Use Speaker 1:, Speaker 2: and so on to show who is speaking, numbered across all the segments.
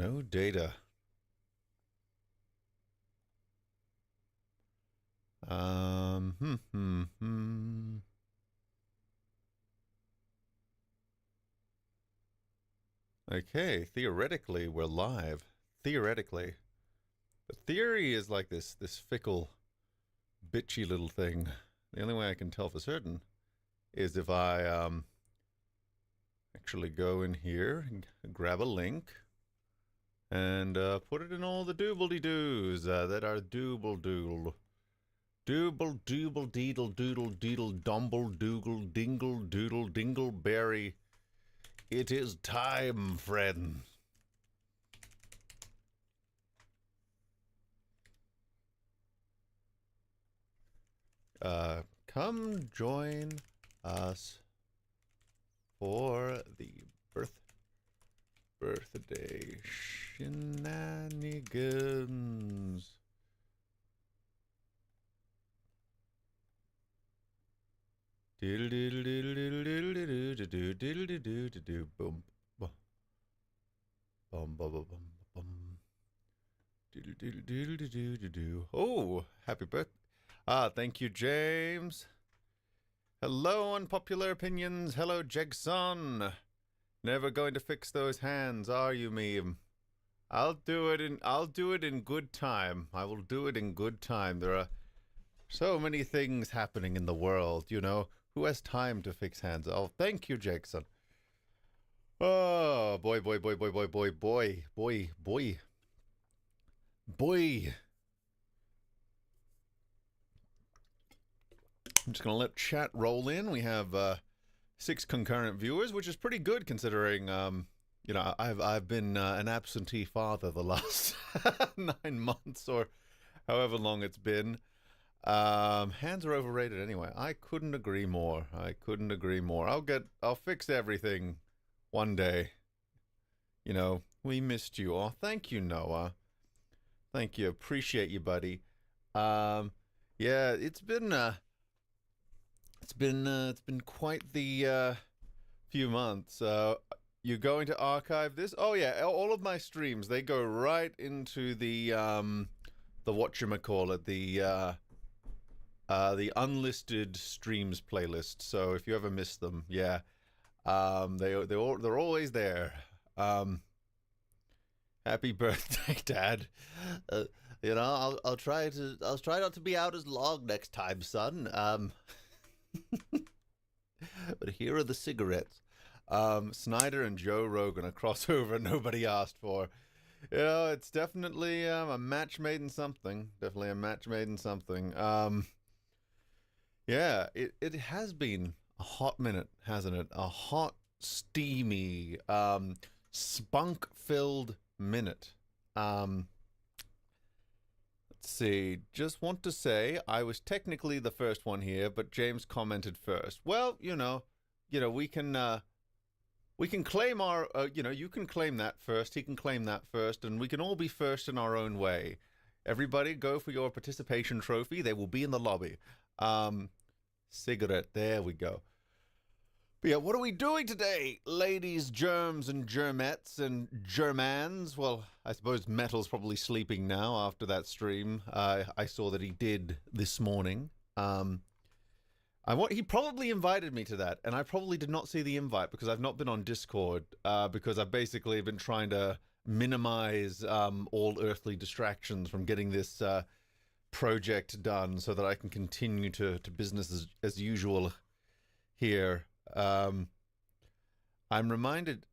Speaker 1: No data. Okay, theoretically, we're live. Theoretically. But theory is like this fickle, bitchy little thing. The only way I can tell for certain is if I actually go in here and grab a link and put it in all the doobly-doos that are dooble-doodle. Dooble-doodle-deedle-doodle-dingle-doodle-dingle-berry. It is time, friends. Come join us for the birthday shenanigans. Diddle diddle diddle diddle diddle diddle diddle diddle diddle diddle boom bum bum bum bum bum diddle diddle diddle diddle diddle. Oh, happy birthday! Thank you, James. Hello, unpopular opinions. Hello, Jegson. Never going to fix those hands, are you, meme? I'll do it in good time. I will do it in good time. There are so many things happening in the world, you know. Who has time to fix hands? Oh, thank you, Jackson. Oh, boy. I'm just going to let chat roll in. We have 6 concurrent viewers, which is pretty good considering, you know, I've been an absentee father the last 9 months or however long it's been. Hands are overrated anyway. I couldn't agree more. I'll fix everything one day. You know, we missed you. Oh, thank you, Noah. Thank you. Appreciate you, buddy. Yeah, it's been quite the few months. You're going to archive this? Oh yeah, all of my streams, they go right into the whatchamacallit, the unlisted streams playlist. So if you ever miss them, yeah, they're always there. Happy birthday, Dad. You know, I'll try not to be out as long next time, son. But here are the cigarettes. Snyder and Joe Rogan, a crossover nobody asked for. You know, it's definitely a match made in something. Definitely a match made in something. Yeah, it has been a hot minute, hasn't it? A hot, steamy, spunk-filled minute. Let's see. Just want to say I was technically the first one here, but James commented first. Well, you know, we can claim our, you know, you can claim that first, he can claim that first, and we can all be first in our own way. Everybody go for your participation trophy. They will be in the lobby. Cigarette, there we go. But yeah, what are we doing today, ladies, germs, and germettes, and germans? Well, I suppose Metal's probably sleeping now after that stream. I saw that he did this morning. He probably invited me to that, and I probably did not see the invite because I've not been on Discord, because I've basically been trying to minimize all earthly distractions from getting this project done so that I can continue to business as usual here. I'm reminded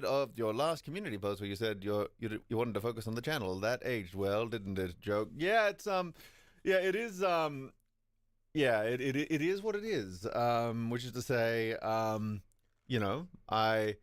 Speaker 1: of your last community post where you said you wanted to focus on the channel. That aged well, didn't it? Joke. Yeah, it's yeah, it is yeah, it is what it is. Which is to say, you know, I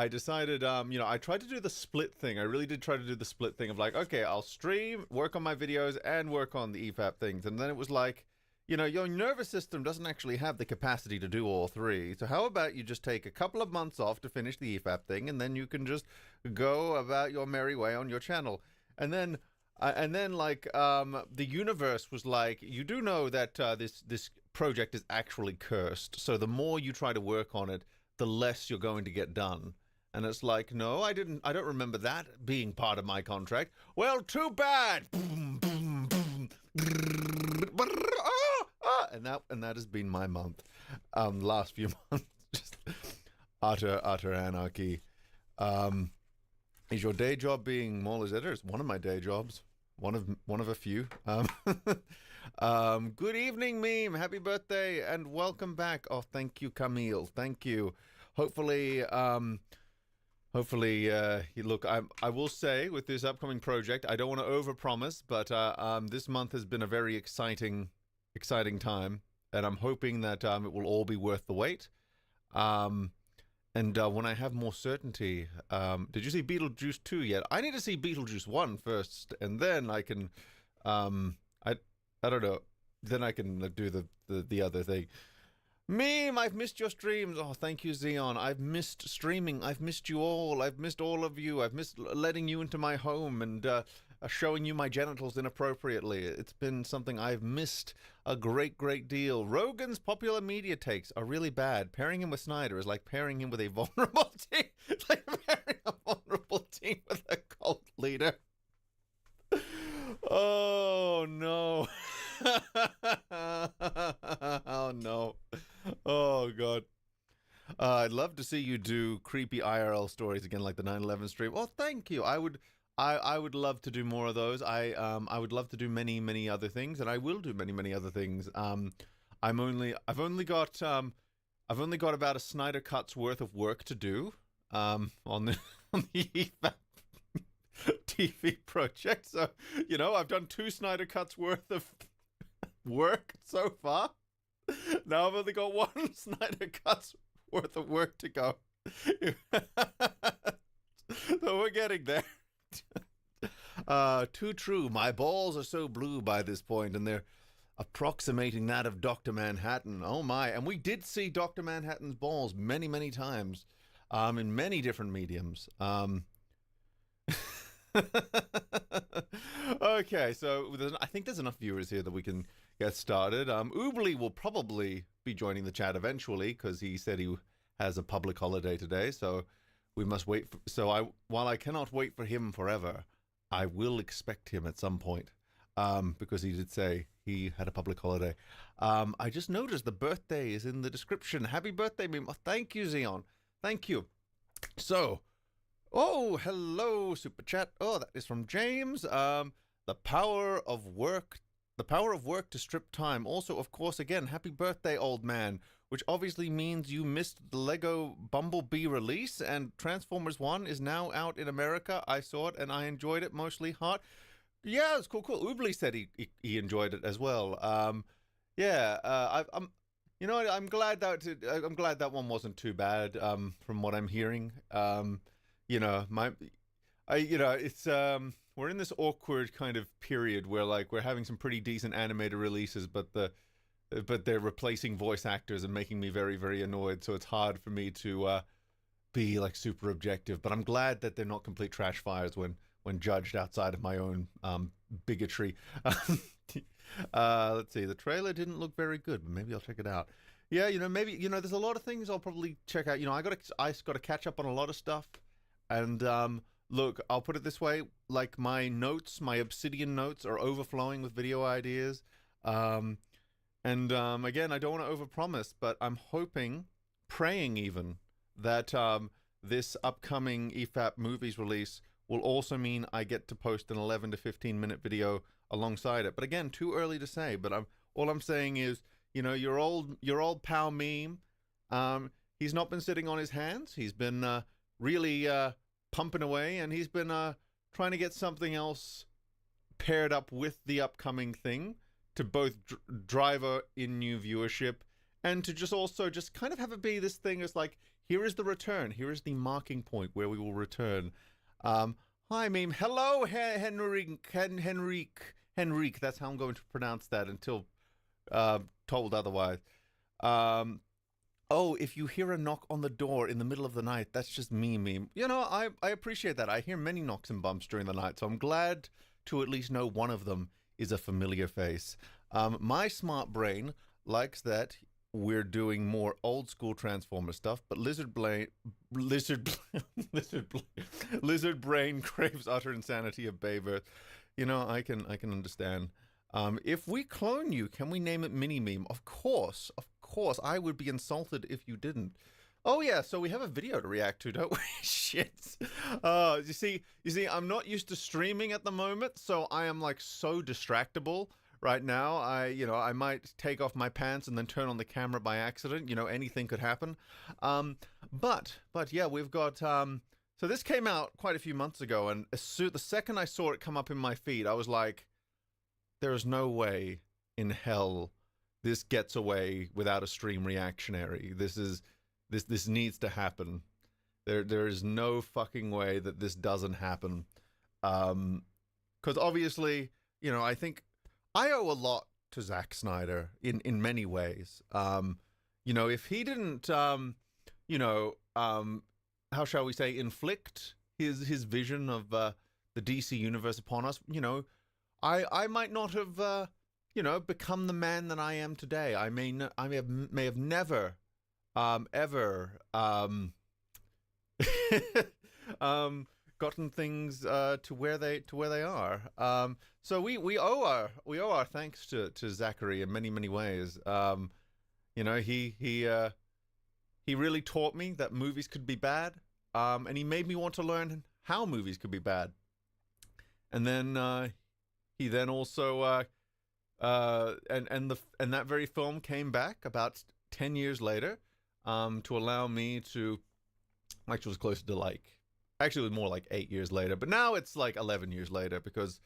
Speaker 1: decided, you know, I tried to do the split thing. I really did try to do the split thing of like, okay, I'll stream, work on my videos, and work on the EFAP things. And then it was like, you know, your nervous system doesn't actually have the capacity to do all 3. So how about you just take a couple of months off to finish the EFAP thing, and then you can just go about your merry way on your channel. And then And then like the universe was like, you do know that this project is actually cursed. So the more you try to work on it, the less you're going to get done. And it's like, no, I don't remember that being part of my contract. Well, too bad. Boom, boom, boom. And that has been my month. Last few months, just utter anarchy. Is your day job being Mauler's editor? It's one of my day jobs. One of a few. Good evening, meme. Happy birthday and welcome back. Oh, thank you, Camille. Thank you. Hopefully, look. I will say with this upcoming project, I don't want to overpromise, but this month has been a very exciting time, and I'm hoping that it will all be worth the wait. And when I have more certainty, did you see Beetlejuice 2 yet? I need to see Beetlejuice 1 first, and then I can, I don't know, then I can do the other thing. Meme, I've missed your streams. Oh, thank you, Xeon. I've missed streaming. I've missed you all. I've missed all of you. I've missed letting you into my home and showing you my genitals inappropriately. It's been something I've missed a great deal. Rogan's popular media takes are really bad. Pairing him with Snyder is like pairing him with a vulnerable team. It's like pairing a vulnerable team with a cult leader. Oh, no. Oh, no. Oh, God. I'd love to see you do creepy IRL stories again, like the 9/11 stream. Well, thank you. I would love to do more of those. I would love to do many other things, and I will do many other things. I've only got about a Snyder cut's worth of work to do on the TV project. So, you know, I've done 2 Snyder cuts worth of work so far. Now I've only got 1 Snyder cut's worth of work to go. So we're getting there. Too true. My balls are so blue by this point, and they're approximating that of Dr. Manhattan. Oh my. And we did see Dr. Manhattan's balls many times in many different mediums. Okay, so I think there's enough viewers here that we can get started. Oobly will probably be joining the chat eventually because he said he has a public holiday today, so we must wait. While I cannot wait for him forever, I will expect him at some point because he did say he had a public holiday. I just noticed the birthday is in the description. Happy birthday, meme. Oh, thank you, Xeon. Thank you. So, oh, hello, super chat. Oh, that is from James. The power of work to strip time. Also, of course, again, happy birthday, old man. Which obviously means you missed the Lego Bumblebee release, and Transformers 1 is now out in America. I saw it and I enjoyed it, mostly hot. Yeah, it's cool. Oobly said he enjoyed it as well. I'm glad that one wasn't too bad. From what I'm hearing. It's we're in this awkward kind of period where like we're having some pretty decent animated releases, but they're replacing voice actors and making me very annoyed. So it's hard for me to be like super objective. But I'm glad that they're not complete trash fires when judged outside of my own bigotry. Let's see. The trailer didn't look very good, but maybe I'll check it out. Yeah, maybe there's a lot of things I'll probably check out. I got to catch up on a lot of stuff. And look, I'll put it this way: like my Obsidian notes are overflowing with video ideas. Again, I don't want to overpromise, but I'm hoping, praying even, that this upcoming EFAP movies release will also mean I get to post an 11 to 15 minute video alongside it. But again, too early to say. But all I'm saying is, your old pal meme, he's not been sitting on his hands. He's been really pumping away, and he's been trying to get something else paired up with the upcoming thing to both drive in new viewership and to just kind of have it be this thing as like, here is the return, here is the marking point where we will return. Hi, meme. Hello, Henrique. That's how I'm going to pronounce that until told otherwise. Oh, if you hear a knock on the door in the middle of the night, that's just me, meme. I appreciate that. I hear many knocks and bumps during the night, so I'm glad to at least know one of them is a familiar face. My smart brain likes that we're doing more old school Transformer stuff, but lizard brain craves utter insanity of Babe. You know, I can understand. If we clone you, can we name it Mini Meme? Of course. I would be insulted if you didn't. Oh yeah, so we have a video to react to, don't we? Shit. You see, I'm not used to streaming at the moment, so I am like so distractible right now. I might take off my pants and then turn on the camera by accident. You know, anything could happen. But yeah, we've got. So this came out quite a few months ago, and the second I saw it come up in my feed, I was like, there is no way in hell this gets away without a stream reactionary. This needs to happen. There is no fucking way that this doesn't happen. Because obviously, you know, I think I owe a lot to Zack Snyder in many ways. You know, if he didn't, you know, how shall we say, inflict his vision of the DC universe upon us, you know, I might not have, you know, become the man that I am today. I may have never, ever, gotten things to where they are. So we owe our thanks to Zachary in many ways. You know, he really taught me that movies could be bad, and he made me want to learn how movies could be bad. And then he then also and that very film came back about 10 years later to allow me to, actually it was closer to like, actually it was more like 8 years later, but now it's like 11 years later because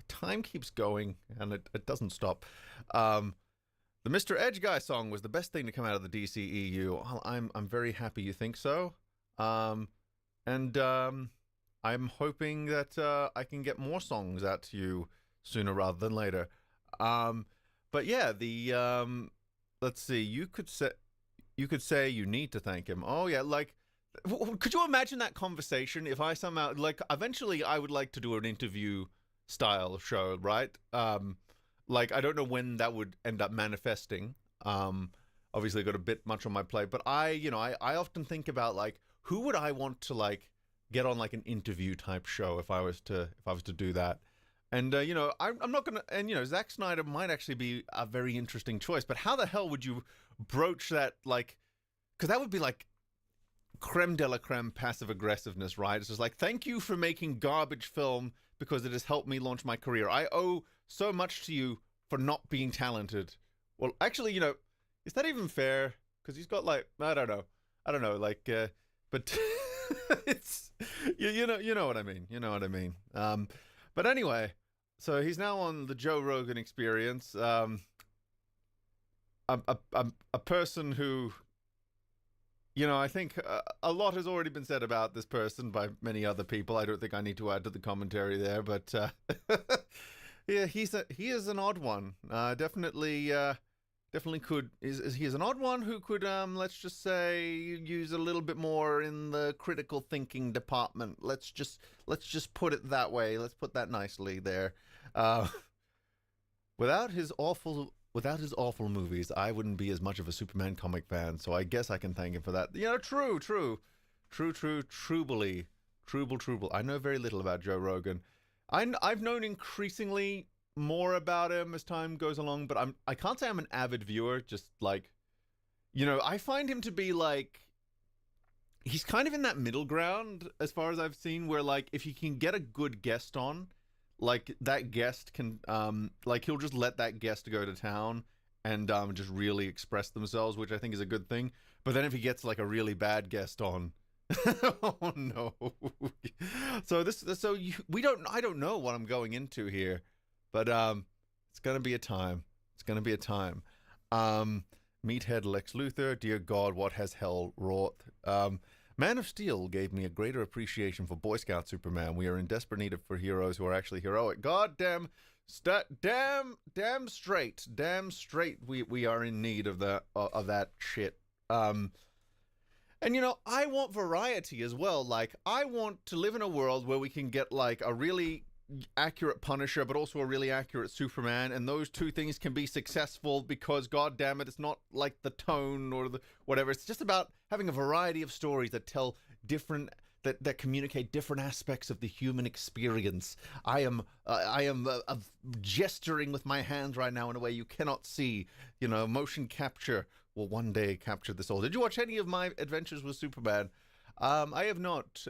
Speaker 1: time keeps going and it doesn't stop. The Mr. Edge Guy song was the best thing to come out of the DCEU. Well, I'm very happy you think so. And I'm hoping that I can get more songs out to you sooner rather than later. But yeah, let's see, you could say you need to thank him. Oh yeah, like, could you imagine that conversation if I somehow, like, eventually I would like to do an interview style show, right? Like, I don't know when that would end up manifesting. Obviously got a bit much on my plate, but I often think about, like, who would I want to, like, get on, like, an interview type show if I was to do that. And, you know, I'm not gonna, and, you know, Zack Snyder might actually be a very interesting choice, but how the hell would you broach that, like, because that would be like creme de la creme passive aggressiveness, right? It's just like, thank you for making garbage film because it has helped me launch my career. I owe so much to you for not being talented. Well, actually, you know, is that even fair? Because he's got, like, I don't know, like, but it's, you know what I mean. You know what I mean. But anyway, so he's now on the Joe Rogan Experience. A person who, you know, I think a lot has already been said about this person by many other people. I don't think I need to add to the commentary there, but yeah, he is an odd one. Definitely could he is an odd one who could let's just say use a little bit more in the critical thinking department. Let's just put it that way. Let's put that nicely there. Without his awful movies, I wouldn't be as much of a Superman comic fan. So I guess I can thank him for that. You know, trueable. I know very little about Joe Rogan. I've known increasingly more about him as time goes along, but I can't say I'm an avid viewer. Just like, you know, I find him to be like, he's kind of in that middle ground as far as I've seen, where, like, if you can get a good guest on, like, that guest can like, he'll just let that guest go to town and just really express themselves, which I think is a good thing. But then if he gets, like, a really bad guest on, oh no. I don't know what I'm going into here, but it's gonna be a time. Meathead Lex Luthor, dear God, what has hell wrought? Man of Steel gave me a greater appreciation for Boy Scout Superman. We are in desperate need for heroes who are actually heroic. God damn straight. We are in need of that shit. And, you know, I want variety as well. Like, I want to live in a world where we can get, like, a really accurate Punisher, but also a really accurate Superman, and those two things can be successful because, god damn it, it's not like the tone or the whatever. It's just about having a variety of stories that tell different, that communicate different aspects of the human experience. I am gesturing with my hands right now in a way you cannot see. You know, motion capture will one day capture this all. Did you watch any of my adventures with Superman? I have not,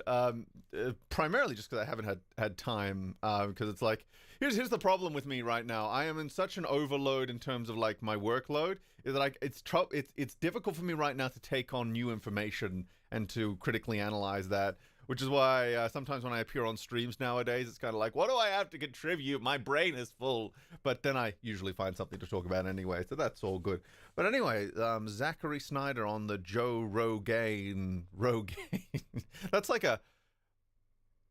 Speaker 1: primarily just because I haven't had time, because it's like, here's the problem with me right now. I am in such an overload in terms of like my workload, is that it's difficult for me right now to take on new information and to critically analyze that, which is why sometimes when I appear on streams nowadays, it's kind of like, what do I have to contribute? My brain is full, but then I usually find something to talk about anyway, so that's all good. But anyway, Zachary Snyder on the Joe Rogan. That's like a...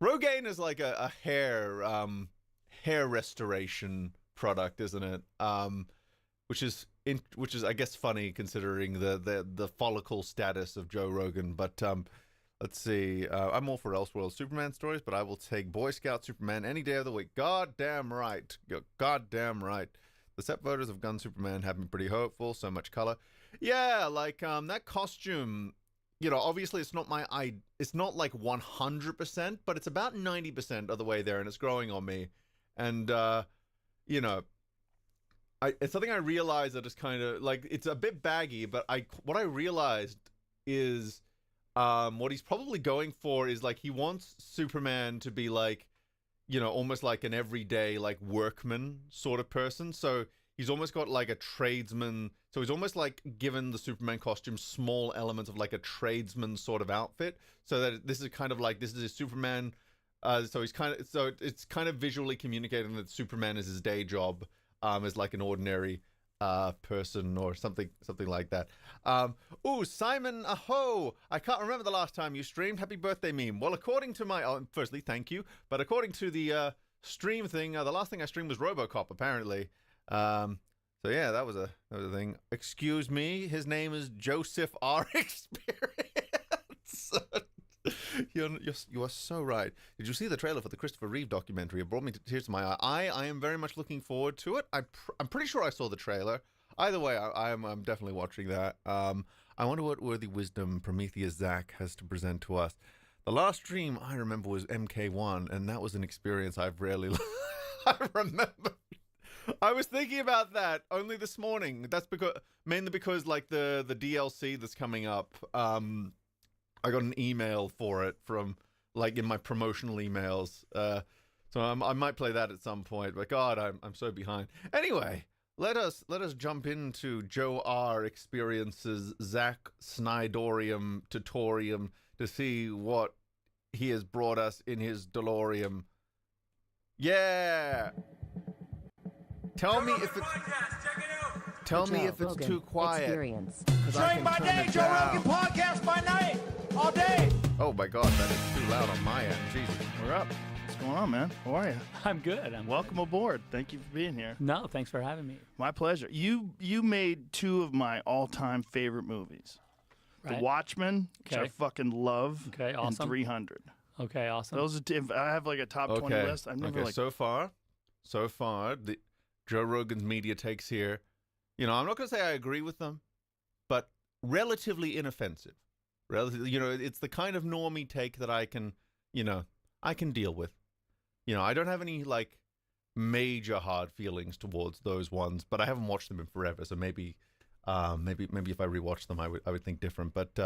Speaker 1: Rogaine is like a hair restoration product, isn't it? Which is I guess funny considering the follicle status of Joe Rogan. But let's see. I'm all for Elseworld Superman stories, but I will take Boy Scout Superman any day of the week. Goddamn right. Goddamn right. The set voters of Gun Superman have been pretty hopeful. So much color. Yeah, like that costume. You know, obviously it's not it's not like 100%, but it's about 90% of the way there, and it's growing on me. And you know, it's something I realized that is kind of like, it's a bit baggy, but what I realized is what he's probably going for is like, he wants Superman to be like, you know, almost like an everyday like workman sort of person. So he's almost got like a tradesman. So he's almost like given the Superman costume small elements of like a tradesman sort of outfit. So that this is kind of like, this is a Superman. So it's kind of visually communicating that Superman is his day job, as like an ordinary person or something like that. Ooh, Simon Aho! I can't remember the last time you streamed. Happy birthday meme. Well, according to my... firstly, thank you. But according to the stream thing, the last thing I streamed was RoboCop, apparently. So yeah, that was a thing. Excuse me, his name is Joseph R. Experience. You are so right. Did you see the trailer for the Christopher Reeve documentary? It brought me to tears to my eye. I am very much looking forward to it. I'm pretty sure I saw the trailer. Either way, I'm definitely watching that. I wonder what worthy wisdom Prometheus Zack has to present to us. The last stream I remember was MK1, and that was an experience I've rarely... I remember... I was thinking about that only this morning. That's mainly because like the DLC that's coming up, I got an email for it from like in my promotional emails. So I might play that at some point, but God, I'm so behind. Anyway, let us jump into Joe R. Experience's Zack Snydorium tutorium to see what he has brought us in his DeLorean. Yeah. Tell me if it's too quiet.
Speaker 2: Drink by day, Joe Rogan podcast by night, all day.
Speaker 1: Oh my God, that is too loud on my end. Jesus.
Speaker 3: We're up. What's going on, man? How are you?
Speaker 4: I'm good.
Speaker 3: Welcome aboard. Thank you for being here.
Speaker 4: No, thanks for having me.
Speaker 3: My pleasure. You made two of my all-time favorite movies.
Speaker 4: Right.
Speaker 3: The Watchmen, which I fucking love.
Speaker 4: Okay, awesome.
Speaker 3: And 300.
Speaker 4: Okay, awesome.
Speaker 3: Those are if I have like a top 20 list. I've never like
Speaker 1: so far, the Joe Rogan's media takes here. You know, I'm not going to say I agree with them, but relatively inoffensive. Relatively, you know, it's the kind of normie take that I can deal with. You know, I don't have any like major hard feelings towards those ones, but I haven't watched them in forever, so maybe if I rewatch them, I would think different. But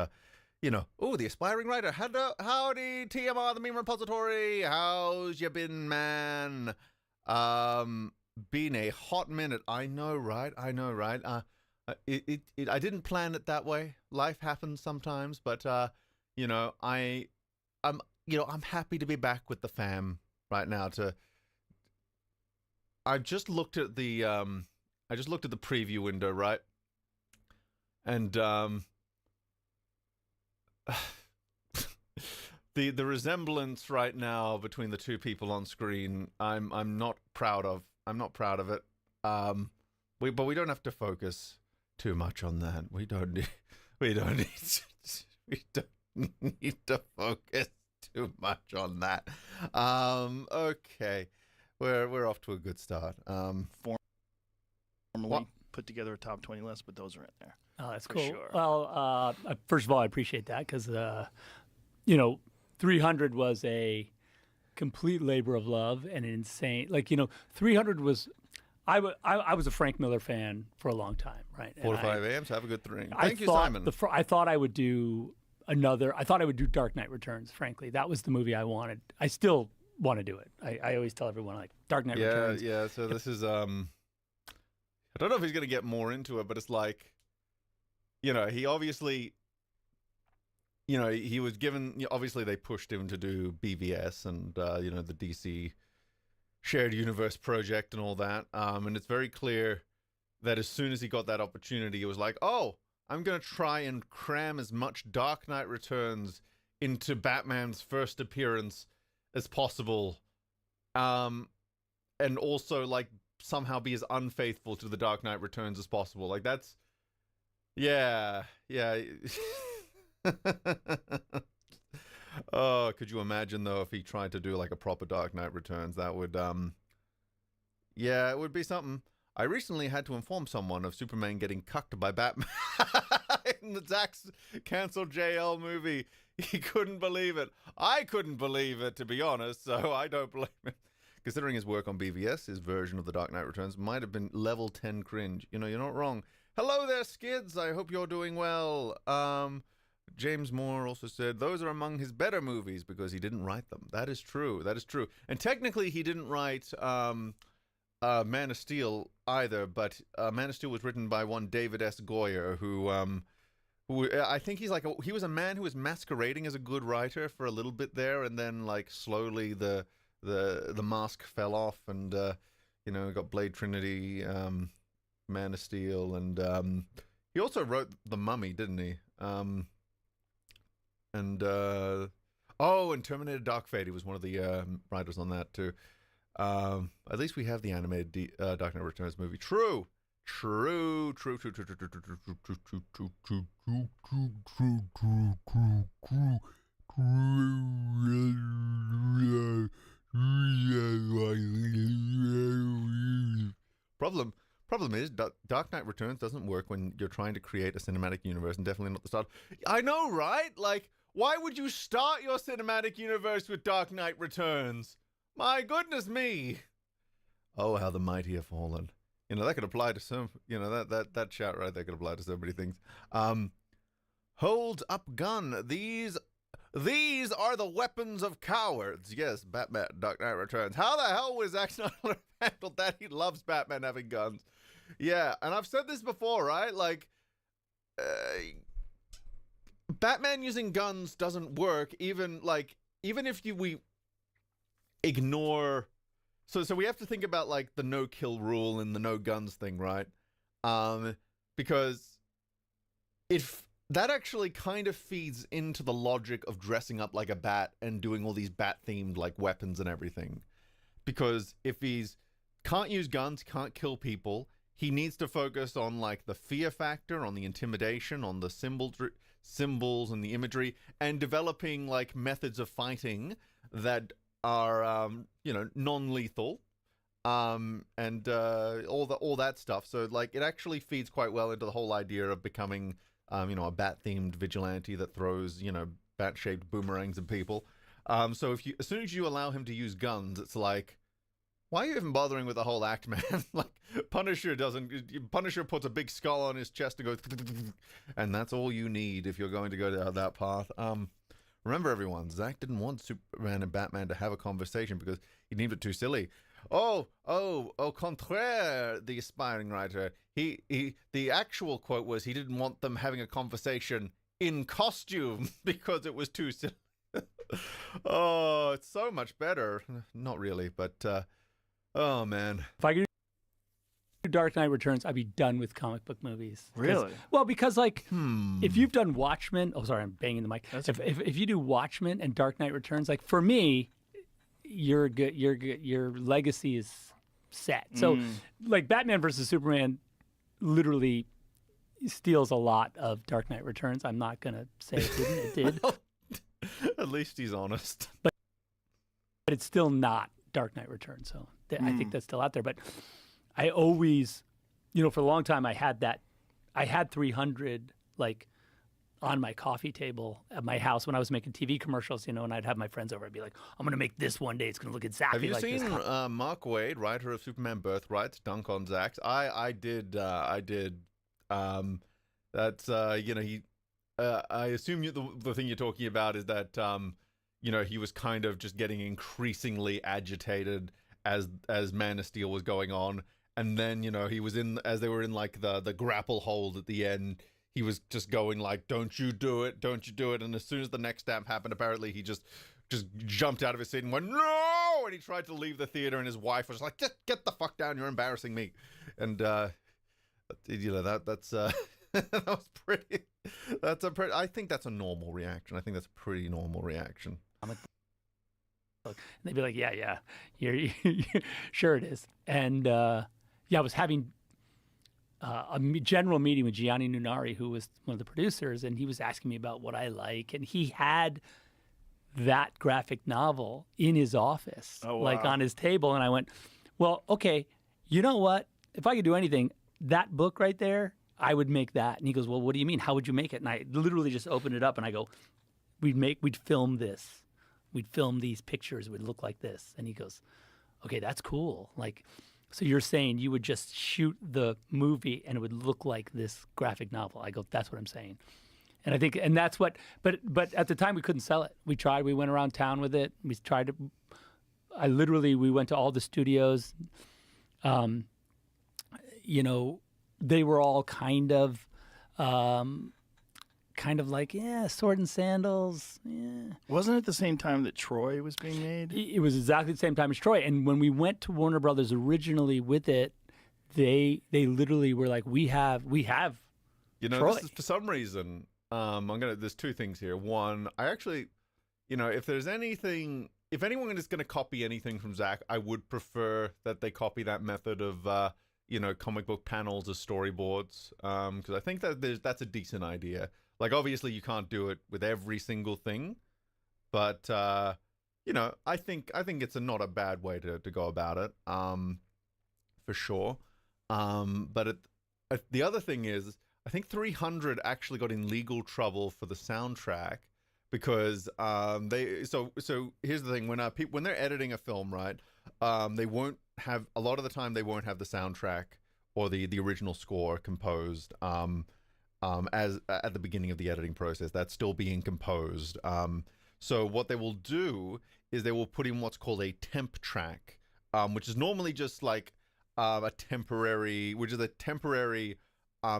Speaker 1: you know, the aspiring writer. Howdy, TMR, the meme repository. How's you been, man? Been a hot minute. I know, right? I didn't plan it that way. Life happens sometimes, but you know, I'm happy to be back with the fam right now. I just looked at the preview window, right? And the resemblance right now between the two people on screen, I'm not proud of. I'm not proud of it. But we don't have to focus too much on that. We don't need to focus too much on that. Okay. we're off to a good start.
Speaker 3: Normally put together a top 20 list, but those are in there.
Speaker 4: Oh, that's
Speaker 3: For
Speaker 4: cool.
Speaker 3: sure.
Speaker 4: Well, first of all, I appreciate that because, 300 was a complete labor of love and an insane. 300 was. I was a Frank Miller fan for a long time, right?
Speaker 1: 4 to
Speaker 4: And
Speaker 1: 5 a.m. So have a good three.
Speaker 4: I
Speaker 1: Thank you,
Speaker 4: thought
Speaker 1: Simon.
Speaker 4: I thought I would do another. I thought I would do Dark Knight Returns. Frankly, that was the movie I wanted. I still want to do it. I always tell everyone like Dark Knight Returns.
Speaker 1: Yeah. So this is I don't know if he's gonna get more into it, but it's like, he obviously, he was given. Obviously, they pushed him to do BVS and the DC shared universe project and all that. And it's very clear that as soon as he got that opportunity, it was like, oh, I'm going to try and cram as much Dark Knight Returns into Batman's first appearance as possible. And also, like, somehow be as unfaithful to the Dark Knight Returns as possible. Like, that's... Yeah. Oh, could you imagine, though, if he tried to do, like, a proper Dark Knight Returns? That would, yeah, it would be something. I recently had to inform someone of Superman getting cucked by Batman in the Zack's canceled JL movie. He couldn't believe it. I couldn't believe it, to be honest, so I don't blame him. Considering his work on BVS, his version of The Dark Knight Returns might have been level 10 cringe. You're not wrong. Hello there, Skids. I hope you're doing well. James Moore also said, those are among his better movies because he didn't write them. That is true. And technically, he didn't write Man of Steel either, but Man of Steel was written by one David S. Goyer, who I think he was a man who was masquerading as a good writer for a little bit there, and then like slowly the mask fell off, and got Blade Trinity, Man of Steel, and he also wrote The Mummy, didn't he? And Terminator Dark Fate, he was one of the writers on that too. At least we have the animated Dark Knight Returns movie. True. Problem is, Dark Knight Returns doesn't work when you're trying to create a cinematic universe, and definitely not the start. I know, right? Like, why would you start your cinematic universe with Dark Knight Returns? My goodness me. Oh, how the mighty have fallen. That could apply to some, that chat right there could apply to so many things. Hold up gun. These are the weapons of cowards. Yes, Batman, Dark Knight Returns. How the hell was Zack Snyder handled that? He loves Batman having guns. Yeah, and I've said this before, right? Like, Batman using guns doesn't work, even if we ignore... So we have to think about, like, the no-kill rule and the no-guns thing, right? Because if that actually kind of feeds into the logic of dressing up like a bat and doing all these bat-themed, like, weapons and everything. Because if he's can't use guns, can't kill people, he needs to focus on, like, the fear factor, on the intimidation, on the symbols and the imagery, and developing, like, methods of fighting that are, non-lethal, and all that stuff. So, like, it actually feeds quite well into the whole idea of becoming, a bat-themed vigilante that throws, bat-shaped boomerangs at people. So as soon as you allow him to use guns, it's like, why are you even bothering with the whole act, man? Like, Punisher puts a big skull on his chest and goes, and that's all you need if you're going to go down that path. Remember, everyone, Zack didn't want Superman and Batman to have a conversation because he deemed it too silly. Au contraire, the aspiring writer. The actual quote was he didn't want them having a conversation in costume because it was too silly. Oh, it's so much better. Not really, but, oh, man.
Speaker 4: If I could do Dark Knight Returns, I'd be done with comic book movies.
Speaker 3: Really?
Speaker 4: Well, because, like, if you've done Watchmen... Oh, sorry, I'm banging the mic. If you do Watchmen and Dark Knight Returns, like, for me, you're good. Your legacy is set. So, like, Batman versus Superman literally steals a lot of Dark Knight Returns. I'm not going to say it didn't. It did.
Speaker 1: At least he's honest.
Speaker 4: But it's still not Dark Knight Returns. So I think that's still out there. But I always, for a long time, I had 300 like on my coffee table at my house when I was making TV commercials, and I'd have my friends over. I'd be like, I'm going to make this one day. It's going to look exactly like this.
Speaker 1: Have you seen Mark Waid, writer of Superman Birthright, dunk on Zack? I did. That's, he, I assume the thing you're talking about is that, he was kind of just getting increasingly agitated as Man of Steel was going on. And then, he was as they were in like the grapple hold at the end, he was just going like, don't you do it, don't you do it. And as soon as the next stamp happened, apparently he just jumped out of his seat and went, no! And he tried to leave the theater, and his wife was like, just get the fuck down, you're embarrassing me. And, that was pretty, I think that's a normal reaction. I think that's a pretty normal reaction.
Speaker 4: And they'd be like, yeah, you're sure it is. And, I was having a general meeting with Gianni Nunari, who was one of the producers, and he was asking me about what I like. And he had that graphic novel in his office, like on his table. And I went, well, okay, you know what? If I could do anything, that book right there, I would make that. And he goes, well, what do you mean? How would you make it? And I literally just opened it up and I go, we'd film this. We'd film these pictures. It would look like this. And he goes, okay, that's cool. Like, so you're saying you would just shoot the movie and it would look like this graphic novel? I go, that's what I'm saying. And I think, and that's what, but at the time we couldn't sell it. We tried, we went around town with it. We tried to, we went to all the studios. They were all kind of like, yeah, sword and sandals. Yeah.
Speaker 3: Wasn't it the same time that Troy was being made?
Speaker 4: It was exactly the same time as Troy. And when we went to Warner Brothers originally with it, they literally were like, we have Troy.
Speaker 1: This is, for some reason, there's two things here. One, I actually, if anyone is going to copy anything from Zack, I would prefer that they copy that method of, comic book panels as storyboards. Because I think that that's a decent idea. Like, obviously, you can't do it with every single thing, but I think it's not a bad way to go about it, for sure. But the other thing is, I think 300 actually got in legal trouble for the soundtrack because So here's the thing: when they're editing a film, right, they won't have a lot of the time they won't have the soundtrack or the original score composed. As at the beginning of the editing process, that's still being composed. So what they will do is they will put in what's called a temp track, which is normally just like a temporary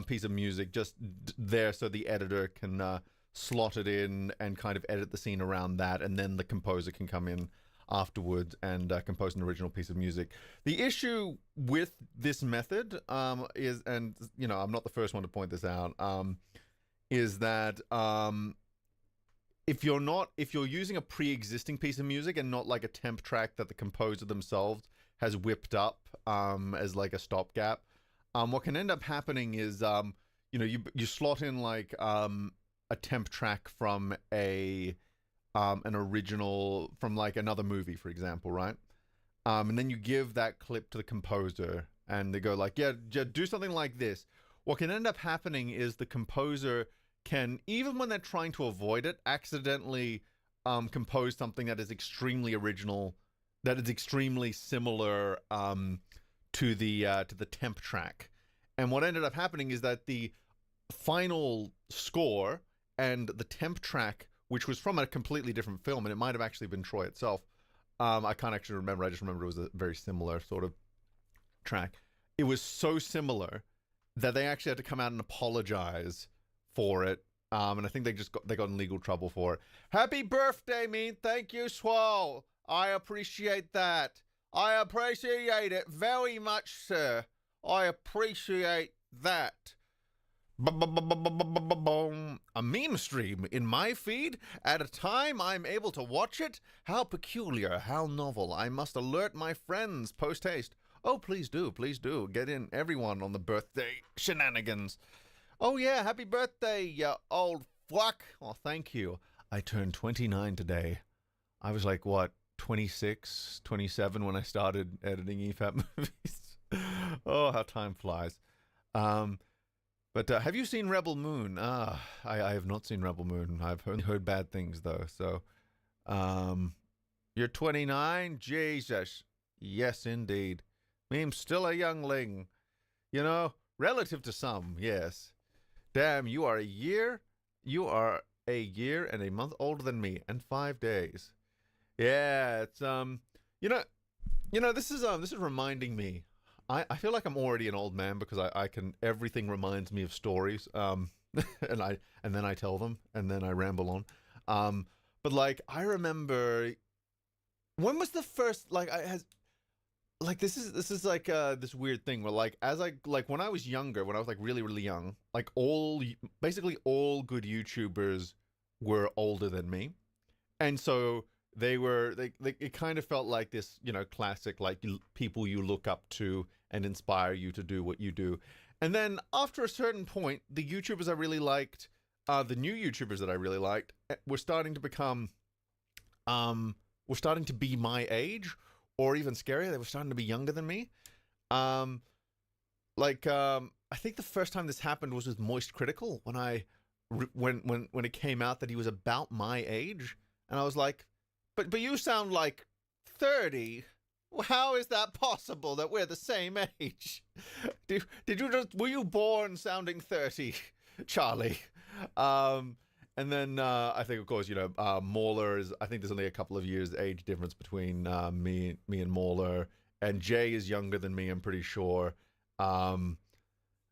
Speaker 1: piece of music just there so the editor can slot it in and kind of edit the scene around that, and then the composer can come in afterwards and compose an original piece of music. The issue with this method is, and I'm not the first one to point this out, is that if you're using a pre-existing piece of music and not like a temp track that the composer themselves has whipped up as like a stopgap, what can end up happening is you slot in like a temp track from an original from like another movie, for example, right? And then you give that clip to the composer and they go like, yeah, do something like this. What can end up happening is the composer can, even when they're trying to avoid it, accidentally compose something that is extremely original, that is extremely similar to the temp track. And what ended up happening is that the final score and the temp track, which was from a completely different film, and it might have actually been Troy itself. I can't actually remember. I just remember it was a very similar sort of track. It was so similar that they actually had to come out and apologize for it. And I think they got in legal trouble for it. Happy birthday, mean. Thank you, Swole. I appreciate that. I appreciate it very much, sir. I appreciate that. A meme stream in my feed at a time I'm able to watch it? How peculiar, how novel. I must alert my friends post haste. Oh, please do, get in everyone on the birthday shenanigans. Oh yeah, happy birthday, you old fuck. Oh, thank you. I turned 29 today. I was like, what, 26, 27 when I started editing EFAP movies. Oh, how time flies. But have you seen Rebel Moon? I have not seen Rebel Moon. I've only heard bad things, though. So, you're 29? Jesus. Yes, indeed. I'm still a youngling. You know, relative to some, yes. Damn, you are a year and a month older than me, and 5 days. Yeah, it's this is reminding me. I feel like I'm already an old man because everything reminds me of stories. And then I tell them and then I ramble on. But like I remember, when was the first this is like this weird thing where when I was younger, when I was like really, really young, like basically all good YouTubers were older than me. And so it kind of felt like this, classic, like people you look up to and inspire you to do what you do. And then after a certain point, the YouTubers I really liked, the new YouTubers that I really liked, were starting to become, were starting to be my age, or even scarier, they were starting to be younger than me. I think the first time this happened was with Moist Critical, when it came out that he was about my age, and I was like, but you sound like 30. How is that possible that we're the same age? Were you born sounding 30, Charlie? And then I think, of course, Mauler is, I think there's only a couple of years age difference between me and Mauler, and Jay is younger than me, I'm pretty sure. I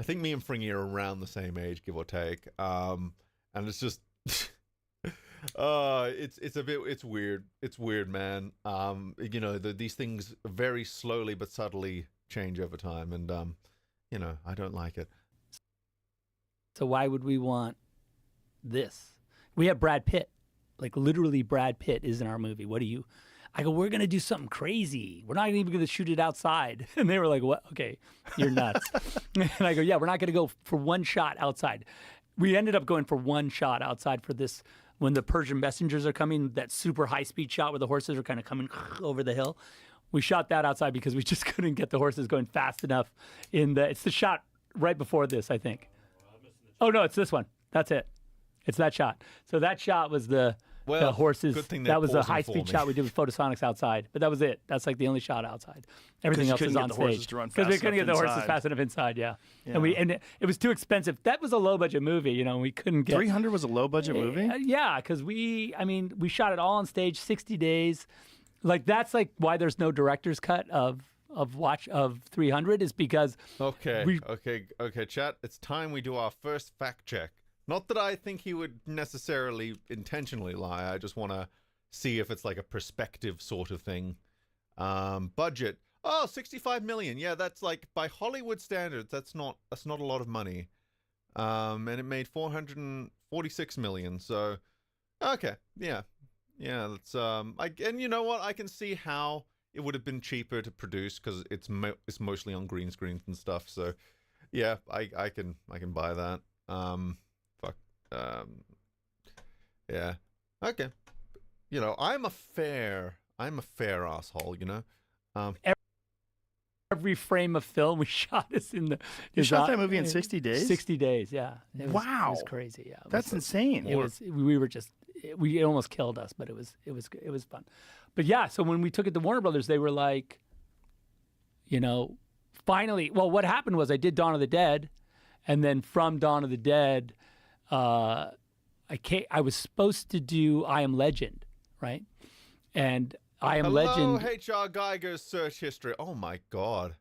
Speaker 1: think me and Fringy are around the same age, give or take. And it's just it's weird. It's weird, man. These things very slowly but subtly change over time, and I don't like it.
Speaker 4: So why would we want this? We have Brad Pitt. Like literally Brad Pitt is in our movie. I go, we're going to do something crazy. We're not even going to shoot it outside. And they were like, what? Okay, you're nuts. And I go, yeah, we're not going to go for one shot outside. We ended up going for one shot outside for this, when the Persian messengers are coming, that super high-speed shot where the horses are kind of coming over the hill. We shot that outside because we just couldn't get the horses going fast enough. It's the shot right before this, I think. Oh, no, it's this one. That's it. It's that shot. So that shot was the horses.
Speaker 1: Good thing
Speaker 4: that was a high-speed shot we did with Photosonics outside. But that was it. That's like the only shot outside. Everything else is on stage. Because we couldn't get the horses fast enough inside, yeah. And it was too expensive. That was a low-budget movie, we couldn't get...
Speaker 3: 300 was a low-budget movie?
Speaker 4: Yeah, because we shot it all on stage, 60 days. Like, that's like why there's no director's cut of 300, is because...
Speaker 1: Okay, chat. It's time we do our first fact check. Not that I think he would necessarily intentionally lie. I just want to see if it's like a perspective sort of thing. Budget. Oh, 65 million. Yeah, that's like, by Hollywood standards, that's not a lot of money. And it made 446 million. So, okay. Yeah. That's and you know what? I can see how it would have been cheaper to produce because it's mostly on green screens and stuff. So, yeah, I can buy that. Yeah. Okay. I'm a fair asshole,
Speaker 4: Every frame of film we shot is in the...
Speaker 3: You shot that movie in 60 days?
Speaker 4: 60 days, yeah.
Speaker 3: Wow.
Speaker 4: It was crazy, yeah.
Speaker 3: That's insane.
Speaker 4: It almost killed us, but it was fun. But yeah, so when we took it to Warner Brothers, they were like, finally, well, what happened was I did Dawn of the Dead, and then from Dawn of the Dead, I was supposed to do I Am Legend, right? And I Am Legend...
Speaker 1: H.R. Geiger's search history. Oh, my God.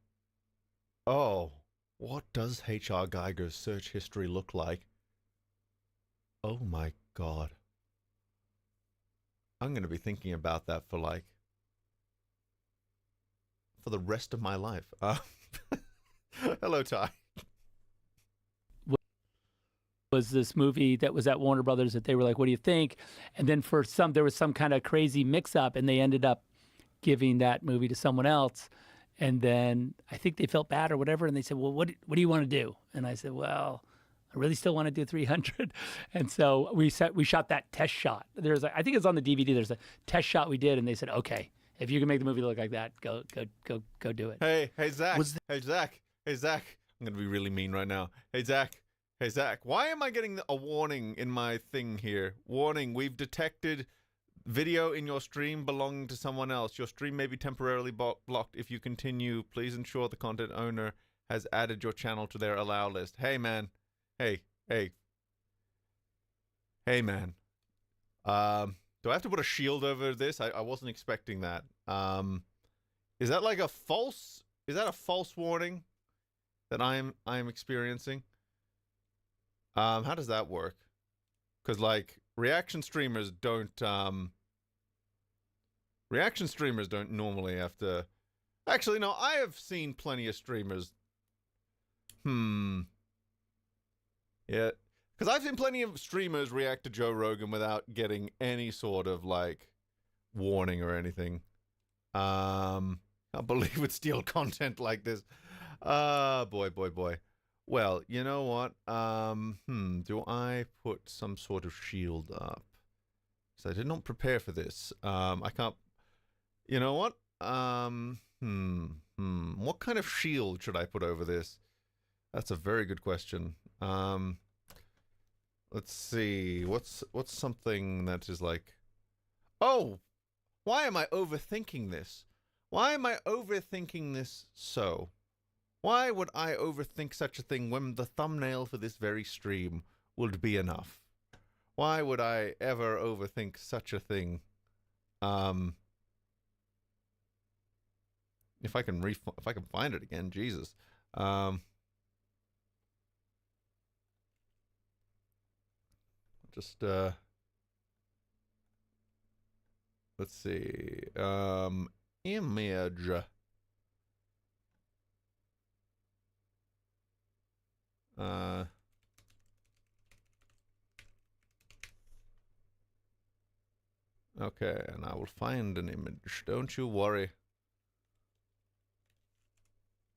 Speaker 1: Oh, what does H.R. Geiger's search history look like? Oh, my God. I'm going to be thinking about that for the rest of my life. Hello, Ty.
Speaker 4: Was this movie that was at Warner Brothers that they were like, what do you think? And then there was some kind of crazy mix-up, and they ended up giving that movie to someone else. And then I think they felt bad or whatever, and they said, well, what do you want to do? And I said, well, I really still want to do 300. And so we shot that test shot. I think it's on the DVD. There's a test shot we did, and they said, okay, if you can make the movie look like that, go do it.
Speaker 1: Hey, Zach. Hey, Zach. I'm going to be really mean right now. Hey, Zach. Why am I getting a warning in my thing here? Warning, we've detected video in your stream belonging to someone else. Your stream may be temporarily blocked. If you continue, please ensure the content owner has added your channel to their allow list. Hey, man. Hey, man. Do I have to put a shield over this? I wasn't expecting that. Is that like a false warning that I'm experiencing? How does that work? Because like reaction streamers don't normally have to. Actually, no, I have seen plenty of streamers. Yeah, because I've seen plenty of streamers react to Joe Rogan without getting any sort of like warning or anything. I can't believe would steal content like this. Boy. Well, you know what? Do I put some sort of shield up? So I did not prepare for this. I can't. You know what? What kind of shield should I put over this? That's a very good question. Let's see. What's something that is like? Oh, why am I overthinking this? Why am I overthinking this so? Why would I overthink such a thing when the thumbnail for this very stream would be enough? Why would I ever overthink such a thing? If I can find it again, Jesus. Just let's see. Image. Okay, and I will find an image. Don't you worry.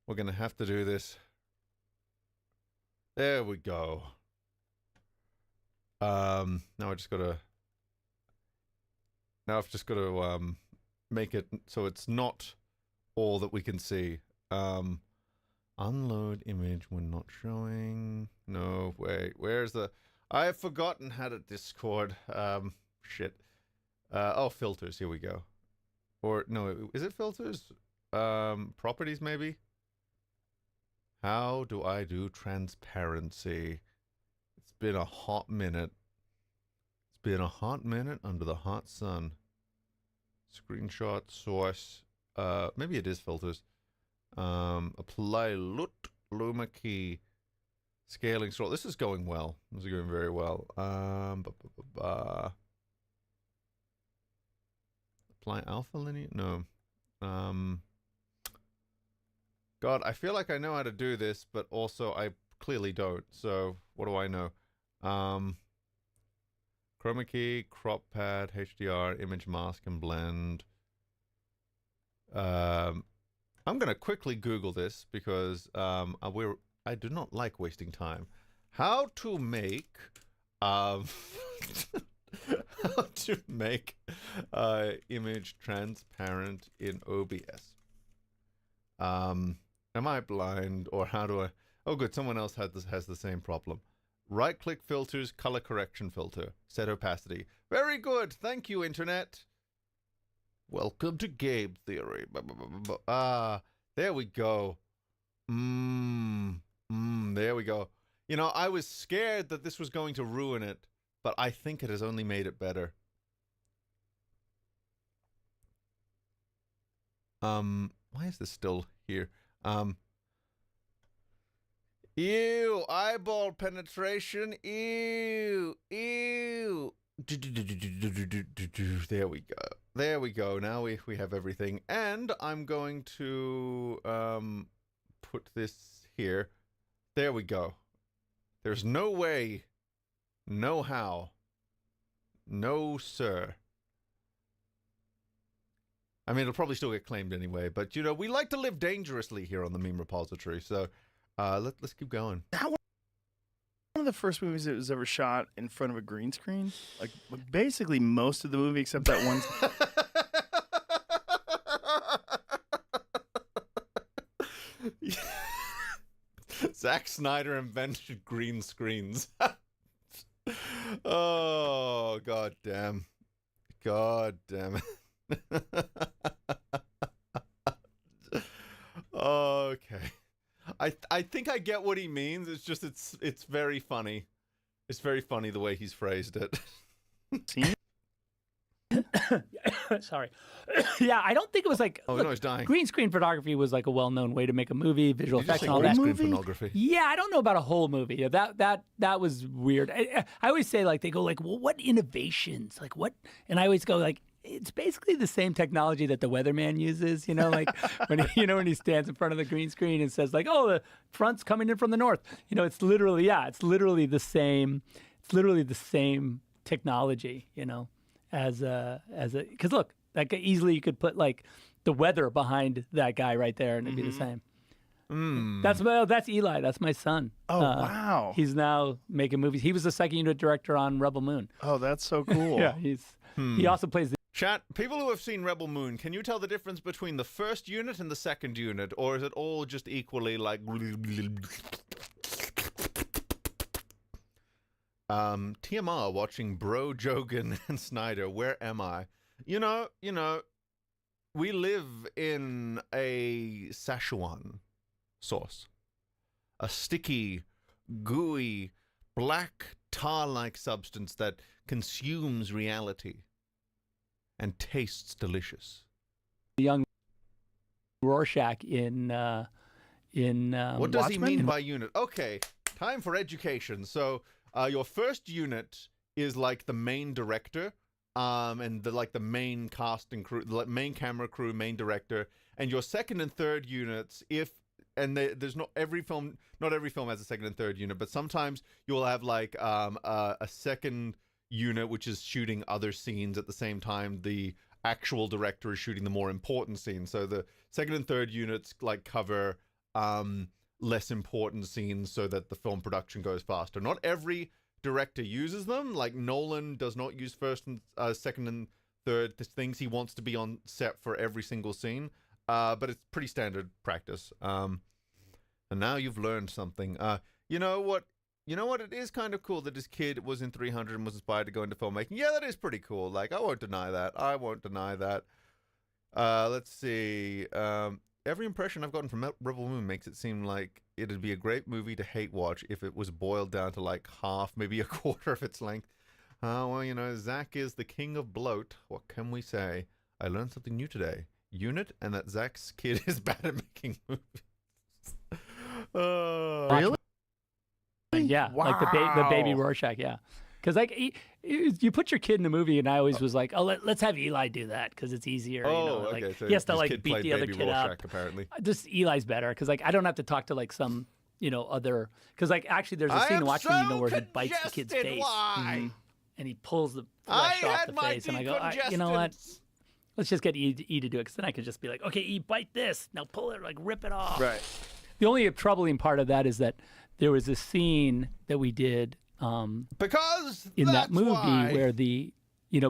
Speaker 1: We're gonna have to do this. There we go. Now I've just gotta make it so it's not all that we can see. Unload image when not showing. No, wait, where's the... I've forgotten how to Discord. Shit. Oh, filters, here we go. Or, no, is it filters? Properties, maybe? How do I do transparency? It's been a hot minute. It's been a hot minute under the hot sun. Screenshot, source. Maybe it is filters. Apply Luma key. Scaling sort. This is going well. This is going very well. Apply alpha linear? No. God, I feel like I know how to do this, but also I clearly don't. So what do I know? Chroma key, crop pad, HDR, image mask, and blend. I'm gonna quickly Google this because I do not like wasting time. How to make how to make image transparent in OBS. Am I blind or how do I? Oh, good. Someone else has the same problem. Right-click filters, color correction filter, set opacity. Very good. Thank you, internet. Welcome to game theory. There we go. There we go. You know, I was scared that this was going to ruin it, but I think it has only made it better. Why is this still here? Ew, eyeball penetration. Ew. There we go. There we go. Now we have everything. And I'm going to put this here. There we go. There's no way, no how, no sir. I mean, it'll probably still get claimed anyway, but you know, we like to live dangerously here on the meme repository, so let's keep going.
Speaker 3: Now, one of of the first movies that was ever shot in front of a green screen? Like basically most of the movie except that one.
Speaker 1: Zack Snyder invented green screens. Oh, god damn. God damn it. Okay. I think I get what he means. It's just it's very funny. It's very funny the way he's phrased it.
Speaker 4: Sorry. Yeah, I don't think it was like
Speaker 1: Oh,
Speaker 4: look,
Speaker 1: no, he's dying.
Speaker 4: green screen photography was like a well-known way to make a movie, visual
Speaker 1: Did you
Speaker 4: effects
Speaker 1: say
Speaker 4: and all
Speaker 1: green
Speaker 4: that.
Speaker 1: screen
Speaker 3: Movie?
Speaker 1: pornography?
Speaker 4: Yeah, I don't know about a whole movie. Yeah, that was weird. I always say like they go like, well, what innovations? Like what? And I always go like, it's basically the same technology that the weatherman uses. You know, like when when he stands in front of the green screen and says like, oh, the front's coming in from the north. You know, it's literally the same. It's literally the same technology. You know, as because look, that easily you could put like the weather behind that guy right there and it'd be the same. That's Eli. That's my son.
Speaker 3: Oh, wow.
Speaker 4: He's now making movies. He was the second unit director on Rebel Moon.
Speaker 3: Oh, that's so cool.
Speaker 4: Yeah, he also plays the
Speaker 1: Chat, people who have seen Rebel Moon, can you tell the difference between the first unit and the second unit? Or is it all just equally like... TMR watching Bro Jogan and Snyder, where am I? You know, we live in a Szechuan sauce. A sticky, gooey, black tar-like substance that consumes reality and tastes delicious.
Speaker 4: young Rorschach in
Speaker 1: What does he
Speaker 3: Watchmen?
Speaker 1: mean by unit? Okay, time for education. So your first unit is like the main director, and the main cast and crew, the main camera crew, main director, and your second and third units. There's not every film has a second and third unit, but sometimes you'll have like a second unit which is shooting other scenes at the same time the actual director is shooting the more important scenes. So the second and third units like cover less important scenes so that the film production goes faster. Not every director uses them. Like Nolan does not use first and second and third things. He wants to be on set for every single scene, but it's pretty standard practice. And now you've learned something. You know what? It is kind of cool that this kid was in 300 and was inspired to go into filmmaking. Yeah, that is pretty cool. Like, I won't deny that. Let's see. Every impression I've gotten from Rebel Moon makes it seem like it'd be a great movie to hate watch if it was boiled down to like half, maybe a quarter of its length. Well, Zack is the king of bloat. What can we say? I learned something new today. Unit, and that Zack's kid is bad at making movies.
Speaker 3: Really?
Speaker 4: Yeah, like the baby Rorschach. Yeah, because like you put your kid in a movie, and I always was like, oh, let's have Eli do that because it's easier.
Speaker 1: Okay.
Speaker 4: Like,
Speaker 1: So
Speaker 4: he has to
Speaker 1: this
Speaker 4: like
Speaker 1: kid
Speaker 4: beat
Speaker 1: played
Speaker 4: the other
Speaker 1: Baby
Speaker 4: kid
Speaker 1: Rorschach,
Speaker 4: up.
Speaker 1: apparently.
Speaker 4: Just Eli's better because like I don't have to talk to like some other because like actually there's a scene in Watchmen where he bites the kid's face and he pulls the flesh off the face, and I go, you know what? Let's just get E to do it, because then I could just be like, okay, E, bite this. Now pull it, like rip it off.
Speaker 3: Right.
Speaker 4: The only troubling part of that is that there was a scene that we did
Speaker 1: Because
Speaker 4: in that movie
Speaker 1: why.
Speaker 4: where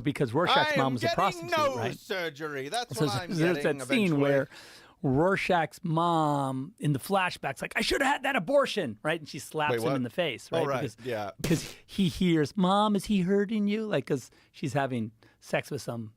Speaker 4: because Rorschach's mom was a prostitute,
Speaker 1: nose
Speaker 4: right?
Speaker 1: surgery. That's
Speaker 4: So
Speaker 1: what I'm
Speaker 4: there's
Speaker 1: getting
Speaker 4: that scene
Speaker 1: eventually.
Speaker 4: where Rorschach's mom in the flashbacks like, I should have had that abortion, right? And she slaps
Speaker 1: Wait,
Speaker 4: him
Speaker 1: what?
Speaker 4: in the face, right?
Speaker 1: Oh, right.
Speaker 4: Because he hears, Mom, is he hurting you? Like, because she's having sex with some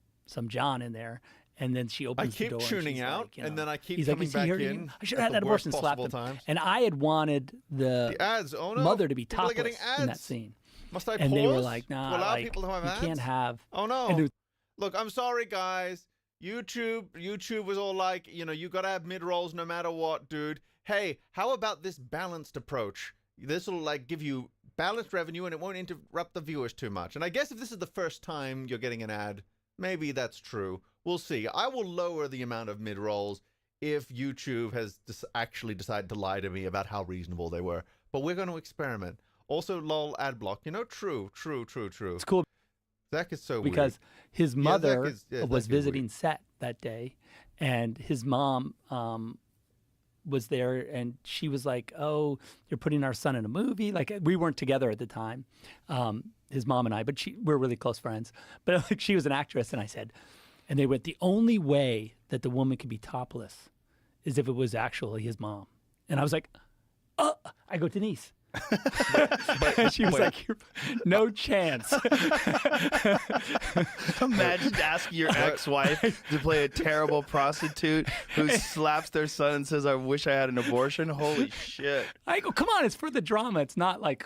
Speaker 4: John in there. And then she opens the door.
Speaker 1: I keep tuning out, and then I keep
Speaker 4: he's
Speaker 1: coming
Speaker 4: like,
Speaker 1: back
Speaker 4: hurting you?
Speaker 1: in.
Speaker 4: I should have had that abortion, slapped him.
Speaker 1: Times.
Speaker 4: And I had wanted
Speaker 1: The ads. Oh no!
Speaker 4: mother to be
Speaker 1: People are
Speaker 4: topless
Speaker 1: getting ads.
Speaker 4: in that scene.
Speaker 1: Must I
Speaker 4: And
Speaker 1: pause?
Speaker 4: they were like, nah,
Speaker 1: to allow
Speaker 4: like,
Speaker 1: people to have
Speaker 4: you
Speaker 1: ads?
Speaker 4: can't have.
Speaker 1: Oh no!
Speaker 4: And it was,
Speaker 1: Look, I'm sorry, guys. YouTube was all like, you gotta have mid rolls no matter what, dude. Hey, how about this balanced approach? This will like give you balanced revenue and it won't interrupt the viewers too much. And I guess if this is the first time you're getting an ad, maybe that's true. We'll see. I will lower the amount of mid rolls if YouTube has actually decided to lie to me about how reasonable they were. But we're going to experiment. Also, lol, ad block. True.
Speaker 4: it's cool
Speaker 1: Zack is so
Speaker 4: because
Speaker 1: weird.
Speaker 4: his mother
Speaker 1: Zack is
Speaker 4: was
Speaker 1: weird.
Speaker 4: visiting set that day, and his mom was there, and she was like, "Oh, you're putting our son in a movie." Like we weren't together at the time, his mom and I, but we're really close friends. But like she was an actress, and I said, and they went, "The only way that the woman could be topless is if it was actually his mom." And I was like, "Oh," I go, "Denise." And she was like, "No chance."
Speaker 3: Imagine asking your ex-wife to play a terrible prostitute who slaps their son and says, "I wish I had an abortion." Holy shit!
Speaker 4: I go, "Come on, it's for the drama. It's not like."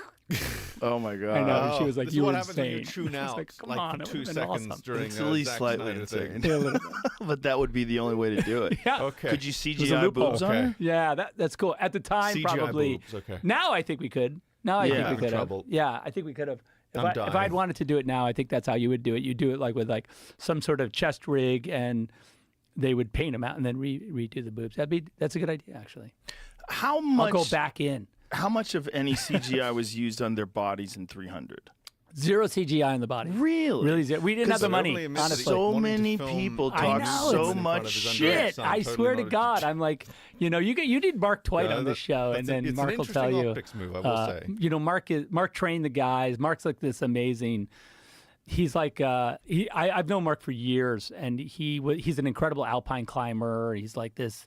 Speaker 3: Oh my god!
Speaker 4: I know. And she was like,
Speaker 1: this
Speaker 4: "You
Speaker 1: is what
Speaker 4: were
Speaker 1: happens when you
Speaker 4: insane."
Speaker 1: tune
Speaker 4: I was
Speaker 1: out
Speaker 4: like, "Come on,
Speaker 1: for
Speaker 4: it
Speaker 1: 2
Speaker 4: would've been
Speaker 1: seconds
Speaker 4: awesome."
Speaker 1: during
Speaker 3: It's at least
Speaker 1: Zack
Speaker 3: slightly
Speaker 1: Snyder
Speaker 3: insane.
Speaker 1: thing.
Speaker 4: Yeah, a little bit.
Speaker 3: But that would be the only way to do it.
Speaker 4: Yeah.
Speaker 1: Okay.
Speaker 3: Could you
Speaker 4: There's a
Speaker 3: CGI
Speaker 4: loophole.
Speaker 3: boobs on her?
Speaker 4: Yeah, that's cool. At the time,
Speaker 1: CGI
Speaker 4: probably.
Speaker 1: boobs, okay.
Speaker 4: Now I think we could. Now I
Speaker 3: Yeah.
Speaker 4: think we
Speaker 1: I'm in
Speaker 4: could have.
Speaker 1: trouble.
Speaker 4: Yeah, I think we could have. If
Speaker 1: I'm
Speaker 4: If I'd
Speaker 1: dying.
Speaker 4: wanted to do it now, I think that's how you would do it. You do it like with like some sort of chest rig, and they would paint them out and then redo the boobs. That's a good idea, actually.
Speaker 3: How
Speaker 4: I'll
Speaker 3: much?
Speaker 4: go back in.
Speaker 3: How much of any CGI was used on their bodies in 300?
Speaker 4: Zero CGI on the body.
Speaker 3: Really?
Speaker 4: Really zero. We didn't have the money,
Speaker 1: Certainly admits that
Speaker 4: honestly.
Speaker 1: he
Speaker 3: So
Speaker 1: wanted to
Speaker 3: many
Speaker 1: film
Speaker 3: people
Speaker 4: I
Speaker 3: talk
Speaker 4: know,
Speaker 3: so
Speaker 4: it's-
Speaker 1: in front
Speaker 3: much
Speaker 1: of his
Speaker 3: shit.
Speaker 1: underage
Speaker 4: Shit,
Speaker 1: son,
Speaker 4: I
Speaker 1: totally
Speaker 4: swear to
Speaker 1: motivated.
Speaker 4: God, I'm like, you need Mark Twight on the show, and then
Speaker 1: it's
Speaker 4: Mark
Speaker 1: an
Speaker 4: will tell
Speaker 1: interesting
Speaker 4: you.
Speaker 1: optics move, I will say.
Speaker 4: You know, Mark trained the guys. Mark's like this amazing. He's like I've known Mark for years, and he's an incredible alpine climber. He's like this.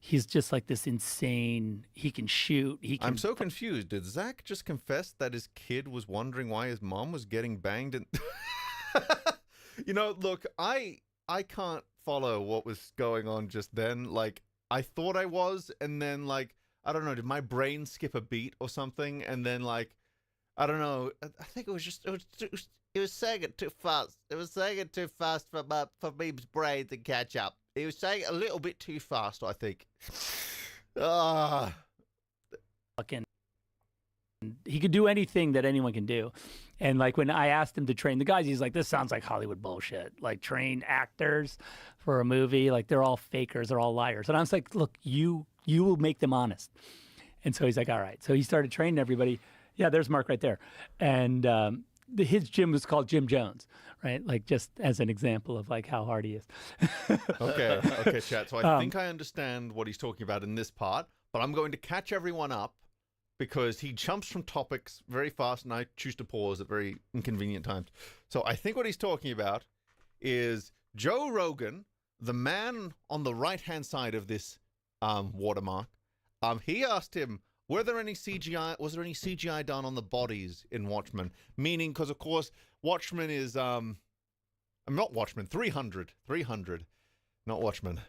Speaker 4: He's just like this insane. He can shoot. He can.
Speaker 1: I'm so confused. Did Zach just confess that his kid was wondering why his mom was getting banged? And you know, look, I can't follow what was going on just then. Like, I thought I was, and then like I don't know, did my brain skip a beat or something? And then like I don't know. I think it was saying it too fast. It was saying it too fast for me's brain to catch up. He was saying it a little bit too fast, I think.
Speaker 4: fucking. He could do anything that anyone can do. And like when I asked him to train the guys, he's like, "This sounds like Hollywood bullshit. Like train actors for a movie, like they're all fakers, they're all liars." And I was like, "Look, you will make them honest." And so he's like, "All right." So he started training everybody. Yeah, there's Mark right there. And his gym was called Jim Jones, right? Like just as an example of like how hard he is.
Speaker 1: Okay, chat. So I think I understand what he's talking about in this part, but I'm going to catch everyone up because he jumps from topics very fast, and I choose to pause at very inconvenient times. So I think what he's talking about is Joe Rogan, the man on the right-hand side of this watermark. He asked him, was there any CGI done on the bodies in Watchmen? Meaning, because of course, Watchmen is, I'm not Watchmen, 300, not Watchmen.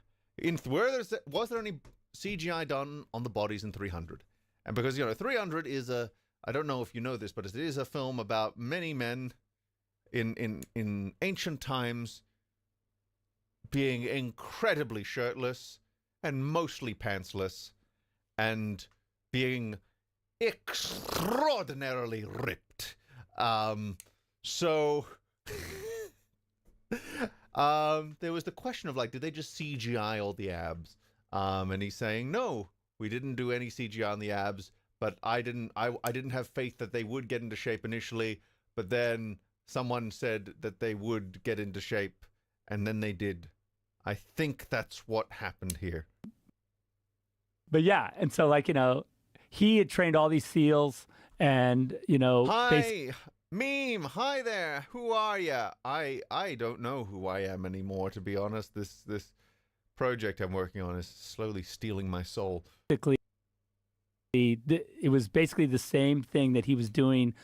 Speaker 1: Was there any CGI done on the bodies in 300? And because, 300 is I don't know if you know this, but it is a film about many men in ancient times being incredibly shirtless and mostly pantsless and being extraordinarily ripped. So there was the question of like, did they just CGI all the abs? And he's saying, no, we didn't do any CGI on the abs, but I didn't have faith that they would get into shape initially, but then someone said that they would get into shape, and then they did. I think that's what happened here.
Speaker 4: But yeah, and so like, he had trained all these SEALs, and
Speaker 1: Hi, meme. Hi there. Who are ya? I don't know who I am anymore, to be honest. This project I'm working on is slowly stealing my soul.
Speaker 4: basically, it was basically the same thing that he was doing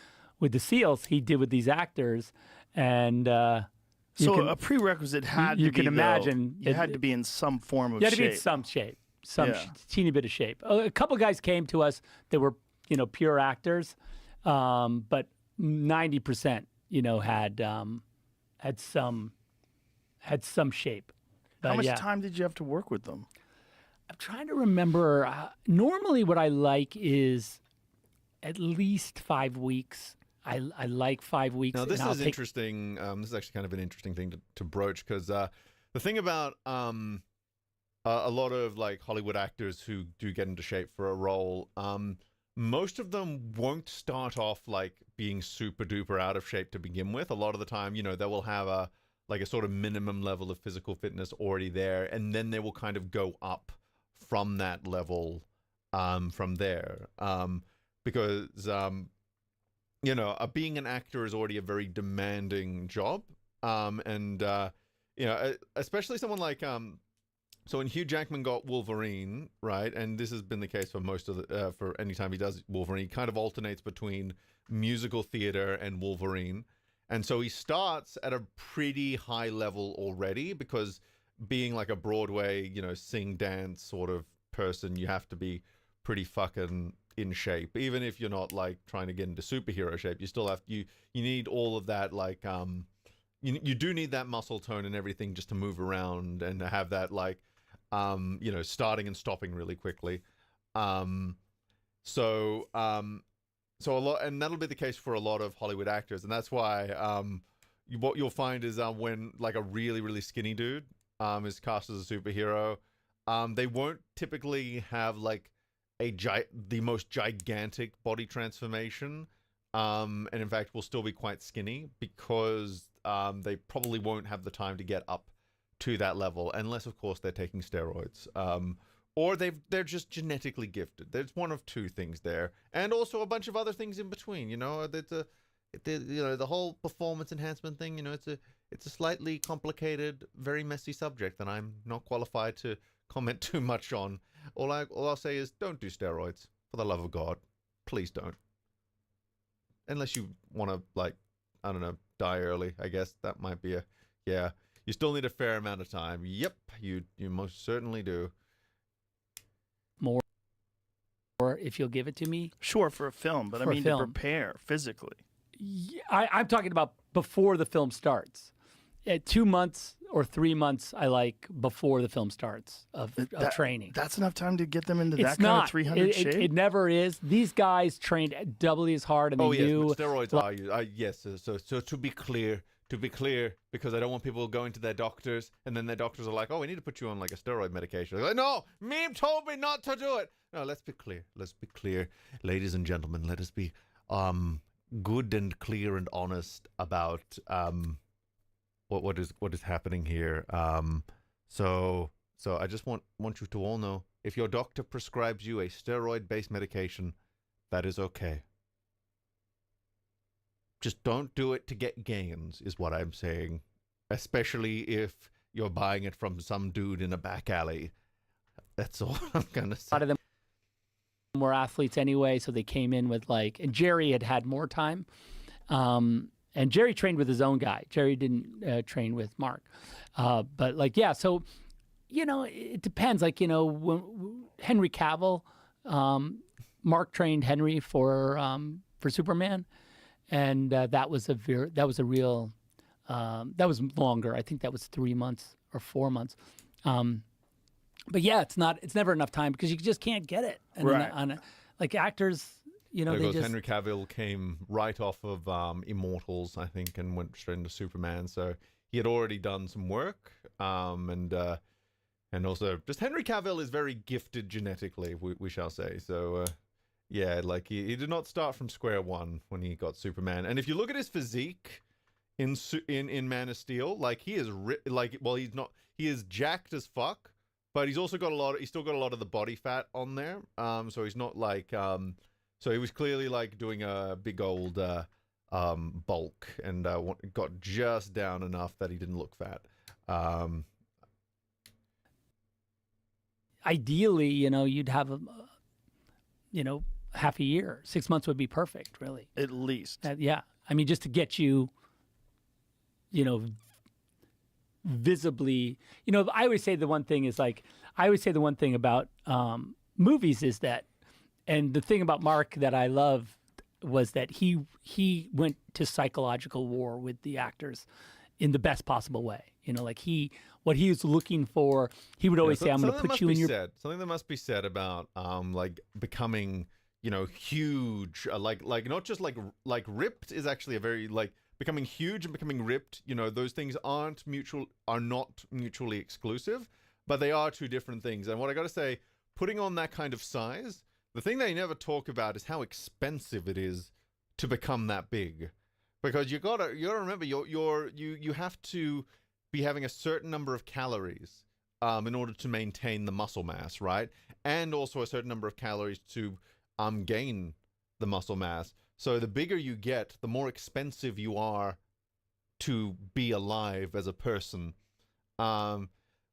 Speaker 4: with the SEALs. He did with these actors, and
Speaker 3: So a prerequisite had to be,
Speaker 4: you can imagine
Speaker 3: you had to be in some form of
Speaker 4: you had to be
Speaker 3: shape.
Speaker 4: in some shape, some
Speaker 3: Yeah.
Speaker 4: teeny bit of shape. A couple guys came to us that were pure actors, but 90% had some shape.
Speaker 3: How
Speaker 4: But
Speaker 3: much
Speaker 4: yeah.
Speaker 3: time did you have to work with them?
Speaker 4: I'm trying to remember. Normally, what I like is at least 5 weeks. I like 5 weeks.
Speaker 1: Now, this
Speaker 4: and I'll
Speaker 1: is
Speaker 4: take-
Speaker 1: interesting. This is actually kind of an interesting thing to broach, because the thing about a lot of like Hollywood actors who do get into shape for a role, most of them won't start off like being super duper out of shape to begin with. A lot of the time, they will have a sort of minimum level of physical fitness already there, and then they will kind of go up from that level from there. Because, being an actor is already a very demanding job. Especially someone like, so when Hugh Jackman got Wolverine, right, and this has been the case for most of the, for any time he does Wolverine, he kind of alternates between musical theater and Wolverine. And so he starts at a pretty high level already, because being like a Broadway, sing, dance sort of person, you have to be pretty fucking in shape. Even if you're not like trying to get into superhero shape, you still have, you need all of that, like, you do need that muscle tone and everything just to move around and have that, like, starting and stopping really quickly. So a lot, and that'll be the case for a lot of Hollywood actors, and that's why what you'll find is when like a really, really skinny dude is cast as a superhero, they won't typically have like the most gigantic body transformation, and in fact will still be quite skinny, because they probably won't have the time to get up to that level, unless of course they're taking steroids. Or they're just genetically gifted. There's one of two things there, and also a bunch of other things in between. The whole performance enhancement thing. It's a slightly complicated, very messy subject that I'm not qualified to comment too much on. All I'll say is, don't do steroids, for the love of God, please don't. Unless you want to, like, I don't know, die early. I guess that might be yeah. You still need a fair amount of time. Yep, you most certainly do.
Speaker 4: More, or if you'll give it to me.
Speaker 3: Sure, for a film, but I mean to prepare physically.
Speaker 4: Yeah, I'm talking about before the film starts. 2 months or 3 months, I like before the film starts of training.
Speaker 3: That's enough time to get them into
Speaker 4: It's
Speaker 3: that
Speaker 4: not.
Speaker 3: kind of 300 shape?
Speaker 4: It never is. These guys trained doubly as hard, and they knew.
Speaker 1: But steroids are used. Yes. So to be clear, because I don't want people going to their doctors, and then their doctors are like, "Oh, we need to put you on like a steroid medication." They're like, "No, Meme told me not to do it." No, let's be clear, ladies and gentlemen. Let us be good and clear and honest about what is happening here. So I just want you to all know, if your doctor prescribes you a steroid-based medication, that is okay. Just don't do it to get gains, is what I'm saying. Especially if you're buying it from some dude in a back alley. That's all I'm gonna say.
Speaker 4: A lot of them were athletes anyway, so they came in with like, and Jerry had more time. And Jerry trained with his own guy. Jerry didn't train with Mark. But like, yeah, so, it depends. Like, when Henry Cavill, Mark trained Henry for Superman. And that was longer. I think that was 3 months or 4 months. But yeah, it's never enough time, because you just can't get it. And
Speaker 3: right.
Speaker 4: Like actors,
Speaker 1: Henry Cavill came right off of Immortals, I think, and went straight into Superman. So he had already done some work, and also just Henry Cavill is very gifted genetically, we shall say. So yeah, like he did not start from square one when he got Superman. And if you look at his physique in Man of Steel, like he is he is jacked as fuck, but he's also got he's still got a lot of the body fat on there. So he's not like so he was clearly like doing a big old bulk, and got just down enough that he didn't look fat.
Speaker 4: Ideally, you'd have half a year. 6 months would be perfect, really.
Speaker 3: At least.
Speaker 4: Yeah. I mean, just to get you, visibly, I always say the one thing about movies is that, and the thing about Mark that I love was that he went to psychological war with the actors in the best possible way. What he was looking for, he would always say, "I'm going to put you in your..."
Speaker 1: Something that must be said about like becoming, huge, like not just like ripped is actually a very, like, becoming huge and becoming ripped, those things are not mutually exclusive, but they are two different things. And what I got to say, putting on that kind of size, the thing they never talk about is how expensive it is to become that big, because you gotta remember you have to be having a certain number of calories in order to maintain the muscle mass, right? And also a certain number of calories to gain the muscle mass. So the bigger you get, the more expensive you are to be alive as a person.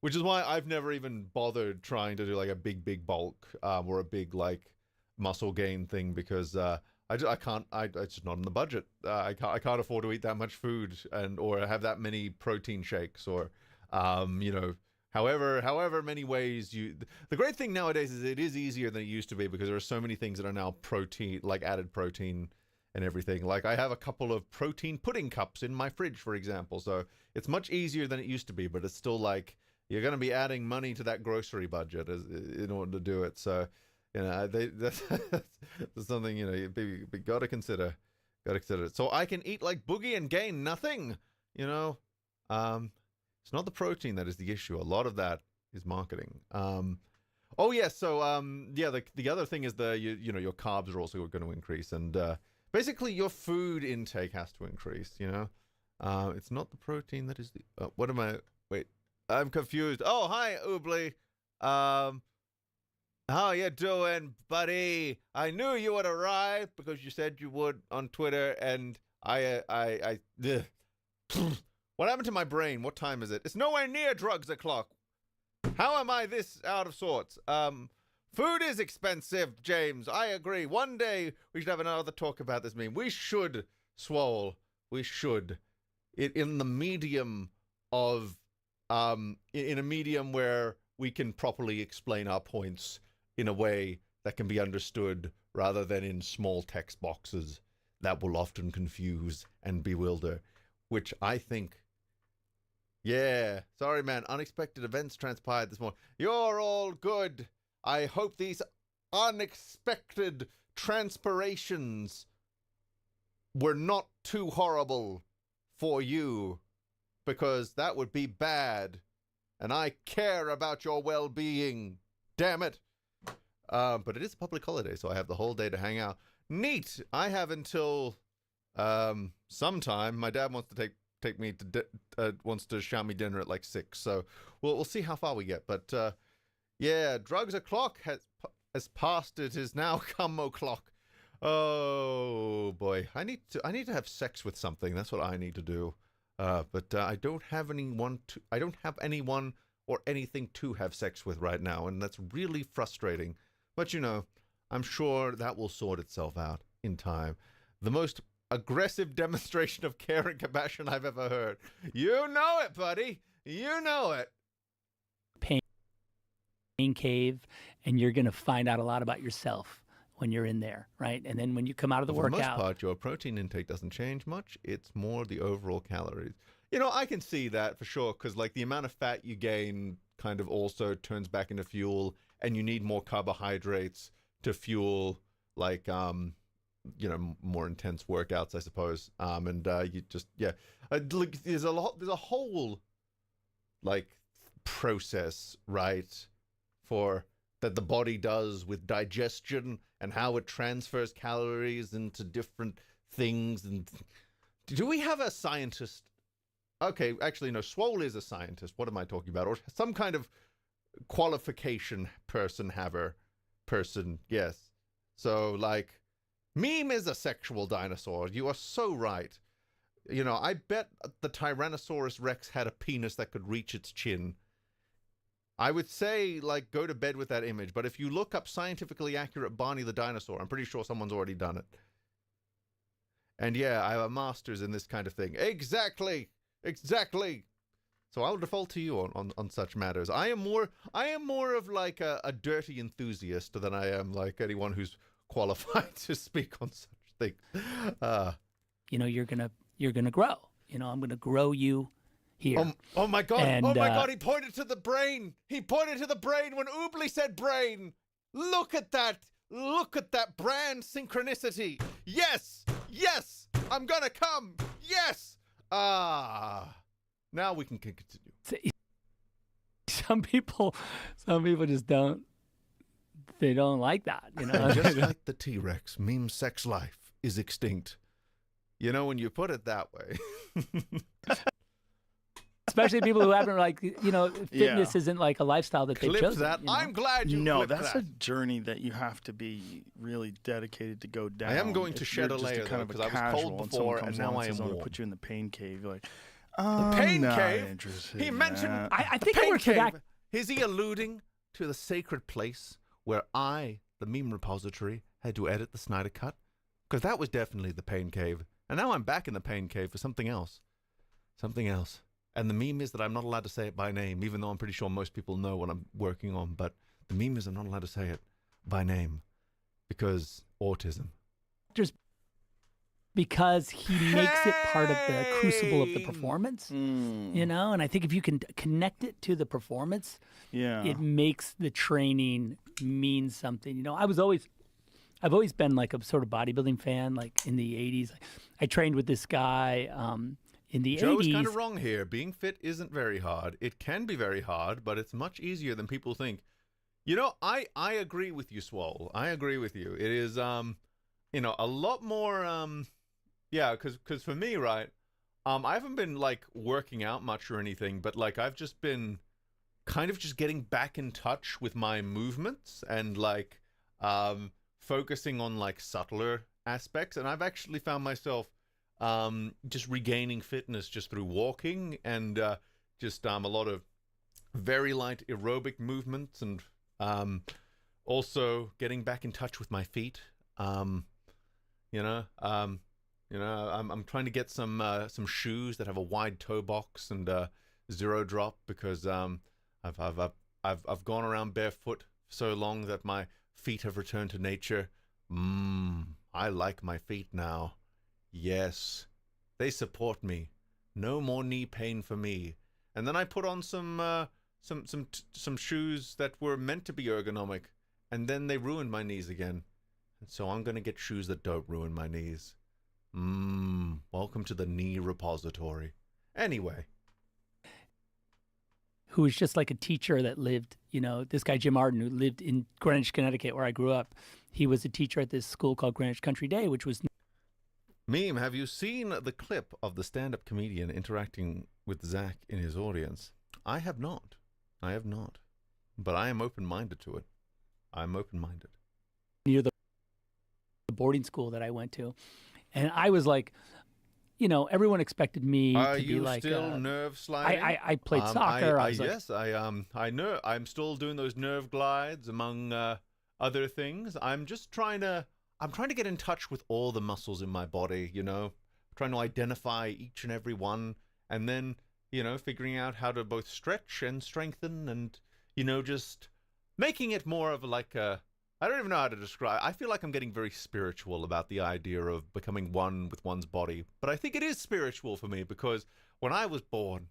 Speaker 1: Which is why I've never even bothered trying to do like a big bulk or a big like muscle gain thing, because I can't. It's just not in the budget. I can't afford to eat that much food or have that many protein shakes or you know, however many ways you. The great thing nowadays is it is easier than it used to be, because there are so many things that are now protein, like added protein and everything. Like I have a couple of protein pudding cups in my fridge, for example. So it's much easier than it used to be, but it's still like you're going to be adding money to that grocery budget in order to do it. So, you know, that's something, you know, you got to consider. Got to consider it. So I can eat like Boogie and gain nothing, you know. It's not the protein that is the issue. A lot of that is marketing. Oh yeah, so yeah, the other thing is you know, your carbs are also going to increase, and basically your food intake has to increase, you know. It's not the protein that is the what am I? Wait, I'm confused. Oh, hi, Oobly. How you doing, buddy? I knew you would arrive because you said you would on Twitter, and I what happened to my brain? What time is it? It's nowhere near drugs o'clock. How am I this out of sorts? Food is expensive, James. I agree. One day we should have another talk about this meme. We should, Swole. We should. In the medium of, in a medium where we can properly explain our points in a way that can be understood, rather than in small text boxes that will often confuse and bewilder, which I think. Yeah, sorry, man. Unexpected events transpired this morning. You're all good. I hope these unexpected transpirations were not too horrible for you, because that would be bad. And I care about your well-being. Damn it. But it is a public holiday, so I have the whole day to hang out. Neat. I have until sometime. My dad wants to take me to wants to shout me dinner at like 6, so we'll see how far we get. But yeah, drugs o'clock has passed. It is now come o'clock. Oh boy, I need to have sex with something. That's what I need to do. But I don't have anyone or anything to have sex with right now, and that's really frustrating. But you know, I'm sure that will sort itself out in time. The most aggressive demonstration of care and compassion I've ever heard. You know it, buddy. You know it.
Speaker 4: Pain cave, and you're going to find out a lot about yourself when you're in there, right? And then when you come out of the workout,
Speaker 1: for the most part, your protein intake doesn't change much. It's more the overall calories. You know, I can see that for sure, because like the amount of fat you gain kind of also turns back into fuel, and you need more carbohydrates to fuel like you know, more intense workouts, I suppose. And you just, yeah, like there's a whole like process, right, for that the body does with digestion and how it transfers calories into different things. And do we have a scientist? Okay, actually, no, Swole is a scientist. What am I talking about? Or some kind of qualification person, yes. So, like, Meme is a sexual dinosaur. You are so right. You know, I bet the Tyrannosaurus Rex had a penis that could reach its chin. I would say, like, go to bed with that image. But if you look up scientifically accurate Barney the dinosaur, I'm pretty sure someone's already done it. And yeah, I have a master's in this kind of thing. Exactly. So I'll default to you on such matters. I am more of like a dirty enthusiast than I am like anyone who's qualified to speak on such things.
Speaker 4: you know, you're gonna grow. You know, I'm gonna grow you here.
Speaker 1: Oh my god!
Speaker 4: And,
Speaker 1: oh my god! He pointed to the brain. He pointed to the brain when Oobly said brain. Look at that! Look at that brand synchronicity. Yes, I'm gonna come. Yes. Now we can continue.
Speaker 4: Some people just don't. They don't like that, you know.
Speaker 1: Just like the T-Rex, meme sex life is extinct. You know, when you put it that way.
Speaker 4: especially people who haven't fitness isn't like a lifestyle that they've
Speaker 1: Clip
Speaker 4: chosen.
Speaker 1: that.
Speaker 4: you know?
Speaker 1: I'm glad you
Speaker 3: No,
Speaker 1: clipped
Speaker 3: that's
Speaker 1: that.
Speaker 3: a journey that you have to be really dedicated to go down.
Speaker 1: I am going to
Speaker 3: If
Speaker 1: shed
Speaker 3: you're
Speaker 1: a
Speaker 3: just
Speaker 1: layer,
Speaker 3: kind
Speaker 1: though,
Speaker 3: of a
Speaker 1: 'cause I was
Speaker 3: casual
Speaker 1: cold
Speaker 3: and someone
Speaker 1: before,
Speaker 3: comes
Speaker 1: and now
Speaker 3: along
Speaker 1: I
Speaker 3: says,
Speaker 1: am
Speaker 3: "I want to
Speaker 1: warm."
Speaker 3: put you in the pain cave." You're like,
Speaker 1: pain
Speaker 3: not
Speaker 1: cave?
Speaker 3: interested
Speaker 1: He
Speaker 3: in
Speaker 1: mentioned
Speaker 3: that."
Speaker 4: I think it
Speaker 1: pain
Speaker 4: works for that.
Speaker 1: cave. Is he alluding to the sacred place where I, the meme repository, had to edit the Snyder cut? Because that was definitely the pain cave. And now I'm back in the pain cave for something else. Something else. And the meme is that I'm not allowed to say it by name, even though I'm pretty sure most people know what I'm working on. But the meme is I'm not allowed to say it by name because autism.
Speaker 4: Just because he makes it part of the crucible of the performance, you know? And I think if you can connect it to the performance,
Speaker 3: Yeah.
Speaker 4: it makes the training mean something. You know, I've always been like a sort of bodybuilding fan, like in the 80s. I trained with this guy in the
Speaker 1: Joe
Speaker 4: 80s.
Speaker 1: is kind of wrong here. Being fit isn't very hard. It can be very hard, but it's much easier than people think. You know, I agree with you, Swole. I agree with you. It is, you know, a lot more, yeah, because for me, right, I haven't been, like, working out much or anything, but, like, I've just been kind of just getting back in touch with my movements and, like, focusing on, like, subtler aspects. And I've actually found myself just regaining fitness just through walking and just a lot of very light aerobic movements and also getting back in touch with my feet. You know, I'm trying to get some shoes that have a wide toe box and zero drop because I've gone around barefoot so long that my feet have returned to nature. I like my feet now. Yes, they support me. No more knee pain for me. And then I put on some shoes that were meant to be ergonomic, and then they ruined my knees again. And so I'm gonna get shoes that don't ruin my knees. Welcome to the knee repository. Anyway.
Speaker 4: Who was just like a teacher that lived, you know, this guy Jim Arden, who lived in Greenwich, Connecticut, where I grew up. He was a teacher at this school called Greenwich Country Day, which was...
Speaker 1: Meme, have you seen the clip of the stand-up comedian interacting with Zack in his audience? I have not. I have not. But I am open-minded to it. I'm open-minded.
Speaker 4: Near the boarding school that I went to. And I was like, you know, everyone expected me to be like...
Speaker 1: Are you still nerve sliding?
Speaker 4: I played soccer.
Speaker 1: Yes, I know. I'm still doing those nerve glides among other things. I'm trying to get in touch with all the muscles in my body, you know, trying to identify each and every one, and then, you know, figuring out how to both stretch and strengthen and, you know, just making it more of like a... I don't even know how to describe. I feel like I'm getting very spiritual about the idea of becoming one with one's body. But I think it is spiritual for me because when I was born,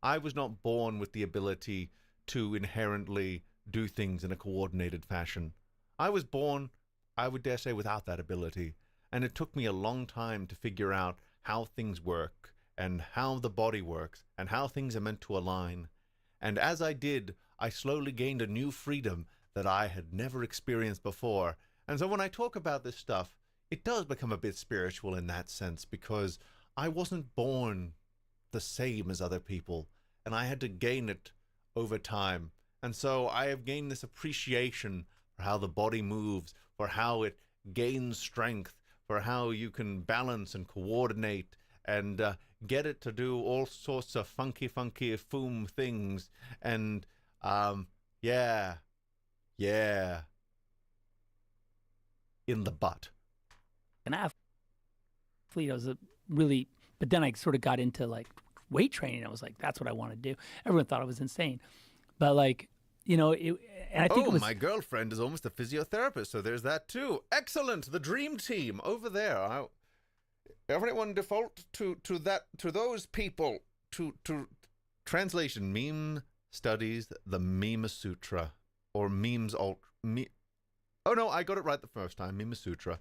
Speaker 1: I was not born with the ability to inherently do things in a coordinated fashion. I was born, I would dare say, without that ability. And it took me a long time to figure out how things work and how the body works and how things are meant to align. And as I did, I slowly gained a new freedom that I had never experienced before. And so when I talk about this stuff, it does become a bit spiritual in that sense because I wasn't born the same as other people and I had to gain it over time. And so I have gained this appreciation for how the body moves, for how it gains strength, for how you can balance and coordinate and get it to do all sorts of funky foom things. And yeah, in the butt.
Speaker 4: An athlete. I was but then I sort of got into like weight training. I was like, that's what I want to do. Everyone thought I was insane, but like, you know, and I think it was...
Speaker 1: my girlfriend is almost a physiotherapist, so there's that too. Excellent, the dream team over there. Everyone default to those people. To translation, meme studies the Meme Sutra or memes alt. Oh no, I got it right the first time. Meme Sutra.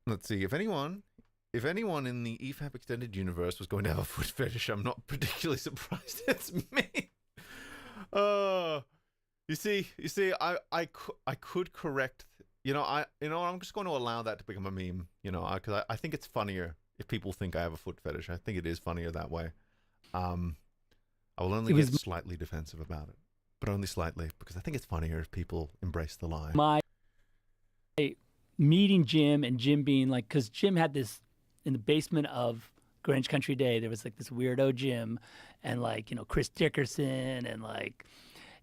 Speaker 1: Let's see if anyone in the EFAP extended universe was going to have a foot fetish. I'm not particularly surprised it's me. You see, I could correct. I'm just going to allow that to become a meme. You know, because I think it's funnier if people think I have a foot fetish. I think it is funnier that way. I will only get slightly defensive about it, but only slightly, because I think it's funnier if people embrace the lie.
Speaker 4: My meeting Jim and Jim being like, because Jim had this in the basement of Greenwich Country Day, there was like this weirdo Jim and like, you know, Chris Dickerson and like,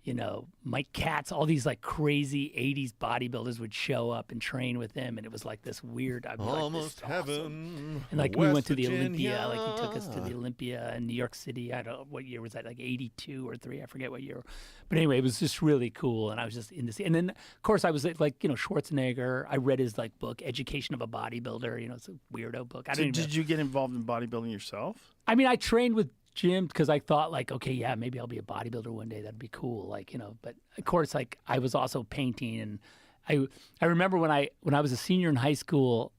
Speaker 4: you know, Mike Katz, all these like crazy 80s bodybuilders would show up and train with him. And it was like this weird, I'd be
Speaker 1: Almost
Speaker 4: like, this is
Speaker 1: heaven.
Speaker 4: awesome. And like we went to the Olympia, like he took us to the Olympia in New York City. I don't know what year was that, like 82 or 3, I forget what year. But anyway, it was just really cool. And I was just in this. And then, of course, I was like, you know, Schwarzenegger. I read his like book, Education of a Bodybuilder. You know, it's a weirdo book.
Speaker 3: Did you get involved in bodybuilding yourself?
Speaker 4: I mean, I trained with Jim because I thought like, okay, yeah, maybe I'll be a bodybuilder one day. That'd be cool, like, you know. But of course, like I was also painting, and I remember when I was a senior in high school,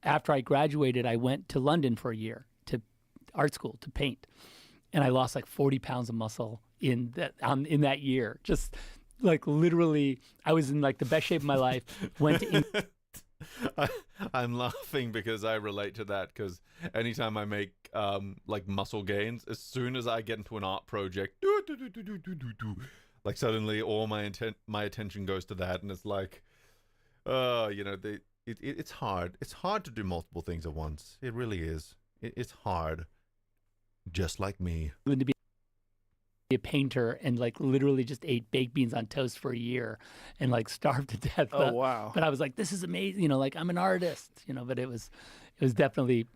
Speaker 4: after I graduated, I went to London for a year to art school to paint, and I lost like 40 pounds of muscle in that year. Just like literally, I was in like the best shape of my life. Went to
Speaker 1: I'm laughing because I relate to that, because anytime I make like muscle gains, as soon as I get into an art project, like suddenly all my attention goes to that, and it's like, you know, it's hard. It's hard to do multiple things at once. It really is. It's hard. Just like me.
Speaker 4: to be a painter and like literally just ate baked beans on toast for a year and like starved to death.
Speaker 3: Wow.
Speaker 4: But I was like, this is amazing. You know, like I'm an artist, you know, but it definitely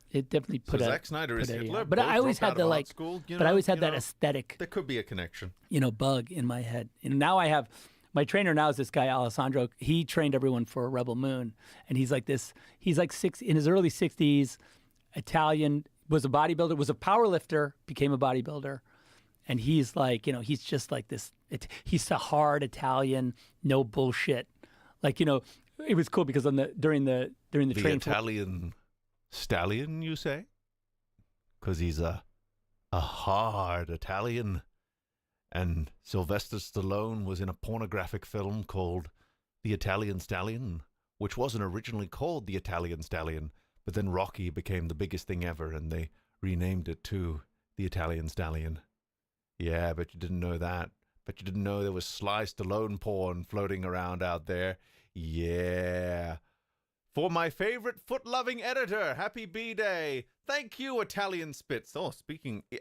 Speaker 4: put
Speaker 1: Zack Snyder is Hitler.
Speaker 4: But I always had the like, but I always had that aesthetic,
Speaker 1: there could be a connection,
Speaker 4: you know, bug in my head. And now I have, my trainer now is this guy, Alessandro. He trained everyone for Rebel Moon. And he's like in his early 60s, Italian, was a bodybuilder, was a power lifter, became a bodybuilder. And he's like, you know, he's just like this. He's a hard Italian, no bullshit. Like, you know, it was cool because during the train,
Speaker 1: Italian stallion, you say? Because he's a hard Italian. And Sylvester Stallone was in a pornographic film called The Italian Stallion, which wasn't originally called The Italian Stallion, but then Rocky became the biggest thing ever, and they renamed it to The Italian Stallion. Yeah, but you didn't know that. But you didn't know there was Sly Stallone porn floating around out there. Yeah. For my favorite foot-loving editor, happy B-Day. Thank you, Italian Spitz. Oh,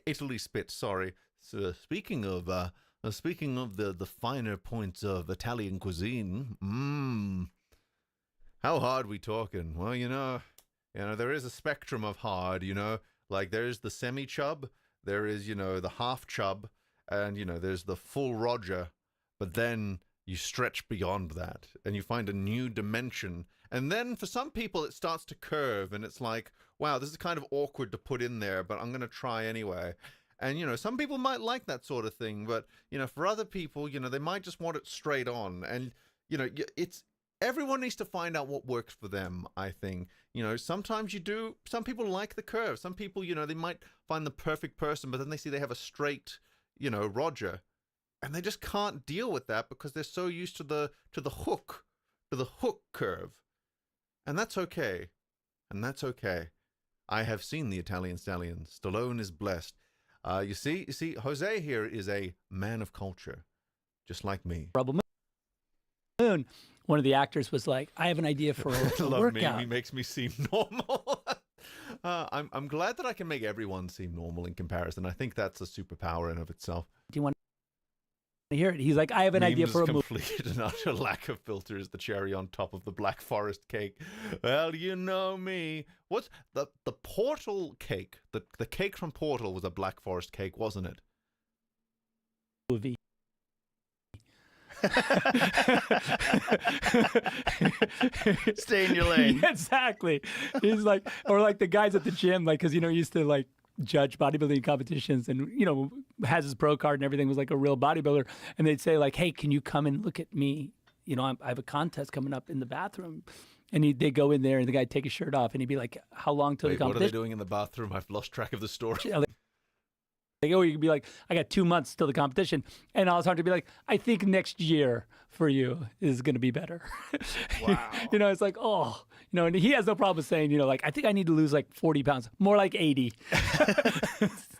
Speaker 1: Italy Spitz, sorry. So, speaking of the finer points of Italian cuisine, how hard we talking? Well, you know, there is a spectrum of hard, you know, like there's the semi-chub, there is, you know, the half-chub, and, you know, there's the full Roger, but then you stretch beyond that, and you find a new dimension, and then for some people it starts to curve, and it's like, wow, this is kind of awkward to put in there, but I'm going to try anyway. And, you know, some people might like that sort of thing, but, you know, for other people, you know, they might just want it straight on, and, you know, everyone needs to find out what works for them, I think. You know, sometimes some people like the curve. Some people, you know, they might find the perfect person, but then they see they have a straight, you know, Roger. And they just can't deal with that because they're so used to the hook curve. And that's okay. I have seen The Italian Stallion. Stallone is blessed. You see, Jose here is a man of culture, just like me.
Speaker 4: Rebel Moon. One of the actors was like, I have an idea for a workout.
Speaker 1: He makes me seem normal. I'm glad that I can make everyone seem normal in comparison. I think that's a superpower in of itself.
Speaker 4: Do you want to hear it? He's like, I have an idea for a movie.
Speaker 1: Complete and utter lack of filter is the cherry on top of the Black Forest cake. Well, you know me. What's the Portal cake? The cake from Portal was a Black Forest cake, wasn't it?
Speaker 4: Movie.
Speaker 3: Stay in your lane.
Speaker 4: Yeah, exactly. He's like, or like the guys at the gym, like, because, you know, he used to like judge bodybuilding competitions and, you know, has his pro card and everything, was like a real bodybuilder. And they'd say like, hey, can you come and look at me? You know, I have a contest coming up in the bathroom. And they'd go in there and the guy'd take his shirt off and he'd be like, how long till the competition?
Speaker 1: What are they doing in the bathroom? I've lost track of the story.
Speaker 4: Like, oh, you could be like, I got 2 months till the competition, and all it's hard to be like, I think next year for you is going to be better.
Speaker 3: Wow.
Speaker 4: You know, it's like, oh, you know, and he has no problem saying, you know, like, I think I need to lose like 40 pounds, more like 80.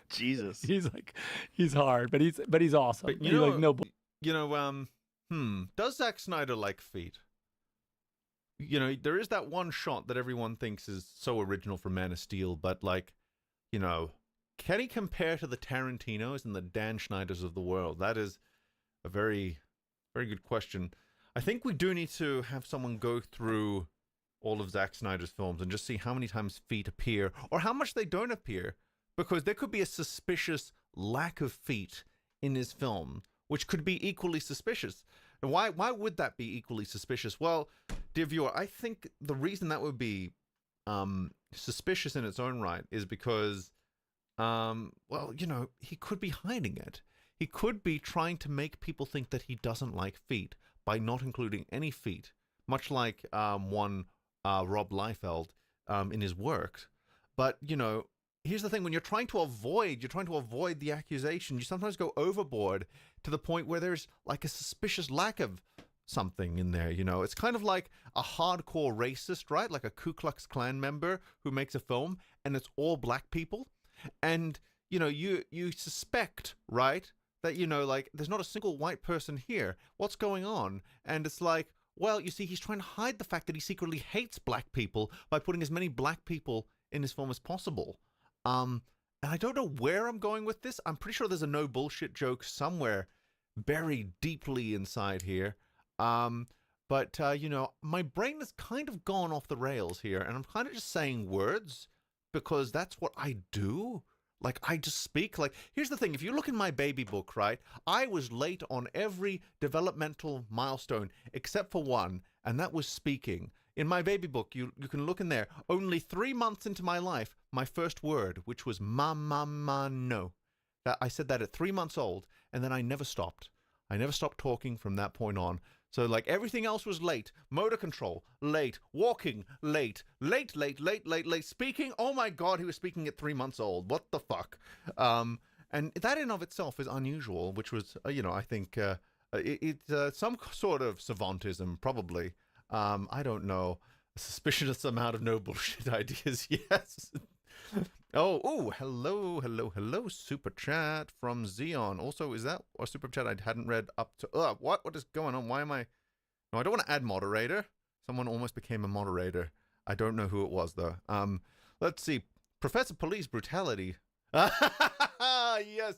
Speaker 3: Jesus.
Speaker 4: He's like, he's hard, but he's awesome.
Speaker 1: But
Speaker 4: He's like, no,
Speaker 1: does Zack Snyder like feet? You know, there is that one shot that everyone thinks is so original from Man of Steel, but like, you know, can he compare to the Tarantinos and the Dan Schneiders of the world? That is a very, very good question. I think we do need to have someone go through all of Zack Snyder's films and just see how many times feet appear or how much they don't appear, because there could be a suspicious lack of feet in his film, which could be equally suspicious. And why would that be equally suspicious? Well, dear viewer, I think the reason that would be suspicious in its own right is because, well, you know, he could be hiding it. He could be trying to make people think that he doesn't like feet by not including any feet, much like one Rob Liefeld in his work. But, you know, here's the thing: when you're trying to avoid the accusation, you sometimes go overboard to the point where there's like a suspicious lack of something in there. You know, it's kind of like a hardcore racist, right? Like a Ku Klux Klan member who makes a film and it's all black people, and you know, you suspect, right, that, you know, like there's not a single white person here. What's going on? And it's like, well, you see, he's trying to hide the fact that he secretly hates black people by putting as many black people in his film as possible. And I don't know where I'm going with this. I'm pretty sure there's a no bullshit joke somewhere buried deeply inside here. But you know, my brain has kind of gone off the rails here, and I'm kind of just saying words because that's what I do. Like, I just speak. Like, here's the thing: if you look in my baby book, right, I was late on every developmental milestone except for one, and that was speaking. In my baby book, you can look in there. Only 3 months into my life, my first word, which was no. I said that at 3 months old, and then I never stopped. I never stopped talking from that point on. So, like, everything else was late. Motor control, late. Walking, late. Late. Speaking, oh my God, he was speaking at 3 months old. What the fuck? And that in of itself is unusual, which was, you know, I think it's some sort of savantism, probably. I don't know. A suspicious amount of no bullshit ideas, yes. Oh, hello, super chat from Xeon. Also, is that a super chat I hadn't read up to? What is going on? Why am I? No, I don't want to add moderator. Someone almost became a moderator. I don't know who it was though. Let's see. Professor Police Brutality. Yes.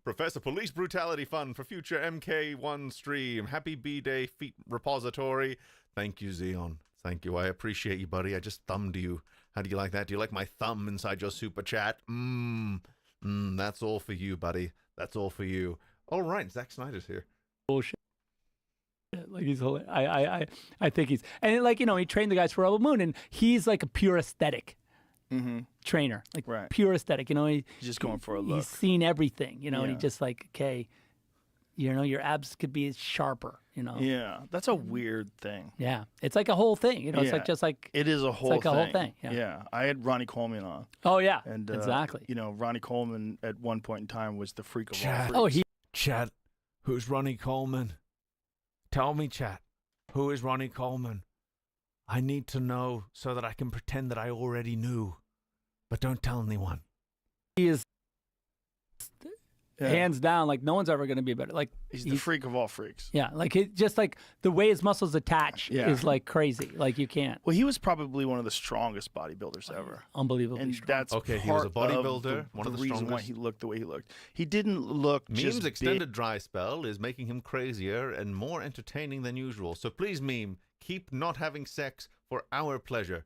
Speaker 1: Professor Police Brutality Fun for future MK1 stream. Happy B-Day Feet Repository. Thank you, Xeon. Thank you. I appreciate you, buddy. I just thumbed you. How do you like that? Do you like my thumb inside your super chat? That's all for you, buddy. That's all for you. All right, Zack Snyder's here.
Speaker 4: bullshit. Like he's hilarious. I think he's, and like, you know, he trained the guys for Rebel Moon, and he's like a pure aesthetic trainer, like pure aesthetic. You know, he's
Speaker 3: just going for a look.
Speaker 4: He's seen everything, you know, and he just like, okay, you know, your abs could be sharper, you know.
Speaker 3: Yeah, that's a weird thing.
Speaker 4: Yeah, it's like a whole thing, you know. It's like just like
Speaker 3: it is a whole
Speaker 4: it's like
Speaker 3: thing.
Speaker 4: a whole thing. Yeah.
Speaker 3: I had Ronnie Coleman on.
Speaker 4: Oh yeah,
Speaker 3: and
Speaker 4: exactly.
Speaker 3: You know, Ronnie Coleman at one point in time was the freak of all
Speaker 1: Chat.
Speaker 3: freaks.
Speaker 4: Oh, he.
Speaker 1: Chat, who's Ronnie Coleman? Tell me, chat. Who is Ronnie Coleman? I need to know so that I can pretend that I already knew. But don't tell anyone.
Speaker 4: He is hands down, like no one's ever going to be better. Like
Speaker 3: he's the freak of all freaks.
Speaker 4: Yeah, like it just like the way his muscles attach is like crazy. Like you can't.
Speaker 3: Well, he was probably one of the strongest bodybuilders ever.
Speaker 4: Unbelievably
Speaker 3: and
Speaker 4: strong.
Speaker 3: That's
Speaker 1: okay.
Speaker 3: Part
Speaker 1: He was a bodybuilder.
Speaker 3: Of
Speaker 1: one of the
Speaker 3: reason
Speaker 1: strongest.
Speaker 3: why he looked the way he looked. He didn't look.
Speaker 1: Meme's
Speaker 3: just
Speaker 1: extended dry spell is making him crazier and more entertaining than usual. So please, Meme, keep not having sex for our pleasure.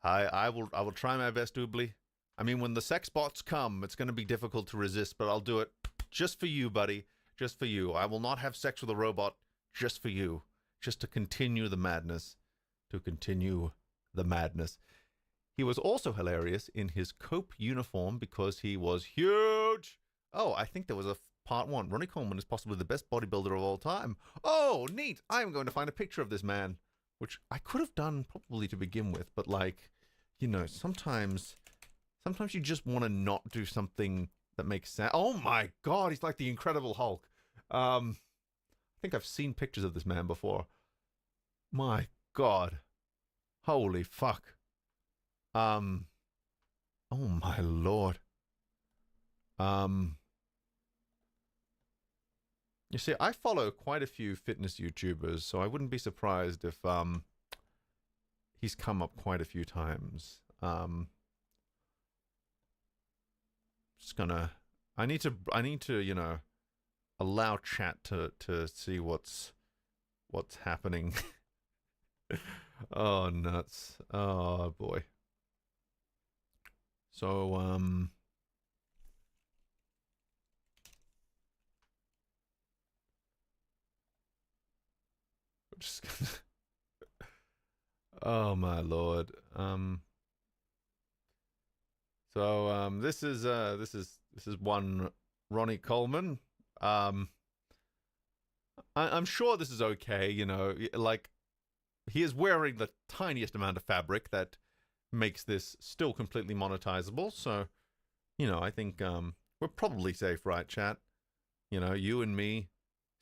Speaker 1: I will try my best, Oobly. I mean, when the sex bots come, it's going to be difficult to resist, but I'll do it just for you, buddy. Just for you. I will not have sex with a robot just for you. Just to continue the madness. To continue the madness. He was also hilarious in his Cope uniform because he was huge. Oh, I think there was a part one. Ronnie Coleman is possibly the best bodybuilder of all time. Oh, neat. I'm going to find a picture of this man, which I could have done probably to begin with, but like, you know, sometimes you just want to not do something that makes sense. Oh my God, he's like the Incredible Hulk. I think I've seen pictures of this man before. My God, holy fuck. Oh my Lord. You see, I follow quite a few fitness YouTubers, so I wouldn't be surprised if he's come up quite a few times. Just gonna, I need to, you know, allow chat to see what's happening. Oh, nuts. Oh boy. So just oh my Lord. This is one Ronnie Coleman. I'm sure this is okay, you know, like he is wearing the tiniest amount of fabric that makes this still completely monetizable. So, you know, I think we're probably safe, right, chat? You know, you and me,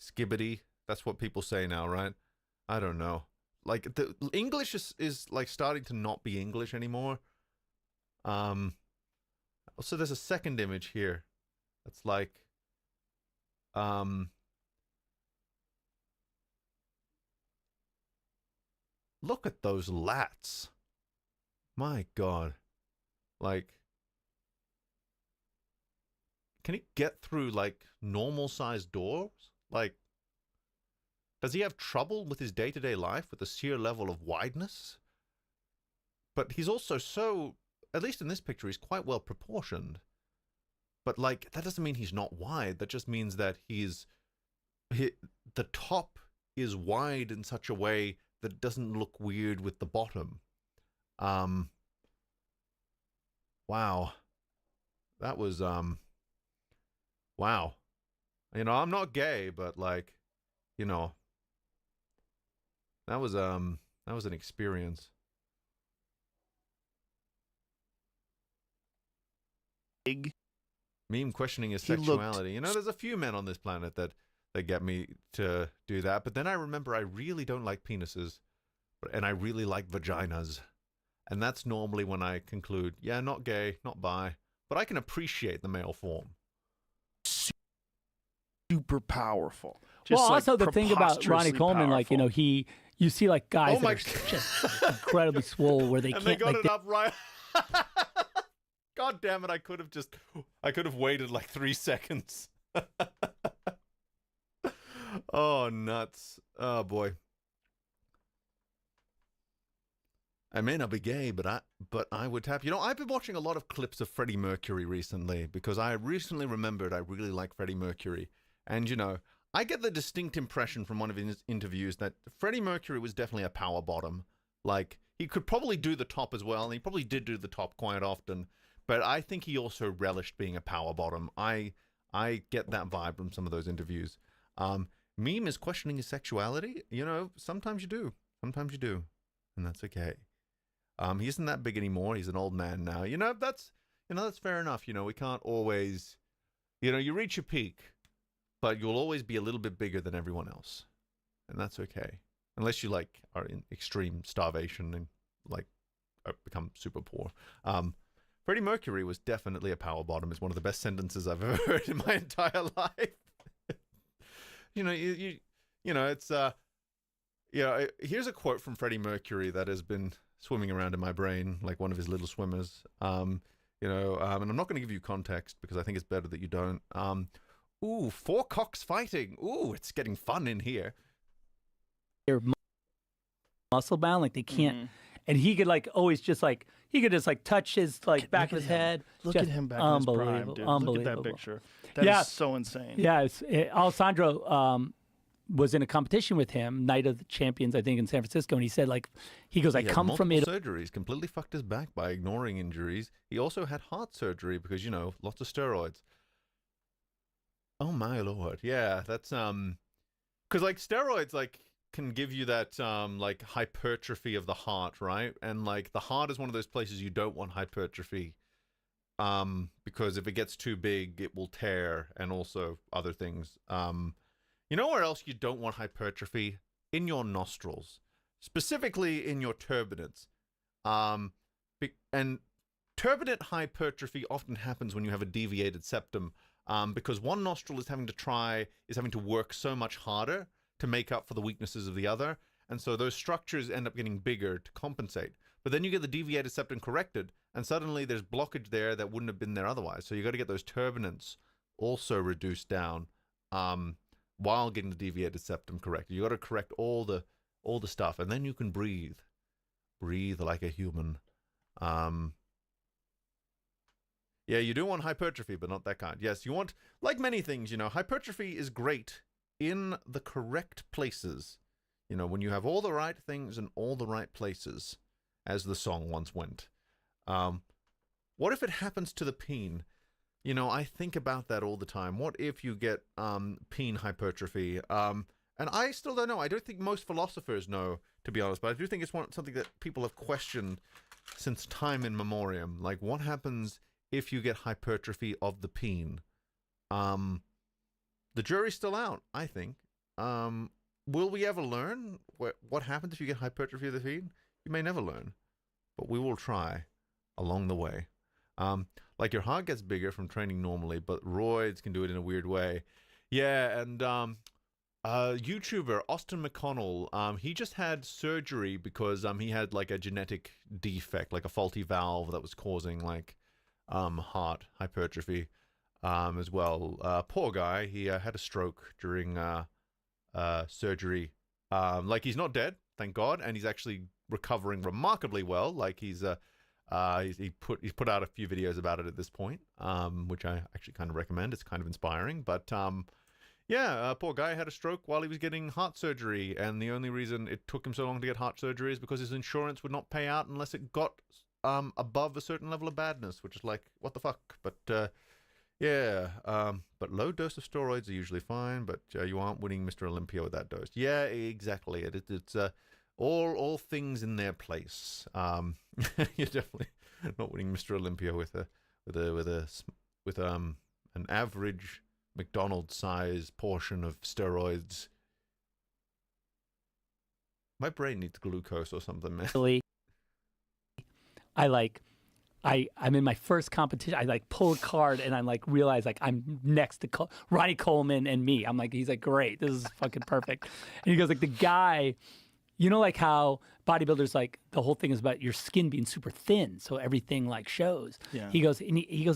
Speaker 1: skibbity. That's what people say now, right? I don't know. Like the English is like starting to not be English anymore. Also, there's a second image here. That's like, look at those lats. My God. Like, can he get through like normal sized doors? Like, does he have trouble with his day-to-day life with the sheer level of wideness? But he's also so, at least in this picture, he's quite well proportioned. But like, that doesn't mean he's not wide. That just means that the top is wide in such a way that it doesn't look weird with the bottom. Wow. That was, wow. You know, I'm not gay, but like, you know, that was an experience.
Speaker 3: Big.
Speaker 1: Meme questioning his
Speaker 3: He
Speaker 1: sexuality. You know, there's a few men on this planet that get me to do that. But then I remember I really don't like penises. And I really like vaginas. And that's normally when I conclude, yeah, not gay, not bi. But I can appreciate the male form.
Speaker 3: Super powerful.
Speaker 4: Well,
Speaker 3: Just,
Speaker 4: also the thing about Ronnie
Speaker 3: preposterously
Speaker 4: Coleman, like, you know,
Speaker 3: powerful.
Speaker 4: you see like guys
Speaker 1: Oh my
Speaker 4: that are just incredibly swole where they
Speaker 1: And
Speaker 4: can't.
Speaker 1: they got
Speaker 4: like,
Speaker 1: it up right. God damn it, I could have waited like 3 seconds. Oh, nuts. Oh, boy. I may not be gay, but I would have. You know, I've been watching a lot of clips of Freddie Mercury recently because I recently remembered I really like Freddie Mercury. And, you know, I get the distinct impression from one of his interviews that Freddie Mercury was definitely a power bottom. Like, he could probably do the top as well, and he probably did do the top quite often. But I think he also relished being a power bottom. I get that vibe from some of those interviews. Meme is questioning his sexuality. You know, sometimes you do. Sometimes you do. And that's okay. He isn't that big anymore. He's an old man now. You know, that's fair enough. You know, we can't always, you know, you reach a peak, but you'll always be a little bit bigger than everyone else. And that's okay. Unless you like are in extreme starvation and like become super poor. Freddie Mercury was definitely a power bottom is one of the best sentences I've ever heard in my entire life. You know, you know, it's yeah, here's a quote from Freddie Mercury that has been swimming around in my brain like one of his little swimmers. You know, and I'm not going to give you context because I think it's better that you don't. Ooh, 4 cocks fighting. Ooh, it's getting fun in here.
Speaker 4: they're muscle bound, like they can't. And he could like always just like touch his like back of his head.
Speaker 3: Look
Speaker 4: Just
Speaker 3: at him back in his prime, dude. Look at that
Speaker 4: unbelievable.
Speaker 3: picture. That
Speaker 4: Yeah.
Speaker 3: is so insane.
Speaker 4: Yeah, Alessandro was in a competition with him, Night of the Champions, I think, in San Francisco, and he said like I
Speaker 1: He had
Speaker 4: come from
Speaker 1: multiple
Speaker 4: it.
Speaker 1: surgeries, completely fucked his back by ignoring injuries. He also had heart surgery because, you know, lots of steroids. Oh my Lord. Yeah, that's because like steroids like can give you that like hypertrophy of the heart, right? And like the heart is one of those places you don't want hypertrophy. because if it gets too big, it will tear, and also other things. You know where else you don't want hypertrophy? In your nostrils, specifically in your turbinates. And turbinate hypertrophy often happens when you have a deviated septum, because one nostril is having to work so much harder to make up for the weaknesses of the other, and so those structures end up getting bigger to compensate. But then you get the deviated septum corrected, and suddenly there's blockage there that wouldn't have been there otherwise. So you got to get those turbinates also reduced down, while getting the deviated septum corrected. You got to correct all the stuff, and then you can breathe like a human. Yeah, you do want hypertrophy, but not that kind. Yes, you want, like many things, hypertrophy is great in the correct places. When you have all the right things in all the right places, as the song once went. What if it happens to the peen? I think about that all the time. What if you get peen hypertrophy? And I still don't know. I don't think most philosophers know, to be honest, but I do think it's something that people have questioned since time in memoriam. Like, what happens if you get hypertrophy of the peen? The jury's still out, I think. Will we ever learn what happens if you get hypertrophy of the peen? You may never learn, but we will try along the way. Like, your heart gets bigger from training normally, but roids can do it in a weird way. Yeah, and YouTuber Austin McConnell, he just had surgery because he had like a genetic defect, like a faulty valve that was causing like heart hypertrophy as well. Poor guy, he had a stroke during surgery. Like, he's not dead, thank God, and he's actually recovering remarkably well. Like, he's put out a few videos about it at this point, which I actually kind of recommend. It's kind of inspiring. But yeah, poor guy had a stroke while he was getting heart surgery, and the only reason it took him so long to get heart surgery is because his insurance would not pay out unless it got above a certain level of badness, which is like, what the fuck? But yeah, but low dose of steroids are usually fine, but you aren't winning Mr. Olympia with that dose. Yeah, exactly. It's all things in their place. You're definitely not winning Mr. Olympia with an average McDonald's size portion of steroids. My brain needs glucose or something, man.
Speaker 4: I'm in my first competition. I like pull a card and I'm like realize like I'm next to Ronnie Coleman and me. I'm like, he's like, great, this is fucking perfect. And he goes like, the guy, like how bodybuilders, like the whole thing is about your skin being super thin, so everything like shows. Yeah. He goes,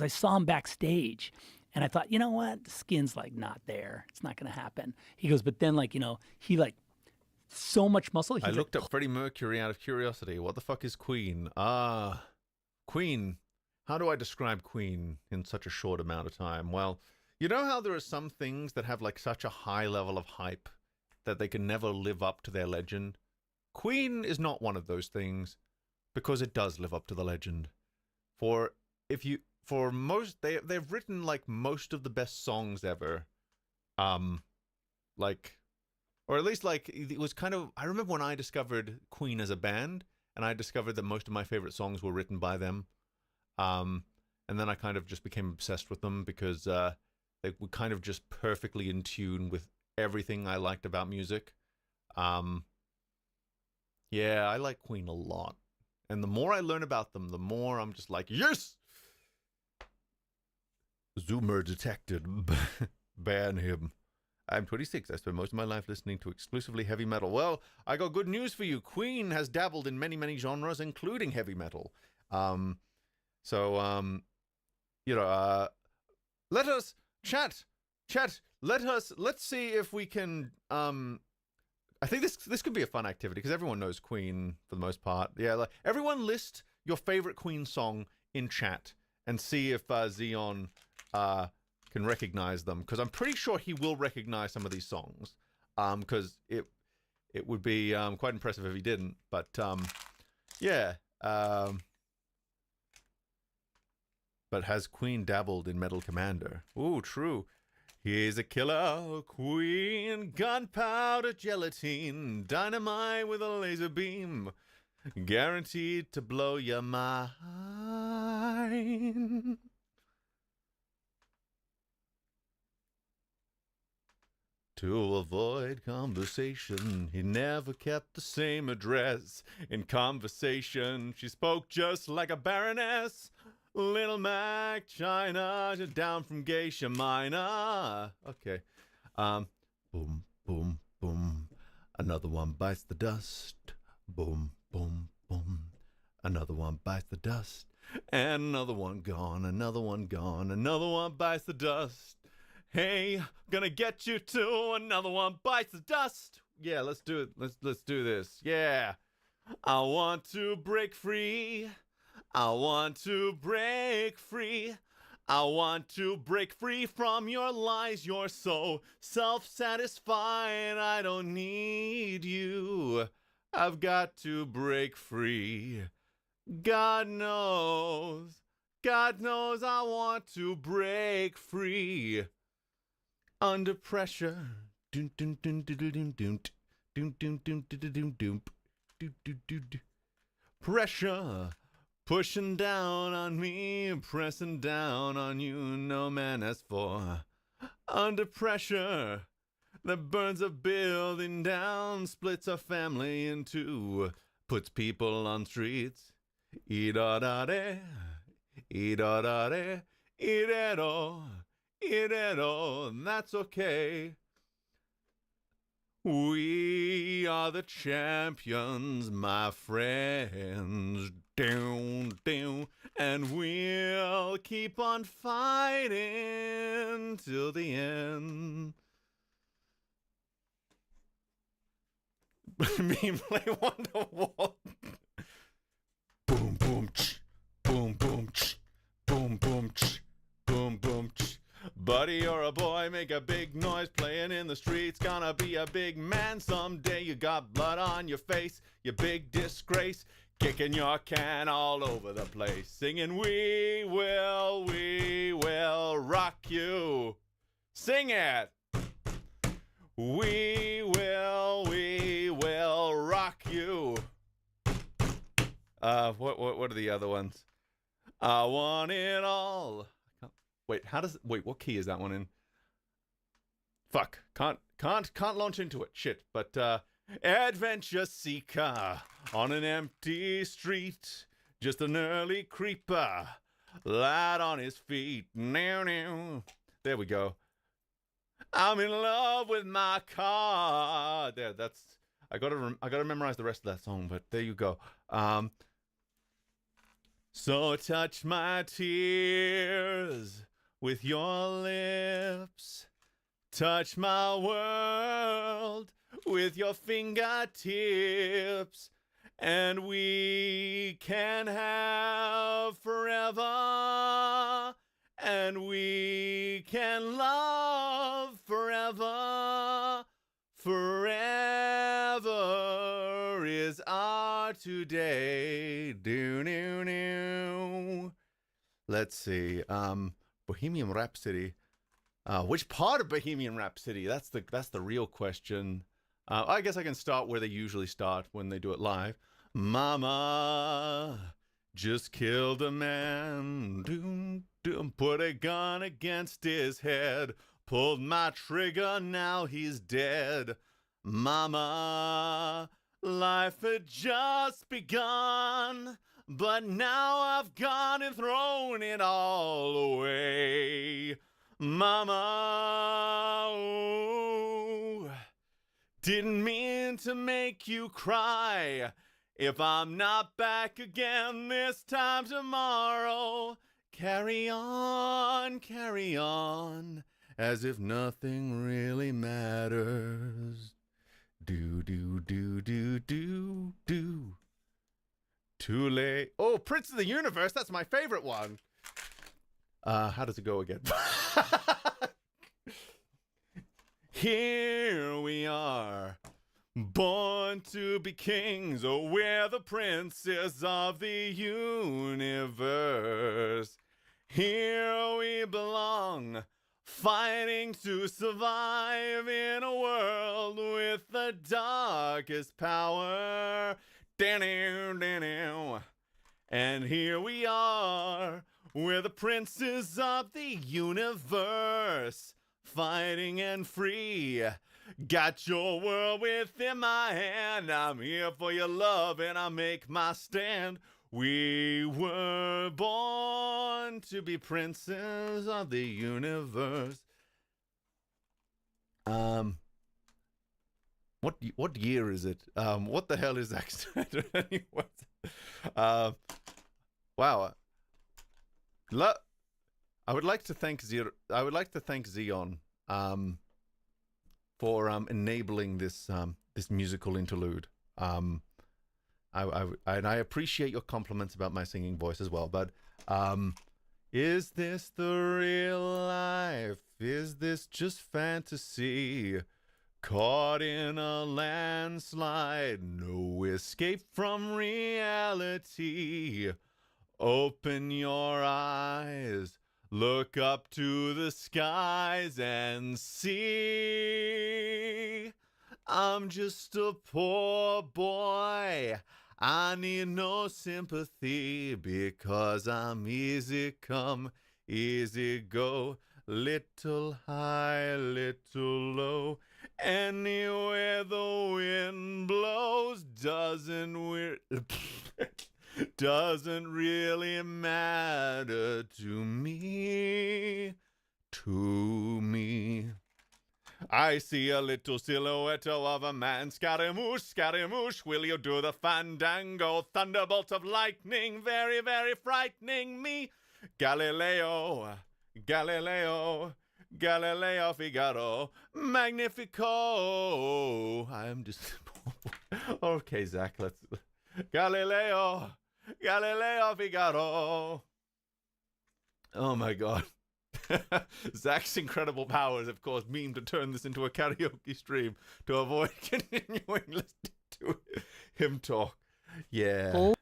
Speaker 4: I saw him backstage, and I thought, you know what, the skin's like not there. It's not gonna happen. He goes, but then like he like so much muscle.
Speaker 1: I looked up Freddie Mercury out of curiosity. What the fuck is Queen? Queen. How do I describe Queen in such a short amount of time? Well, you know how there are some things that have like such a high level of hype that they can never live up to their legend? Queen is not one of those things, because it does live up to the legend. They've written like most of the best songs ever. Like, or at least like it was kind of, I remember when I discovered Queen as a band, and I discovered that most of my favorite songs were written by them. And then I kind of just became obsessed with them because they were kind of just perfectly in tune with everything I liked about music. Yeah, I like Queen a lot. And the more I learn about them, the more I'm just like, yes! Zoomer detected. Ban him. I'm 26. I spend most of my life listening to exclusively heavy metal. Well, I got good news for you. Queen has dabbled in many, many genres, including heavy metal. Let us chat. Let's see if we can, I think this could be a fun activity because everyone knows Queen for the most part. Yeah, like everyone list your favorite Queen song in chat and see if Xeon can recognize them, because I'm pretty sure he will recognize some of these songs, because it would be quite impressive if he didn't. But yeah, but has Queen dabbled in Metal Commander? Ooh, true. He's a killer queen, gunpowder gelatine, dynamite with a laser beam, guaranteed to blow your mind. mine. To avoid conversation, he never kept the same address. In conversation, she spoke just like a baroness. Little Mac China, down from Geisha Minor. Okay. Boom, boom, boom. Another one bites the dust. Boom, boom, boom. Another one bites the dust. And another one gone, another one gone. Another one bites the dust. Hey, gonna get you too. Another one bites the dust. Yeah, let's do it. Let's do this. Yeah. I want to break free. I want to break free. I want to break free from your lies. You're so self-satisfied. I don't need you. I've got to break free. God knows I want to break free. Under pressure. Dun, dun, dun, dun, dun, dun, dun, dun, dun, dun, dun, dun, dun, dun, dun, dun. Pressure. Pushing down on me, pressing down on you, no man has for. Under pressure, that burns a building down, splits a family in two, puts people on streets. E-da-da-de, e-da-da-de, e-da-do, e-da-do, that's okay. We are the champions, my friends. Down, down, and we'll keep on fighting till the end. Me play Wonderwall. Boom, boom, ch, boom, boom, ch, boom, boom, ch, boom, boom, ch. Buddy, you're a boy, make a big noise playing in the streets. Gonna be a big man someday. You got blood on your face, you big disgrace. Kicking your can all over the place. Singing, we will rock you. Sing it. We will rock you. What are the other ones? I want it all. Wait, what key is that one in? Fuck, can't launch into it. Shit, but adventure seeker on an empty street, just an early creeper, light on his feet. Now, now. There we go. I'm in love with my car. There, that's. I gotta memorize the rest of that song, but there you go. So touch my tears with your lips. Touch my world with your fingertips. And we can have forever. And we can love forever. Forever is our today. Do. Let's see. Bohemian Rhapsody. Which part of Bohemian Rhapsody? That's the real question. I guess I can start where they usually start when they do it live. Mama just killed a man. Doom, doom, put a gun against his head. Pulled my trigger, now he's dead. Mama, life had just begun, but now I've gone and thrown it all away. Mama, ooh, didn't mean to make you cry. If I'm not back again this time tomorrow, carry on, as if nothing really matters. Do. Too late. Oh, Prince of the Universe, that's my favorite one. How does it go again? Here we are, born to be kings. Oh, we're the princes of the universe. Here we belong, fighting to survive in a world with the darkest power. And here we are, We're the princes of the universe, fighting and free. Got your world within my hand. I'm here for your love and I make my stand. We were born to be princes of the universe. What year is it? What the hell is Zack Snyder anyways? Wow. I would like to thank Xeon for enabling this this musical interlude. And I appreciate your compliments about my singing voice as well. But is this the real life? Is this just fantasy? Caught in a landslide, no escape from reality. Open your eyes, look up to the skies and see. I'm just a poor boy. I need no sympathy because I'm easy come, easy go. Little high, little low. Anywhere the wind blows doesn't really matter to me. I see a little silhouette of a man. Scaramouche, Scaramouche, will you do the fandango? Thunderbolt of lightning, very, very frightening me. Galileo, Galileo, Galileo Figaro, Magnifico. I'm just... Okay, Zach, let's... Galileo, Galileo Figaro. Oh my god. Zach's incredible powers, of course, mean to turn this into a karaoke stream to avoid continuing listening to him talk. Yeah.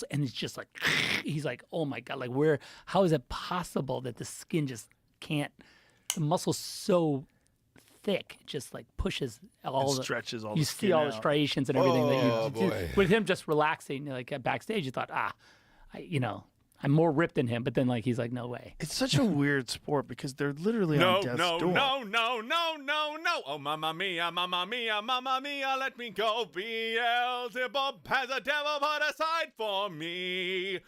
Speaker 4: And it's just like, he's like, oh my god, like how is it possible that the skin just can't, the muscle's so thick, it just like pushes all the,
Speaker 3: stretches all
Speaker 4: you
Speaker 3: the
Speaker 4: see
Speaker 3: skin
Speaker 4: all the
Speaker 3: out.
Speaker 4: striations and everything that you
Speaker 1: boy.
Speaker 4: with him just relaxing, like backstage, you thought, I'm more ripped than him, but then like he's like, no way.
Speaker 3: It's such a weird sport because they're literally on death's door.
Speaker 1: No. Oh, mamma mia, let me go. Beelzebub has a devil put aside for me.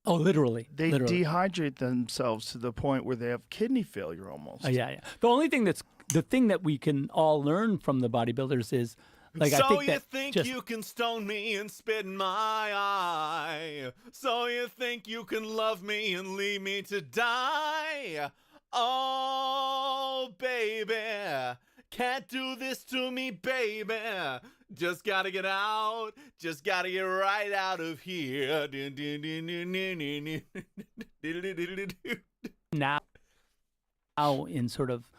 Speaker 4: Oh, literally.
Speaker 3: They
Speaker 4: literally.
Speaker 3: dehydrate themselves to the point where they have kidney failure almost.
Speaker 4: Yeah. The thing that we can all learn from the bodybuilders is, like,
Speaker 1: So
Speaker 4: I think
Speaker 1: you
Speaker 4: that
Speaker 1: think
Speaker 4: just,
Speaker 1: you can stone me and spit in my eye? So you think you can love me and leave me to die? Oh, baby, can't do this to me, baby. Just gotta get out, just gotta get right out of here.
Speaker 4: now in sort of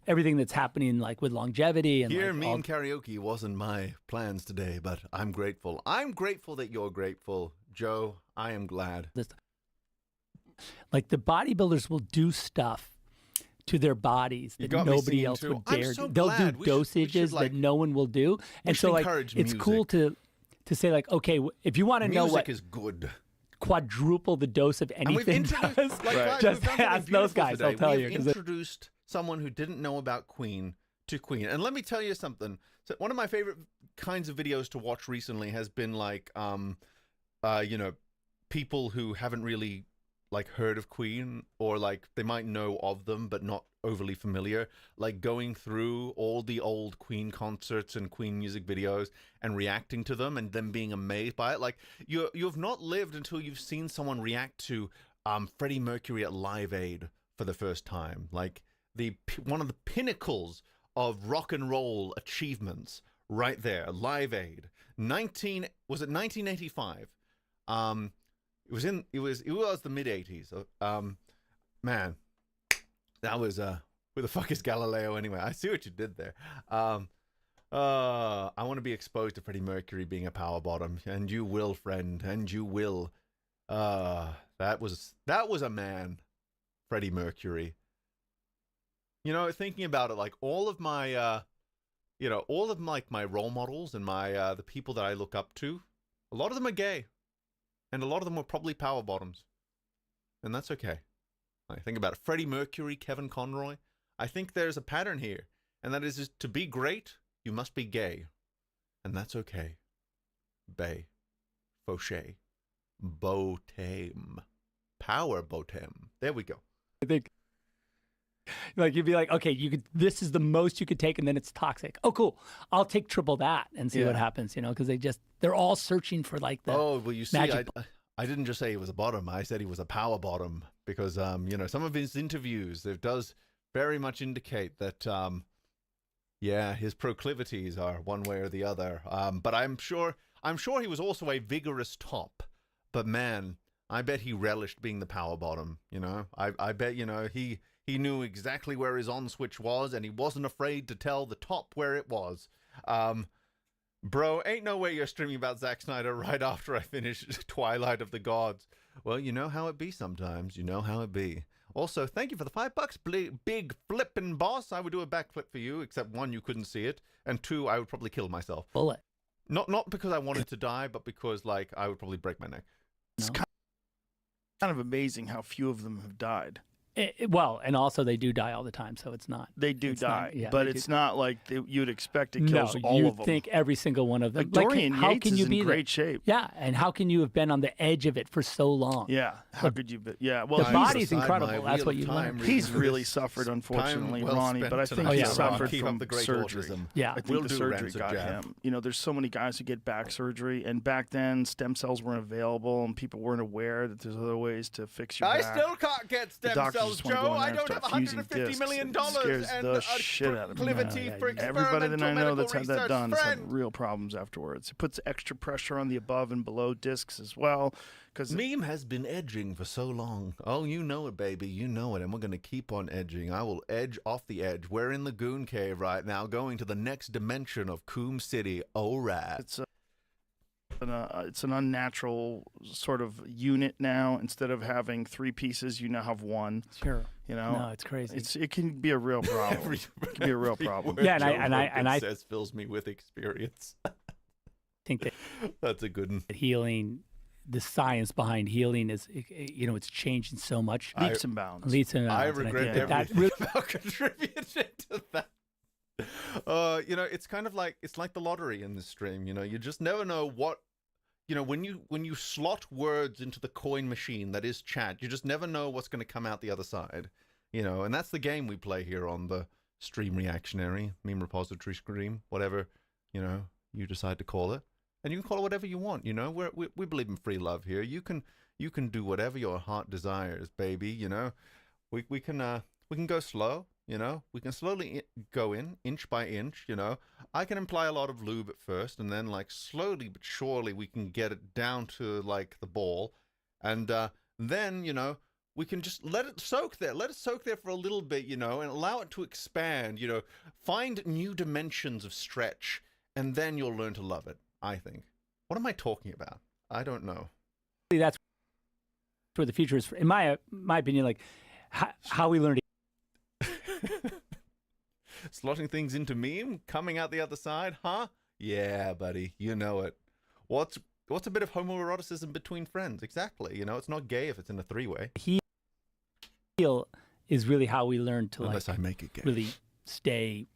Speaker 4: everything that's happening, like with longevity and
Speaker 1: Here,
Speaker 4: like
Speaker 1: mean karaoke wasn't my plans today, but I'm grateful. I'm grateful that you're grateful, Joe. I am glad.
Speaker 4: Like the bodybuilders will do stuff to their bodies that
Speaker 1: got me
Speaker 4: nobody
Speaker 1: singing
Speaker 4: else
Speaker 1: too.
Speaker 4: would
Speaker 1: I'm
Speaker 4: dare
Speaker 1: so
Speaker 4: do. They'll do
Speaker 1: glad. We should,
Speaker 4: dosages
Speaker 1: like,
Speaker 4: that no one will do. And
Speaker 1: should
Speaker 4: so like
Speaker 1: encourage
Speaker 4: it's cool
Speaker 1: music.
Speaker 4: to say like, okay, if you want to know
Speaker 1: Music
Speaker 4: what
Speaker 1: is good.
Speaker 4: quadruple the dose of
Speaker 1: And we've
Speaker 4: anything
Speaker 1: introduced,
Speaker 4: does,
Speaker 1: like,
Speaker 4: just
Speaker 1: we've done something
Speaker 4: ask those
Speaker 1: beautiful
Speaker 4: guys,
Speaker 1: today.
Speaker 4: they'll tell
Speaker 1: We've
Speaker 4: you. 'Cause
Speaker 1: introduced someone who didn't know about Queen to Queen. And let me tell you something. So one of my favorite kinds of videos to watch recently has been like, people who haven't really like heard of Queen, or like they might know of them but not overly familiar, like going through all the old Queen concerts and Queen music videos and reacting to them and then being amazed by it. Like you've not lived until you've seen someone react to Freddie Mercury at Live Aid for the first time. Like one of the pinnacles of rock and roll achievements right there. Live Aid. 1985. It was the mid 80s. Man, that was who the fuck is Galileo anyway? I see what you did there. I want to be exposed to Freddie Mercury being a power bottom, and you will, friend, and you will. That was a man, Freddie Mercury. You know, thinking about it, like all of my you know, all of like my role models and my the people that I look up to, a lot of them are gay, and a lot of them were probably power bottoms, and that's okay. I think about it. Freddie Mercury, Kevin Conroy. I think there's a pattern here, and that is to be great, you must be gay, and that's okay. Bay, Fauché, Botame, Power Botame. There we go.
Speaker 4: I think, like, you'd be like, okay, you could. This is the most you could take, and then it's toxic. Oh, cool. I'll take triple that and see what happens. You know, because they're all searching for like the.
Speaker 1: Oh well, you see,
Speaker 4: magic.
Speaker 1: I didn't just say he was a bottom. I said he was a power bottom because you know, some of his interviews, it does very much indicate that yeah, his proclivities are one way or the other. But I'm sure he was also a vigorous top. But man, I bet he relished being the power bottom. You know, I bet, you know, he knew exactly where his on switch was, and he wasn't afraid to tell the top where it was. Bro, ain't no way you're streaming about Zack Snyder right after I finish Twilight of the Gods. Well, you know how it be sometimes. You know how it be. Also, thank you for the $5, big flippin' boss. I would do a backflip for you, except one, you couldn't see it, and two, I would probably kill myself.
Speaker 4: Bullet.
Speaker 1: Not because I wanted to die, but because, like, I would probably break my neck.
Speaker 3: It's kind of amazing how few of them have died.
Speaker 4: Well, and also they do die all the time, so it's not.
Speaker 3: They do die,
Speaker 4: not,
Speaker 3: but it's not like you'd expect it kills all of them.
Speaker 4: You think every single one of them.
Speaker 3: Like Dorian
Speaker 4: how
Speaker 3: Yates
Speaker 4: can you
Speaker 3: is
Speaker 4: be
Speaker 3: in great shape.
Speaker 4: Yeah, and how can you have been on the edge of it for so long?
Speaker 3: Yeah, how could you be? Yeah, well,
Speaker 4: the body's incredible. That's what you learn.
Speaker 3: He's really suffered, unfortunately, Ronnie, but I think he suffered from surgery.
Speaker 4: Yeah,
Speaker 3: I think the surgery got him. You know, there's so many guys who get back surgery, and back then stem cells weren't available, and people weren't aware that there's other ways to fix your back.
Speaker 1: I still can't get stem cells, Joe. I don't have $150 million and
Speaker 3: the shit out of me. Everybody that I know that's had that done has had real problems afterwards. It puts extra pressure on the above and below discs as well. Because
Speaker 1: meme has been edging for so long. Oh, you know it, baby. You know it. And we're going to keep on edging. I will edge off the edge. We're in the Goon Cave right now, going to the next dimension of Coom City. Oh, right.
Speaker 3: It's an unnatural sort of unit now. Instead of having three pieces, you now have one.
Speaker 4: Sure.
Speaker 3: You know,
Speaker 4: no, it's crazy.
Speaker 3: It can be a real problem. It can be a real problem.
Speaker 4: Yeah, and I
Speaker 1: says fills me with experience.
Speaker 4: think that
Speaker 1: that's a good one.
Speaker 4: Healing, the science behind healing is, you know, it's changing so much.
Speaker 3: Leaps and bounds.
Speaker 4: Leaps and bounds.
Speaker 1: I regret everything really about contributing to that. You know, it's kind of like, it's like the lottery in this stream. You know, you just never know what. You know, when you slot words into the coin machine that is chat, you just never know what's going to come out the other side. You know, and that's the game we play here on the stream Reactionary, meme repository stream, whatever, you know, you decide to call it. And you can call it whatever you want, you know. We believe in free love here. You can do whatever your heart desires, baby, you know. We can go slow. You know, we can slowly go in, inch by inch, you know. I can imply a lot of lube at first, and then, like, slowly but surely we can get it down to, like, the ball. And then, you know, we can just let it soak there. Let it soak there for a little bit, you know, and allow it to expand, you know. Find new dimensions of stretch, and then you'll learn to love it, I think. What am I talking about? I don't know.
Speaker 4: That's where the future is, in my opinion, like, how we learn to
Speaker 1: slotting things into meme, coming out the other side, huh? Yeah, buddy, you know it. What's a bit of homoeroticism between friends? Exactly. You know, it's not gay if it's in a three-way.
Speaker 4: Heal is really how we learn to,
Speaker 1: unless
Speaker 4: like,
Speaker 1: I make it gay.
Speaker 4: Really stay,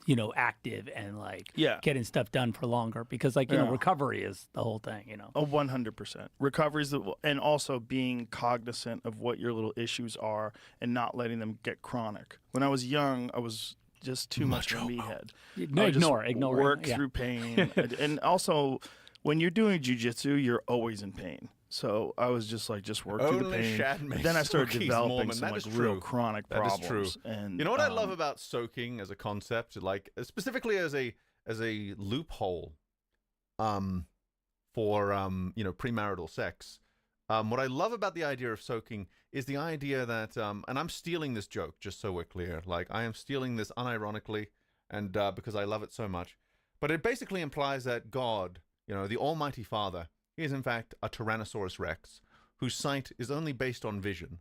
Speaker 4: you know, active and, like, getting stuff done for longer, because, like, you know, recovery is the whole thing, you know.
Speaker 3: Oh, 100%. Recovery is and also being cognizant of what your little issues are and not letting them get chronic. When I was young, I was just too much of a meathead.
Speaker 4: Ignore.
Speaker 3: Work through pain. And also, when you're doing jiu-jitsu, you're always in pain. So I was just like, work through the pain. Then I started developing some, like, real chronic problems. That is true. And
Speaker 1: you know what I love about soaking as a concept, like specifically as a loophole, for you know, premarital sex. What I love about the idea of soaking is the idea that, and I'm stealing this joke just so we're clear. Like, I am stealing this unironically, and because I love it so much. But it basically implies that God, you know, the Almighty Father, he is in fact a Tyrannosaurus Rex, whose sight is only based on vision.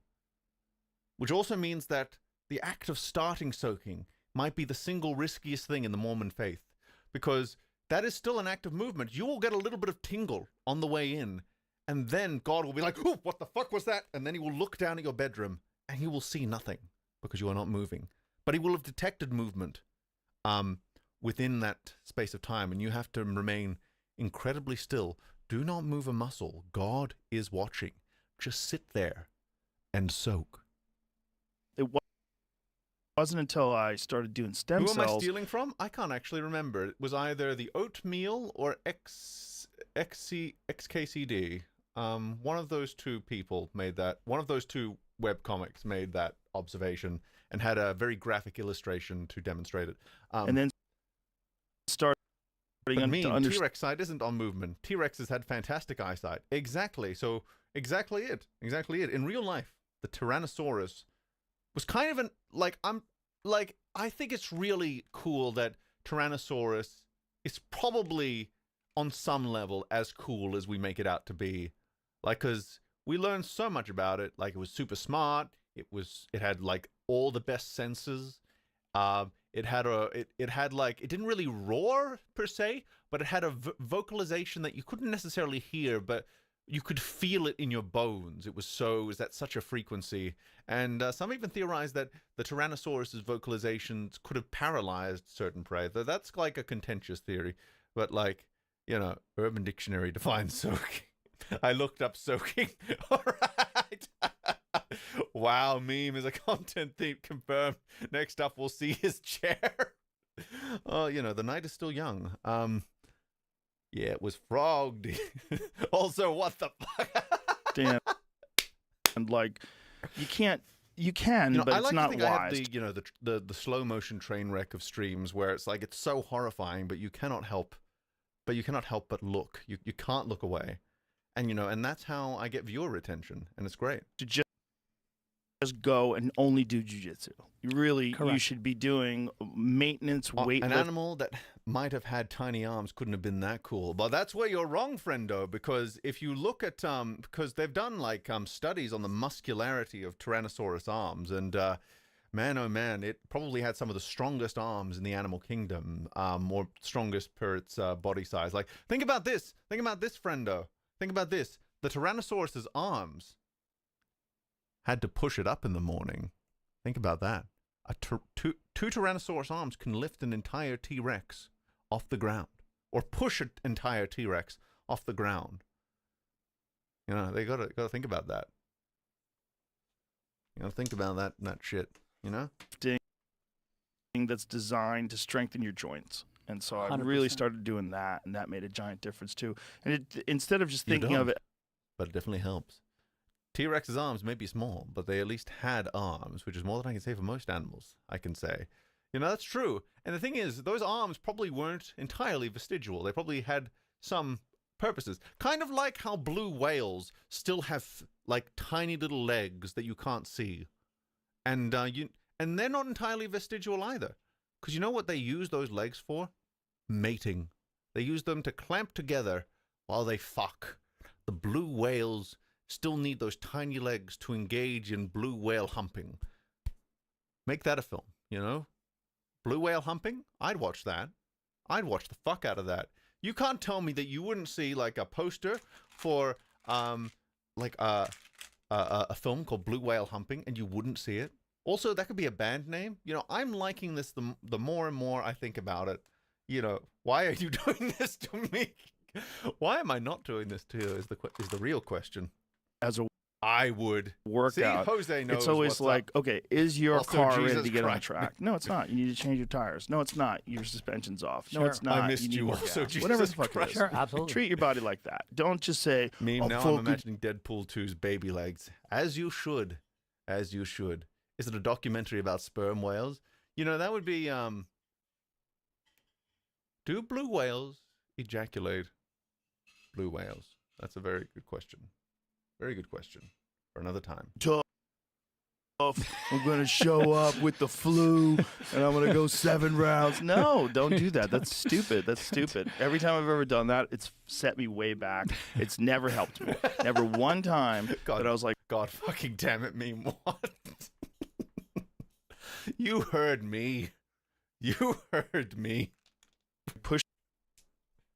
Speaker 1: Which also means that the act of starting soaking might be the single riskiest thing in the Mormon faith, because that is still an act of movement. You will get a little bit of tingle on the way in, and then God will be like, "Ooh, what the fuck was that?" And then he will look down at your bedroom, and he will see nothing because you are not moving. But he will have detected movement within that space of time, and you have to remain incredibly still. Do not move a muscle. God is watching. Just sit there and soak.
Speaker 3: It wasn't until I started doing stem cells.
Speaker 1: Who am I stealing from? I can't actually remember. It was either the oatmeal or XKCD. One of those two people made that. One of those two webcomics made that observation and had a very graphic illustration to demonstrate it.
Speaker 3: And then started
Speaker 1: T-Rex side isn't on movement. T-Rex has had fantastic eyesight. Exactly. So exactly it. In real life, the Tyrannosaurus was kind of I think it's really cool that Tyrannosaurus is probably on some level as cool as we make it out to be. Like, cause we learned so much about it. Like, it was super smart. It had like all the best senses. It didn't really roar per se, but it had a vocalization that you couldn't necessarily hear, but you could feel it in your bones. It was at such a frequency. And some even theorize that the Tyrannosaurus's vocalizations could have paralyzed certain prey. That's like a contentious theory. But like, Urban Dictionary defines soaking. I looked up soaking. All right. Wow, meme is a content theme confirmed. Next up, we'll see his chair. Oh, the night is still young. Yeah, it was frogged. Also, what the fuck?
Speaker 3: Damn. And like, you can, but it's not wise.
Speaker 1: I have the slow motion train wreck of streams where it's like, it's so horrifying, but you cannot help but look. You can't look away. And, and that's how I get viewer retention. And it's great.
Speaker 3: To just go and only do jiu-jitsu. You should be doing maintenance weight.
Speaker 1: An animal that might have had tiny arms couldn't have been that cool. But that's where you're wrong, friendo, because if you look at because they've done like studies on the muscularity of Tyrannosaurus arms, and man oh man, it probably had some of the strongest arms in the animal kingdom, or strongest per its body size. Like, think about this friendo. Think about this. The Tyrannosaurus's arms had to push it up in the morning. Think about that. Two Tyrannosaurus arms can lift an entire T-Rex off the ground, or push an entire T-Rex off the ground. They gotta think about that. Think about that shit.
Speaker 3: That's designed to strengthen your joints. And so I
Speaker 4: 100%.
Speaker 3: really started doing that, and that made a giant difference too. And instead of just thinking of it,
Speaker 1: but it definitely helps. T-Rex's arms may be small, but they at least had arms, which is more than I can say for most animals, I can say. That's true. And the thing is, those arms probably weren't entirely vestigial. They probably had some purposes. Kind of like how blue whales still have, like, tiny little legs that you can't see. And they're not entirely vestigial either. Because you know what they use those legs for? Mating. They use them to clamp together while they fuck. The blue whales still need those tiny legs to engage in blue whale humping. Make that a film, Blue whale humping? I'd watch that. I'd watch the fuck out of that. You can't tell me that you wouldn't see like a poster for like a film called Blue Whale Humping and you wouldn't see it. Also, that could be a band name. I'm liking this the more and more I think about it. Why are you doing this to me? Why am I not doing this to you is the real question.
Speaker 3: As a
Speaker 1: I would
Speaker 3: workout.
Speaker 1: See, Jose knows
Speaker 3: it's always like,
Speaker 1: up.
Speaker 3: Okay, is your
Speaker 1: Also,
Speaker 3: car
Speaker 1: Jesus
Speaker 3: ready to get on
Speaker 1: Christ.
Speaker 3: track? No, it's not. You need to change your tires. No, it's not. Your suspension's off. No,
Speaker 4: Sure.
Speaker 3: it's not.
Speaker 1: I missed
Speaker 3: need
Speaker 1: you
Speaker 3: more
Speaker 1: also,
Speaker 3: gas.
Speaker 1: Jesus
Speaker 3: Whatever the fuck
Speaker 1: Christ.
Speaker 3: it is.
Speaker 4: Sure, absolutely.
Speaker 3: Treat your body like that. Don't just say,
Speaker 1: Now I'm
Speaker 3: fuck,
Speaker 1: imagining Deadpool 2's baby legs. As you should. As you should. Is it a documentary about sperm whales? That would be, do blue whales ejaculate blue whales? That's a very good question. Very good question. For another time.
Speaker 3: tough. I'm going to show up with the flu and I'm going to go 7 rounds. No, don't do that. That's stupid. That's stupid. Every time I've ever done that, it's set me way back. It's never helped me. Never one time that I was like,
Speaker 1: God fucking damn it, meme. What? You heard me. You heard me.
Speaker 3: Push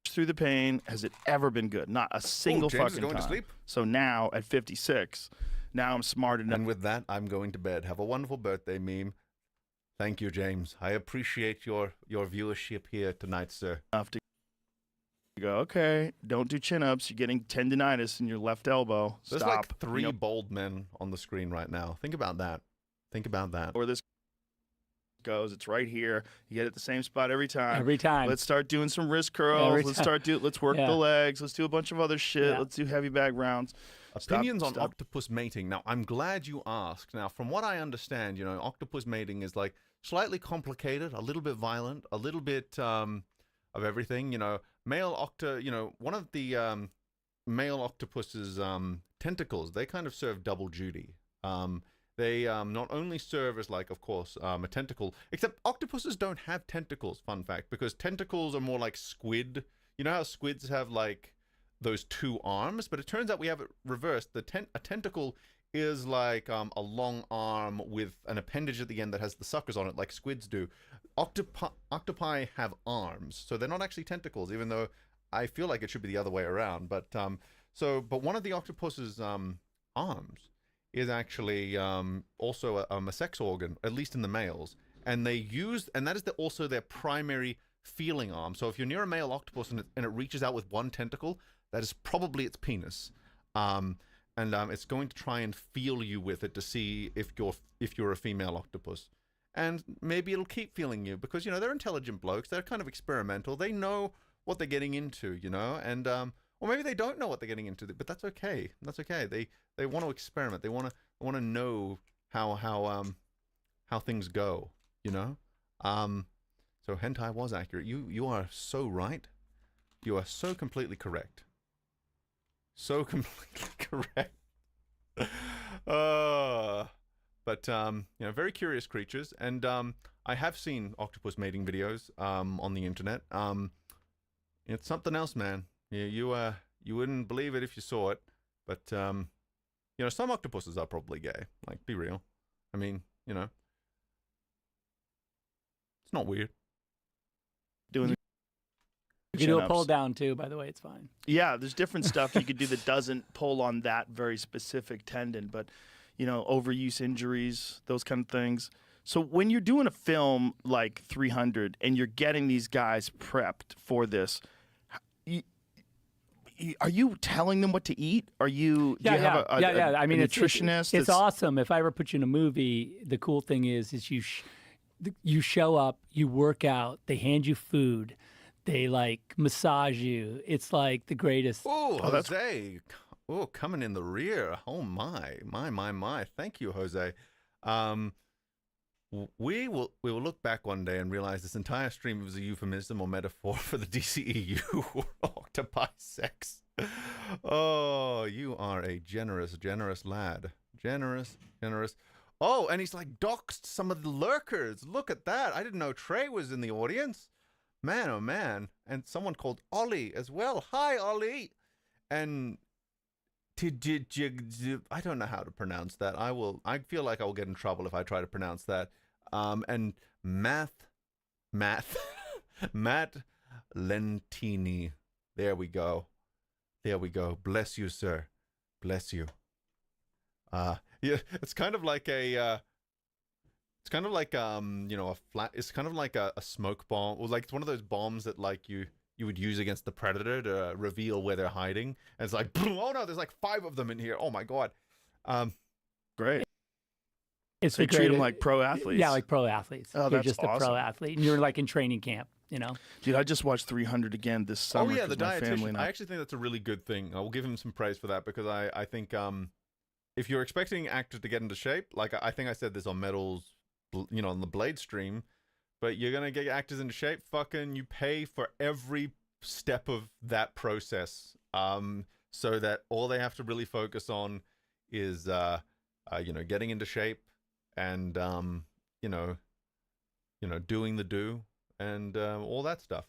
Speaker 3: through the pain. Has it ever been good? Not a single
Speaker 1: James
Speaker 3: fucking
Speaker 1: is going
Speaker 3: time.
Speaker 1: to sleep.
Speaker 3: So now at 56, now I'm smart enough.
Speaker 1: And with that, I'm going to bed. Have a wonderful birthday, meme. Thank you, James. I appreciate your viewership here tonight, sir.
Speaker 3: To go, okay, don't do chin-ups. You're getting tendinitis in your left elbow.
Speaker 1: There's
Speaker 3: Stop.
Speaker 1: like 3 bald men on the screen right now. Think about that. Think about that.
Speaker 3: Where this goes, it's right here. You get it at the same spot every time.
Speaker 4: Every time.
Speaker 3: Let's start doing some wrist curls. Let's work the legs. Let's do a bunch of other shit.
Speaker 4: Yeah.
Speaker 3: Let's do heavy bag rounds.
Speaker 1: Opinions on octopus mating. Now, I'm glad you asked. Now, from what I understand, octopus mating is like slightly complicated, a little bit violent, a little bit of everything. One of the male octopus's tentacles, they kind of serve double duty. They not only serve as, like, of course, a tentacle, except octopuses don't have tentacles, fun fact, because tentacles are more like squid. You know how squids have, like, those 2 arms? But it turns out we have it reversed. A tentacle is like a long arm with an appendage at the end that has the suckers on it, like squids do. Octopi have arms, so they're not actually tentacles, even though I feel like it should be the other way around. But one of the octopus's arms is actually also a sex organ, at least in the males, and that is also their primary feeling arm. So if you're near a male octopus and it reaches out with one tentacle, that is probably its penis, and it's going to try and feel you with it to see if you're a female octopus, and maybe it'll keep feeling you because they're intelligent blokes. They're kind of experimental. They know what they're getting into, and or maybe they don't know what they're getting into, but that's okay. That's okay. They want to experiment. They want to know how things go, So hentai was accurate. You are so right. You are so completely correct. So completely correct. But very curious creatures, and I have seen octopus mating videos on the internet. It's something else, man. You wouldn't believe it if you saw it, but some octopuses are probably gay. Like, be real. I mean, it's not weird.
Speaker 4: You can do a pull down too, by the way, it's fine.
Speaker 3: Yeah, there's different stuff you could do that doesn't pull on that very specific tendon, but overuse injuries, those kind of things. So when you're doing a film like 300 and you're getting these guys prepped for this, are you telling them what to eat? Do you have a
Speaker 4: I mean,
Speaker 3: nutritionist?
Speaker 4: It's awesome. If I ever put you in a movie, the cool thing is you show up, you work out, they hand you food. They massage you. It's like the greatest.
Speaker 1: Oh, Jose. Oh, coming in the rear. Oh, my. Thank you, Jose. We will look back one day and realize this entire stream was a euphemism or metaphor for the DCEU or octopi sex. Oh, you are a generous lad. Generous. Oh, and he's doxed some of the lurkers. Look at that. I didn't know Trey was in the audience. Man, oh man. And someone called Ollie as well. Hi, Ollie. And I don't know how to pronounce that. I feel like I will get in trouble if I try to pronounce that. And Matt Lentini. There we go. Bless you, sir. Bless you. Yeah, it's kind of like a it's kind of like a smoke bomb, or like it's one of those bombs that you would use against the predator to reveal where they're hiding. And it's like, oh no, there's 5 of them in here. Oh my god.
Speaker 3: Great.
Speaker 4: They
Speaker 3: treat them like pro athletes.
Speaker 4: Yeah, like pro athletes.
Speaker 3: Oh,
Speaker 4: you're
Speaker 3: that's
Speaker 4: just
Speaker 3: awesome.
Speaker 4: a pro athlete, and you're in training camp.
Speaker 3: Dude, I just watched 300 again this summer.
Speaker 1: Oh yeah, the
Speaker 3: dietitian.
Speaker 1: I actually think that's a really good thing. I will give him some praise for that, because I think if you're expecting actors to get into shape, like I think I said this on Metal's, on the Blade stream, but you're gonna get actors into shape. Fucking, you pay for every step of that process, so that all they have to really focus on is getting into shape and doing the do and all that stuff.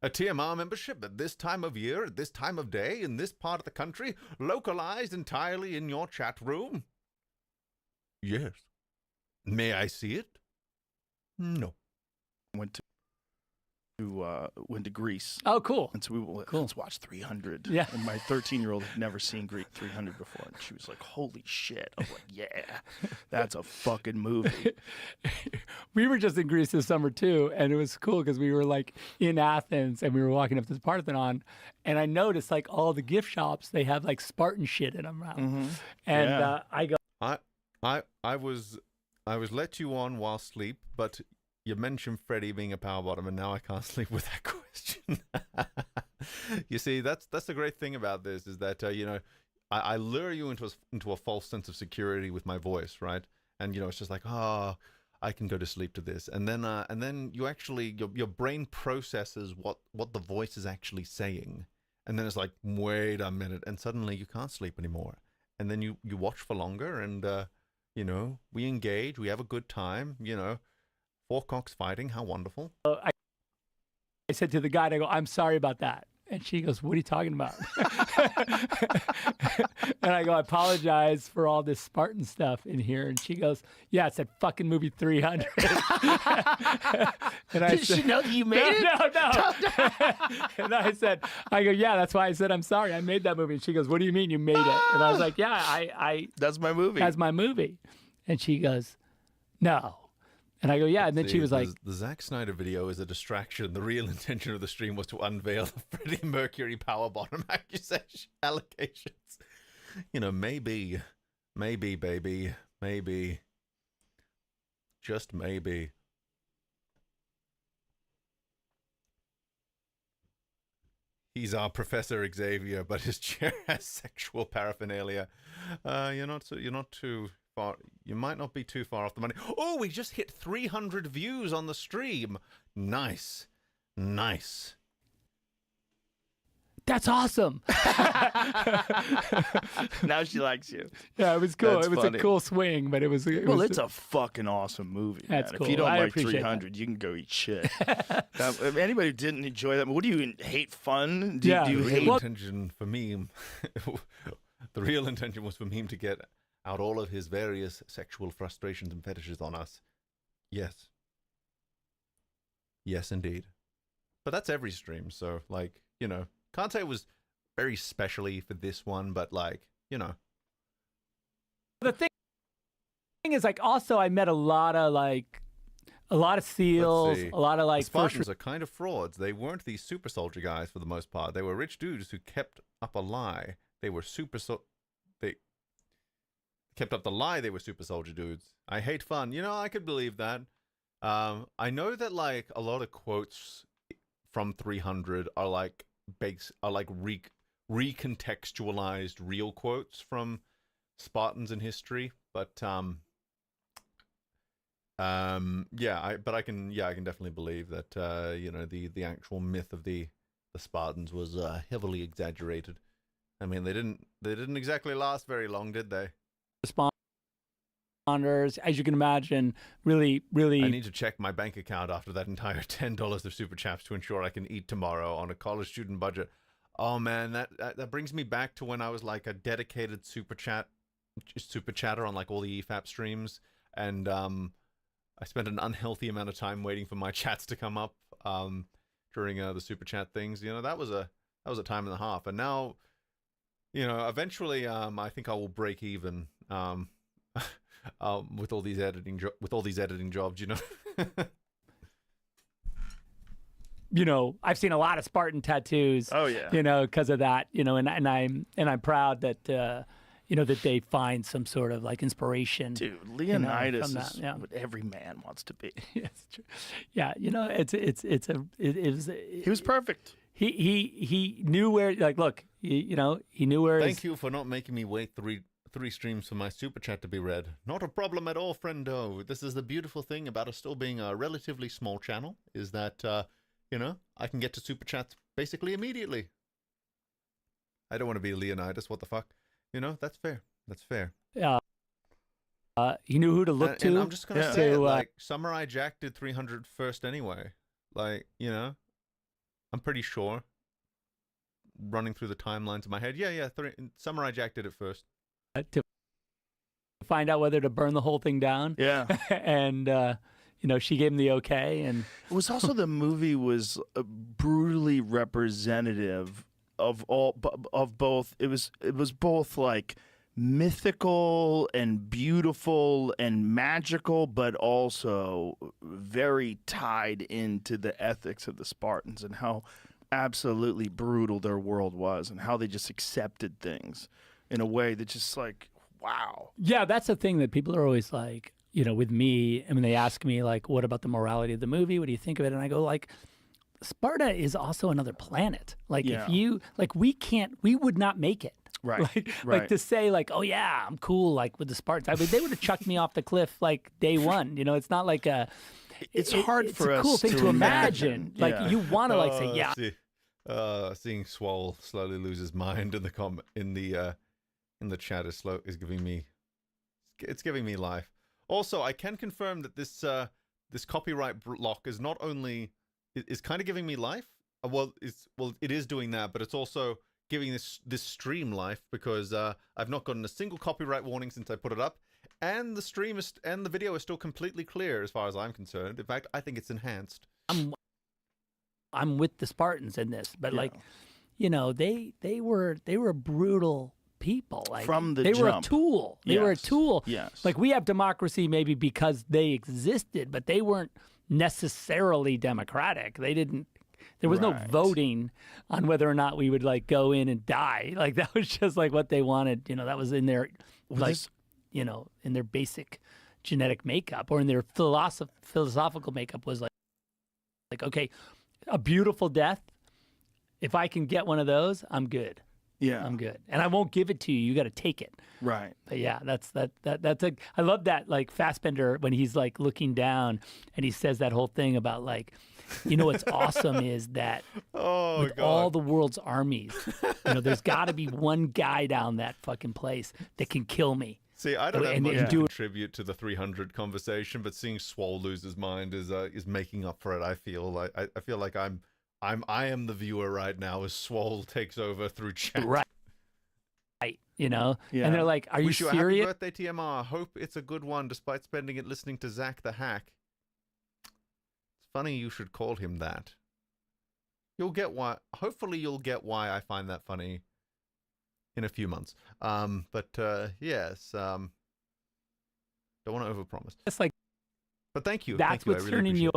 Speaker 1: A TMR membership at this time of year, at this time of day, in this part of the country, localized entirely in your chat room? Yes. May I see it? No.
Speaker 3: Went to Greece.
Speaker 4: Oh, cool.
Speaker 3: And so we went,
Speaker 4: cool.
Speaker 3: Let's watch 300.
Speaker 4: Yeah.
Speaker 3: And my 13-year-old had never seen Greek 300 before. And she was like, holy shit. I was like, yeah, that's a fucking movie.
Speaker 4: We were just in Greece this summer too, and it was cool because we were like in Athens and we were walking up this Parthenon, and I noticed like all the gift shops, they have like Spartan shit in them around.
Speaker 3: Mm-hmm.
Speaker 4: And
Speaker 3: Yeah.
Speaker 4: I go,
Speaker 1: I was let you on while asleep, but you mentioned Freddie being a power bottom, and now I can't sleep with that question. You see, that's the great thing about this is that you know, I lure you into a false sense of security with my voice, right? And you know, it's just like, oh, I can go to sleep to this, and then you actually your brain processes what the voice is actually saying, and then it's like, wait a minute, and suddenly you can't sleep anymore, and then you watch for longer, and you know, we engage, we have a good time, you know. Four cocks fighting, how wonderful.
Speaker 4: I said to the guide, I go, I'm sorry about that. And she goes, what are you talking about? And I go, I apologize for all this Spartan stuff in here. And she goes, yeah, it's that fucking movie 300. And
Speaker 3: Did she know that you made it?
Speaker 4: No. And I go, yeah, that's why I said I'm sorry. I made that movie. And she goes, what do you mean you made it? And I was like, yeah,
Speaker 3: that's my movie.
Speaker 4: That's my movie. And she goes, no. And I go, yeah. And then she was like,
Speaker 1: the Zack Snyder video is a distraction. The real intention of the stream was to unveil the Freddie Mercury power bottom allegations. You know, maybe, baby, maybe, just maybe. He's our Professor Xavier, but his chair has sexual paraphernalia. You're not too far. You might not be too far off the money. Oh, we just hit 300 views on the stream. Nice.
Speaker 4: that's awesome.
Speaker 3: Now she likes you.
Speaker 4: Yeah, it was cool.
Speaker 3: That's
Speaker 4: it was
Speaker 3: funny.
Speaker 4: a cool swing, but it's
Speaker 3: a fucking awesome movie.
Speaker 4: That's
Speaker 3: man.
Speaker 4: cool.
Speaker 3: If you don't
Speaker 4: I
Speaker 3: like
Speaker 4: appreciate
Speaker 3: 300, you can go eat shit. If anybody who didn't enjoy that, what do you hate fun?
Speaker 4: Yeah.
Speaker 3: Do you
Speaker 1: The
Speaker 3: hate?
Speaker 1: real intention for meme, the real intention was for meme to get out all of his various sexual frustrations and fetishes on us. Yes, indeed. But that's every stream, so like, you know, can't say it was very specially for this one, but like, you know.
Speaker 4: The thing is, like, also I met a lot of SEALs, a lot of like
Speaker 1: the Spartans are kind of frauds. They weren't these super soldier guys for the most part. They were rich dudes who kept up a lie. They were they kept up the lie they were super soldier dudes. I hate fun. You know, I could believe that. I know that like a lot of quotes from 300 are like recontextualized real quotes from Spartans in history, but I can definitely believe that you know, the actual myth of the Spartans was heavily exaggerated. I mean, they didn't exactly last very long, did they?
Speaker 4: responders, as you can imagine, really.
Speaker 1: I need to check my bank account after that entire $10 of super chats to ensure I can eat tomorrow on a college student budget. Oh man, that brings me back to when I was like a dedicated super chatter on like all the EFAP streams, and I spent an unhealthy amount of time waiting for my chats to come up during the super chat things. You know, that was a time and a half, and now, you know, eventually I think I will break even with all these editing jobs, you know.
Speaker 4: You know, I've seen a lot of Spartan tattoos.
Speaker 3: Oh yeah.
Speaker 4: You know, because of that. You know, and I'm proud that you know, that they find some sort of like inspiration.
Speaker 3: Dude, Leonidas
Speaker 4: that,
Speaker 3: is what every man wants to be.
Speaker 4: It's true. Yeah, you know,
Speaker 3: He was perfect.
Speaker 4: He knew where, like, look, you know, he knew where.
Speaker 1: Thank you for not making me wait three streams for my super chat to be read. Not a problem at all, friendo. This is the beautiful thing about us still being a relatively small channel, is that you know, I can get to super chats basically immediately. I don't want to be Leonidas. What the fuck? You know, that's fair. That's fair.
Speaker 4: He knew who to look to.
Speaker 1: And I'm just gonna say it, like, Samurai Jack did 300 first anyway. Like, you know, I'm pretty sure. Running through the timelines in my head, Samurai Jack did it first.
Speaker 4: To find out whether to burn the whole thing down.
Speaker 3: Yeah.
Speaker 4: And you know, she gave him the okay. And
Speaker 3: it was also the movie was brutally representative of both. It was both like mythical and beautiful and magical, but also very tied into the ethics of the Spartans and how absolutely brutal their world was and how they just accepted things in a way that just like, wow.
Speaker 4: Yeah, that's the thing that people are always like, you know, with me, I mean, they ask me like, what about the morality of the movie? What do you think of it? And I go like, Sparta is also another planet. Like if you, like we would not make it.
Speaker 3: Right.
Speaker 4: Like to say like, oh yeah, I'm cool. Like with the Spartans, I mean, they would have chucked me off the cliff like day one. You know, it's not like a,
Speaker 3: it's hard for us.
Speaker 4: It's a cool thing to imagine. Like you want to like say, yeah.
Speaker 1: Seeing Swole slowly lose his mind in the chat is giving me, it's giving me life. Also, I can confirm that this copyright block is not only is kind of giving me life. It is doing that, but it's also giving this stream life because I've not gotten a single copyright warning since I put it up, and the stream and the video is still completely clear as far as I'm concerned. In fact, I think it's enhanced.
Speaker 4: I'm with the Spartans in this, but like, you know, they were brutal people. Like
Speaker 3: from the
Speaker 4: they
Speaker 3: jump.
Speaker 4: were a tool. They were a tool.
Speaker 3: Yes.
Speaker 4: Like we have democracy maybe because they existed, but they weren't necessarily democratic. They didn't. There was no voting on whether or not we would like go in and die. Like that was just like what they wanted. You know, that was in their you know, in their basic genetic makeup or in their philosophical makeup was like okay, a beautiful death. If I can get one of those, I'm good.
Speaker 3: Yeah,
Speaker 4: I'm good, and I won't give it to you. You got to take it.
Speaker 3: Right.
Speaker 4: But yeah, that's I love that like Fassbender when he's like looking down and he says that whole thing about like, you know, what's awesome is that with all the world's armies, you know, there's got to be one guy down that fucking place that can kill me.
Speaker 1: See, I don't have much to contribute to the 300 conversation, but seeing Swole lose his mind is making up for it. I feel like I am the viewer right now as Swole takes over through chat.
Speaker 4: Right. You know? Yeah. And they're like, are you serious?
Speaker 1: Happy birthday, TMR. Hope it's a good one despite spending it listening to Zack the Hack. It's funny you should call him that. You'll get why. Hopefully you'll get why I find that funny in a few months. Yes. Don't want to overpromise.
Speaker 4: It's like,
Speaker 1: but thank you.
Speaker 4: That's what's turning you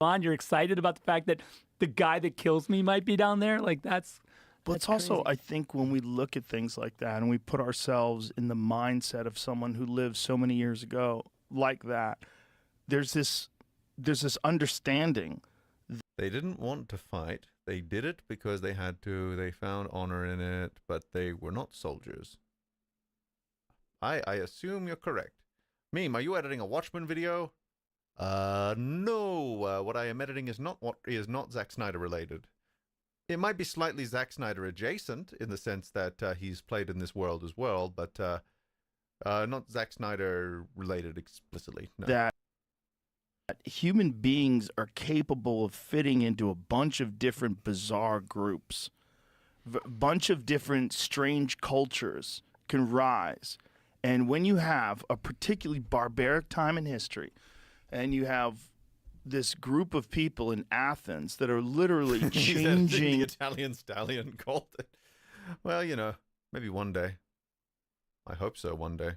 Speaker 4: on. You're excited about the fact that the guy that kills me might be down there. Like that's.
Speaker 3: But it's also, I think, when we look at things like that and we put ourselves in the mindset of someone who lived so many years ago like that, there's this understanding.
Speaker 1: They didn't want to fight. They did it because they had to. They found honor in it, but they were not soldiers. I assume you're correct. Meme, are you editing a Watchmen video? No. What I am editing is not Zack Snyder related. It might be slightly Zack Snyder adjacent in the sense that he's played in this world as well, but not Zack Snyder related explicitly. No.
Speaker 3: That human beings are capable of fitting into a bunch of different bizarre groups. A bunch of different strange cultures can rise. And when you have a particularly barbaric time in history, and you have this group of people in Athens that are literally changing.
Speaker 1: The Italian stallion called it. Well, you know, maybe one day. I hope so, one day.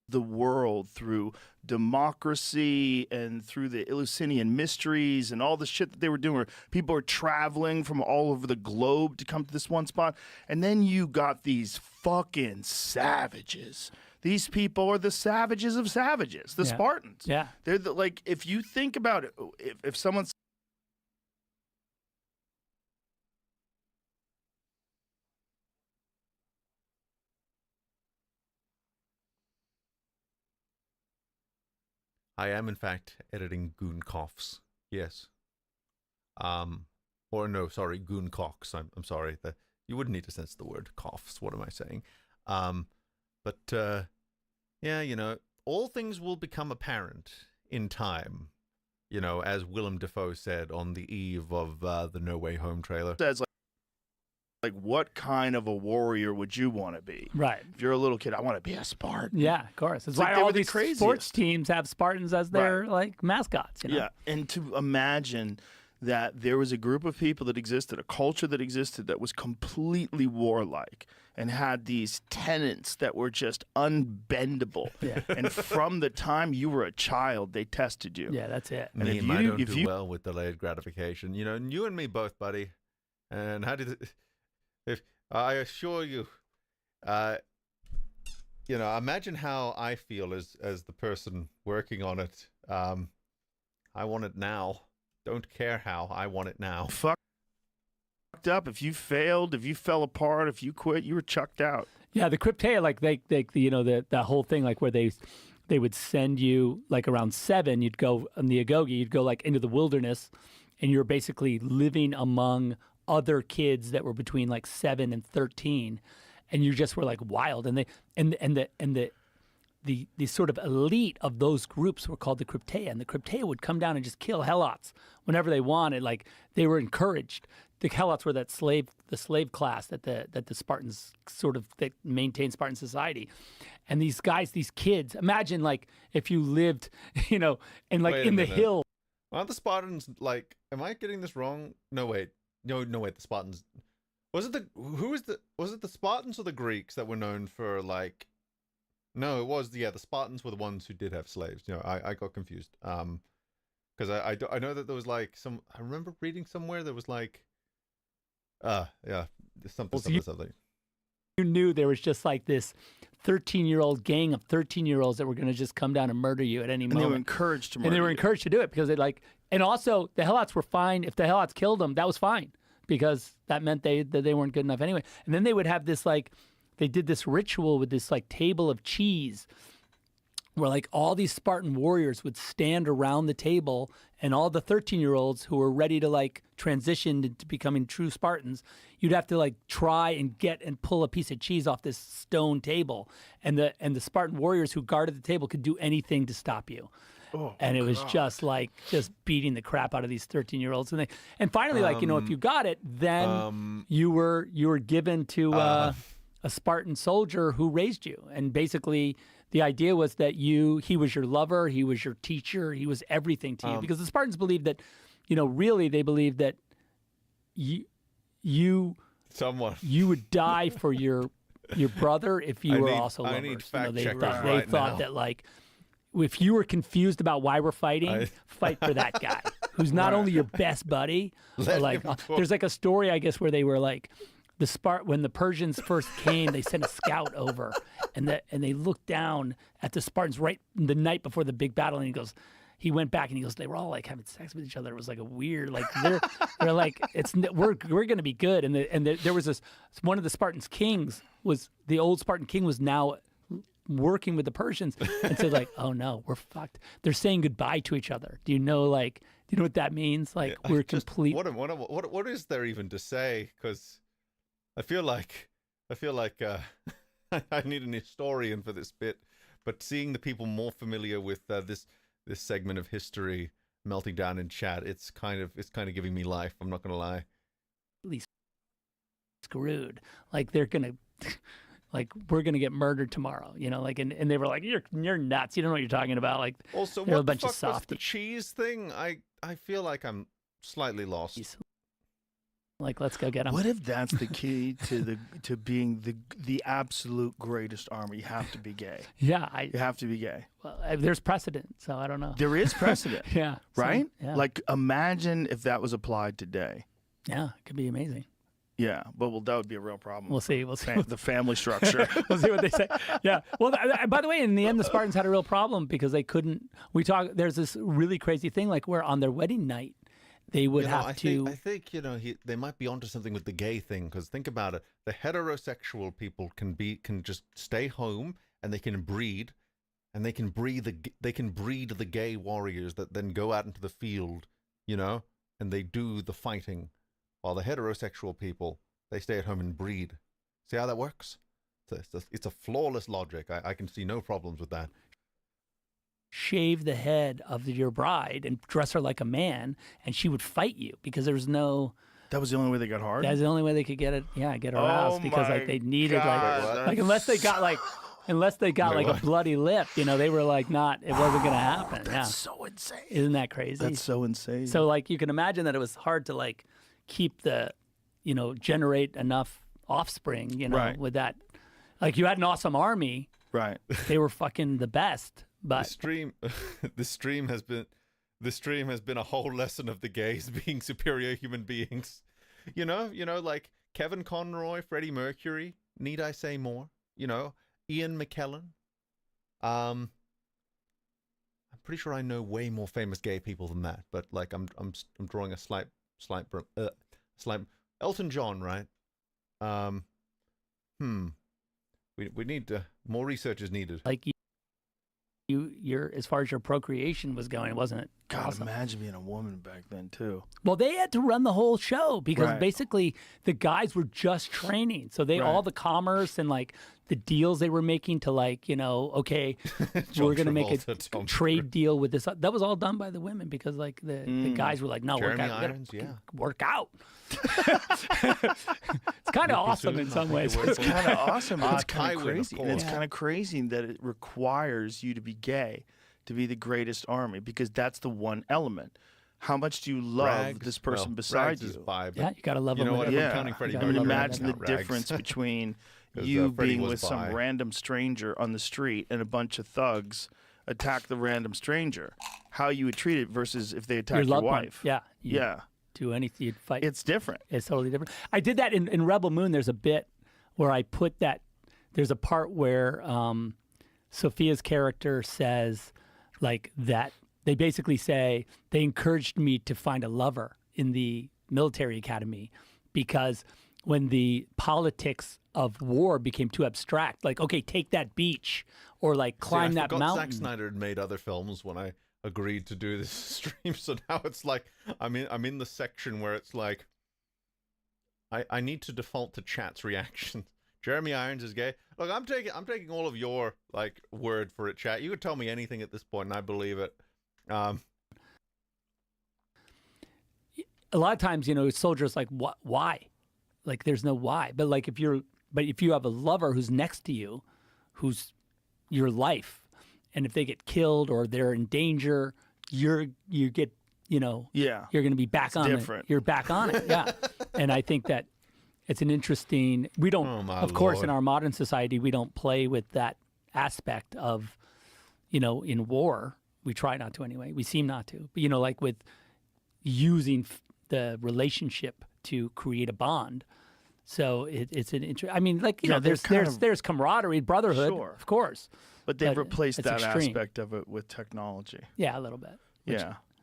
Speaker 3: The world through democracy and through the Eleusinian mysteries and all the shit that they were doing where people are traveling from all over the globe to come to this one spot. And then you got these fucking savages. These people are the savages of savages, the Spartans.
Speaker 4: Yeah.
Speaker 3: They're like, if you think about it, if someone's
Speaker 1: I am, in fact, editing Goon Coughs. Yes. Or no, sorry, Goon Cocks. I'm sorry. You wouldn't need to censor the word coughs. What am I saying? Yeah, you know, all things will become apparent in time. You know, as Willem Dafoe said on the eve of the No Way Home trailer.
Speaker 3: says like, what kind of a warrior would you want to be?
Speaker 4: Right.
Speaker 3: If you're a little kid, I want to be a Spartan.
Speaker 4: Yeah, of course. That's
Speaker 3: like
Speaker 4: why
Speaker 3: they
Speaker 4: all
Speaker 3: were the
Speaker 4: these
Speaker 3: craziest.
Speaker 4: sports teams have Spartans as their like mascots. You know?
Speaker 3: Yeah, and to imagine that there was a group of people that existed, a culture that existed that was completely warlike and had these tenets that were just unbendable.
Speaker 4: Yeah.
Speaker 3: And from the time you were a child, they tested you.
Speaker 4: Yeah, that's it.
Speaker 3: And if
Speaker 1: I
Speaker 3: you-
Speaker 1: don't
Speaker 3: if
Speaker 1: do
Speaker 3: you-
Speaker 1: well with delayed gratification. You know, and you and me both, buddy. And how did it, if I assure you, you know, imagine how I feel as the person working on it. I want it now. Don't care how. I want it now.
Speaker 3: Fucked up. If you failed, if you fell apart, if you quit, you were chucked out.
Speaker 4: Yeah, the cryptea, like they you know, the whole thing, like where they would send you like around 7, you'd go on the Agoge, you'd go like into the wilderness, and you're basically living among other kids that were between like 7 and 13, and you just were like wild, and the sort of elite of those groups were called the cryptea, and the cryptea would come down and just kill helots whenever they wanted. Like they were encouraged. The helots were the slave class that the Spartans sort of that maintained Spartan society, and these guys, these kids. Imagine like if you lived, you know, in like
Speaker 1: Wait a
Speaker 4: in the
Speaker 1: minute.
Speaker 4: hill.
Speaker 1: Aren't the Spartans like? Am I getting this wrong? No, wait. No, wait. The Spartans. Was it the Spartans or the Greeks that were known for like? No, it was the Spartans were the ones who did have slaves. You know, I got confused. Because I know that there was like I remember reading somewhere there was like, something.
Speaker 4: You knew there was just like this 13-year-old gang of 13-year-olds that were going to just come down and murder you at any
Speaker 3: And
Speaker 4: moment.
Speaker 3: they were encouraged to murder
Speaker 4: And they were
Speaker 3: you.
Speaker 4: encouraged to do it because they like, and also the Helots were fine. If the Helots killed them, that was fine because that meant that they weren't good enough anyway. And then they would have this like, they did this ritual with this like table of cheese where like all these Spartan warriors would stand around the table, and all the 13-year-olds who were ready to like transition into becoming true Spartans, you'd have to like try and get and pull a piece of cheese off this stone table, and the Spartan warriors who guarded the table could do anything to stop you. And it was just like beating the crap out of these 13-year-olds, and finally like, you know, if you got it, then you were given to a Spartan soldier who raised you, and basically the idea was that he was your lover, he was your teacher, he was everything to you, because the Spartans believed that, you know, really they believed that you would die for your brother if you were also lovers.
Speaker 1: I need
Speaker 4: You know,
Speaker 1: fact
Speaker 4: they
Speaker 1: checkers
Speaker 4: thought,
Speaker 1: right
Speaker 4: they thought
Speaker 1: now.
Speaker 4: that like, if you were confused about why we're fighting, fight for that guy who's not only your best buddy, but like there's like a story I guess where they were like when the Persians first came, they sent a scout over, and they looked down at the Spartans right the night before the big battle, and he went back and he goes, they were all like having sex with each other. It was like a weird, like they're like, we're going to be good. And there was this, one of the Spartans kings the old Spartan king was now working with the Persians, and said like, oh no, we're fucked. They're saying goodbye to each other. Do you know what that means? Like we're complete.
Speaker 1: What is there even to say? Because I feel like I need an historian for this bit, but seeing the people more familiar with this segment of history melting down in chat, it's kind of giving me life. I'm not gonna lie.
Speaker 4: Screwed. Like they're gonna, like we're gonna get murdered tomorrow. You know, like and they were like, you're nuts. You don't know what you're talking about. Like
Speaker 1: Also,
Speaker 4: they're
Speaker 1: what
Speaker 4: a bunch
Speaker 1: the
Speaker 4: of
Speaker 1: fuck was the
Speaker 4: softies.
Speaker 1: cheese thing? I feel like I'm slightly lost.
Speaker 4: Like, let's go get them.
Speaker 3: What if that's the key to being the absolute greatest army? You have to be gay.
Speaker 4: Yeah,
Speaker 3: You have to be gay.
Speaker 4: well, there's precedent, so I don't know.
Speaker 3: There is precedent.
Speaker 4: Yeah. so,
Speaker 3: Right?
Speaker 4: yeah.
Speaker 3: Like, imagine if that was applied today.
Speaker 4: yeah, it could be amazing.
Speaker 3: Yeah, but that would be a real problem.
Speaker 4: We'll see. We'll see.
Speaker 3: The family structure.
Speaker 4: We'll see what they say. Yeah. Well, by the way, in the end, the Spartans had a real problem because they couldn't. There's this really crazy thing, like where on their wedding night, they would have
Speaker 1: I
Speaker 4: to.
Speaker 1: think you know they might be onto something with the gay thing, because think about it: the heterosexual people can just stay home and they can breed, and they can breed the gay warriors that then go out into the field, you know, and they do the fighting, while the heterosexual people, they stay at home and breed. See how that works? It's a flawless logic. I can see no problems with that.
Speaker 4: Shave the head of your bride and dress her like a man, and she would fight you because there's no
Speaker 3: That was the only way they got hard?
Speaker 4: That's the only way they could get it. Yeah, get aroused because like they needed like unless they got like a bloody lip, you know, they were like not. It wasn't gonna happen.
Speaker 3: That's so insane.
Speaker 4: Isn't that crazy?
Speaker 3: That's so insane.
Speaker 4: So like you can imagine that it was hard to like keep the, you know, generate enough offspring, you know, with that. Like you had an awesome army.
Speaker 3: Right.
Speaker 4: They were fucking the best. But
Speaker 1: the stream has been a whole lesson of the gays being superior human beings. You know, like Kevin Conroy, Freddie Mercury. Need I say more? You know, Ian McKellen. I'm pretty sure I know way more famous gay people than that. But like, I'm drawing a slight. Elton John, right? We need more research is needed.
Speaker 4: Like you're as far as your procreation was going, wasn't it?
Speaker 3: God,
Speaker 4: awesome?
Speaker 3: Imagine being a woman back then too.
Speaker 4: Well, they had to run the whole show because basically the guys were just training. So they all the commerce and like the deals they were making to like, you know, okay, we're going to make a trade deal with this. That was all done by the women because like the guys were like, no, we're going to work out. It's kind of awesome in some ways.
Speaker 3: It's kind of awesome. It's kind of crazy. And it's kind of crazy that it requires you to be gay to be the greatest army because that's the one element. How much do you love this person beside you?
Speaker 4: Yeah, you got to love them.
Speaker 3: I mean, imagine the difference between you being with some random stranger on the street and a bunch of thugs attack the random stranger. How you would treat it versus if they attack your wife.
Speaker 4: Yeah. Do anything, you'd fight.
Speaker 3: It's different.
Speaker 4: It's totally different. I did that in Rebel Moon. There's a bit where I put that. There's a part where Sophia's character says like that. They basically say they encouraged me to find a lover in the military academy because when the politics of war became too abstract, like, okay, take that beach or like climb that mountain.
Speaker 1: Zack Snyder had made other films when I agreed to do this stream, so now it's like I'm in the section where it's like I need to default to chat's reaction. Jeremy Irons is gay. Look, I'm taking all of your like word for it, chat. You could tell me anything at this point, and I believe it.
Speaker 4: A lot of times, you know, soldiers like, what? Why? Like, there's no why. But like, if you have a lover who's next to you, who's your life, and if they get killed or they're in danger, you get, you know, you're going to be back on it. You're back on it. Yeah. And I think that it's an interesting. We don't, of course, in our modern society, we don't play with that aspect of, you know, in war. We try not to anyway. We seem not to. But, you know, like with using the relationship to create a bond. So it's an interesting. I mean, like, you know, there's camaraderie, brotherhood, of course.
Speaker 3: But they've replaced that aspect of it with technology.
Speaker 4: Yeah, a little bit.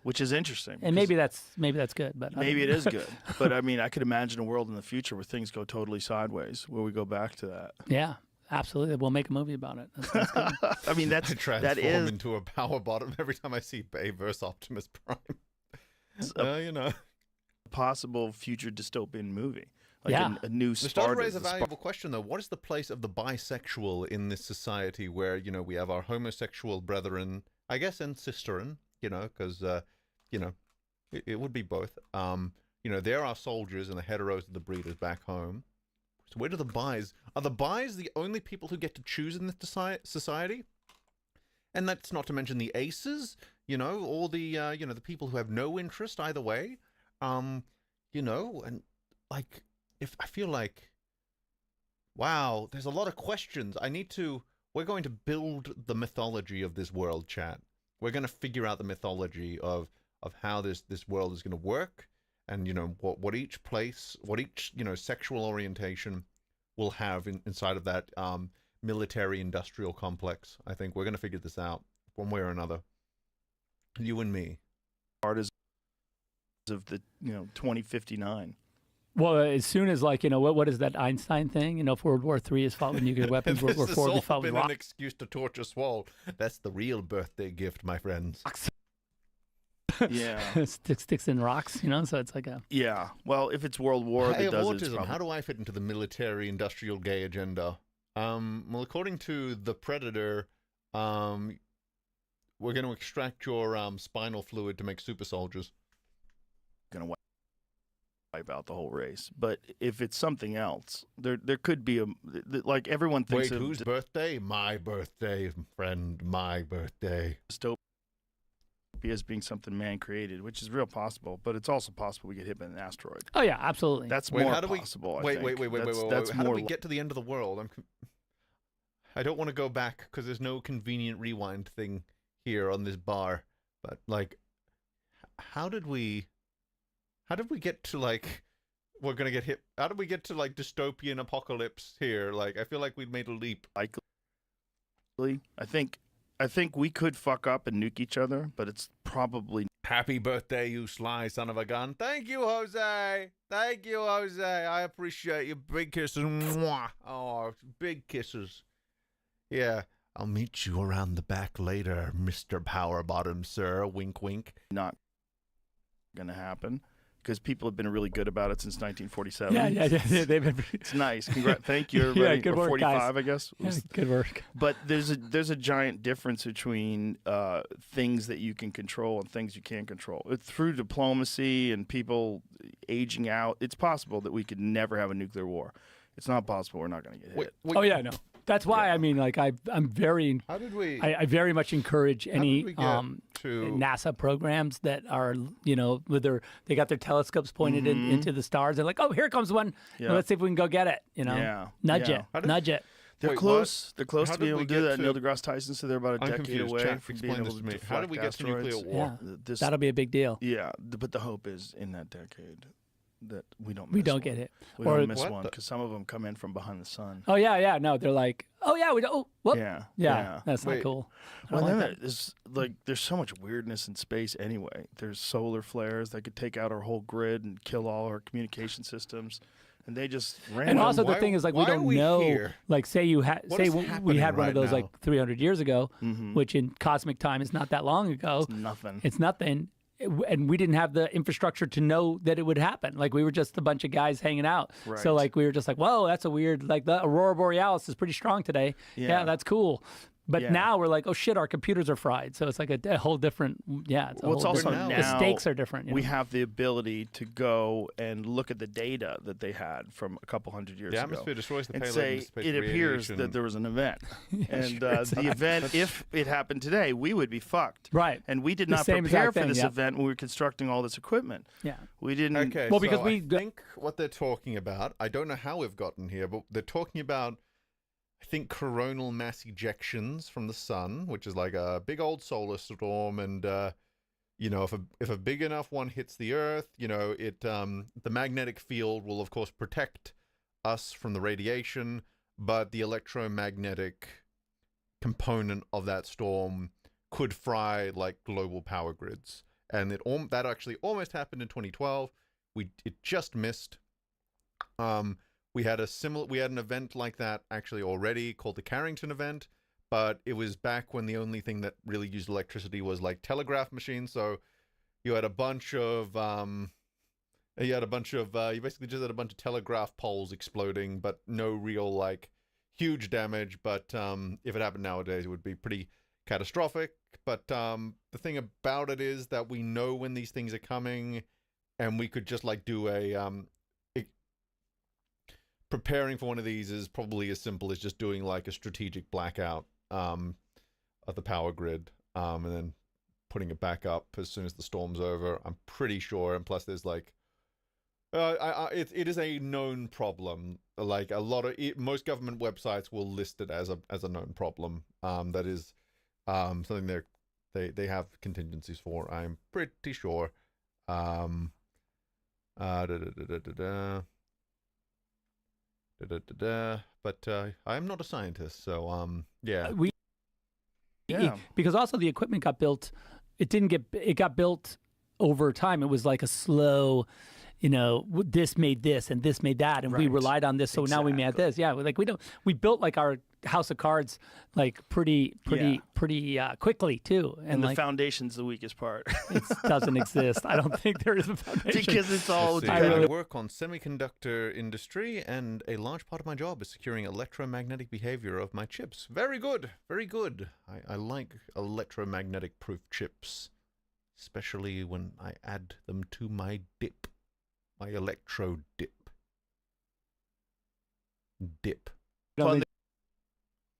Speaker 3: Which is interesting.
Speaker 4: And maybe that's good. But
Speaker 3: maybe it is good. But I mean, I could imagine a world in the future where things go totally sideways, where we go back to that.
Speaker 4: Yeah. Absolutely, we'll make a movie about it. That's
Speaker 3: I mean, that is
Speaker 1: into a power bottom every time I see Bay versus Optimus Prime. You know,
Speaker 3: a possible future dystopian movie, like a new Spartan.
Speaker 1: This does raise a valuable question, though. What is the place of the bisexual in this society, where you know we have our homosexual brethren, I guess, and sisterin, you know, because you know, it would be both. You know, there are soldiers and the heteros and the breeders back home. So where do the bis? Are the bis the only people who get to choose in this society? And that's not to mention the aces, you know, or the you know, the people who have no interest either way. You know, and like, if I feel like, wow, there's a lot of questions. We're going to build the mythology of this world, chat. We're going to figure out the mythology of how this world is going to work. And, you know, what each you know, sexual orientation will have inside of that military-industrial complex. I think we're going to figure this out one way or another. You and me.
Speaker 3: Part of the, you know, 2059.
Speaker 4: Well, as soon as, like, you know, what is that Einstein thing? You know, if World War III is fought with nuclear weapons, World War IV will be fought with
Speaker 1: rock. This has an excuse to torture Swole. That's the real birthday gift, my friends.
Speaker 3: Yeah.
Speaker 1: Sticks
Speaker 4: in rocks, you know, so it's like a...
Speaker 3: Yeah. Well, if it's World War,
Speaker 1: that does autism. How do I fit into the military-industrial gay agenda? Well, according to The Predator, we're going to extract your spinal fluid to make super soldiers.
Speaker 3: wipe out the whole race. But if it's something else, there could be like everyone thinks
Speaker 1: Wait,
Speaker 3: of
Speaker 1: whose birthday? My birthday, friend, my birthday.
Speaker 3: dystopia as being something man created, which is real possible, but it's also possible we get hit by an asteroid.
Speaker 4: Oh yeah, absolutely.
Speaker 3: That's
Speaker 1: Wait,
Speaker 3: more
Speaker 1: how do we,
Speaker 3: possible.
Speaker 1: wait,
Speaker 3: I think.
Speaker 1: wait.
Speaker 3: That's
Speaker 1: How do
Speaker 3: more
Speaker 1: we get to the end of the world? I don't want to go back because there's no convenient rewind thing here on this bar. But like, how did we get to like we're gonna get hit? How did we get to like dystopian apocalypse here? Like, I feel like we'd made a leap.
Speaker 3: I think we could fuck up and nuke each other, but it's probably
Speaker 1: Happy birthday, you sly son of a gun. Thank you, Jose. Thank you, Jose. I appreciate you. Big kisses. Mwah. Oh, big kisses. Yeah. I'll meet you around the back later, Mr. Power Bottom, sir. Wink, wink.
Speaker 3: not gonna happen because people have been really good about it since 1947.
Speaker 4: Yeah. They've been.
Speaker 3: It's nice. Thank you, everybody.
Speaker 4: Yeah, good
Speaker 3: Or
Speaker 4: work,
Speaker 3: 45,
Speaker 4: guys.
Speaker 3: I guess.
Speaker 4: Yeah, good work.
Speaker 3: But there's a giant difference between things that you can control and things you can't control. Through diplomacy and people aging out, it's possible that we could never have a nuclear war. It's not possible we're not going to get hit.
Speaker 1: Wait,
Speaker 4: Oh yeah, no. That's why I mean, like I'm very.
Speaker 1: How did we?
Speaker 4: I very much encourage any
Speaker 1: we get to-
Speaker 4: NASA programs that are, you know, they got their telescopes pointed into the stars. They're like, oh, here comes one.
Speaker 3: Yeah.
Speaker 4: Well, let's see if we can go get it. You know,
Speaker 3: Yeah.
Speaker 4: nudge
Speaker 3: Yeah.
Speaker 4: it, nudge it.
Speaker 3: They're
Speaker 1: Wait,
Speaker 3: close.
Speaker 1: what?
Speaker 3: They're close
Speaker 1: How
Speaker 3: to being
Speaker 1: did
Speaker 3: able
Speaker 1: we
Speaker 3: to do
Speaker 1: get
Speaker 3: that.
Speaker 1: to-
Speaker 3: Neil deGrasse Tyson said they're about a
Speaker 1: I'm
Speaker 3: decade
Speaker 1: confused.
Speaker 3: away
Speaker 1: Jack,
Speaker 3: from being
Speaker 1: explain
Speaker 3: able
Speaker 1: this
Speaker 3: to
Speaker 1: to me.
Speaker 3: deflect
Speaker 1: How did we get to nuclear
Speaker 3: asteroids.
Speaker 1: war?
Speaker 4: Yeah, that'll be a big deal.
Speaker 3: Yeah, but the hope is in that decade that we don't.
Speaker 4: We
Speaker 3: miss
Speaker 4: don't
Speaker 3: one.
Speaker 4: get hit.
Speaker 3: We
Speaker 4: Or-
Speaker 3: don't miss
Speaker 1: What
Speaker 3: one
Speaker 1: the-
Speaker 3: because some of them come in from behind the sun.
Speaker 4: Oh yeah. No, they're like, oh yeah, we don't. Oh, whoop.
Speaker 3: Yeah.
Speaker 4: That's
Speaker 1: Wait.
Speaker 4: not cool. I
Speaker 3: Well,
Speaker 4: don't
Speaker 3: then
Speaker 4: like that.
Speaker 3: there's so much weirdness in space anyway. There's solar flares that could take out our whole grid and kill all our communication systems, and they just ran.
Speaker 4: And also
Speaker 1: why-
Speaker 4: the thing is, like, we
Speaker 1: why are
Speaker 4: don't
Speaker 1: we
Speaker 4: know.
Speaker 1: here?
Speaker 4: Like, say you had,
Speaker 1: What
Speaker 4: say
Speaker 1: is
Speaker 4: we
Speaker 1: happening
Speaker 4: had one of
Speaker 1: right
Speaker 4: those
Speaker 1: now?
Speaker 4: like 300 years ago,
Speaker 3: Mhm.
Speaker 4: which in cosmic time is not that long ago.
Speaker 3: nothing.
Speaker 4: It's nothing. And we didn't have the infrastructure to know that it would happen. Like, we were just a bunch of guys hanging out.
Speaker 3: Right.
Speaker 4: So, like, we were just like, whoa, that's a weird, like, the Aurora Borealis is pretty strong today. Yeah, that's cool. But
Speaker 3: Yeah.
Speaker 4: now we're like, oh shit, our computers are fried. So it's like a whole different, it's a
Speaker 3: Well, it's
Speaker 4: whole
Speaker 3: also
Speaker 4: different,
Speaker 3: now
Speaker 4: the stakes are different. You
Speaker 3: we
Speaker 4: know?
Speaker 3: have the ability to go and look at the data that they had from a couple hundred years
Speaker 1: The
Speaker 3: ago.
Speaker 1: atmosphere destroys the
Speaker 3: and
Speaker 1: payload
Speaker 3: say
Speaker 1: into space
Speaker 3: it appears
Speaker 1: radiation.
Speaker 3: that there was an event, and the event, if it happened today, we would be fucked.
Speaker 4: Right.
Speaker 3: And we did
Speaker 4: The
Speaker 3: not
Speaker 4: same
Speaker 3: prepare
Speaker 4: exact
Speaker 3: for
Speaker 4: thing,
Speaker 3: this
Speaker 4: yep.
Speaker 3: event when we were constructing all this equipment.
Speaker 4: Yeah.
Speaker 3: We didn't.
Speaker 1: Okay,
Speaker 4: Well, because
Speaker 1: so
Speaker 4: we
Speaker 1: I think what they're talking about, I don't know how we've gotten here, but they're talking about, I think, coronal mass ejections from the sun, which is like a big old solar storm, and you know, if a big enough one hits the Earth, you know, it the magnetic field will of course protect us from the radiation, but the electromagnetic component of that storm could fry like global power grids, and that actually almost happened in 2012. It just missed. We had an event like that actually already called the Carrington event, but it was back when the only thing that really used electricity was like telegraph machines. So you had a bunch of you basically just had a bunch of telegraph poles exploding, but no real like huge damage. But if it happened nowadays, it would be pretty catastrophic. But the thing about it is that we know when these things are coming, and we could just like do preparing for one of these is probably as simple as just doing like a strategic blackout of the power grid, and then putting it back up as soon as the storm's over. I'm pretty sure, and plus there's like it is a known problem. Like most government websites will list it as a known problem. That is something they have contingencies for. I'm pretty sure. But I am not a scientist, so yeah.
Speaker 4: Because also the equipment got built. It got built over time. It was like a slow, you know, this made this and this made that, and we
Speaker 3: Right.
Speaker 4: relied on this, so now we made this. Yeah, like we built like our house of cards like pretty quickly too,
Speaker 3: And the
Speaker 4: like
Speaker 3: foundation's the weakest part.
Speaker 4: it doesn't exist. I don't think there is a foundation.
Speaker 3: because it's all
Speaker 1: Let's see,
Speaker 3: dependent.
Speaker 1: I work on semiconductor industry, and a large part of my job is securing electromagnetic behavior of my chips. Very good, very good. I like electromagnetic proof chips, especially when I add them to my dip. my electrode dip. Dip.
Speaker 3: The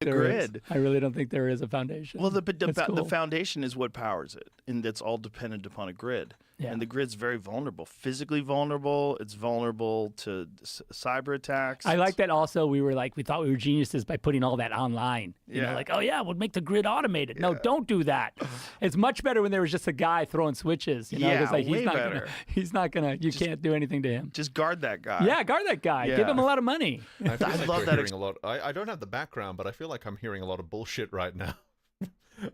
Speaker 3: grid.
Speaker 4: I really don't think there is a foundation.
Speaker 3: Well, the
Speaker 4: cool.
Speaker 3: foundation is what powers it, and that's all dependent upon a grid.
Speaker 4: Yeah.
Speaker 3: And the grid's very vulnerable, physically vulnerable. It's vulnerable to cyber attacks.
Speaker 4: I like that also. We thought we were geniuses by putting all that online. You know, like, oh yeah, we'll make the grid automated. No, don't do that. It's much better when there was just a guy throwing switches. You know,
Speaker 3: Yeah,
Speaker 4: like
Speaker 3: way better.
Speaker 4: He's not gonna. You can't do anything to him.
Speaker 3: Just guard that guy.
Speaker 4: Yeah, guard that guy. Give him a lot of money.
Speaker 1: I feel like
Speaker 3: love
Speaker 1: we're
Speaker 3: that
Speaker 1: hearing a lot. I don't have the background, but I feel like I'm hearing a lot of bullshit right now.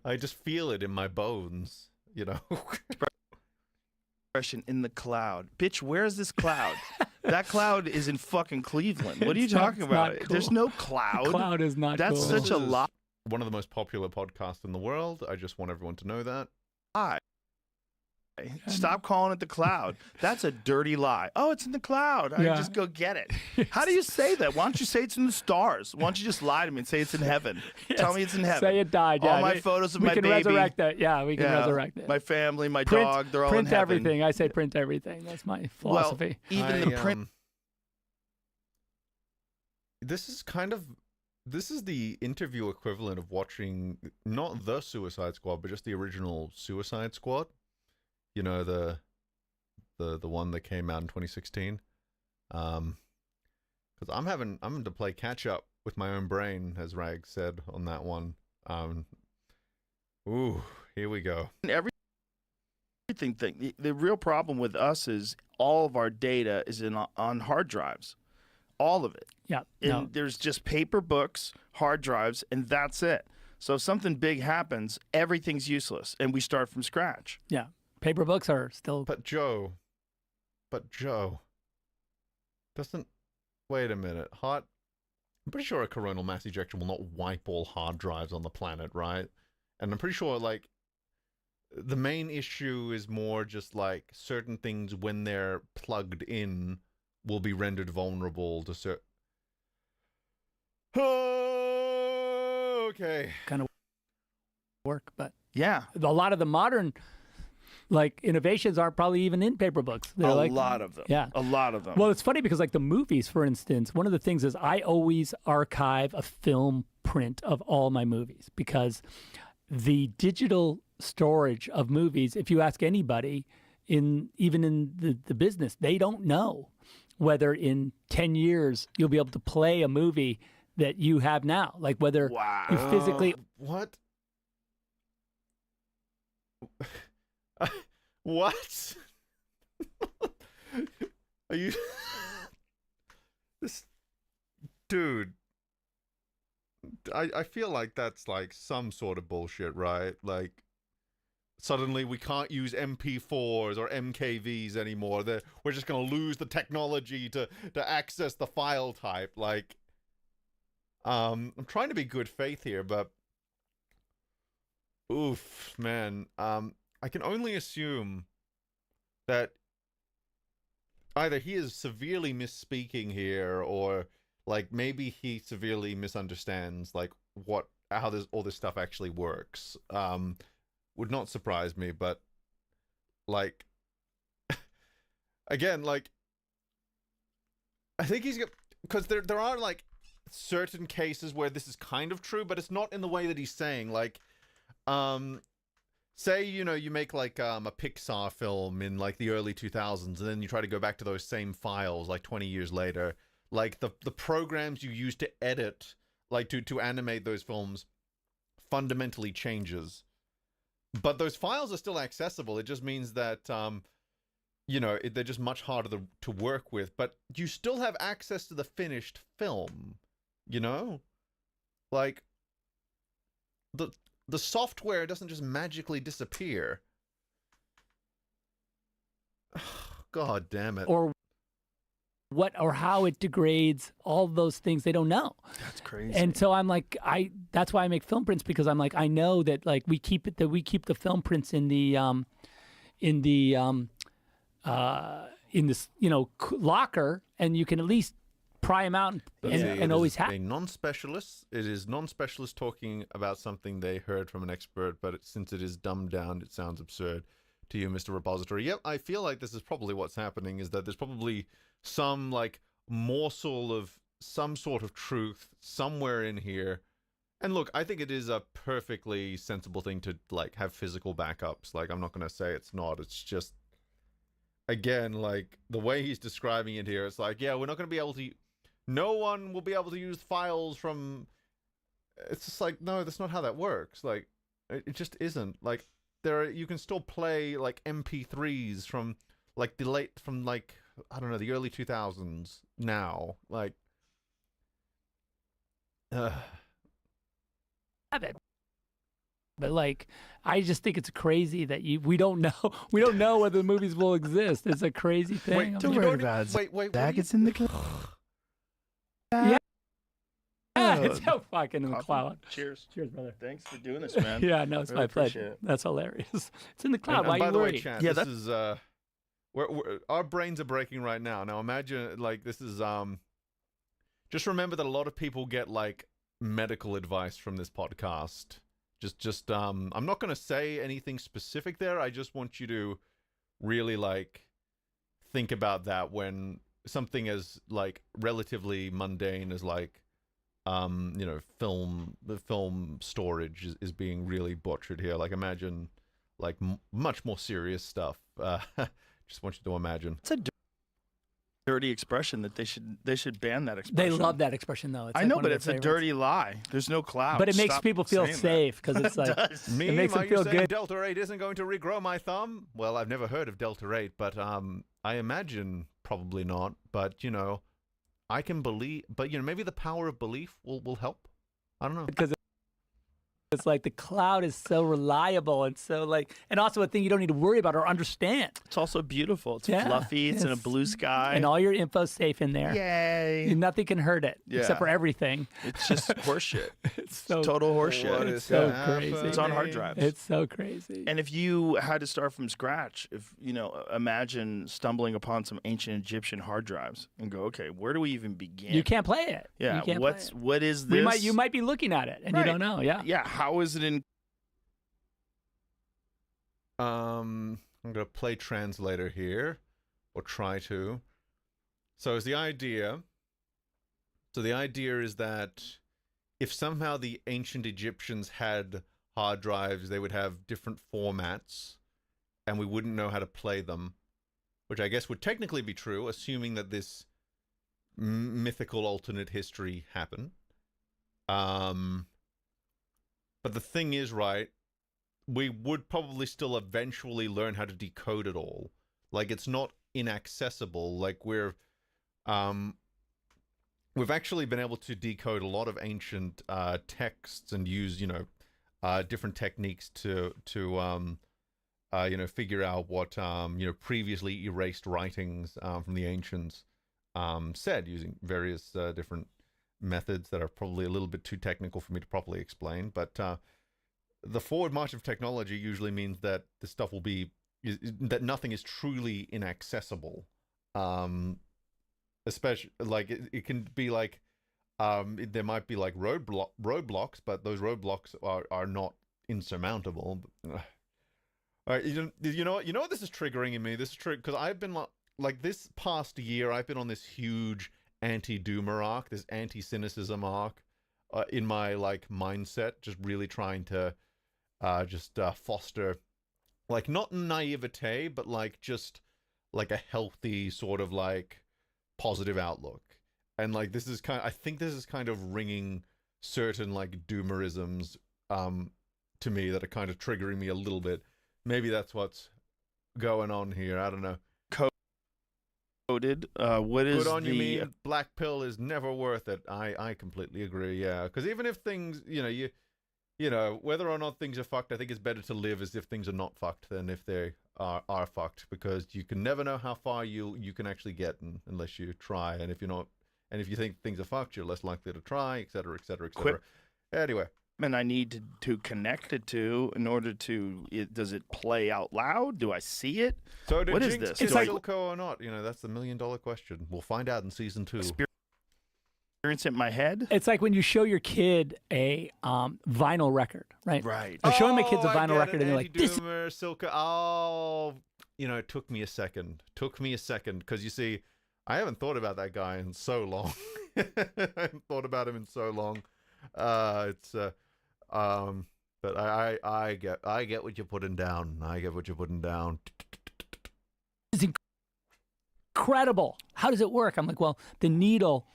Speaker 1: I just feel it in my bones, you know.
Speaker 3: In the cloud. Bitch, where's this cloud? That cloud is in fucking Cleveland. What are you talking about?
Speaker 4: Cool.
Speaker 3: There's no cloud.
Speaker 4: The cloud is not
Speaker 3: That's
Speaker 4: cool.
Speaker 3: such a lie.
Speaker 1: One of the most popular podcasts in the world. I just want everyone to know that.
Speaker 3: Stop calling it the cloud. That's a dirty lie. Oh, it's in the cloud. I just go get it. How do you say that? Why don't you say it's in the stars? Why don't you just lie to me and say it's in heaven? Tell me it's in heaven.
Speaker 4: Say it died.
Speaker 3: All my photos of my baby.
Speaker 4: We can resurrect that. Yeah, we can resurrect it.
Speaker 3: My family, my dog, they're all in
Speaker 4: heaven. Print
Speaker 3: heaven.
Speaker 4: everything. I say print everything. That's my philosophy.
Speaker 3: Well, even the print.
Speaker 1: This is the interview equivalent of watching not the Suicide Squad, but just the original Suicide Squad. You know, the one that came out in 2016. Because I'm having to play catch up with my own brain, as Rag said on that one. Ooh, here we go.
Speaker 3: Everything thing. The real problem with us is all of our data is on hard drives. All of it.
Speaker 4: Yeah.
Speaker 3: And there's just paper books, hard drives, and that's it. So if something big happens, everything's useless, and we start from scratch.
Speaker 4: Yeah. Paper books are still...
Speaker 1: But Joe, doesn't... Wait a minute. I'm pretty sure a coronal mass ejection will not wipe all hard drives on the planet, right? And I'm pretty sure, like, the main issue is more just, like, certain things when they're plugged in will be rendered vulnerable to certain... Okay.
Speaker 4: Kind of work, but...
Speaker 3: Yeah.
Speaker 4: A lot of the modern... like innovations aren't probably even in paper books. They're
Speaker 3: a lot of them.
Speaker 4: Yeah.
Speaker 3: A lot of them.
Speaker 4: Well, it's funny because like the movies, for instance, one of the things is I always archive a film print of all my movies because the digital storage of movies, if you ask anybody even in the business, they don't know whether in 10 years you'll be able to play a movie that you have now. Like whether you physically...
Speaker 1: What? What? Are you... This... Dude. I feel like that's like some sort of bullshit, right? Like, suddenly we can't use MP4s or MKVs anymore. We're just going to lose the technology to access the file type. Like, I'm trying to be good faith here, but... Oof, man. I can only assume that either he is severely misspeaking here, or like maybe he severely misunderstands like how all this stuff actually works. Would not surprise me, but like again, like I think he's got, because there are like certain cases where this is kind of true, but it's not in the way that he's saying. Like, say, you know, you make like a Pixar film in like the early 2000s, and then you try to go back to those same files like 20 years later. Like the programs you use to edit, like to animate those films, fundamentally changes. But those files are still accessible. It just means that, you know, they're just much harder to work with. But you still have access to the finished film, you know? Like, the software doesn't just magically disappear. God damn it.
Speaker 4: Or how it degrades, all those things they don't know.
Speaker 3: That's crazy.
Speaker 4: And so I'm like, that's why I make film prints, because I'm like, I know that like we keep the film prints in this, you know, locker, and you can at least pry them out and always have.
Speaker 1: A non-specialist. It is non-specialist talking about something they heard from an expert, but since it is dumbed down, it sounds absurd. to you, Mr. Repository. Yep, I feel like this is probably what's happening, is that there's probably some, like, morsel of some sort of truth somewhere in here. And look, I think it is a perfectly sensible thing to, like, have physical backups. Like, I'm not going to say it's not. It's just, again, like, the way he's describing it here, it's like, yeah, we're not going to be able to... No one will be able to use files from... It's just like, no, that's not how that works. Like, it just isn't. Like, you can still play, like, MP3s from, like, I don't know, the early 2000s now. Like...
Speaker 4: It. But like, I just think it's crazy that we don't know whether the movies will exist. It's a crazy thing.
Speaker 5: Wait, don't worry about it.
Speaker 1: Wait,
Speaker 5: Zach, it's in the cloud.
Speaker 4: Yeah, it's so fucking in the cloud.
Speaker 3: Cheers.
Speaker 4: Cheers, brother.
Speaker 3: Thanks for doing this, man.
Speaker 4: Yeah, no, it's
Speaker 3: Really
Speaker 4: my pleasure. That's hilarious. It's in the cloud. Why
Speaker 1: by
Speaker 4: you
Speaker 1: the
Speaker 4: worry?
Speaker 1: way, chat,
Speaker 3: Yeah,
Speaker 1: this is our brains are breaking right now. Now imagine, like, this is just remember that a lot of people get, like, medical advice from this podcast. Just I'm not going to say anything specific there. I just want you to really, like, think about that when something as, like, relatively mundane as, like, you know, film storage is being really butchered here. Like, imagine, like, much more serious stuff. Just want you to imagine.
Speaker 3: It's a dirty expression that they should ban that expression.
Speaker 4: They love that expression, though. It's
Speaker 3: I
Speaker 4: like
Speaker 3: know,
Speaker 4: one
Speaker 3: but
Speaker 4: of
Speaker 3: it's
Speaker 4: their
Speaker 3: a
Speaker 4: favorites.
Speaker 3: dirty lie. There's no cloud.
Speaker 4: But it makes
Speaker 3: Stop
Speaker 4: people feel
Speaker 3: saying
Speaker 4: safe because it's like
Speaker 3: It does.
Speaker 4: it makes them feel good.
Speaker 1: Delta 8 isn't going to regrow my thumb? Well, I've never heard of Delta 8, but I imagine probably not. But, you know, I can believe, but, you know, maybe the power of belief will help. I don't know.
Speaker 4: Because it's like the cloud is so reliable and so like, and also a thing you don't need to worry about or understand.
Speaker 3: It's also beautiful. It's
Speaker 4: Yeah,
Speaker 3: fluffy. It's in a blue sky.
Speaker 4: And all your info's safe in there.
Speaker 3: Yay.
Speaker 4: And nothing can hurt it
Speaker 3: Yeah.
Speaker 4: except for everything.
Speaker 3: It's just horseshit.
Speaker 4: It's so
Speaker 3: Total horseshit.
Speaker 1: What
Speaker 4: It's
Speaker 1: is
Speaker 4: so
Speaker 1: happening?
Speaker 4: crazy.
Speaker 3: It's on hard drives.
Speaker 4: It's so crazy.
Speaker 3: And if you had to start from scratch, if you know, imagine stumbling upon some ancient Egyptian hard drives and go, okay, where do we even begin?
Speaker 4: you can't play it.
Speaker 3: Yeah,
Speaker 4: You can't
Speaker 3: what is this?
Speaker 4: you might be looking at it and
Speaker 3: Right.
Speaker 4: you don't know. Yeah.
Speaker 3: Yeah, how is it in?
Speaker 1: I'm going to play translator here, or try to. So the idea is that if somehow the ancient Egyptians had hard drives, they would have different formats, and we wouldn't know how to play them, which I guess would technically be true, assuming that this mythical alternate history happened. But the thing is, right, we would probably still eventually learn how to decode it all. Like, it's not inaccessible. Like, we've actually been able to decode a lot of ancient texts and use, you know, different techniques to you know, figure out what, you know, previously erased writings from the ancients said, using various different methods that are probably a little bit too technical for me to properly explain. But the forward march of technology usually means that this stuff will be, that nothing is truly inaccessible. Especially, like, it can be like, there might be like roadblocks, but those roadblocks are not insurmountable. All right, you know what this is triggering in me? This is because I've been like this past year, I've been on this huge anti-doomer arc, this anti-cynicism arc, in my, like, mindset, just really trying to foster, like, not naivete, but like just like a healthy sort of like positive outlook. And like I think this is kind of ringing certain like doomerisms to me that are kind of triggering me a little bit. Maybe that's what's going on here. I don't know.
Speaker 3: Coded. What is
Speaker 1: Good on you, mean black pill is never worth it. I completely agree. Yeah, because even if things, you know, whether or not things are fucked, I think it's better to live as if things are not fucked than if they are fucked, because you can never know how far you can actually get unless you try. And if you're not, and if you think things are fucked, you're less likely to try, et cetera, et cetera, et cetera. Anyway.
Speaker 3: And I need to connect it to in order to, does it play out loud? Do I see it?
Speaker 1: So
Speaker 3: what is this?
Speaker 1: Is it or not? You know, that's the $1 million question. We'll find out in season 2.
Speaker 3: experience it in my head.
Speaker 4: It's like when you show your kid a vinyl record, right?
Speaker 3: Right.
Speaker 4: I'm showing my kids a vinyl record, and they're like, "This."
Speaker 1: Silka. Oh, it took me a second. Because you see, I haven't thought about that guy in so long. I haven't thought about him in so long. But I get what you're putting down.
Speaker 4: It's incredible. How does it work? I'm like, well, the needle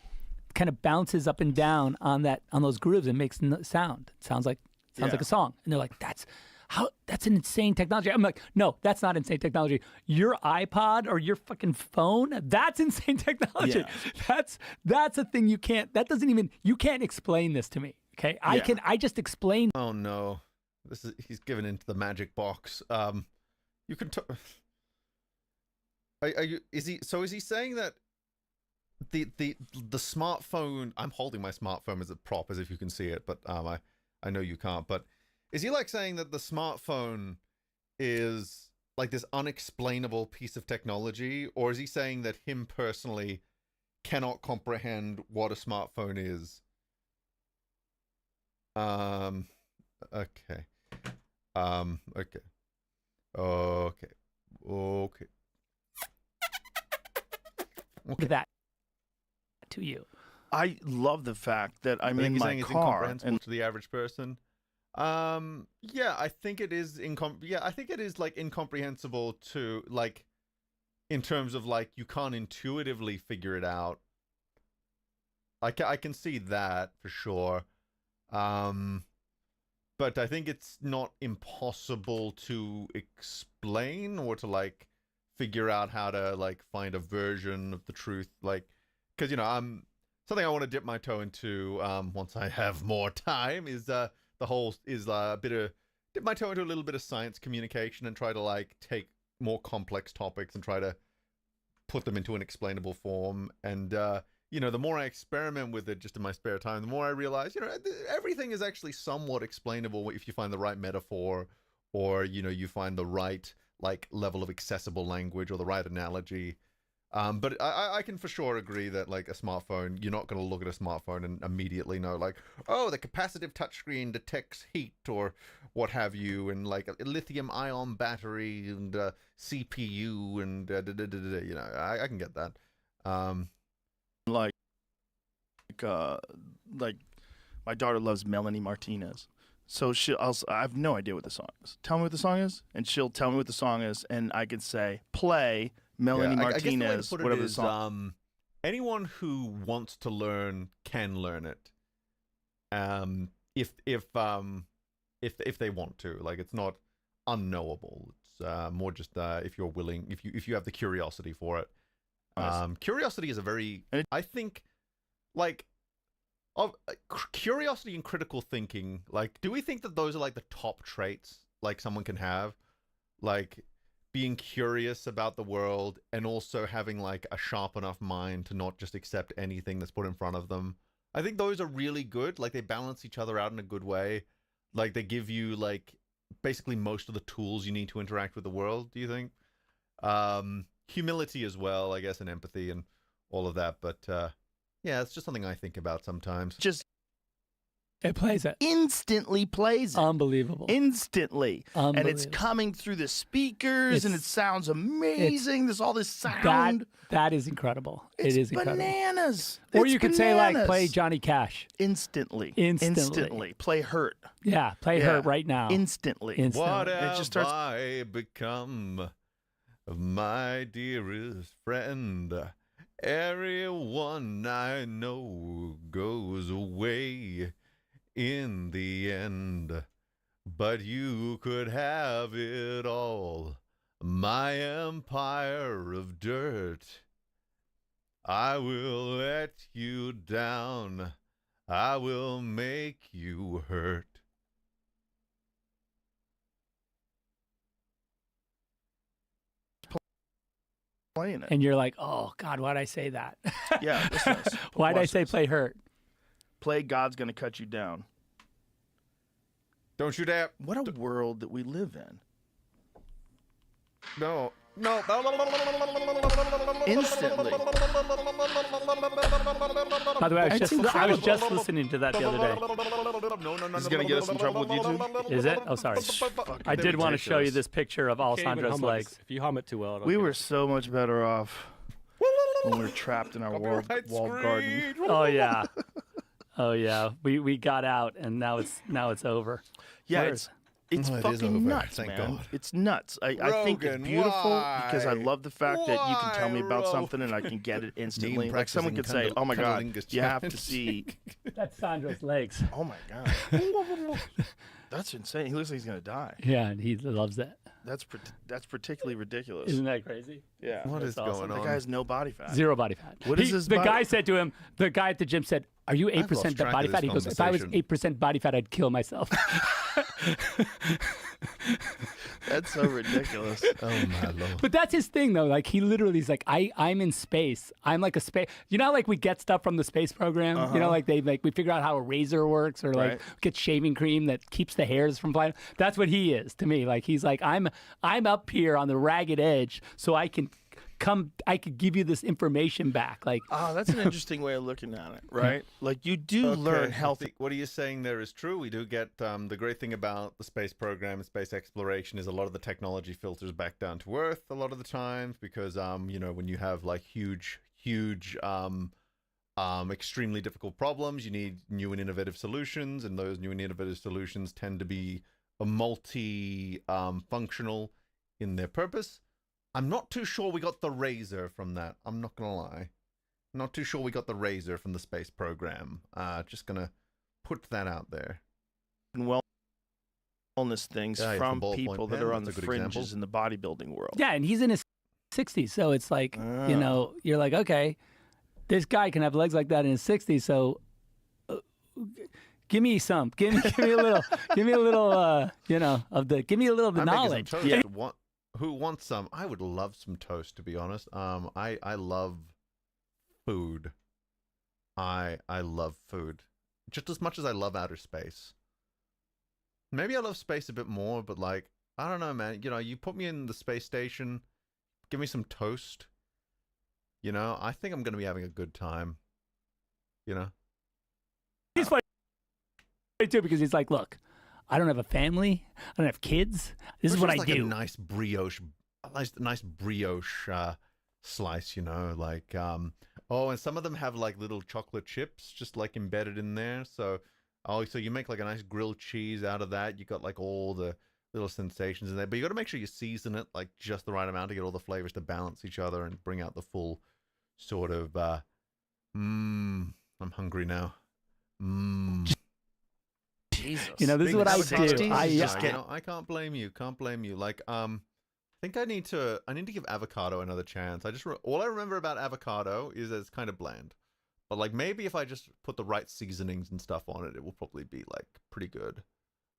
Speaker 4: kind of bounces up and down on those grooves and makes sound. It sounds like a song. And they're like, that's an insane technology. I'm like, no, that's not insane technology. Your iPod or your fucking phone, that's insane technology.
Speaker 3: Yeah.
Speaker 4: That's a thing you can't explain this to me. Okay. I just explain.
Speaker 1: Oh no. He's given into the magic box. You can is he saying that the smartphone, I'm holding my smartphone as a prop as if you can see it, but I know you can't, but is he like saying that the smartphone is like this unexplainable piece of technology, or is he saying that him personally cannot comprehend what a smartphone is? Okay.
Speaker 4: That to you.
Speaker 3: I love the fact that I'm in my
Speaker 1: it's
Speaker 3: car
Speaker 1: incomprehensible to the average person. Yeah, I think it is like incomprehensible to, like, in terms of like you can't intuitively figure it out. I can see that for sure. But I think it's not impossible to explain or to like figure out how to like find a version of the truth, like, because something I want to dip my toe into once I have more time is dip my toe into a little bit of science communication and try to like take more complex topics and try to put them into an explainable form. And the more I experiment with it just in my spare time, the more I realize everything is actually somewhat explainable if you find the right metaphor, or you find the right like level of accessible language or the right analogy. But I can for sure agree that like a smartphone, you're not going to look at a smartphone and immediately know like, oh, the capacitive touchscreen detects heat or what have you, and like a lithium ion battery and CPU and I can get that.
Speaker 3: Like my daughter loves Melanie Martinez. So I have no idea what the song is. Tell me what the song is, and she'll tell me what the song is, and I can say play Melanie Martinez, whatever the song.
Speaker 1: Anyone who wants to learn can learn it. If they want to, like, it's not unknowable. It's more just if you're willing, if you have the curiosity for it. Curiosity is I think, like, curiosity and critical thinking, like, do we think that those are like the top traits like someone can have? Like being curious about the world and also having like a sharp enough mind to not just accept anything that's put in front of them. I think those are really good. Like, they balance each other out in a good way. Like, they give you like basically most of the tools you need to interact with the world, do you think? Humility as well, I guess, and empathy and all of that. But yeah, it's just something I think about sometimes.
Speaker 4: It plays it.
Speaker 3: Instantly plays it.
Speaker 4: Unbelievable.
Speaker 3: Instantly. And it's coming through the speakers, and it sounds amazing. There's all this sound.
Speaker 4: That is incredible. It is
Speaker 3: bananas.
Speaker 4: Or you could say, like, play Johnny Cash.
Speaker 3: Instantly. Play Hurt.
Speaker 4: Yeah, play Hurt right now.
Speaker 3: Instantly.
Speaker 1: What have I become of my dearest friend? Everyone I know goes away in the end, but you could have it all, my empire of dirt. I will let you down, I will make you hurt.
Speaker 3: Playing it.
Speaker 4: And you're like, oh God, why'd I say that?
Speaker 3: Yeah.
Speaker 4: Why'd I say play Hurt?
Speaker 3: Play God's Gonna Cut You Down.
Speaker 1: Don't you dare.
Speaker 3: What a world that we live in.
Speaker 1: No.
Speaker 3: Instantly.
Speaker 4: By the way, I was just listening to that the other day.
Speaker 1: No.
Speaker 3: This is gonna get us in trouble with YouTube.
Speaker 4: Is it? Oh, sorry. I did want to show you this picture of Alessandro's legs.
Speaker 5: If you hum it too well,
Speaker 3: We were so much better off when we were trapped in our walled garden.
Speaker 4: Oh yeah. Oh yeah. We got out and now it's over.
Speaker 3: Yeah,
Speaker 4: Where
Speaker 3: it's
Speaker 1: Well, it is
Speaker 3: fucking
Speaker 1: over,
Speaker 3: nuts,
Speaker 1: thank
Speaker 3: man.
Speaker 1: God.
Speaker 3: It's nuts. I think it's
Speaker 1: Rogan,
Speaker 3: beautiful because I
Speaker 1: why?
Speaker 3: love the fact that you can tell me about
Speaker 1: Why,
Speaker 3: something and I can get it instantly. Like
Speaker 1: practicing
Speaker 3: someone could say, "Oh my God,
Speaker 1: cunnilingus
Speaker 3: you have to
Speaker 1: challenge."
Speaker 3: see."
Speaker 4: That's Sandro's legs.
Speaker 3: Oh my God, that's insane. He looks like he's gonna die.
Speaker 4: Yeah, and he loves that.
Speaker 3: That's particularly ridiculous.
Speaker 4: Isn't that crazy?
Speaker 3: Yeah.
Speaker 1: What is
Speaker 4: awesome.
Speaker 1: going
Speaker 3: The
Speaker 1: on?
Speaker 3: guy has no body fat.
Speaker 4: Zero body fat.
Speaker 3: What is his
Speaker 4: The
Speaker 3: body-
Speaker 4: guy said to him, the guy at the gym said, "Are you 8%
Speaker 1: track of
Speaker 4: body
Speaker 1: this
Speaker 4: fat?" He goes, "If I was
Speaker 1: conversation.
Speaker 4: 8% body fat, I'd kill myself."
Speaker 3: That's so ridiculous.
Speaker 1: Oh my lord.
Speaker 4: But that's his thing, though. Like, he literally is like, I'm in space. I'm like a space. You know, how, like, we get stuff from the space program. You know, like we figure out how a razor works, or like
Speaker 3: Right.
Speaker 4: get shaving cream that keeps the hairs from flying. That's what he is to me. Like, he's like, I'm up here on the ragged edge, so I can could give you this information back. Like,
Speaker 3: Oh, that's an interesting way of looking at it, right? Like you do learn healthy.
Speaker 1: What are you saying there is true. We do get the great thing about the space program and space exploration is a lot of the technology filters back down to Earth a lot of the times because you know, when you have like huge extremely difficult problems, you need new and innovative solutions, and those new and innovative solutions tend to be a multi functional in their purpose. I'm not too sure we got the razor from that. I'm not gonna lie. Not too sure we got the razor from the space program. Just gonna put that out there.
Speaker 3: Wellness things
Speaker 1: Yeah, it's the
Speaker 3: from
Speaker 1: ballpoint
Speaker 3: people that
Speaker 1: pen.
Speaker 3: are on the
Speaker 1: That's a good
Speaker 3: fringes
Speaker 1: example.
Speaker 3: in the bodybuilding world.
Speaker 4: yeah, and he's in his 60s, so it's like, you know, you're like, okay, this guy can have legs like that in his 60s, so give me some, give me a little, you know, give me a little of the
Speaker 1: I'm making some
Speaker 4: knowledge.
Speaker 1: toast.
Speaker 3: Yeah.
Speaker 1: Who wants some? I would love some toast, to be honest. I love food. I love food just as much as I love outer space. Maybe I love space a bit more, but like, I don't know, man. You know, you put me in the space station, give me some toast. You know, I think I'm gonna be having a good time. You know.
Speaker 4: He's funny too because he's like, look, I don't have a family, I don't have kids. This is what I
Speaker 1: like
Speaker 4: do.
Speaker 1: A nice brioche slice, you know, like oh, and some of them have like little chocolate chips just like embedded in there. So so you make like a nice grilled cheese out of that. You got like all the little sensations in there, but you got to make sure you season it like just the right amount to get all the flavors to balance each other and bring out the full sort of I'm hungry now.
Speaker 3: Jesus.
Speaker 4: You know, this is what I do.
Speaker 1: I can't blame you. Can't blame you. Like, I think I need to give avocado another chance. All I remember about avocado is that it's kind of bland. But like, maybe if I just put the right seasonings and stuff on it, it will probably be like pretty good.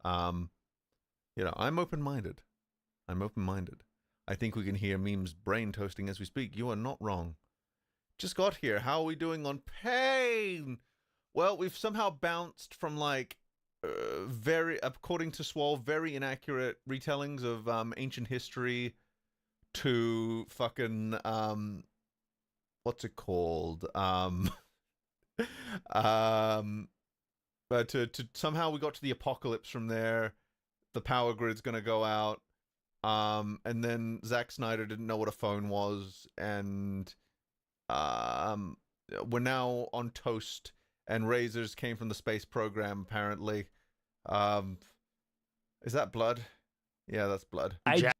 Speaker 1: You know, I'm open-minded. I think we can hear Meme's brain toasting as we speak. You are not wrong. Just got here. How are we doing on pain? Well, we've somehow bounced from like very, according to Swole, very inaccurate retellings of ancient history to fucking what's it called? But to somehow we got to the apocalypse from there. The power grid's gonna go out. And then Zack Snyder didn't know what a phone was, and we're now on toast, and razors came from the space program, apparently. Is that blood? Yeah, that's blood.
Speaker 4: I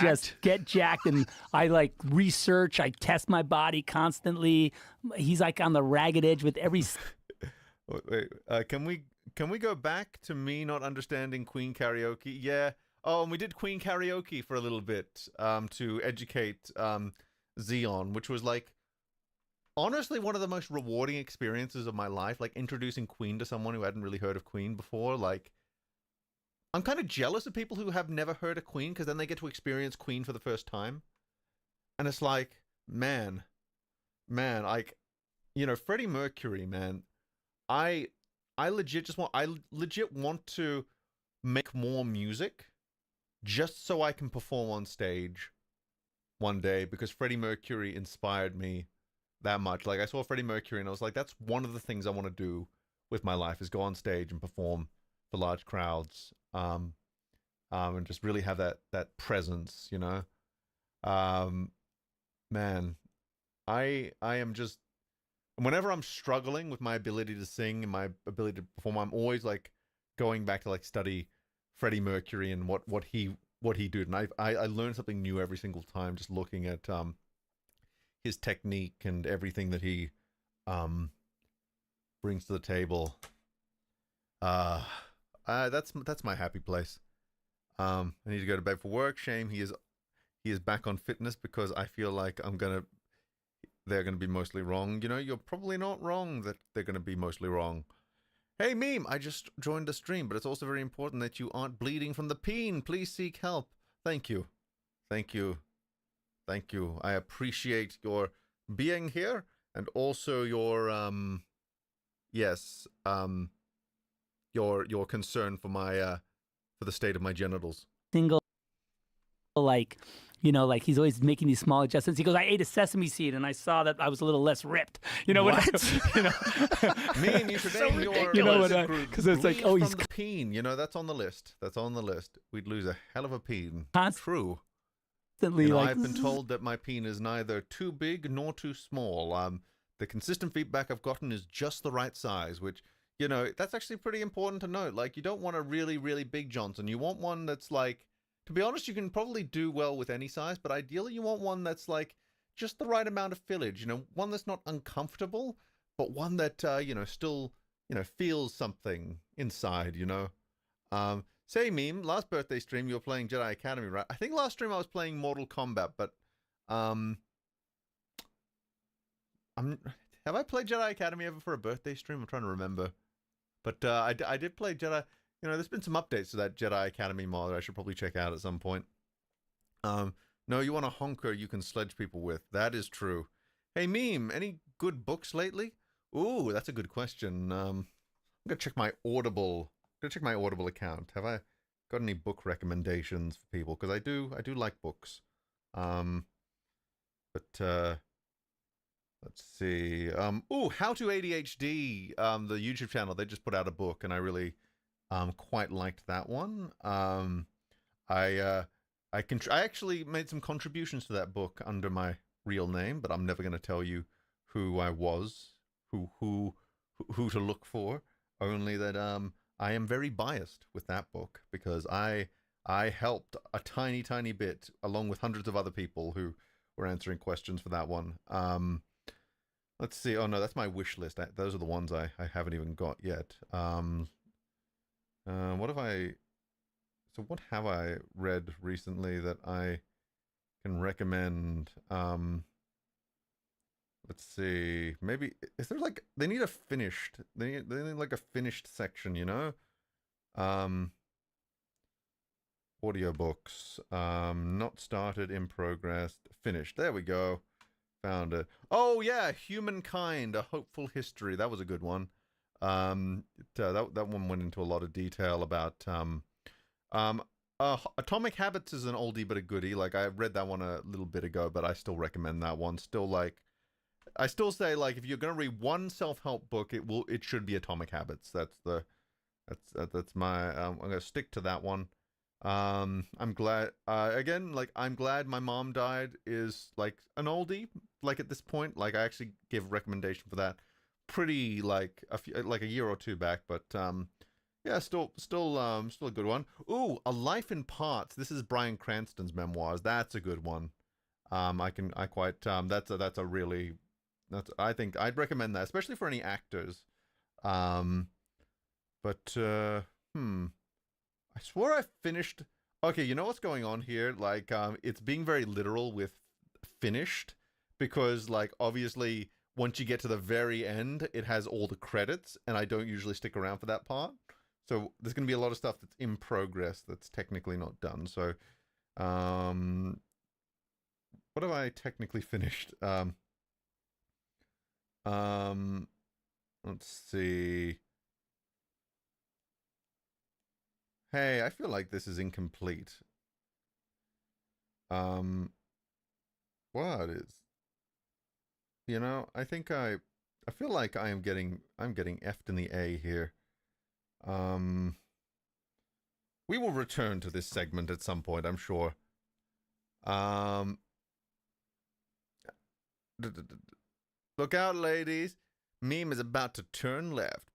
Speaker 4: just get jacked, and I like research. I test my body constantly. He's like on the ragged edge with every.
Speaker 1: Wait, can we go back to me not understanding Queen karaoke? Yeah. Oh, and we did Queen karaoke for a little bit to educate Xeon, which was like honestly one of the most rewarding experiences of my life. Like introducing Queen to someone who hadn't really heard of Queen before. Like, I'm kind of jealous of people who have never heard of Queen because then they get to experience Queen for the first time, and it's like, man, like, you know, Freddie Mercury, man. I legit want to make more music just so I can perform on stage one day because Freddie Mercury inspired me that much. Like I saw Freddie Mercury and I was like, that's one of the things I want to do with my life is go on stage and perform for large crowds, and just really have that presence, you know. Man, I am just, whenever I'm struggling with my ability to sing and my ability to perform, I'm always like going back to like study Freddie Mercury and what he did, and I learn something new every single time just looking at his technique and everything that he brings to the table. That's my happy place. I need to go to bed for work. Shame he is back on fitness because I feel like they're gonna be mostly wrong. You know, you're probably not wrong that they're gonna be mostly wrong. Hey meme, I just joined the stream, but it's also very important that you aren't bleeding from the peen. Please seek help. Thank you. Thank you. Thank you. I appreciate your being here and also your your concern for my for the state of my genitals.
Speaker 4: Single, like, you know, like he's always making these small adjustments. He goes, I ate a sesame seed and I saw that I was a little less ripped. You know what? You know,
Speaker 1: me and you should name your
Speaker 4: you know what? Because it's like, oh, he's
Speaker 1: from the peen. You know, that's on the list. That's on the list. We'd lose a hell of a peen. True.
Speaker 4: Constantly,
Speaker 1: you know,
Speaker 4: like,
Speaker 1: I've been told that my peen is neither too big nor too small. The consistent feedback I've gotten is just the right size, which, you know, that's actually pretty important to note. Like, you don't want a really, really big Johnson. You want one that's like, to be honest, you can probably do well with any size, but ideally you want one that's like just the right amount of fillage, you know, one that's not uncomfortable, but one that, you know, still, you know, feels something inside, you know. Say meme, last birthday stream you were playing Jedi Academy, right? I think last stream I was playing Mortal Kombat, but have I played Jedi Academy ever for a birthday stream? I'm trying to remember. But I did play Jedi. You know, there's been some updates to that Jedi Academy mod I should probably check out at some point. No, you want a honker you can sledge people with. That is true. Hey, meme, any good books lately? Ooh, that's a good question. I'm gonna check my Audible. Account. Have I got any book recommendations for people? Because I do like books. But let's see. Ooh, How to ADHD. The YouTube channel, they just put out a book, and I really quite liked that one. I actually made some contributions to that book under my real name, but I'm never going to tell you who I was, who to look for. Only that I am very biased with that book because I helped a tiny bit along with hundreds of other people who were answering questions for that one. Let's see. Oh no, that's my wish list. Those are the ones I haven't even got yet. What have I read recently that I can recommend? Let's see. Maybe is there like they need like a finished section, you know? Audiobooks. Not started, in progress, finished. There we go. Found it. Oh yeah, Humankind: A Hopeful History. That was a good one. That one went into a lot of detail about Atomic Habits is an oldie but a goodie. Like I read that one a little bit ago, but I still recommend that one. Still, like, I still say, like, if you're gonna read one self-help book, it should be Atomic Habits. That's my I'm gonna stick to that one. I'm glad again, like, I'm glad my mom died is like an oldie. Like at this point, like I actually gave a recommendation for that pretty like a year or two back, but yeah, still a good one. Ooh, A Life in Parts. This is Bryan Cranston's memoirs. That's a good one. I think I'd recommend that, especially for any actors. I swore I finished. Okay, you know what's going on here? Like, it's being very literal with finished, because, like, obviously, once you get to the very end, it has all the credits, and I don't usually stick around for that part. So there's going to be a lot of stuff that's in progress that's technically not done. So, what have I technically finished? Let's see. Hey, I feel like this is incomplete. What is... You know, I think I feel like I'm getting F'd in the A here. We will return to this segment at some point, I'm sure. Look out, ladies. Meme is about to turn left.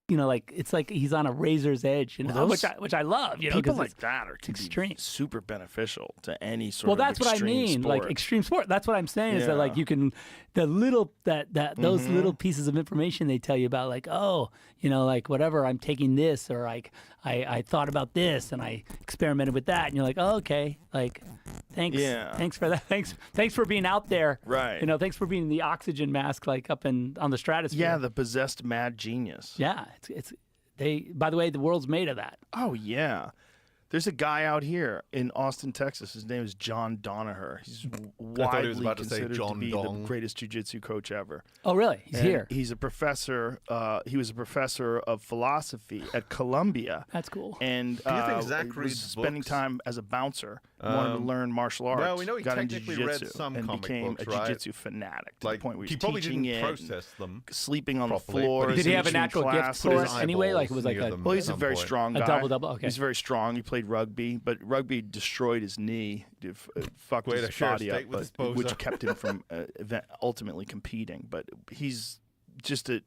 Speaker 4: You know, like it's like he's on a razor's edge, you know, which I love. You know,
Speaker 3: people like that are
Speaker 4: extreme,
Speaker 3: super beneficial to any sort.
Speaker 4: Well, that's what I mean,
Speaker 3: sport.
Speaker 4: like extreme sport. That's what I'm saying is that like you can the little those little pieces of information they tell you about, like, oh, you know, like whatever, I'm taking this, or like I thought about this and I experimented with that, and you're like, oh, okay, like thanks for that, thanks for being out there,
Speaker 3: right?
Speaker 4: You know, thanks for being the oxygen mask, like up on the stratosphere.
Speaker 3: Yeah, the possessed mad genius.
Speaker 4: Yeah. By the way, the world's made of that.
Speaker 3: Oh yeah. There's a guy out here in Austin, Texas. His name is John Donaher. He's widely considered to be the greatest jiu-jitsu coach ever.
Speaker 4: Oh, really? He's here.
Speaker 3: He's a professor. He was a professor of philosophy at Columbia.
Speaker 4: That's cool.
Speaker 3: And
Speaker 1: do you think Zach
Speaker 3: was
Speaker 1: reads
Speaker 3: spending
Speaker 1: books?
Speaker 3: Time as a bouncer. Wanted to learn martial arts.
Speaker 1: Well, we know he
Speaker 3: got into
Speaker 1: technically
Speaker 3: jiu-jitsu
Speaker 1: read some
Speaker 3: and
Speaker 1: comic
Speaker 3: became
Speaker 1: books,
Speaker 3: a jiu-jitsu fanatic to
Speaker 1: like,
Speaker 3: the point where
Speaker 1: he
Speaker 3: he's
Speaker 1: probably
Speaker 3: teaching
Speaker 1: didn't
Speaker 3: it,
Speaker 1: process them
Speaker 3: sleeping on
Speaker 1: properly,
Speaker 3: the floor.
Speaker 4: Did he have a natural gift for it anyway? Like it was like a.
Speaker 3: Well, he's a very strong guy.
Speaker 4: A double. Okay.
Speaker 3: He's very strong. He played rugby, but rugby destroyed his knee, fucked his body up, which kept him from ultimately competing. But he's just a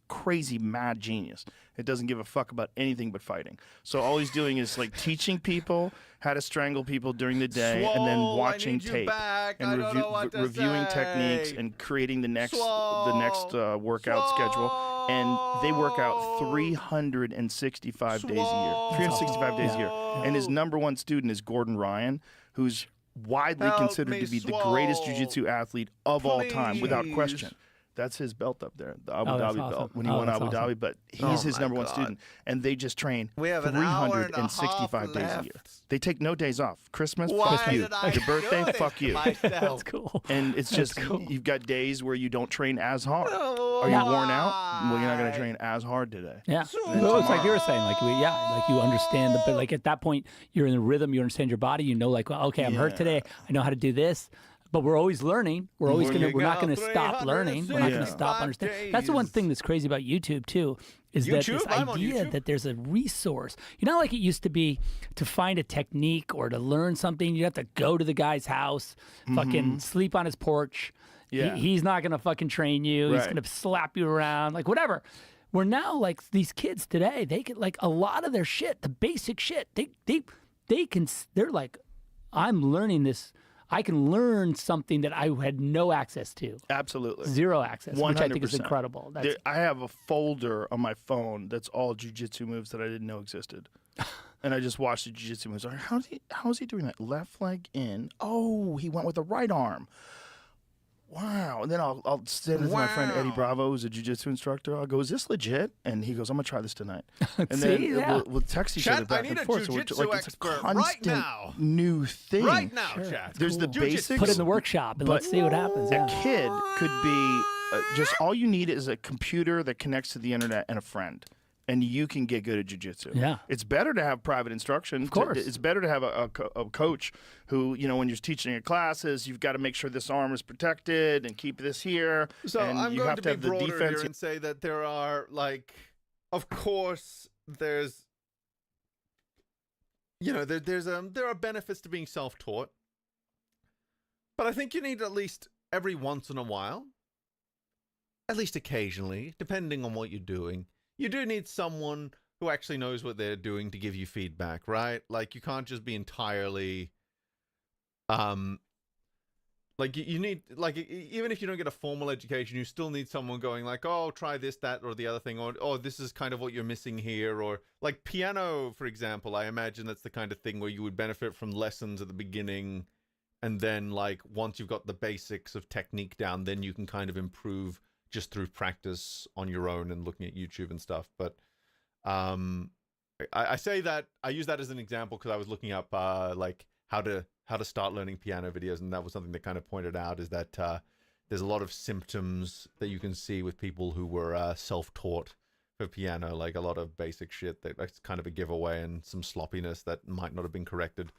Speaker 3: crazy mad genius. It doesn't give a fuck about anything but fighting. So all he's doing is like teaching people how to strangle people during the day, and then watching tape and reviewing techniques and creating the next workout schedule. And they work out 365 days a year. 365 days a year. And his number one student is Gordon Ryan, who's widely considered to be the greatest jiu-jitsu athlete of all time, without question. That's his belt up there, the Abu Dhabi belt, when he won Abu Dhabi. But he's his number one student. And they just train 365 days a year. They take no days off. Christmas, fuck you. Your birthday, fuck you.
Speaker 4: That's cool.
Speaker 3: And it's just, you've got days where you don't train as hard. Are you worn out? Well, you're not going to train as hard today.
Speaker 4: Yeah. Well, it's like you were saying, like like you understand but like at that point you're in the rhythm, you understand your body, you know, like, well, okay, I'm hurt today, I know how to do this. But we're always learning. We're not gonna stop learning. We're not gonna stop understanding. That's the one thing that's crazy about YouTube too, is that this idea that there's a resource. You know, like it used to be to find a technique or to learn something, you have to go to the guy's house, fucking sleep on his porch. Yeah. He's not gonna fucking train you. He's gonna slap you around, like whatever. We're now like these kids today, they get like a lot of their shit, the basic shit. They're like, I'm learning this. I can learn something that I had no access to.
Speaker 3: Absolutely.
Speaker 4: Zero access, 100%. Which I think is incredible.
Speaker 3: I have a folder on my phone that's all jiu-jitsu moves that I didn't know existed. And I just watched the jiu-jitsu moves. How is he doing that? Left leg in. Oh, he went with the right arm. Wow. And then I'll send it to my friend Eddie Bravo, who's a jiu-jitsu instructor. I'll go, is this legit? And he goes, I'm going to try this tonight. And then we'll text each other back and forth. So it's a constant new thing.
Speaker 1: Right now, chat.
Speaker 3: There's the basics.
Speaker 4: Put it in the workshop and let's see what happens.
Speaker 3: A kid could be just all you need is a computer that connects to the internet and a friend. And you can get good at jiu-jitsu. Yeah. It's better to have private instruction.
Speaker 4: Of course.
Speaker 3: It's better to have a coach who, you know, when you're teaching your classes, you've got to make sure this arm is protected and keep this here.
Speaker 1: So
Speaker 3: and
Speaker 1: I'm
Speaker 3: you
Speaker 1: going
Speaker 3: have
Speaker 1: to
Speaker 3: to
Speaker 1: be
Speaker 3: have the
Speaker 1: broader
Speaker 3: defense
Speaker 1: here and say that there are, like, of course, there's, you know, there are benefits to being self-taught. But I think you need at least every once in a while, at least occasionally, depending on what you're doing, you do need someone who actually knows what they're doing to give you feedback, right? Like, you can't just be entirely, like, you need, like, even if you don't get a formal education, you still need someone going like, oh, try this, that, or the other thing, or, oh, this is kind of what you're missing here, or, like, piano, for example, I imagine that's the kind of thing where you would benefit from lessons at the beginning, and then, like, once you've got the basics of technique down, then you can kind of improve just through practice on your own and looking at YouTube and stuff. But I say that, I use that as an example because I was looking up like how to start learning piano videos, and that was something that kind of pointed out is that there's a lot of symptoms that you can see with people who were self-taught for piano, like a lot of basic shit that's kind of a giveaway and some sloppiness that might not have been corrected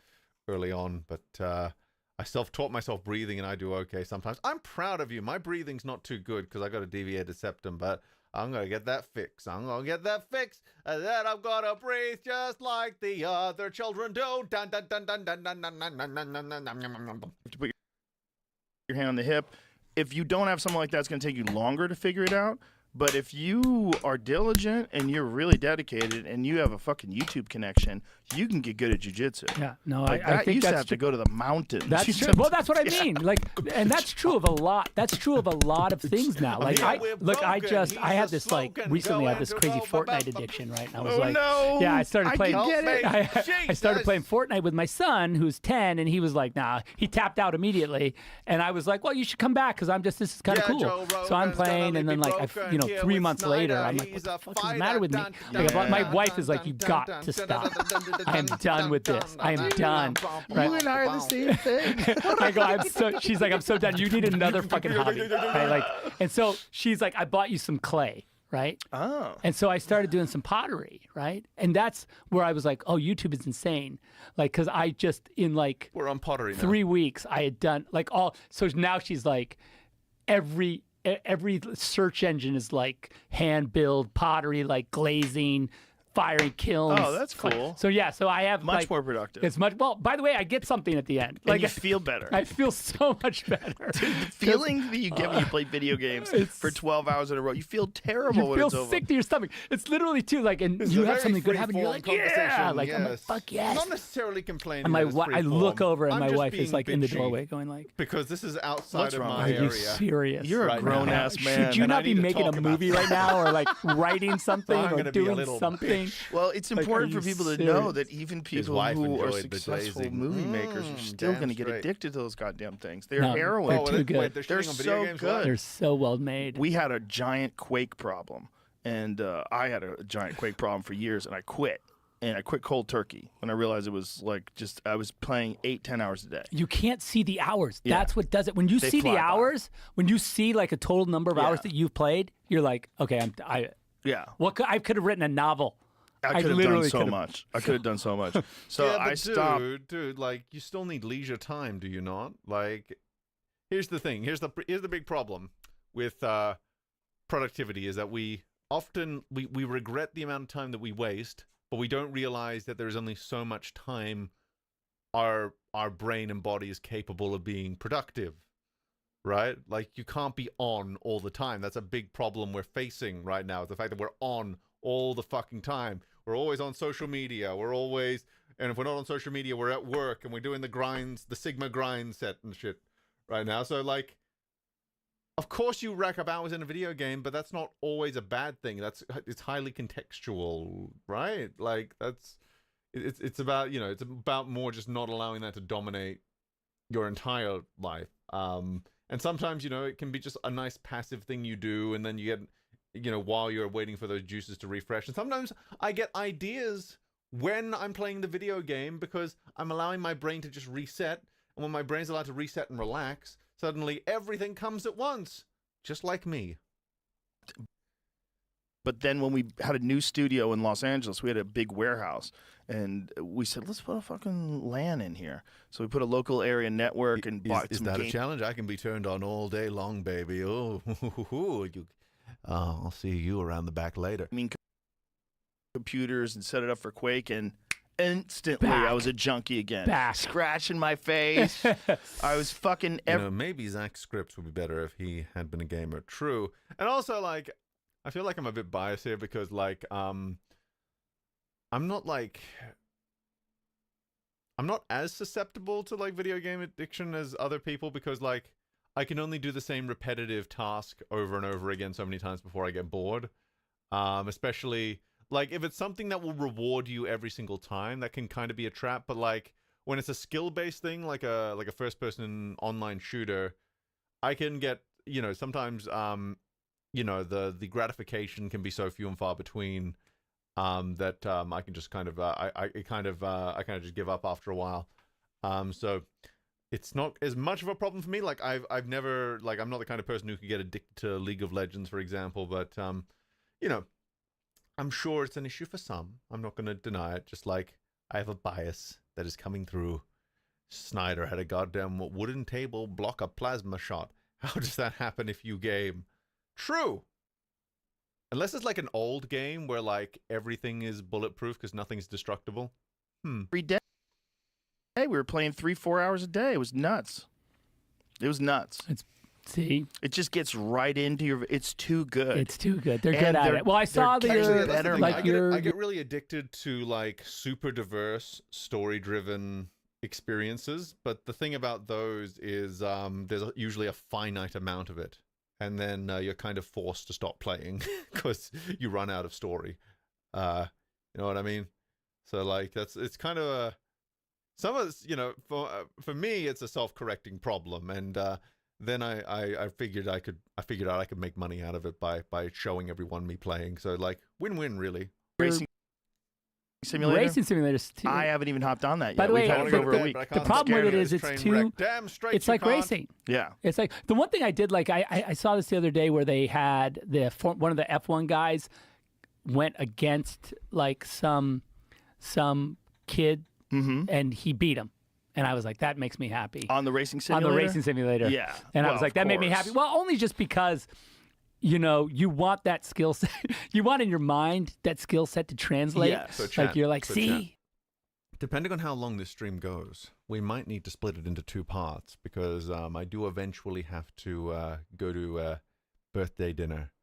Speaker 1: early on. But I self-taught myself breathing, and I do okay sometimes. I'm proud of you. My breathing's not too good because I got a deviated septum, but I'm gonna get that fixed. I'm gonna get that fixed, and then I'm gonna breathe just like the other children do. Dun dun dun dun dun dun dun dun dun dun dun dun dun.
Speaker 3: To put your hand on the hip. If you don't have something like that, it's going to take you longer to figure it out. But if you are diligent and you're really dedicated and you have a fucking YouTube connection, you can get good at jiu-jitsu.
Speaker 4: Yeah, no,
Speaker 3: like
Speaker 4: I think
Speaker 3: you
Speaker 4: that's
Speaker 3: have to go to the mountains.
Speaker 4: That's true. Well, that's what I mean. Like, and that's true of a lot. That's true of a lot of things now. Like, I had this like recently. I had this crazy Fortnite addiction, right? And I was yeah, I started playing. I started playing Fortnite with my son, who's 10, and he was like, nah. He tapped out immediately, and I was like, well, you should come back because this is kind of cool. So I'm playing, and then like 3 months later, I'm like, what the fuck is the matter with me? Like, my wife is like, you got to stop. I am done with this. I am done. Right?
Speaker 5: You and I are the same thing.
Speaker 4: I go, she's like, I'm so done. You need another fucking hobby. Right? Like, and so she's like, I bought you some clay. Right.
Speaker 3: Oh.
Speaker 4: And so I started doing some pottery. Right. And that's where I was like, oh, YouTube is insane. Like, cause I just
Speaker 1: we're on pottery now.
Speaker 4: 3 weeks I had done like all. So now she's like, every search engine is like hand build pottery, like glazing, firing kilns.
Speaker 3: Oh, that's cool.
Speaker 4: So yeah, so I have
Speaker 3: much more productive.
Speaker 4: It's much. Well, by the way, I get something at the end.
Speaker 3: Like, you feel better.
Speaker 4: I feel so much better.
Speaker 3: Dude, the feeling that you get when you play video games for 12 hours in a row, you feel terrible when it's over.
Speaker 4: You feel sick to your stomach. It's literally too like, and you have something good happen. You're like, yeah, like I'm like, fuck yes.
Speaker 1: Not necessarily complaining.
Speaker 4: And I look over and my wife is like in the doorway, going like,
Speaker 1: because this is outside of my
Speaker 4: area. Are you serious?
Speaker 3: You're a grown ass man.
Speaker 4: Should you not be making a movie right now, or like writing something, or doing something?
Speaker 3: Well, it's important for people to know that even people who are successful movie makers are still going to get addicted to those goddamn things. They're heroin.
Speaker 4: They're too good.
Speaker 3: They're so good.
Speaker 4: They're so well made.
Speaker 3: We had a giant Quake problem, and I had a giant Quake problem for years, and I quit. And I quit cold turkey when I realized it was like I was playing 8-10 hours a day.
Speaker 4: You can't see the hours. Yeah. That's what does it. When you see the hours, when you see like a total number of hours that you've played, you're like, okay, I could have written a novel.
Speaker 3: I could have done so much. I could have done so much. So
Speaker 1: yeah,
Speaker 3: I stopped.
Speaker 1: Dude, like, you still need leisure time, do you not? Like, here's the thing. Here's the big problem with productivity is that we often we regret the amount of time that we waste, but we don't realize that there's only so much time our brain and body is capable of being productive. Right? Like, you can't be on all the time. That's a big problem we're facing right now. The fact that we're on all the fucking time. We're always on social media. And if we're not on social media, we're at work and we're doing the grinds, the Sigma grind set and shit right now. So, like, of course you rack up hours in a video game, but that's not always a bad thing. It's highly contextual, right? Like, it's about, it's about more just not allowing that to dominate your entire life. And sometimes, it can be just a nice passive thing you do, and then you get, while you're waiting for those juices to refresh. And sometimes I get ideas when I'm playing the video game because I'm allowing my brain to just reset. And when my brain's allowed to reset and relax, suddenly everything comes at once, just like me.
Speaker 3: But then when we had a new studio in Los Angeles, we had a big warehouse, and we said, let's put a fucking LAN in here. So we put a local area network and bought some
Speaker 1: a challenge? I can be turned on all day long, baby. Oh, I'll see you around the back later.
Speaker 3: I mean, computers and set it up for Quake, and instantly I was a junkie again. Scratching my face. I was fucking...
Speaker 1: maybe Zack Scripps would be better if he had been a gamer. True. And also, like, I feel like I'm a bit biased here because, like, I'm not as susceptible to, like, video game addiction as other people because, like, I can only do the same repetitive task over and over again so many times before I get bored. Especially, like, if it's something that will reward you every single time, that can kind of be a trap. But, like, when it's a skill-based thing, like a first-person online shooter, I can get, sometimes, the gratification can be so few and far between that I can just kind of I kind of just give up after a while. So it's not as much of a problem for me. Like I've never, like, I'm not the kind of person who could get addicted to League of Legends, for example. But I'm sure it's an issue for some. I'm not going to deny it. Just like I have a bias that is coming through. Snyder had a goddamn wooden table block a plasma shot. How does that happen if you game? True. Unless it's like an old game where like everything is bulletproof because nothing's destructible.
Speaker 3: Every day we were playing 3-4 hours a day. It was nuts. It was nuts.
Speaker 4: See,
Speaker 3: it just gets right into your. It's too good.
Speaker 4: It's too good. They're good at it. Well, I saw that you're
Speaker 3: better.
Speaker 4: Like
Speaker 1: I get really addicted to like super diverse, story-driven experiences. But the thing about those is there's usually a finite amount of it, and then you're kind of forced to stop playing because you run out of story. You know what I mean? So like it's kind of a some of this, you know, for me it's a self-correcting problem, and then I figured out I could make money out of it by showing everyone me playing. So like win-win really.
Speaker 3: Racing simulator.
Speaker 4: Racing simulators too.
Speaker 3: I haven't even hopped on that yet.
Speaker 4: By the way,
Speaker 3: We've had it over a week.
Speaker 4: the problem with it is it's too.
Speaker 1: Damn straight.
Speaker 4: It's like racing.
Speaker 3: Yeah.
Speaker 4: It's like the one thing I did. Like I saw this the other day where they had one of the F1 guys went against like some kid and he beat him. And I was like, that makes me happy.
Speaker 3: On the racing simulator?
Speaker 4: On the racing simulator.
Speaker 3: Yeah.
Speaker 4: And I was like, that made me happy. Well, only just because, you know, you want that skill set. You want in your mind that skill set to translate.
Speaker 3: Yes.
Speaker 1: So
Speaker 4: like you're like, see?
Speaker 1: Depending on how long this stream goes, we might need to split it into 2 parts because I do eventually have to go to birthday dinner.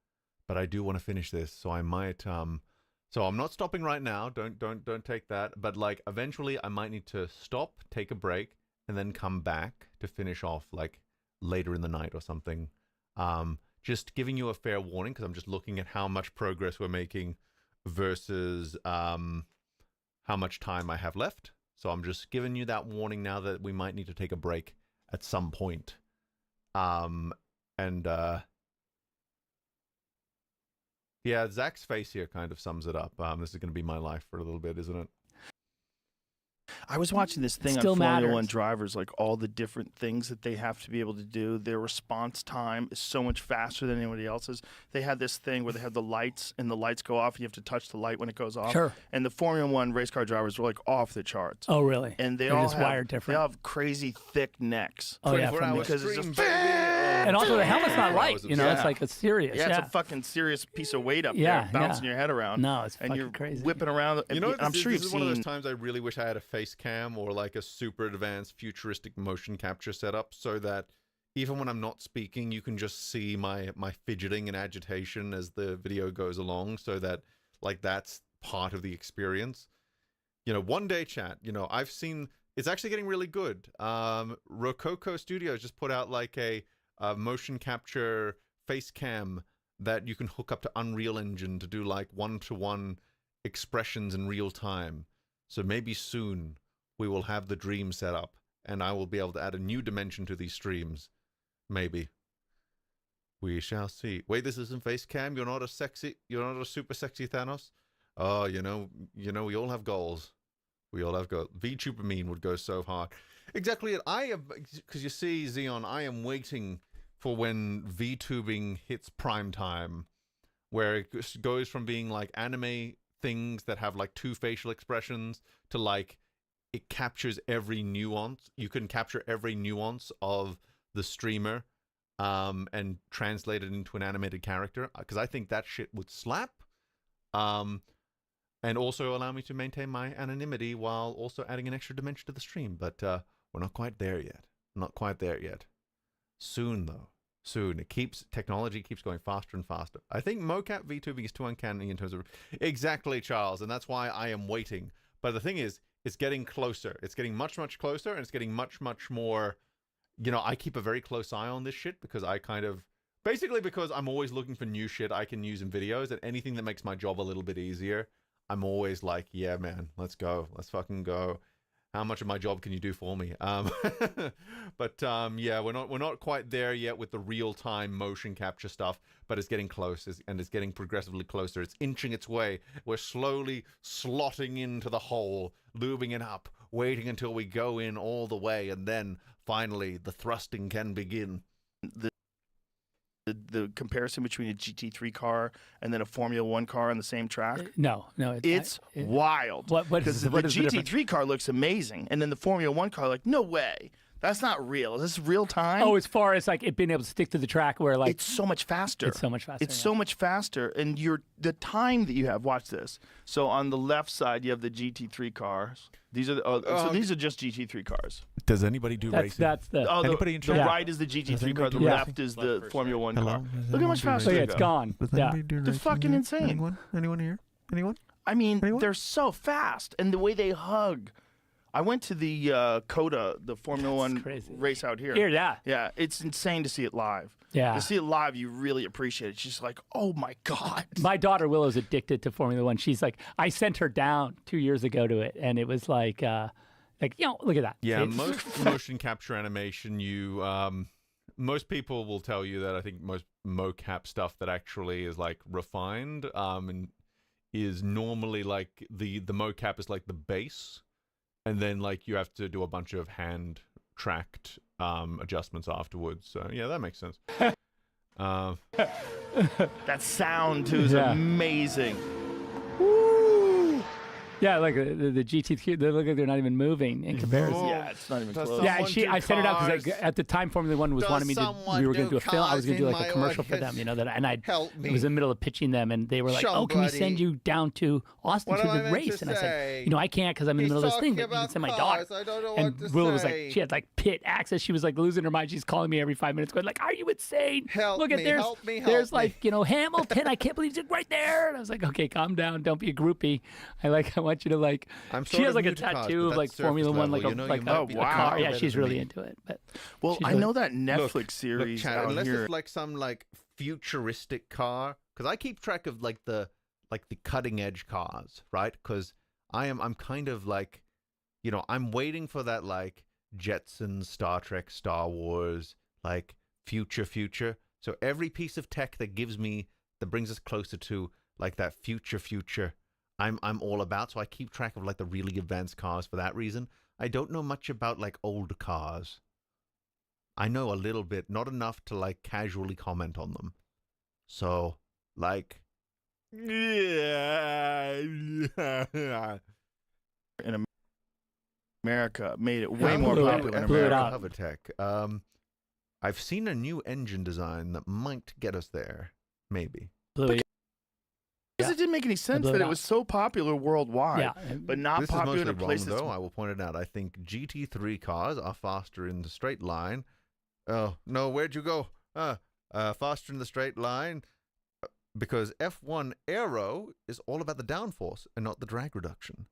Speaker 1: But I do want to finish this, so I might... So I'm not stopping right now. Don't take that. But like eventually I might need to stop, take a break, and then come back to finish off like later in the night or something. Just giving you a fair warning because I'm just looking at how much progress we're making versus how much time I have left. So I'm just giving you that warning now that we might need to take a break at some point. Yeah, Zach's face here kind of sums it up. This is going to be my life for a little bit, isn't it?
Speaker 3: I was watching this thing on Formula One drivers, like all the different things that they have to be able to do. Their response time is so much faster than anybody else's. They had this thing where they have the lights, and the lights go off, and you have to touch the light when it goes off.
Speaker 4: Sure.
Speaker 3: And the Formula One race car drivers were like off the charts.
Speaker 4: Oh, really?
Speaker 3: And they're
Speaker 4: just wired different.
Speaker 3: They all have crazy thick necks.
Speaker 4: Oh, yeah.
Speaker 3: Because it's just...
Speaker 4: And also the helmet's not light. You know, it's like it's serious.
Speaker 3: Yeah, it's a fucking serious piece of weight up there, bouncing your head around.
Speaker 4: No, it's fucking
Speaker 3: you're
Speaker 4: crazy.
Speaker 3: Whipping around.
Speaker 1: You know,
Speaker 3: I'm sure you've seen...
Speaker 1: one of those times I really wish I had a face cam or like a super advanced futuristic motion capture setup so that even when I'm not speaking, you can just see my fidgeting and agitation as the video goes along, so that like that's part of the experience. You know, one day chat, you know, I've seen it's actually getting really good. Rococo Studios just put out like a motion capture face cam that you can hook up to Unreal Engine to do like one-to-one expressions in real time. So maybe soon we will have the dream set up and I will be able to add a new dimension to these streams. Maybe. We shall see. Wait, this isn't face cam? You're not a super sexy Thanos? Oh, you know, we all have goals. We all have goals. VTuber meme would go so hard. Exactly. Because you see, Xeon, I am waiting for when VTubing hits prime time, where it goes from being like anime things that have like 2 facial expressions to like it captures every nuance. You can capture every nuance of the streamer and translate it into an animated character, because I think that shit would slap. And also allow me to maintain my anonymity while also adding an extra dimension to the stream. But we're not quite there yet. Not quite there yet. Soon, though. Soon. Technology keeps going faster and faster. I think mocap VTubing is too uncanny in terms of... Exactly, Charles. And that's why I am waiting. But the thing is, it's getting closer. It's getting much, much closer. And it's getting much, much more... You know, I keep a very close eye on this shit because I kind of... Basically because I'm always looking for new shit I can use in videos, and anything that makes my job a little bit easier, I'm always like, yeah, man, let's go. Let's fucking go. How much of my job can you do for me? But yeah, we're not quite there yet with the real-time motion capture stuff, but it's getting close, and it's getting progressively closer. It's inching its way. We're slowly slotting into the hole, lubing it up, waiting until we go in all the way, and then finally the thrusting can begin.
Speaker 3: the comparison between a GT3 car and then a Formula One car on the same track?
Speaker 4: No.
Speaker 3: It's wild. Because the GT3 car looks amazing, and then the Formula One car, like, no way. That's not real. Is this real time?
Speaker 4: Oh, as far as like it being able to stick to the track where like
Speaker 3: it's so much faster.
Speaker 4: It's so much faster.
Speaker 3: It's so much faster, and the time that you have. Watch this. So on the left side, you have the GT3 cars. These are so these are just GT3 cars.
Speaker 1: Does anybody do racing?
Speaker 4: That's the
Speaker 1: Anybody
Speaker 3: the right is the GT3 car. The left is the Formula One car. Look how much faster.
Speaker 4: So yeah, it's gone. Yeah,
Speaker 3: they're fucking insane.
Speaker 5: Anyone here? Anyone?
Speaker 3: I mean, they're so fast, and the way they hug. I went to the COTA, the Formula One race out here. Yeah, it's insane to see it live.
Speaker 4: Yeah.
Speaker 3: To see it live, you really appreciate it. It's just like, oh my God.
Speaker 4: My daughter Willow's addicted to Formula One. She's like, I sent her down 2 years ago to it, and it was like look at that.
Speaker 1: Yeah, most motion capture animation, most people will tell you that I think most mocap stuff that actually is like refined and is normally like the mocap is like the base. And then, like, you have to do a bunch of hand-tracked adjustments afterwards. So, yeah, that makes sense.
Speaker 3: That sound, too, is amazing.
Speaker 4: Yeah, like the GT3, they look like they're not even moving in comparison.
Speaker 3: Yeah, it's not even close.
Speaker 4: Yeah, and I sent it out because at the time Formula One was wanting me to. We were going to do a film. I was going to do like a commercial for them, and I was in the middle of pitching them, and they were like, "Oh, can we send you down to Austin to the race?" And I said, "I can't because I'm in the middle of this thing. But you can send my daughter." And Willow was like, she had like pit access. She was like losing her mind. She's calling me every 5 minutes, going like, "Are you insane? Look at there's like Hamilton. I can't believe it's right there." And I was like, "Okay, calm down. Don't be a groupie. I want you to like." She has like a tattoo of like Formula One, like a car. Yeah, she's really into it. But
Speaker 3: I know that Netflix series out
Speaker 1: unless
Speaker 3: here.
Speaker 1: it's like some like futuristic car, because I keep track of like the cutting edge cars, right? Because I'm kind of like, I'm waiting for that like Jetsons, Star Trek, Star Wars, like future. So every piece of tech that brings us closer to like that future. I'm all about, so I keep track of like the really advanced cars for that reason. I don't know much about like old cars. I know a little bit, not enough to like casually comment on them. So like,
Speaker 3: in America, made it way more popular in America.
Speaker 1: Hover tech. I've seen a new engine design that might get us there, maybe.
Speaker 3: Because it didn't make any sense that it was so popular worldwide, but not popular in places.
Speaker 1: Though I will point it out. I think GT3 cars are faster in the straight line. Oh no, where'd you go? Faster in the straight line, because F1 Aero is all about the downforce and not the drag reduction.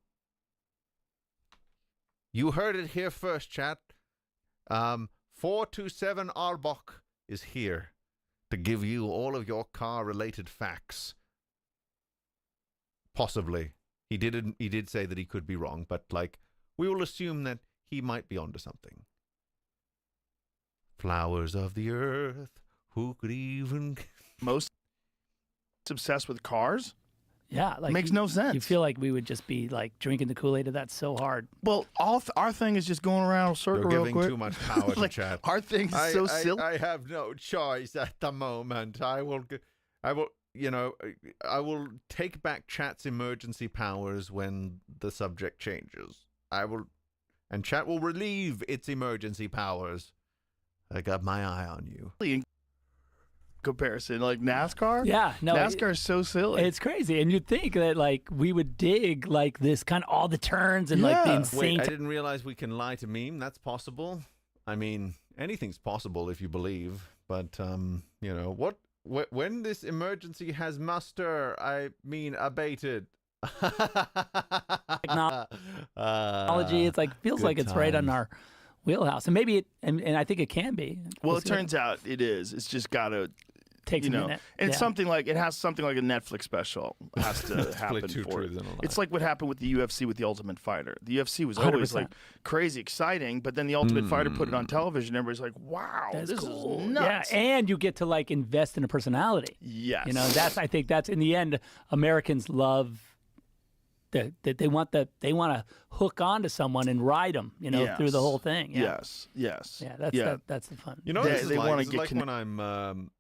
Speaker 1: You heard it here first, chat. 427 Arbok is here to give you all of your car-related facts. Possibly. He did say that he could be wrong, but like we will assume that he might be onto something. Flowers of the earth, who could even
Speaker 3: most obsessed with cars?
Speaker 4: Yeah, like
Speaker 3: makes no sense.
Speaker 4: You feel like we would just be like drinking the Kool-Aid of that so hard.
Speaker 3: Well, our thing is just going around a circle
Speaker 1: You're
Speaker 3: real quick.
Speaker 1: giving too much power to
Speaker 3: like,
Speaker 1: chat.
Speaker 3: Our thing is so silly.
Speaker 1: I have no choice at the moment. I will take back chat's emergency powers when the subject changes. And chat will relieve its emergency powers. I got my eye on you.
Speaker 3: In comparison, like NASCAR?
Speaker 4: Yeah, no.
Speaker 3: NASCAR is so silly.
Speaker 4: It's crazy. And you'd think that like we would dig like this kind of all the turns and like the insane.
Speaker 1: Wait, I didn't realize we can lie to meme. That's possible. I mean, anything's possible if you believe. But when this emergency has muster, I mean abated.
Speaker 4: Technology, it's like feels like it's right on our wheelhouse, and maybe and I think it can be.
Speaker 3: Well, it turns out it is. It's just gotta
Speaker 4: takes a minute.
Speaker 3: And it's something like a Netflix special has to happen for it. It's like what happened with the UFC with the Ultimate Fighter. The UFC was always 100%. Like crazy exciting, but then the Ultimate Fighter put it on television. Everybody's like, "Wow, this
Speaker 4: cool.
Speaker 3: is nuts!"
Speaker 4: Yeah, and you get to like invest in a personality.
Speaker 3: Yes,
Speaker 4: I think that's in the end, Americans love. That they want to hook onto someone and ride them, through the whole thing. Yeah.
Speaker 3: Yes.
Speaker 4: Yeah, that's the fun.
Speaker 1: They want to get when I'm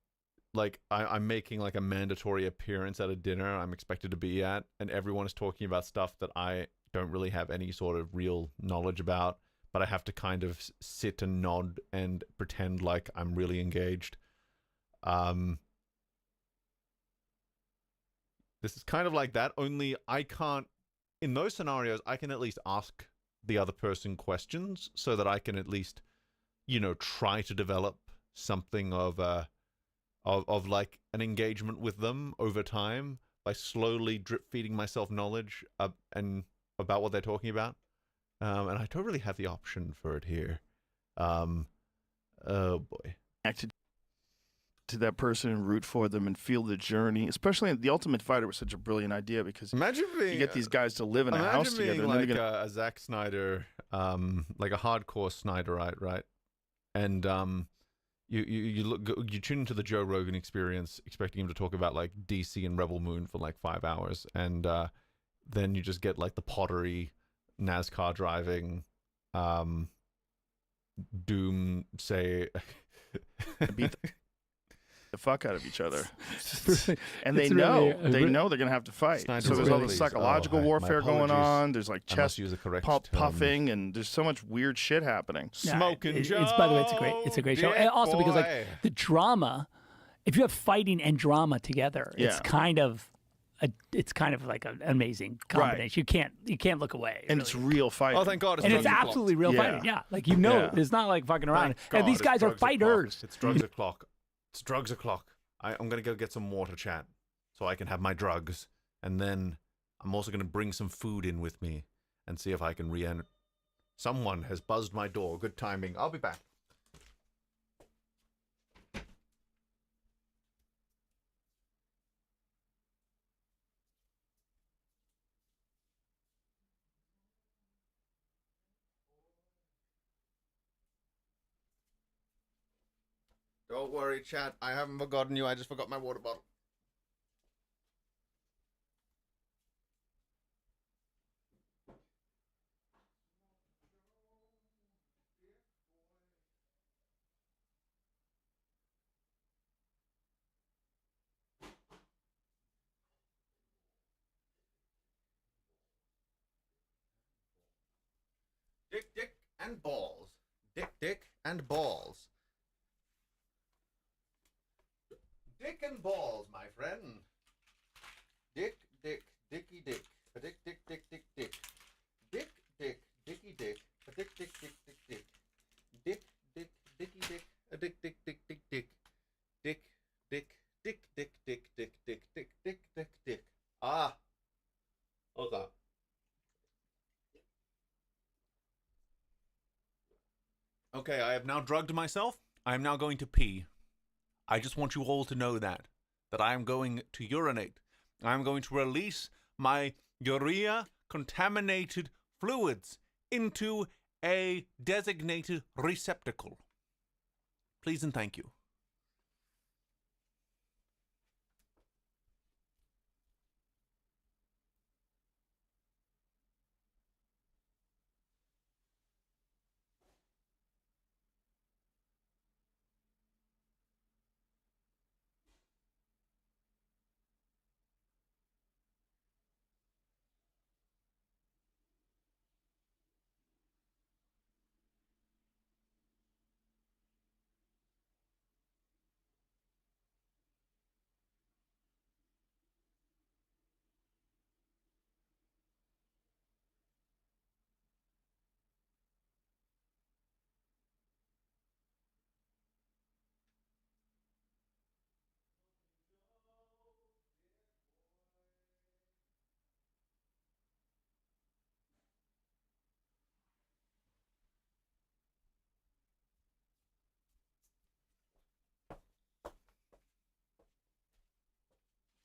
Speaker 1: like I'm making like a mandatory appearance at a dinner I'm expected to be at, and everyone is talking about stuff that I don't really have any sort of real knowledge about, but I have to kind of sit and nod and pretend like I'm really engaged. This is kind of like that, only I can't, in those scenarios, I can at least ask the other person questions so that I can at least, you know, try to develop something of like an engagement with them over time by slowly drip feeding myself knowledge and about what they're talking about. And I don't really have the option for it here. Oh boy.
Speaker 3: To that person and root for them and feel the journey. Especially the Ultimate Fighter was such a brilliant idea because
Speaker 1: imagine being,
Speaker 3: you get these guys to live in a house together.
Speaker 1: Like
Speaker 3: and
Speaker 1: a Zack Snyder, like a hardcore Snyderite, right? And you tune into the Joe Rogan Experience, expecting him to talk about like DC and Rebel Moon for like 5 hours, and then you just get like the pottery, NASCAR driving, Doom say.
Speaker 3: beat the fuck out of each other, and they know they're gonna have to fight.
Speaker 1: Snyder's
Speaker 3: so there's all
Speaker 1: really,
Speaker 3: this psychological warfare going on. There's like chest puffing, and there's so much weird shit happening.
Speaker 1: Smoking Joe.
Speaker 4: By the way, it's a great show. And also because like the drama, if you have fighting and drama together, it's kind of like an amazing combination.
Speaker 3: Right.
Speaker 4: You can't look away.
Speaker 3: And it's real fighting.
Speaker 1: Oh, thank God!
Speaker 4: It's absolutely real fighting. Yeah, like it's not like fucking around. And these guys are fighters.
Speaker 1: It's drugs o'clock. It's drugs o'clock. I'm gonna go get some water, chat, so I can have my drugs, and then I'm also gonna bring some food in with me and see if I can re-enter. Someone has buzzed my door. Good timing. I'll be back. Don't worry, chat. I haven't forgotten you. I just forgot my water bottle. Dick, and balls. Dick, and balls. Dick and balls, my friend. Dicky, dick. Dick, dicky, dick. Dick, dicky, dick. Dick, dicky, dick. Dick. Ah. Okay. Okay, I have now drugged myself. I am now going to pee. I just want you all to know that I am going to urinate. I am going to release my urea-contaminated fluids into a designated receptacle. Please and thank you.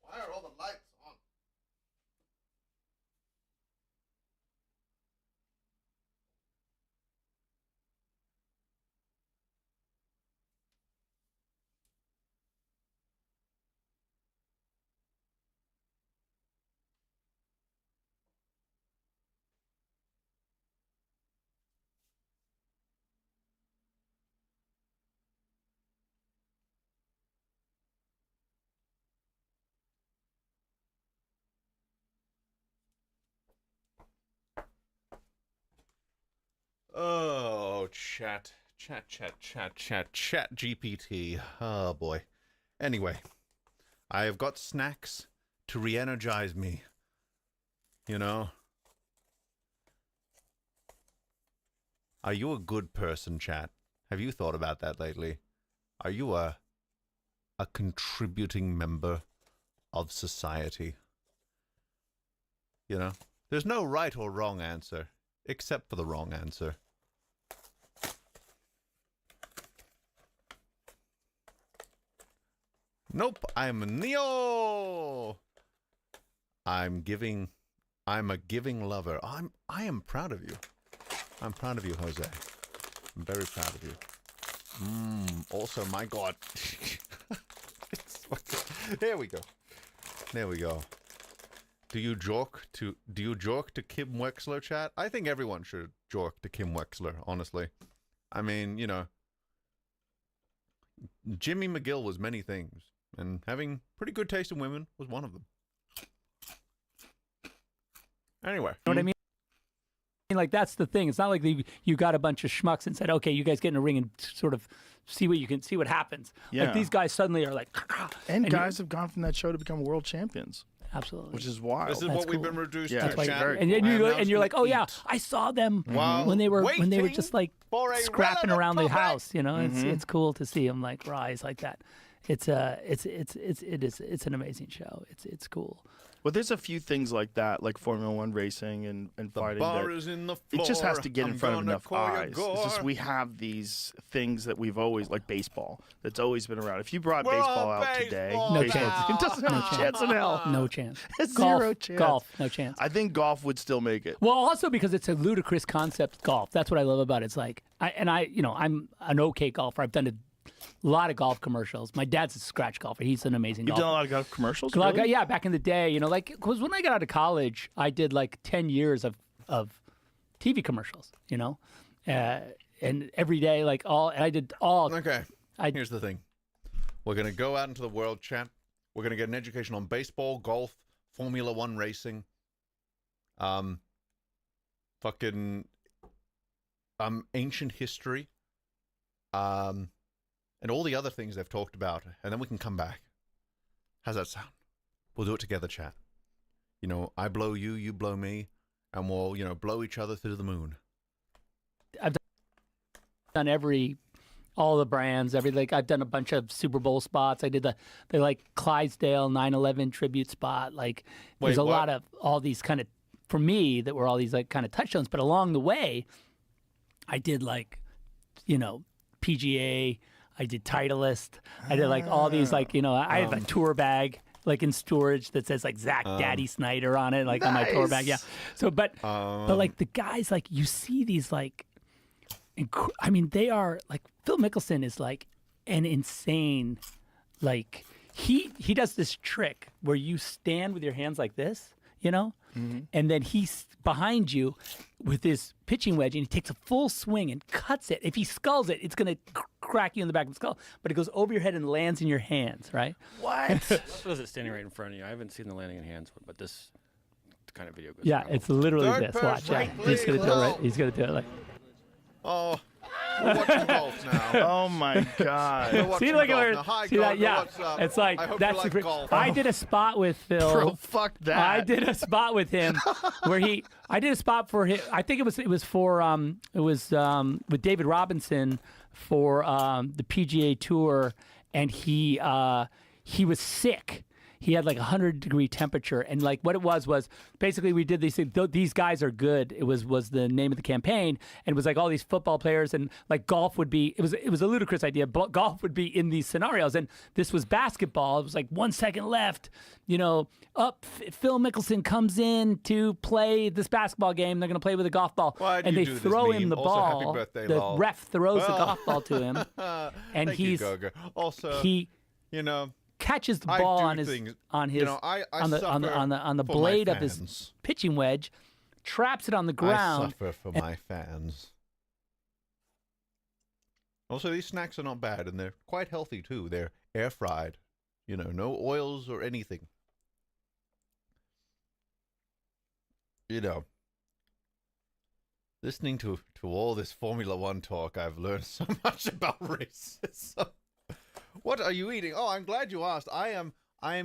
Speaker 1: Why are all the lights on? Oh, chat GPT. Oh boy. Anyway, I have got snacks to re-energize me. You know? Are you a good person, chat? Have you thought about that lately? Are you a contributing member of society? You know? There's no right or wrong answer, except for the wrong answer. Nope, I'm Neo. I'm a giving lover. I am proud of you. I'm proud of you, Jose. I'm very proud of you. Also, my God. There we go. There we go. Do you joke to Kim Wexler, chat? I think everyone should joke to Kim Wexler, honestly. I mean, you know, Jimmy McGill was many things, and having pretty good taste in women was one of them. Anyway.
Speaker 4: You know what I mean? Like, that's the thing. It's not like you got a bunch of schmucks and said, okay, you guys get in a ring and sort of see what happens.
Speaker 3: Yeah.
Speaker 4: Like, these guys suddenly are like...
Speaker 3: And guys have gone from that show to become world champions.
Speaker 4: Absolutely.
Speaker 3: Which is wild.
Speaker 1: This is what we've been reduced to.
Speaker 4: That's why,
Speaker 1: chat.
Speaker 4: and you're like, oh yeah, I saw them when they were just like scrapping around the house. You know, it's cool to see them like rise like that. It's an amazing show. It's cool.
Speaker 3: Well, there's a few things like that, like Formula One racing and fighting.
Speaker 1: The bar is in the floor.
Speaker 3: It just has to get in front of enough eyes.
Speaker 1: Gore.
Speaker 3: It's just we have these things that we've always, like baseball, that's always been around. If you brought baseball out today,
Speaker 4: No
Speaker 3: baseball,
Speaker 4: chance.
Speaker 3: it doesn't have a chance in hell.
Speaker 4: No chance.
Speaker 3: Zero chance.
Speaker 4: Golf, no chance.
Speaker 3: I think golf would still make it.
Speaker 4: Well, also because it's a ludicrous concept, golf. That's what I love about it. It's like, I'm an okay golfer. I've done a lot of golf commercials. My dad's a scratch golfer. He's an amazing golfer.
Speaker 3: You've done a lot of golf commercials? Really?
Speaker 4: Yeah, back in the day, you know, like, because when I got out of college, I did like 10 years of TV commercials, you know, and every day, I did all.
Speaker 1: Okay, here's the thing. We're going to go out into the world, chat. We're going to get an education on baseball, golf, Formula One racing, ancient history, and all the other things they've talked about, and then we can come back. How's that sound? We'll do it together, chat. You know, I blow you, you blow me, and we'll, blow each other through the moon.
Speaker 4: I've done all the brands, I've done a bunch of Super Bowl spots. I did the Clydesdale 9/11 tribute spot. There's a lot of all these kind of, for me, that were all these kind of touchstones. But along the way, I did PGA. I did Titleist. I did all these I have a tour bag in storage that says Zack Daddy Snyder on it, on my tour bag. Yeah. So, but the guys you see these I mean, they are Phil Mickelson is an insane he does this trick where you stand with your hands like this, you know, and then he's behind you with his pitching wedge, and he takes a full swing and cuts it. If he sculls it, it's going to crack you in the back of the skull, but it goes over your head and lands in your hands, right?
Speaker 3: What?
Speaker 6: What was it standing right in front of you? I haven't seen the landing in hands one, but this kind of video goes
Speaker 4: Yeah,
Speaker 6: around.
Speaker 4: it's literally this. Watch. Yeah. He's going to do it right. He's going to do it
Speaker 1: Oh, we're watching golf now.
Speaker 3: Oh my God!
Speaker 4: See, look at
Speaker 1: Hi,
Speaker 4: see that? Yeah,
Speaker 1: what's up?
Speaker 4: it's
Speaker 1: I hope
Speaker 4: that's
Speaker 1: you like
Speaker 4: the.
Speaker 1: golf.
Speaker 4: I did a spot with Phil.
Speaker 3: Bro, fuck that.
Speaker 4: I did a spot with him where I did a spot for him. I think it was with David Robinson for the PGA Tour, and he was sick. He had 100-degree temperature, and what it was basically we did these things. These guys are good. It was the name of the campaign, and it was all these football players, and golf would be. It was a ludicrous idea, but golf would be in these scenarios, and this was basketball. It was 1 second left, Phil Mickelson comes in to play this basketball game. They're going to play with a golf ball, and they throw him the ball.
Speaker 1: Happy birthday,
Speaker 4: the
Speaker 1: lol.
Speaker 4: ref throws the golf ball to him, and
Speaker 1: Thank you, Gogo. Also,
Speaker 4: catches the ball on the blade of his pitching wedge, traps it on the ground.
Speaker 1: I suffer for my fans. Also, these snacks are not bad, and they're quite healthy too. They're air fried, no oils or anything. Listening to all this Formula One talk, I've learned so much about racism. What are you eating? Oh, I'm glad you asked. I am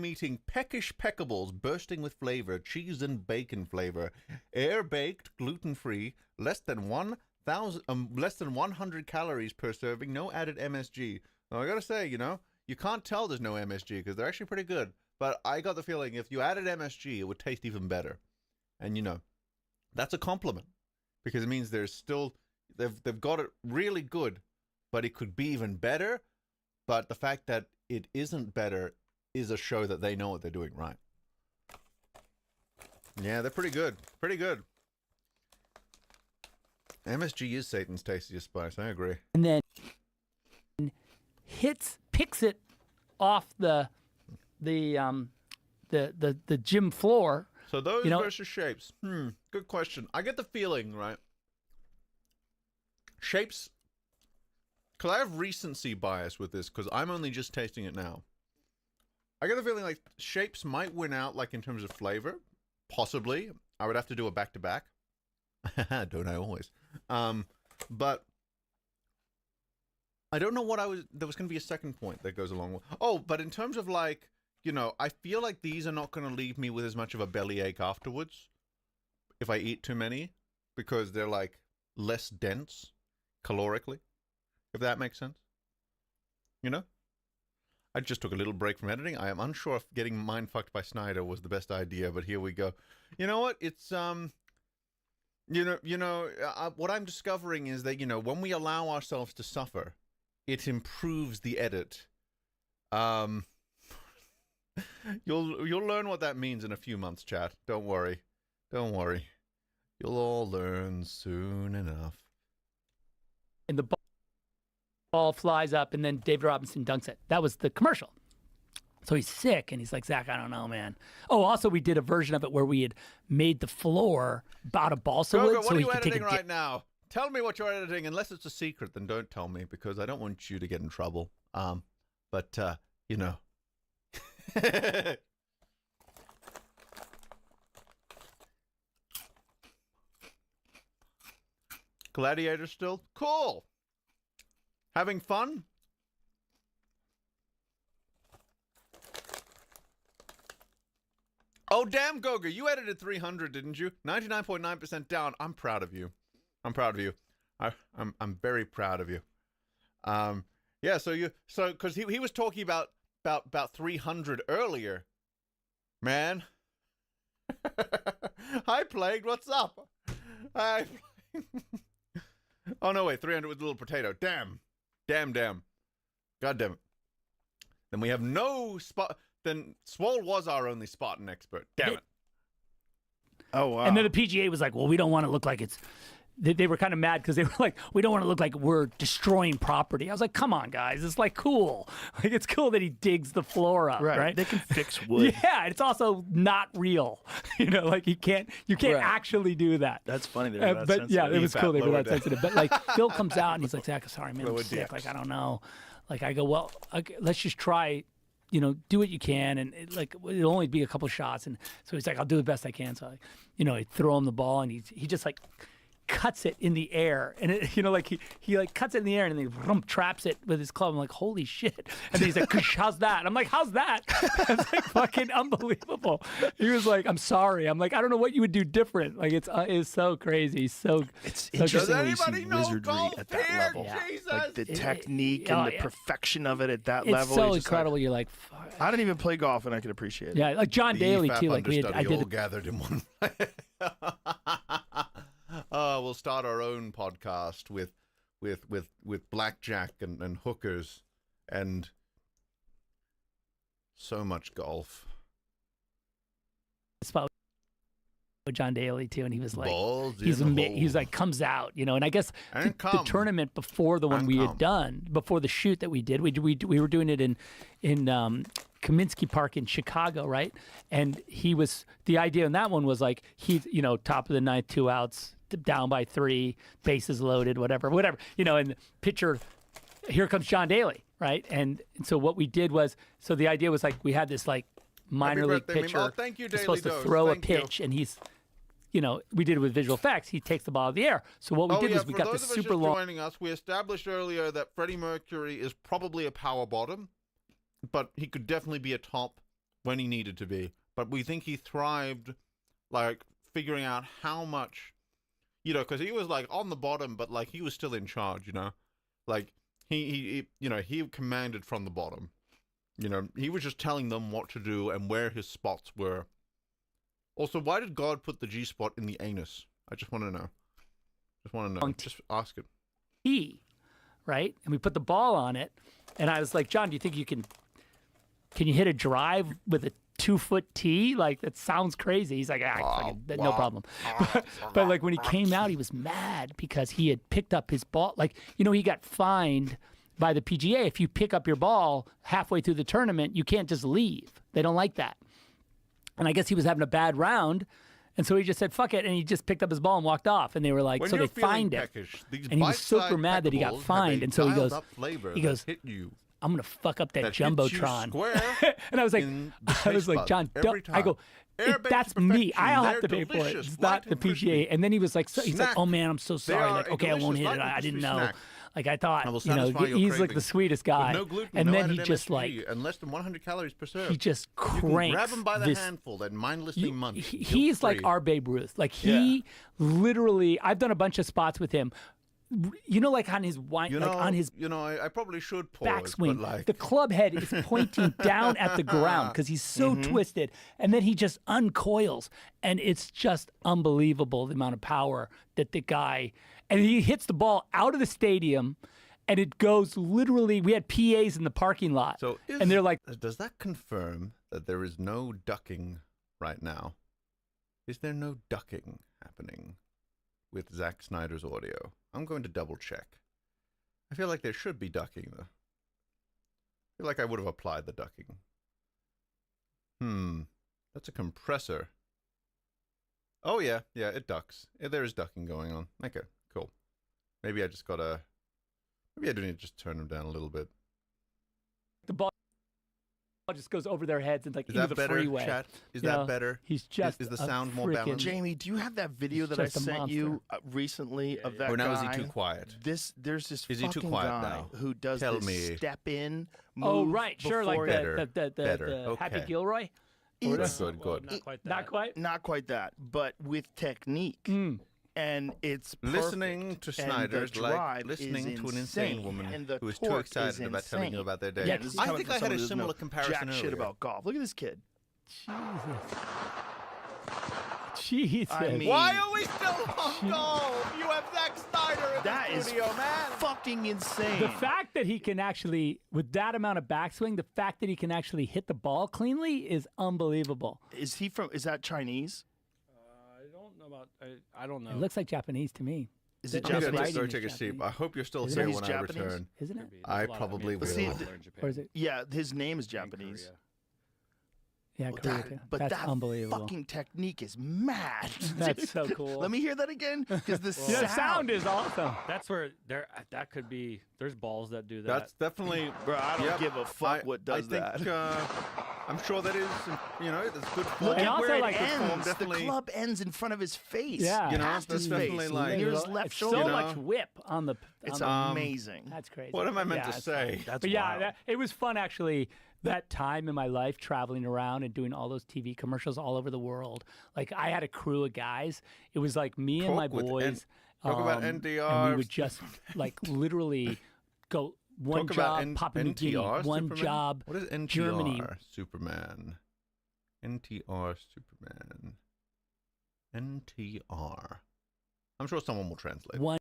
Speaker 1: eating peckish peckables bursting with flavor, cheese and bacon flavor, air-baked, gluten-free, less than 100 calories per serving, no added MSG. Now, I gotta say, you can't tell there's no MSG because they're actually pretty good. But I got the feeling if you added MSG, it would taste even better. And, that's a compliment because it means there's still, they've got it really good, but it could be even better. But the fact that it isn't better is a show that they know what they're doing right. Yeah, they're pretty good. Pretty good. MSG is Satan's tastiest spice. I agree.
Speaker 4: And then picks it off the gym floor.
Speaker 1: So those versus shapes. Good question. I get the feeling, right? Shapes. Because I have recency bias with this, because I'm only just tasting it now. I get the feeling like shapes might win out, like in terms of flavor. Possibly. I would have to do a back-to-back. Don't I always? But I don't know what there was going to be a second point that goes along with. Oh, but in terms of like, I feel like these are not going to leave me with as much of a bellyache afterwards if I eat too many, because they're like less dense calorically, if that makes sense. I just took a little break from editing. I am unsure if getting mind-fucked by Snyder was the best idea, but here we go. You know what? It's, what I'm discovering is that, when we allow ourselves to suffer, it improves the edit. You'll learn what that means in a few months, chat. Don't worry. Don't worry. You'll all learn soon enough.
Speaker 4: And the ball flies up, and then David Robinson dunks it. That was the commercial. So he's sick, and he's like, Zach, I don't know, man. Oh, also, we did a version of it where we had made the floor out of balsa wood.
Speaker 1: What are you editing right now? Tell me what you're editing. Unless it's a secret, then don't tell me, because I don't want you to get in trouble. Gladiator still? Cool. Having fun? Oh, damn, Goga, you edited 300, didn't you? 99.9% down. I'm proud of you. I'm proud of you. I'm very proud of you. Yeah, because he was talking about 300 earlier. Man. Hi, Plagued, what's up? Hi. Oh, no, wait, 300 with a little potato. Damn. God damn it. Then we have no spot. Then Swole was our only Spartan expert. Damn it.
Speaker 3: Oh, wow.
Speaker 4: And then the PGA was like, well, we don't want to look like it's... They were kind of mad because they were like, we don't want to look like we're destroying property. I was like, come on, guys. It's like cool. Like, it's cool that he digs the floor up, right?
Speaker 3: They can fix wood.
Speaker 4: Yeah, it's also not real. Like you can't actually do that.
Speaker 3: That's funny. They were that sensitive.
Speaker 4: Yeah, it was cool. They were that sensitive. But like Phil comes out and he's like, Zach, sorry, man, I'm sick.
Speaker 1: DX.
Speaker 4: Like, I don't know. Like, I go, well, okay, let's just try, do what you can. And it'll only be a couple shots. And so he's like, I'll do the best I can. So, I throw him the ball and he just like cuts it in the air, and he cuts it in the air and then he traps it with his club. I'm like, holy shit! And then he's like, how's that? I'm like, how's that? It's like fucking unbelievable. He was like, I'm sorry. I'm like, I don't know what you would do different. Like it's so crazy. It's
Speaker 3: interesting when you
Speaker 1: Does anybody
Speaker 3: see
Speaker 1: know
Speaker 3: wizardry
Speaker 1: golf
Speaker 3: at that
Speaker 1: here?
Speaker 3: level.
Speaker 1: Yeah. Jesus.
Speaker 3: Like the technique and the perfection of it at that
Speaker 4: it's
Speaker 3: level.
Speaker 4: So
Speaker 3: It's
Speaker 4: incredible. You're like, fuck.
Speaker 3: I didn't even play golf, and I could appreciate it.
Speaker 4: Yeah, like John Daly too. Like I did
Speaker 1: all gathered in one place. We'll start our own podcast with blackjack and hookers and so much golf.
Speaker 4: Spot with John Daly too, and he was like,
Speaker 1: Balls
Speaker 4: he's
Speaker 1: in the hole.
Speaker 4: he's like comes out, and I guess the tournament before the one we had done, before the shoot that we did, we were doing it in Kaminsky Park in Chicago, right? And the idea in that one was like he's top of the ninth, 2 outs, down by 3, bases loaded, whatever, and the pitcher, here comes John Daly, right? And so what we did was, so the idea was like we had this like minor league pitcher
Speaker 1: thank you,
Speaker 4: supposed to throw a pitch, and he's you know, we did it with visual effects. He takes the ball out of the air. So what we did was we got this super long.
Speaker 1: Joining us, we established earlier that Freddie Mercury is probably a power bottom, but he could definitely be a top when he needed to be. But we think he thrived, like, figuring out how much, you know, because he was, like, on the bottom, but, like, he was still in charge, you know? Like, he you know, he commanded from the bottom. You know, he was just telling them what to do and where his spots were. Also, why did God put the G-spot in the anus? I just want to know. Just ask it.
Speaker 4: Right? And we put the ball on it, and I was like, John, do you think you can you hit a drive with a 2-foot tee? Like, that sounds crazy. He's like, no problem. But like when he came out, he was mad because he had picked up his ball. Like, you know, he got fined by the PGA. If you pick up your ball halfway through the tournament, you can't just leave. They don't like that. And I guess he was having a bad round, and so he just said, fuck it, and he just picked up his ball and walked off. And they were like, so they fined him. And he was super mad that he got fined. And so he goes, I'm going to fuck up that Jumbotron. And I was like, John, don't. I go, that's me. I'll have to pay for it. It's not the PGA. And then he was like, he's like, oh man, I'm so sorry. Like, okay, I won't hit it. I didn't know. Like, I thought, you know, he's like the sweetest guy.
Speaker 1: No gluten,
Speaker 4: and
Speaker 1: no
Speaker 4: then he
Speaker 1: added
Speaker 4: just
Speaker 1: MSG,
Speaker 4: like,
Speaker 1: and less than 100 calories per serve.
Speaker 4: he just
Speaker 1: You
Speaker 4: cranks.
Speaker 1: can grab him by the handful and mindlessly munch.
Speaker 4: He's like our Babe Ruth. Like, he literally, I've done a bunch of spots with him. You know, like on his wine, like on his
Speaker 1: I probably should pause,
Speaker 4: backswing,
Speaker 1: but like...
Speaker 4: the club head is pointing down at the ground because he's so twisted, and then he just uncoils, and it's just unbelievable the amount of power that the guy, and he hits the ball out of the stadium, and it goes literally. We had PAs in the parking lot, and they're like,
Speaker 1: does that confirm that there is no ducking right now? Is there no ducking happening with Zack Snyder's audio? I'm going to double check. I feel like there should be ducking, though. I feel like I would have applied the ducking. That's a compressor. Oh, yeah, it ducks. There is ducking going on. Okay, cool. Maybe I just gotta... Maybe I do need to just turn them down a little bit.
Speaker 4: the ball just goes over their heads and like
Speaker 1: Is
Speaker 4: into
Speaker 1: that
Speaker 4: the
Speaker 1: better,
Speaker 4: freeway.
Speaker 1: chat? Is
Speaker 4: You
Speaker 1: that
Speaker 4: know,
Speaker 1: better?
Speaker 4: He's just
Speaker 1: Is the sound more balanced?
Speaker 6: Jamie, do you have that video
Speaker 4: He's
Speaker 6: that I
Speaker 4: just a
Speaker 6: sent you recently of that
Speaker 1: Or now
Speaker 6: guy?
Speaker 1: is he too quiet?
Speaker 6: There's this
Speaker 1: Is he too
Speaker 6: fucking
Speaker 1: quiet
Speaker 6: guy
Speaker 1: now?
Speaker 6: who does
Speaker 1: Tell
Speaker 6: this
Speaker 1: me.
Speaker 6: step in move.
Speaker 4: Oh right, sure, like
Speaker 6: before
Speaker 4: the
Speaker 1: Better.
Speaker 4: Happy
Speaker 1: Okay.
Speaker 4: Gilroy.
Speaker 6: It's
Speaker 1: Good.
Speaker 3: Not quite that.
Speaker 4: Not quite.
Speaker 6: not quite that, but with technique. And it's
Speaker 1: Listening to
Speaker 6: perfect.
Speaker 1: Snyder is
Speaker 6: and the
Speaker 1: like
Speaker 6: drive
Speaker 1: listening
Speaker 6: is
Speaker 1: to an insane
Speaker 6: insane.
Speaker 1: woman
Speaker 6: And the
Speaker 1: who is too
Speaker 6: torque
Speaker 1: excited
Speaker 6: is
Speaker 1: about telling you
Speaker 6: insane.
Speaker 1: about their day.
Speaker 6: Yeah, this is
Speaker 1: I
Speaker 6: coming
Speaker 1: think
Speaker 6: from
Speaker 1: I had
Speaker 6: someone
Speaker 1: a
Speaker 6: who doesn't
Speaker 1: similar
Speaker 6: know
Speaker 1: comparison
Speaker 6: jack shit
Speaker 1: earlier.
Speaker 6: about golf. Look at this kid.
Speaker 4: Jesus.
Speaker 6: I mean,
Speaker 1: Why are we still on golf? You have Zack Snyder in
Speaker 6: that
Speaker 1: the
Speaker 6: is
Speaker 1: studio, man.
Speaker 6: fucking insane.
Speaker 4: The fact that he can actually, with that amount of backswing, the fact that he can actually hit the ball cleanly is unbelievable.
Speaker 6: Is he from? Is that Chinese?
Speaker 3: I don't know about. I don't know.
Speaker 4: It looks like Japanese to me.
Speaker 6: Is it
Speaker 4: I'm gonna
Speaker 6: Japanese?
Speaker 1: Go
Speaker 4: writing
Speaker 1: take a
Speaker 4: is
Speaker 1: seat.
Speaker 4: Japanese.
Speaker 1: I hope you're still
Speaker 4: Isn't
Speaker 1: here
Speaker 6: it?
Speaker 1: when
Speaker 6: He's
Speaker 1: I
Speaker 6: Japanese?
Speaker 1: return.
Speaker 4: Isn't it?
Speaker 1: I probably will.
Speaker 6: see,
Speaker 4: Or is it?
Speaker 6: Yeah, his name is Japanese.
Speaker 4: Yeah, Korea too.
Speaker 6: But
Speaker 4: That's
Speaker 6: that
Speaker 4: unbelievable.
Speaker 6: fucking technique is mad.
Speaker 4: That's so cool.
Speaker 6: Let me hear that again, because the
Speaker 4: The sound is awesome.
Speaker 3: That's where there. That could be. There's balls that do that.
Speaker 1: That's definitely.
Speaker 6: Bro, I don't
Speaker 1: Yep.
Speaker 6: give a fuck what does
Speaker 1: I think,
Speaker 6: that.
Speaker 1: I'm sure that is, that's good form.
Speaker 6: Look
Speaker 4: And
Speaker 6: at
Speaker 4: also,
Speaker 6: where it
Speaker 4: like, the
Speaker 1: form
Speaker 6: ends. The
Speaker 1: definitely-
Speaker 6: club ends in front of his face.
Speaker 4: Yeah.
Speaker 1: You know,
Speaker 6: past
Speaker 1: that's
Speaker 6: his
Speaker 1: definitely
Speaker 6: face,
Speaker 1: like-
Speaker 6: near his
Speaker 4: Literally.
Speaker 6: left
Speaker 4: It's
Speaker 6: shoulder.
Speaker 4: so
Speaker 1: know?
Speaker 4: much whip on the.
Speaker 6: It's
Speaker 4: on
Speaker 6: amazing.
Speaker 4: That's crazy.
Speaker 1: What am I meant
Speaker 4: Yeah,
Speaker 1: to
Speaker 4: it's
Speaker 1: say?
Speaker 4: fun.
Speaker 6: That's
Speaker 4: But yeah,
Speaker 6: wild.
Speaker 4: it was fun actually. That time in my life traveling around and doing all those TV commercials all over the world. Like I had a crew of guys. It was like me and my
Speaker 1: Talk with
Speaker 4: boys.
Speaker 1: talk about
Speaker 4: and
Speaker 1: NDR.
Speaker 4: we would just like literally go one
Speaker 1: Talk about
Speaker 4: job, Papua New Guinea,
Speaker 1: NTR
Speaker 4: one
Speaker 1: Superman?
Speaker 4: job,
Speaker 1: What is NTR
Speaker 4: Germany.
Speaker 1: Superman? NTR Superman. NTR. I'm sure someone will translate.
Speaker 4: one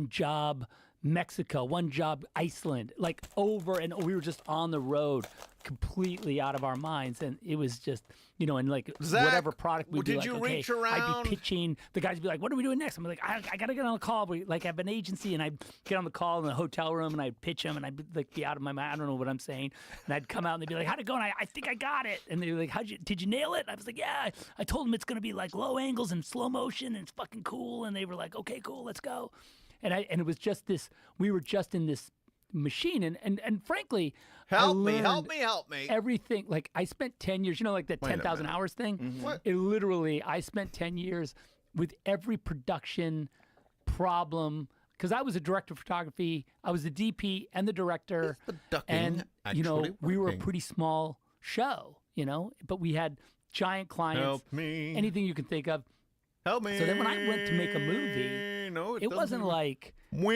Speaker 4: job Mexico, one job Iceland, like over and we were just on the road completely out of our minds, and it was just and like
Speaker 1: Zach,
Speaker 4: whatever product we'd be
Speaker 1: did
Speaker 4: like,
Speaker 1: you
Speaker 4: okay,
Speaker 1: reach
Speaker 4: I'd
Speaker 1: around?
Speaker 4: be pitching, the guys would be like, what are we doing next? I'm like, I gotta get on a call. We like have an agency, and I'd get on the call in the hotel room and I'd pitch them, and I'd like be out of my mind, I don't know what I'm saying, and I'd come out and they'd be like, how'd it go? And I think I got it, and they were like, did you nail it? And I was like, yeah, I told them it's gonna be like low angles and slow motion and it's fucking cool, and they were like, okay, cool, let's go. And it was just this, we were just in this machine. And frankly,
Speaker 1: help
Speaker 4: me. Everything. Like I spent 10 years, like that 10,000 hours thing.
Speaker 1: What?
Speaker 4: It literally, I spent 10 years with every production problem. Because I was a director of photography, I was the DP and the director, and we were a pretty small show, but we had giant clients.
Speaker 1: Help me.
Speaker 4: Anything you can think of.
Speaker 1: Help me.
Speaker 4: So then when I went to make a movie, it wasn't like there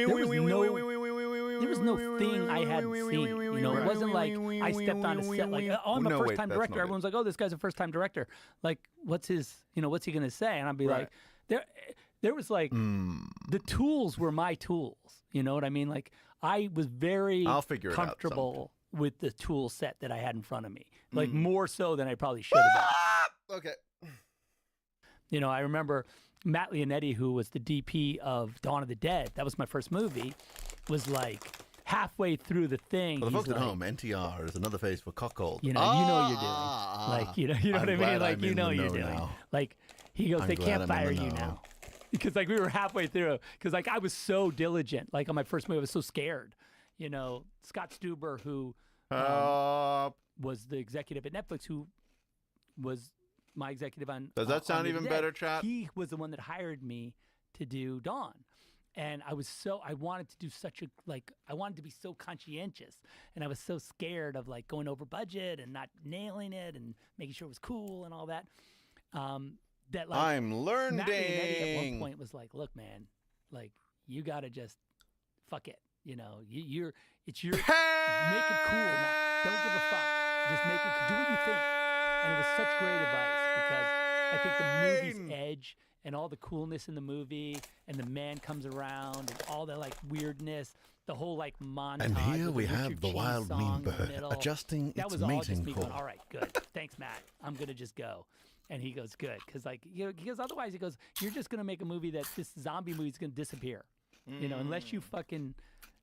Speaker 4: was no thing I hadn't seen. It wasn't like I stepped on a set like, oh, I'm a first-time director. Everyone's like, oh, this guy's a first-time director. Like, what's he gonna say? And I'd be like, there was like the tools were my tools. You know what I mean? Like I was very comfortable with the tool set that I had in front of me. Like more so than I probably should have been.
Speaker 1: Okay.
Speaker 4: I remember Matt Leonetti, who was the DP of Dawn of the Dead, that was my first movie, was like halfway through the thing.
Speaker 1: For the folks at home, NTR is another face for cuckold.
Speaker 4: You know you're doing. Like, you know what I mean? Like, you're doing.
Speaker 1: Now.
Speaker 4: Like, he goes, they can't fire you now. Because, like, we were halfway through. Because, like, I was so diligent. Like, on my first movie, I was so scared. Scott Stuber, who was the executive at Netflix, who was my executive on.
Speaker 1: Does that sound even better, chat?
Speaker 4: He was the one that hired me to do Dawn. And I wanted to do I wanted to be so conscientious. And I was so scared of like going over budget and not nailing it and making sure it was cool and all that. That like
Speaker 1: I'm learning.
Speaker 4: Matt Leonetti at one point was like, look, man, like you got to just fuck it. It's your, make it cool. Matt. Don't give a fuck. Just make it, do what you think. And it was such great advice because I think the movie's edge and all the coolness in the movie and the man comes around and all the like weirdness, the whole like montage.
Speaker 1: And here we
Speaker 4: Richard
Speaker 1: have the
Speaker 4: Cheese
Speaker 1: wild
Speaker 4: song
Speaker 1: mean
Speaker 4: in the
Speaker 1: bird
Speaker 4: middle.
Speaker 1: adjusting
Speaker 4: that
Speaker 1: its
Speaker 4: was all just
Speaker 1: mating
Speaker 4: me
Speaker 1: call.
Speaker 4: going, all right, good. Thanks, Matt. I'm going to just go. And he goes, good. Because like, because otherwise he goes, you're just going to make a movie that this zombie movie is going to disappear. Unless you fucking.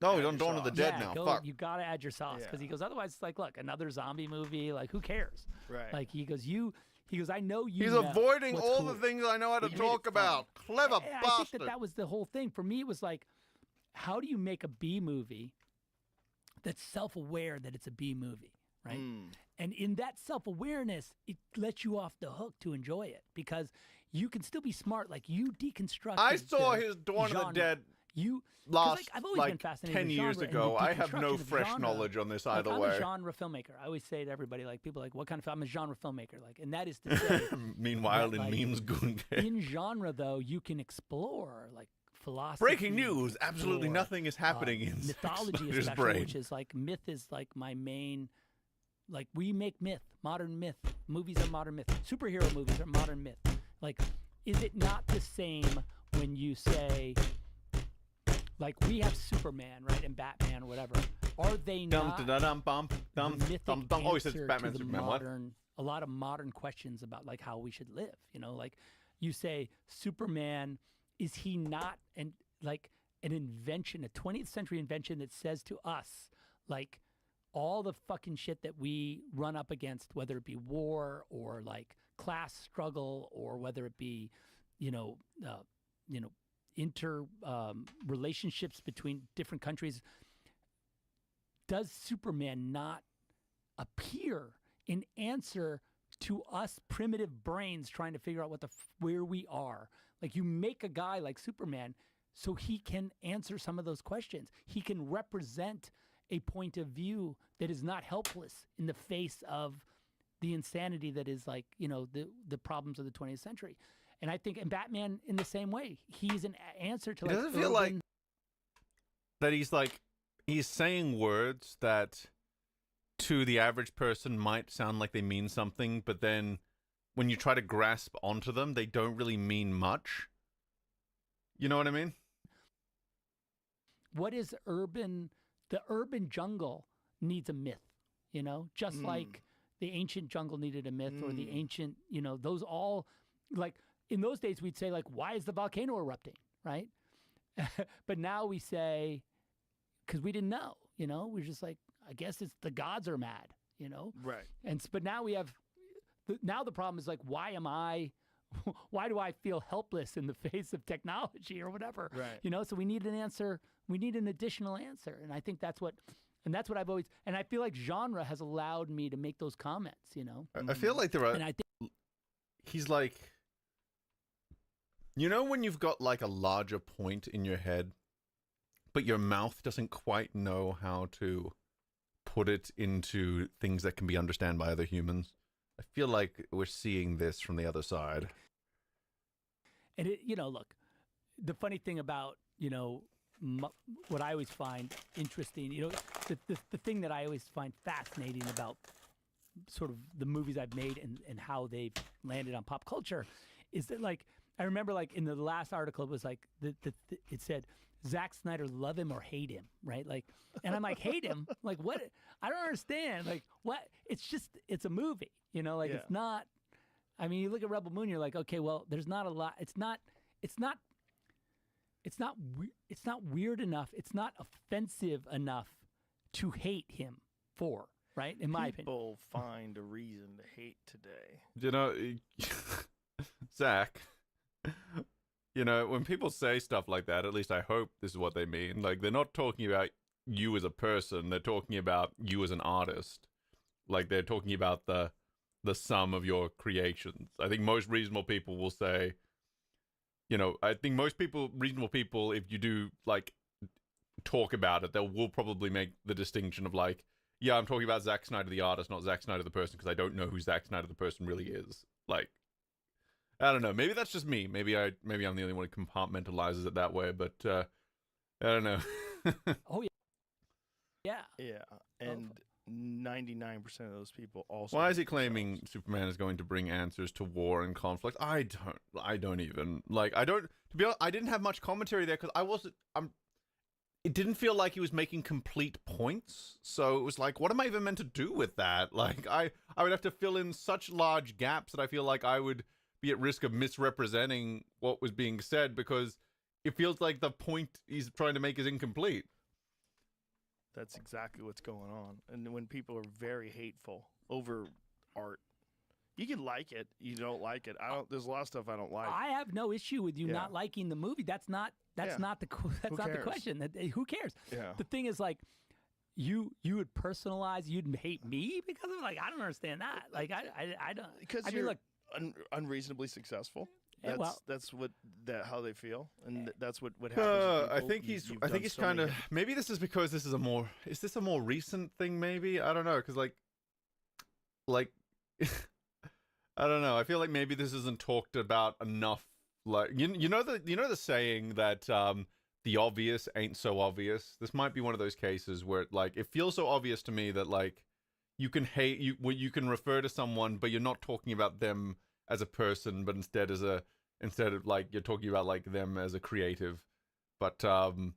Speaker 1: No, we don't Dawn of the Dead now.
Speaker 4: Go,
Speaker 1: Fuck.
Speaker 4: You got to add your sauce. Because he goes, otherwise it's like, look, another zombie movie. Like, who cares?
Speaker 3: Right.
Speaker 4: Like, he goes, I know you
Speaker 1: He's
Speaker 4: know
Speaker 1: avoiding
Speaker 4: what's
Speaker 1: all
Speaker 4: cool.
Speaker 1: the things I know how to
Speaker 4: He made
Speaker 1: talk
Speaker 4: it
Speaker 1: about.
Speaker 4: fun.
Speaker 1: Clever
Speaker 4: I
Speaker 1: bastard.
Speaker 4: think that was the whole thing. For me, it was like, how do you make a B movie that's self-aware that it's a B movie, right? And in that self-awareness, it lets you off the hook to enjoy it because you can still be smart. Like you deconstruct.
Speaker 1: I saw his Dawn of the Dead last
Speaker 4: I've always
Speaker 1: like
Speaker 4: been fascinated
Speaker 1: 10
Speaker 4: with
Speaker 1: years
Speaker 4: genre and
Speaker 1: ago.
Speaker 4: the
Speaker 1: I have no
Speaker 4: deconstruction of
Speaker 1: fresh
Speaker 4: genre.
Speaker 1: knowledge on this
Speaker 4: Like,
Speaker 1: either
Speaker 4: I'm
Speaker 1: way.
Speaker 4: a genre filmmaker. I always say to everybody, like people are like, what kind of film? I'm a genre filmmaker. Like, and that is to say,
Speaker 1: Meanwhile,
Speaker 4: that,
Speaker 1: in
Speaker 4: like,
Speaker 1: memes going
Speaker 4: in genre though, you can explore like philosophy.
Speaker 1: Breaking news! Absolutely
Speaker 4: or,
Speaker 1: nothing is happening in
Speaker 4: mythology,
Speaker 1: Snyder's
Speaker 4: especially,
Speaker 1: brain.
Speaker 4: which is like myth is like my main. Like we make myth, modern myth. Movies are modern myth. Superhero movies are modern myth. Like, is it not the same when you say, like we have Superman, right, and Batman or whatever? Are they not the mythic
Speaker 1: Always says
Speaker 4: answer
Speaker 1: Batman,
Speaker 4: to the
Speaker 1: Superman. What?
Speaker 4: a lot of modern questions about like how we should live? Like you say Superman, is he not an invention, a 20th century invention that says to us like all the fucking shit that we run up against, whether it be war or like class struggle or whether it be, relationships between different countries, does Superman not appear in answer to us primitive brains trying to figure out where we are? Like you make a guy like Superman so he can answer some of those questions. He can represent a point of view that is not helpless in the face of the insanity that is like, the problems of the 20th century. And I think in Batman in the same way, he's an answer to like.
Speaker 1: Does it feel like that he's saying words that to the average person might sound like they mean something, but then when you try to grasp onto them, they don't really mean much. You know what I mean?
Speaker 4: What is urban? The urban jungle needs a myth, just like the ancient jungle needed a myth or the ancient, those all like in those days we'd say like, why is the volcano erupting? Right. But now we say, cause we didn't know, we're just like, I guess it's the gods are mad,
Speaker 3: Right.
Speaker 4: But now we have, now the problem is like, why am I why do I feel helpless in the face of technology or whatever?
Speaker 3: Right.
Speaker 4: You know, so we need an answer. We need an additional answer. And I think that's what I've always, and I feel like genre has allowed me to make those comments, you know?
Speaker 1: I feel like there are,
Speaker 4: And I think,
Speaker 1: he's like, you know when you've got like a larger point in your head, but your mouth doesn't quite know how to put it into things that can be understood by other humans? I feel like we're seeing this from the other side.
Speaker 4: and it, you know, look, the funny thing about, you know, what I always find interesting, you know, the thing that I always find fascinating about sort of the movies I've made and how they've landed on pop culture is that, like, I remember, like, in the last article, it was like, it said, Zack Snyder, love him or hate him, right? Like, and I'm like, hate him? Like, what? I don't understand. Like, what? It's just, it's a movie, you know? Like, it's not, I mean, you look at Rebel Moon, you're like, okay, well, there's not a lot. It's not weird enough. It's not offensive enough to hate him for, right? In my opinion.
Speaker 3: People find a reason to hate today.
Speaker 1: You know, Zach, you know, when people say stuff like that, at least I hope this is what they mean. Like, they're not talking about you as a person. They're talking about you as an artist. Like, they're talking about the sum of your creations. I think most reasonable people will say, you know, I think most reasonable people, if you do, like, talk about it, they will probably make the distinction of, like, yeah, I'm talking about Zack Snyder the artist, not Zack Snyder the person, because I don't know who Zack Snyder the person really is. Like, I don't know. Maybe that's just me. Maybe I'm the only one who compartmentalizes it that way, but I don't know.
Speaker 4: Oh, yeah.
Speaker 3: Yeah, and 99% of those people also.
Speaker 1: Why is he claiming Superman is going to bring answers to war and conflict? I don't even, like, to be honest, I didn't have much commentary there because it didn't feel like he was making complete points. So it was like, what am I even meant to do with that? Like, I would have to fill in such large gaps that I feel like I would be at risk of misrepresenting what was being said because it feels like the point he's trying to make is incomplete.
Speaker 3: That's exactly what's going on. And when people are very hateful over art, you can like it, you don't like it. There's a lot of stuff I don't like.
Speaker 4: I have no issue with you not liking the movie. That's not the question. Who cares?
Speaker 3: Yeah.
Speaker 4: The thing is, like, you would personalize, you'd hate me because of, like, I don't understand that. Like, I don't.
Speaker 3: Because
Speaker 4: I
Speaker 3: you're
Speaker 4: mean, look,
Speaker 3: unreasonably successful.
Speaker 4: Yeah,
Speaker 3: That's how they feel, and that's what happens.
Speaker 1: I think he's kind of, maybe this is because this is is this a more recent thing? Maybe, I don't know, because like I don't know. I feel like maybe this isn't talked about enough. Like, you know the saying that the obvious ain't so obvious. This might be one of those cases where it feels so obvious to me that, like, you can you can refer to someone, but you're not talking about them as a person, but instead of like you're talking about, like, them as a creative. But from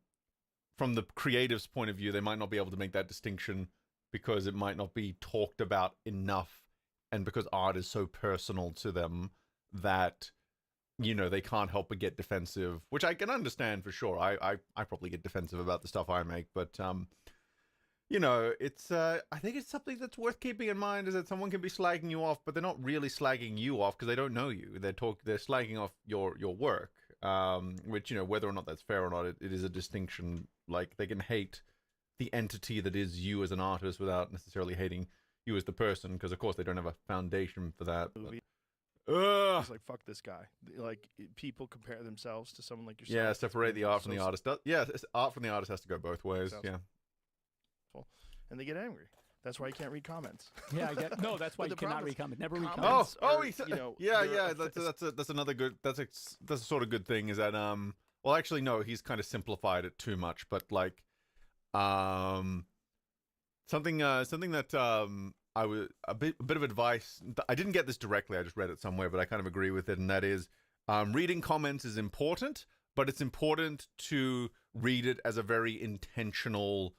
Speaker 1: the creative's point of view, they might not be able to make that distinction because it might not be talked about enough, and because art is so personal to them that, you know, they can't help but get defensive, which I can understand for sure. I probably get defensive about the stuff I make, but you know, it's I think it's something that's worth keeping in mind, is that someone can be slagging you off, but they're not really slagging you off because they don't know you. They're slagging off your work, which, you know, whether or not that's fair or not, it is a distinction. Like, they can hate the entity that is you as an artist without necessarily hating you as the person, because of course they don't have a foundation for that.
Speaker 3: It's like, fuck this guy. Like, people compare themselves to someone like yourself.
Speaker 1: Yeah, separate the art from the artist. Yeah, art from the artist has to go both ways. Yeah.
Speaker 3: And they get angry. That's why you can't read comments.
Speaker 4: Yeah, I get. No, that's why you cannot read comments. Never read comments.
Speaker 1: That's another good. That's a sort of good thing. Is that well, actually, no, he's kind of simplified it too much. But, like, something that I was a bit of advice. I didn't get this directly. I just read it somewhere, but I kind of agree with it. And that is, reading comments is important, but it's important to read it as a very intentional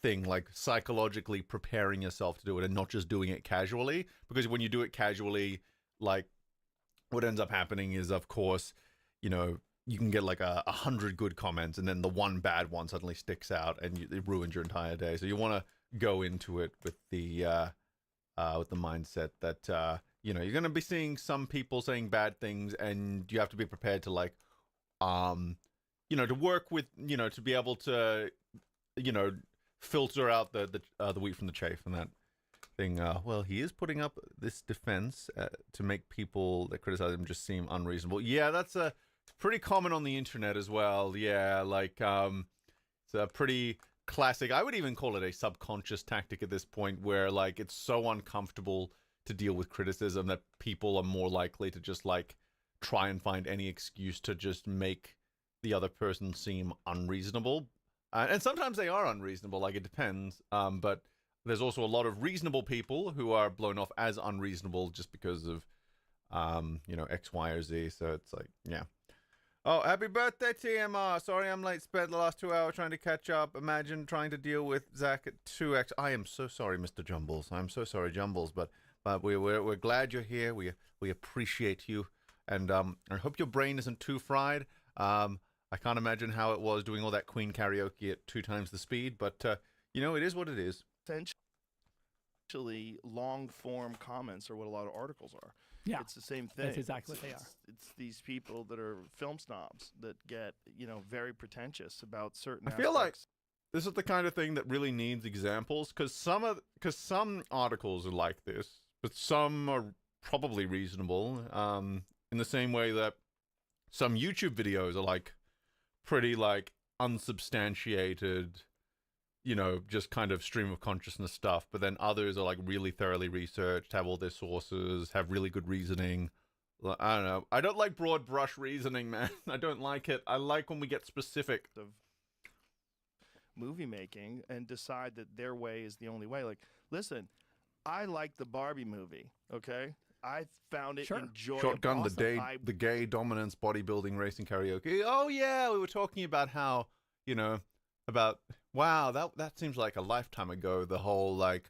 Speaker 1: thing, like psychologically preparing yourself to do it and not just doing it casually. Because when you do it casually, like, what ends up happening is, of course, you know, you can get like 100 good comments and then the one bad one suddenly sticks out and it ruins your entire day. So you want to go into it with the mindset that you know, you're going to be seeing some people saying bad things, and you have to be prepared to like, you know, to work with, you know, to be able to, you know, filter out the wheat from the chaff and that thing. Well, he is putting up this defense to make people that criticize him just seem unreasonable. Yeah, that's pretty common on the internet as well. Yeah, like it's a pretty classic. I would even call it a subconscious tactic at this point, where like it's so uncomfortable to deal with criticism that people are more likely to just like try and find any excuse to just make the other person seem unreasonable. And sometimes they are unreasonable, like it depends. But there's also a lot of reasonable people who are blown off as unreasonable just because of, you know, X, Y, or Z. So it's like, yeah. Oh, happy birthday, TMR. Sorry I'm late. Spent the last 2 hours trying to catch up. Imagine trying to deal with Zach at 2x. I am so sorry, Mr. Jumbles. I'm so sorry, Jumbles. But we're glad you're here. We appreciate you. And I hope your brain isn't too fried. I can't imagine how it was doing all that Queen karaoke at 2 times the speed, but you know, it is what it is.
Speaker 3: Essentially, long-form comments are what a lot of articles are.
Speaker 4: Yeah,
Speaker 3: it's the same thing.
Speaker 4: That's exactly what they are.
Speaker 3: It's these people that are film snobs that get, you know, very pretentious about certain.
Speaker 1: I feel like this is the kind of thing that really needs examples, because some articles are like this, but some are probably reasonable. In the same way that some YouTube videos are like pretty like unsubstantiated, you know, just kind of stream of consciousness stuff, but then others are like really thoroughly researched, have all their sources, have really good reasoning. I don't know. I don't like broad brush reasoning, man. I don't like it. I like when we get specific.
Speaker 3: Of movie making and decide that their way is the only way. Like, listen, I like the Barbie movie, okay? I found it enjoyable.
Speaker 1: Shotgun,
Speaker 3: awesome.
Speaker 1: the gay dominance, bodybuilding, racing, karaoke. Oh yeah, we were talking about how, you know, about, wow, that seems like a lifetime ago. The whole like,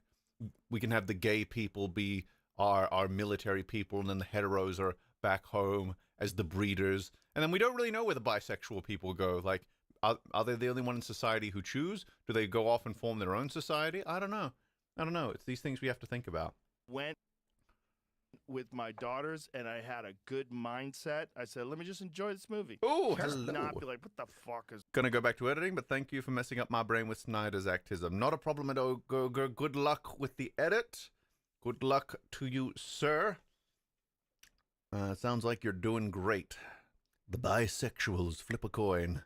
Speaker 1: we can have the gay people be our military people, and then the heteros are back home as the breeders, and then we don't really know where the bisexual people go. Like, are they the only one in society who choose? Do they go off and form their own society? I don't know. It's these things we have to think about.
Speaker 3: Went with my daughters, and I had a good mindset. I said, let me just enjoy this movie.
Speaker 1: Oh,
Speaker 3: hello. Not be like, what the fuck is...
Speaker 1: Gonna go back to editing, but thank you for messing up my brain with Snyder's actism. Not a problem at all. Go. Good luck with the edit. Good luck to you, sir. Sounds like you're doing great. The bisexuals flip a coin.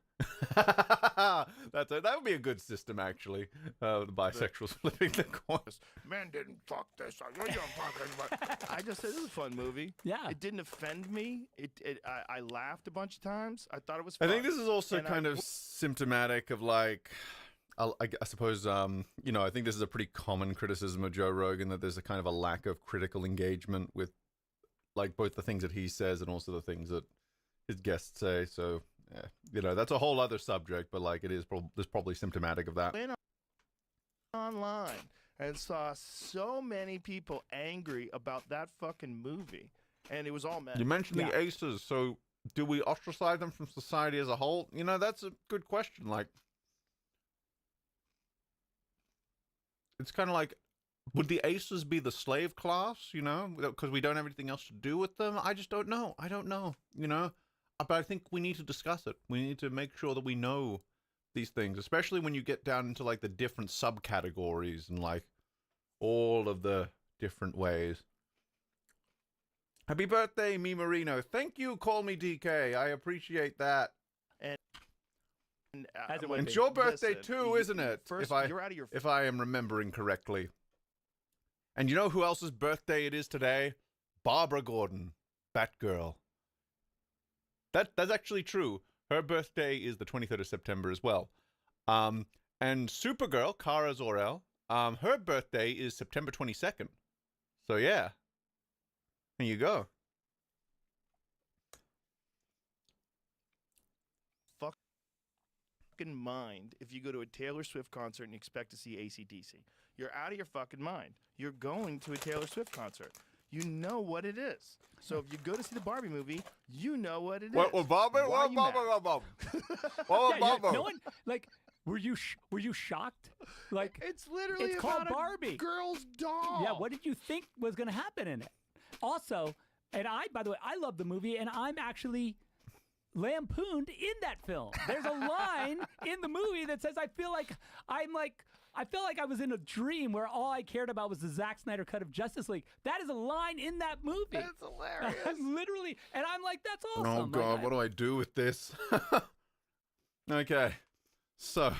Speaker 1: That would be a good system, actually. The bisexuals flipping the coins.
Speaker 3: Man didn't fuck this. I just said, this is a fun movie.
Speaker 4: Yeah.
Speaker 3: It didn't offend me. I laughed a bunch of times. I thought it was fun.
Speaker 1: I think this is also kind of symptomatic of like, I suppose, you know, I think this is a pretty common criticism of Joe Rogan, that there's a kind of a lack of critical engagement with like both the things that he says and also the things that his guests say. So, yeah, you know, that's a whole other subject, but like it is there's probably symptomatic of that.
Speaker 3: Went online and saw so many people angry about that fucking movie, and it was all men.
Speaker 1: You mentioned the aces, so do we ostracize them from society as a whole? You know, that's a good question. Like, it's kind of like, would the aces be the slave class, you know, because we don't have anything else to do with them? I just don't know. I don't know, you know. But I think we need to discuss it. We need to make sure that we know these things, especially when you get down into like the different subcategories and like all of the different ways. Happy birthday, Me Marino. Thank you, Call Me DK. I appreciate that.
Speaker 3: And
Speaker 1: it's your birthday too, isn't it?
Speaker 3: First, you're out of your...
Speaker 1: If I am remembering correctly. And you know who else's birthday it is today? Barbara Gordon, Batgirl. That's actually true. Her birthday is the 23rd of September as well. And Supergirl, Kara Zor-El, her birthday is September 22nd. So yeah, there you go.
Speaker 3: Fucking mind if you go to a Taylor Swift concert and you expect to see AC/DC. You're out of your fucking mind. You're going to a Taylor Swift concert. You know what it is. So if you go to see the Barbie movie, you know what it is.
Speaker 1: What, Barbie? What,
Speaker 4: No one, like, were you shocked? Like,
Speaker 3: it's literally
Speaker 4: it's
Speaker 3: about
Speaker 4: called Barbie.
Speaker 3: Girl's doll.
Speaker 4: Yeah, what did you think was going to happen in it? Also, and by the way, I love the movie, and I'm actually lampooned in that film. There's a line in the movie that says, I feel like I was in a dream where all I cared about was the Zack Snyder cut of Justice League. That is a line in that movie.
Speaker 5: That's hilarious.
Speaker 4: I'm literally, and I'm like, that's awesome.
Speaker 1: Oh God, what do I do with this? Okay, so,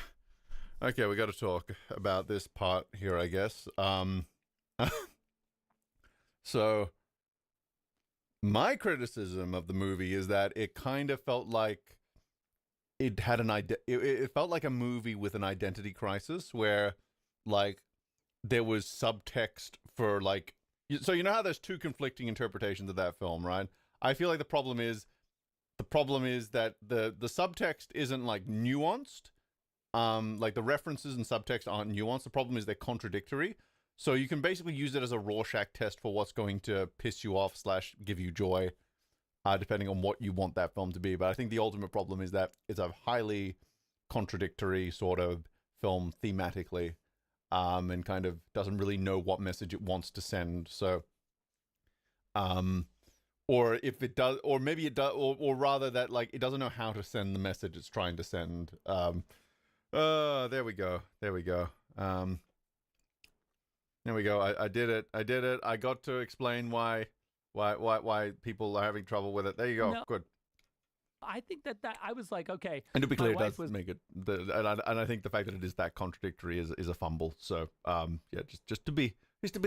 Speaker 1: we got to talk about this part here, I guess. So, my criticism of the movie is that it kind of felt like it had it felt like a movie with an identity crisis where, like, there was subtext for, like, so you know how there's two conflicting interpretations of that film, right? I feel like the problem is that the subtext isn't, like, nuanced. Like, the references and subtext aren't nuanced. The problem is they're contradictory. So you can basically use it as a Rorschach test for what's going to piss you off / give you joy, depending on what you want that film to be. But I think the ultimate problem is that it's a highly contradictory sort of film thematically, and kind of doesn't really know what message it wants to send. So, or if it does, or maybe it does, or rather that, like, it doesn't know how to send the message it's trying to send. There we go. There we go. I did it. I got to explain why people are having trouble with it. There you go.
Speaker 4: No.
Speaker 1: Good.
Speaker 4: I think that I was like, okay.
Speaker 1: And to be clear, it does
Speaker 4: was...
Speaker 1: make it. And I think the fact that it is that contradictory is a fumble. So yeah, just to be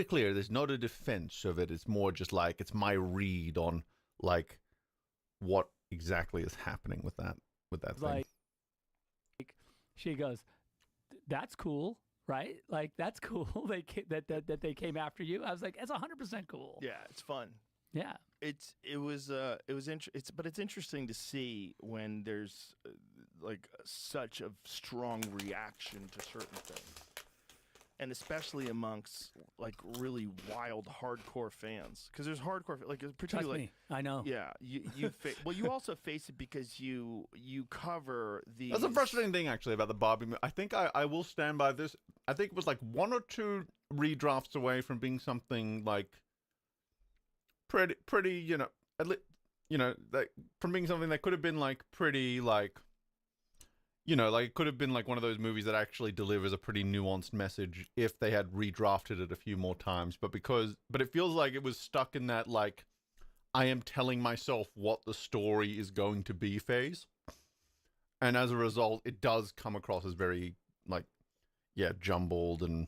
Speaker 1: clear, there's not a defense of it. It's more just like it's my read on like what exactly is happening with that thing.
Speaker 4: Like she goes, that's cool. Right? Like, that's cool that they came after you. I was like, it's 100% cool.
Speaker 3: Yeah, it's fun.
Speaker 4: Yeah.
Speaker 3: It's interesting to see when there's like such a strong reaction to certain things. And especially amongst like really wild hardcore fans, because there's hardcore like particularly.
Speaker 4: Trust me, I know.
Speaker 3: Yeah, you you also face it because you cover the.
Speaker 1: That's a frustrating thing actually about the Barbie movie. I think I will stand by this. I think it was like 1 or 2 redrafts away from being something like pretty like from being something that could have been like pretty like. Like it could have been like one of those movies that actually delivers a pretty nuanced message if they had redrafted it a few more times. But it feels like it was stuck in that like, I am telling myself what the story is going to be phase. And as a result, it does come across as very like, yeah, jumbled and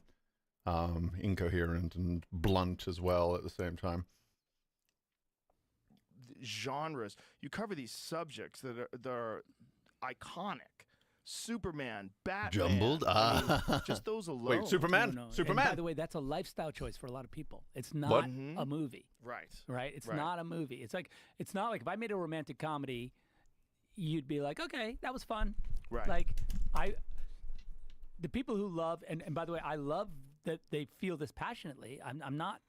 Speaker 1: incoherent and blunt as well at the same time.
Speaker 3: Genres. You cover these subjects that are iconic. Superman, Batman.
Speaker 1: Jumbled?
Speaker 3: I mean, just those alone.
Speaker 1: Wait, Superman?
Speaker 4: No.
Speaker 1: Superman.
Speaker 4: And by the way, that's a lifestyle choice for a lot of people. It's not a movie.
Speaker 3: Right.
Speaker 4: It's not a movie. It's not like if I made a romantic comedy, you'd be like, okay, that was fun.
Speaker 3: Right.
Speaker 4: Like the people who love, and by the way, I love that they feel this passionately. I'm not,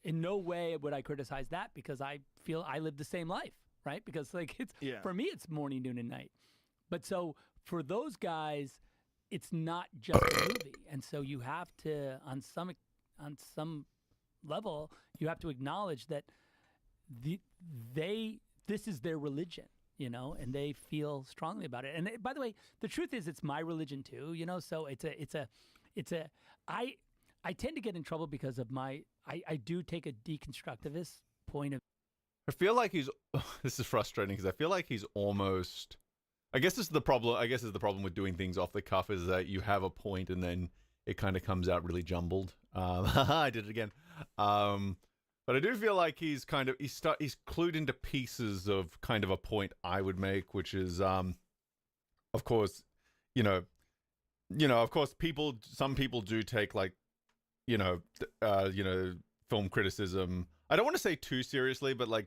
Speaker 4: in no way would I criticize that because I feel I live the same life, right? Because like for me, it's morning, noon, and night. But so for those guys, it's not just a movie, and so you have to, on some level, you have to acknowledge that this is their religion, and they feel strongly about it. And by the way, the truth is, it's my religion too, So I tend to get in trouble because of I do take a deconstructivist point of.
Speaker 1: I feel like this is frustrating because I feel like he's almost. I guess this is the problem. I guess is the problem with doing things off the cuff is that you have a point and then it kind of comes out really jumbled. I did it again. But I do feel like he's clued into pieces of kind of a point I would make, which is, of course, of course, some people do take like, film criticism. I don't want to say too seriously, but like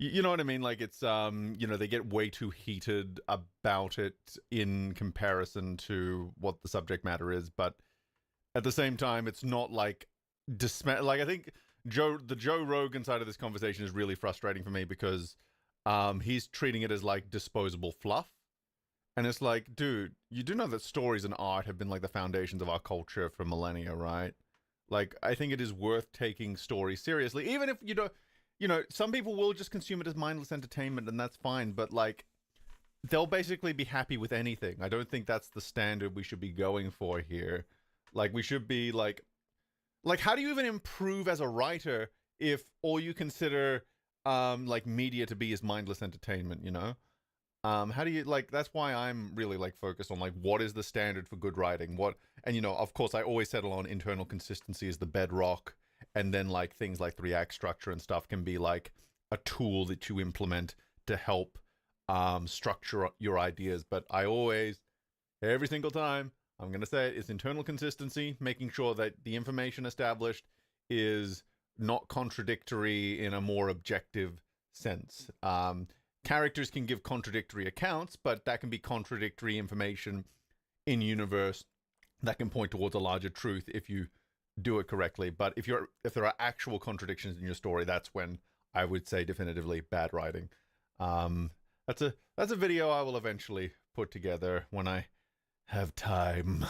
Speaker 1: you know what I mean? Like it's, they get way too heated about it in comparison to what the subject matter is. But at the same time, it's not like like I think the Joe Rogan side of this conversation is really frustrating for me because he's treating it as like disposable fluff. And it's like, dude, you do know that stories and art have been like the foundations of our culture for millennia, right? Like, I think it is worth taking stories seriously, even if you don't, some people will just consume it as mindless entertainment, and that's fine, but like, they'll basically be happy with anything. I don't think that's the standard we should be going for here. Like, we should be like, how do you even improve as a writer if all you consider, like, media to be is mindless entertainment, How do you, like, that's why I'm really, like, focused on, like, what is the standard for good writing? And, of course, I always settle on internal consistency as the bedrock, and then, like, things like the React structure and stuff can be, like, a tool that you implement to help structure your ideas. But I always, every single time, I'm going to say it's internal consistency, making sure that the information established is not contradictory in a more objective sense. Characters can give contradictory accounts, but that can be contradictory information in universe that can point towards a larger truth if you do it correctly. But if there are actual contradictions in your story, that's when I would say definitively bad writing. That's a video I will eventually put together when I have time.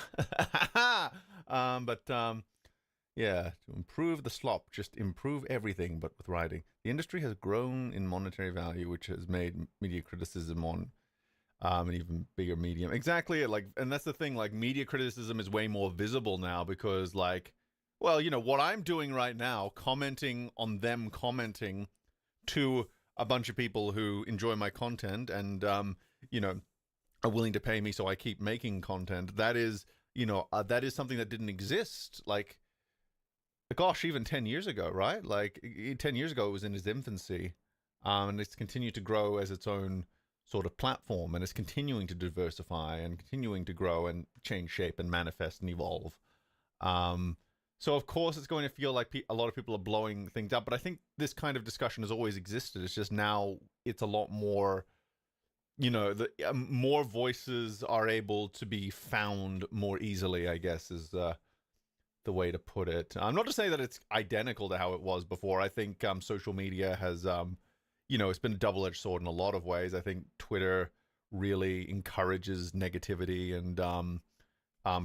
Speaker 1: Yeah, to improve the slop, just improve everything, but with writing. The industry has grown in monetary value, which has made media criticism on an even bigger medium. Exactly, like, and that's the thing, like, media criticism is way more visible now because, like, well, what I'm doing right now, commenting on them commenting to a bunch of people who enjoy my content and, are willing to pay me so I keep making content. That is, that is something that didn't exist, like, gosh, even 10 years ago, right? Like, 10 years ago, it was in its infancy, and it's continued to grow as its own sort of platform, and it's continuing to diversify and continuing to grow and change shape and manifest and evolve. So, of course, it's going to feel like a lot of people are blowing things up, but I think this kind of discussion has always existed. It's just now it's a lot more, more voices are able to be found more easily, I guess, is the way to put it. Not to say that it's identical to how it was before. I think social media has, it's been a double-edged sword in a lot of ways. I think Twitter really encourages negativity and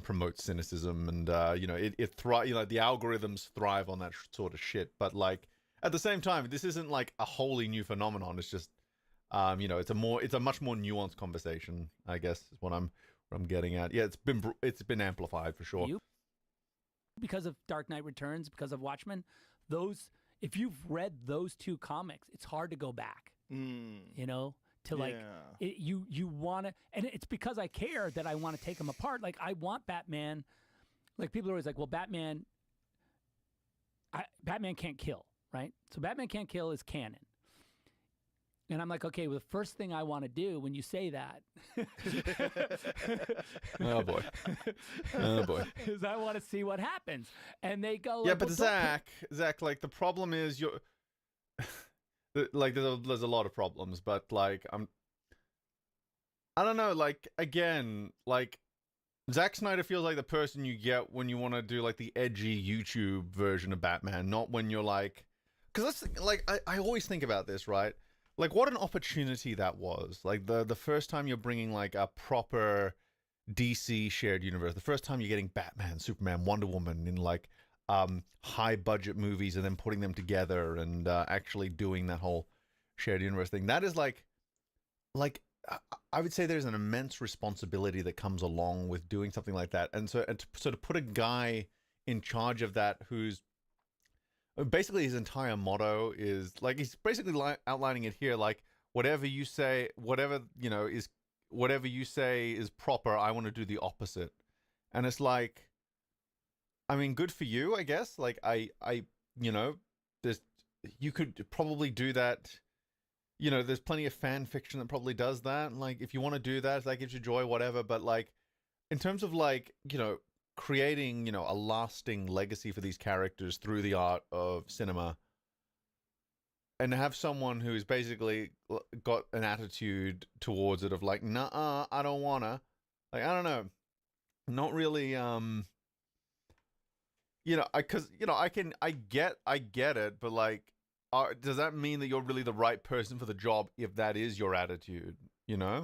Speaker 1: promotes cynicism, and it thrives. The algorithms thrive on that sort of shit. But like at the same time, this isn't like a wholly new phenomenon. It's just, it's a much more nuanced conversation, I guess, is what I'm getting at. Yeah, it's been amplified for sure.
Speaker 4: Because of Dark Knight Returns, because of Watchmen, if you've read those two comics, it's hard to go back. To like you want to, and it's because I care that I want to take them apart. Like, I want Batman. Like, people are always like, well, Batman can't kill, right? So Batman can't kill is canon. And I'm like, okay, well, the first thing I want to do when you say that
Speaker 1: oh boy
Speaker 4: is I want to see what happens. And they go,
Speaker 1: yeah, like, but Zach, like, the problem is you're like, there's a lot of problems, but like, I don't know, like, again, like, Zack Snyder feels like the person you get when you want to do like the edgy YouTube version of Batman, not when you're like, because that's like, I always think about this, right? Like, what an opportunity that was. Like, the first time you're bringing like a proper DC shared universe, the first time you're getting Batman, Superman, Wonder Woman in like high budget movies and then putting them together and actually doing that whole shared universe thing. That is like I would say there's an immense responsibility that comes along with doing something like that. And so to put a guy in charge of that who's basically his entire motto is like, he's basically outlining it here, like, whatever you say is proper, I want to do the opposite. And it's like, I mean, good for you, I guess. Like, you could probably do that. There's plenty of fan fiction that probably does that. Like, if you want to do that, if that gives you joy, whatever. But like, in terms of like, creating, a lasting legacy for these characters through the art of cinema, and have someone who's basically got an attitude towards it of like, nah, I don't wanna, like, I don't know, not really, I get it, but like, does that mean that you're really the right person for the job if that is your attitude? Like,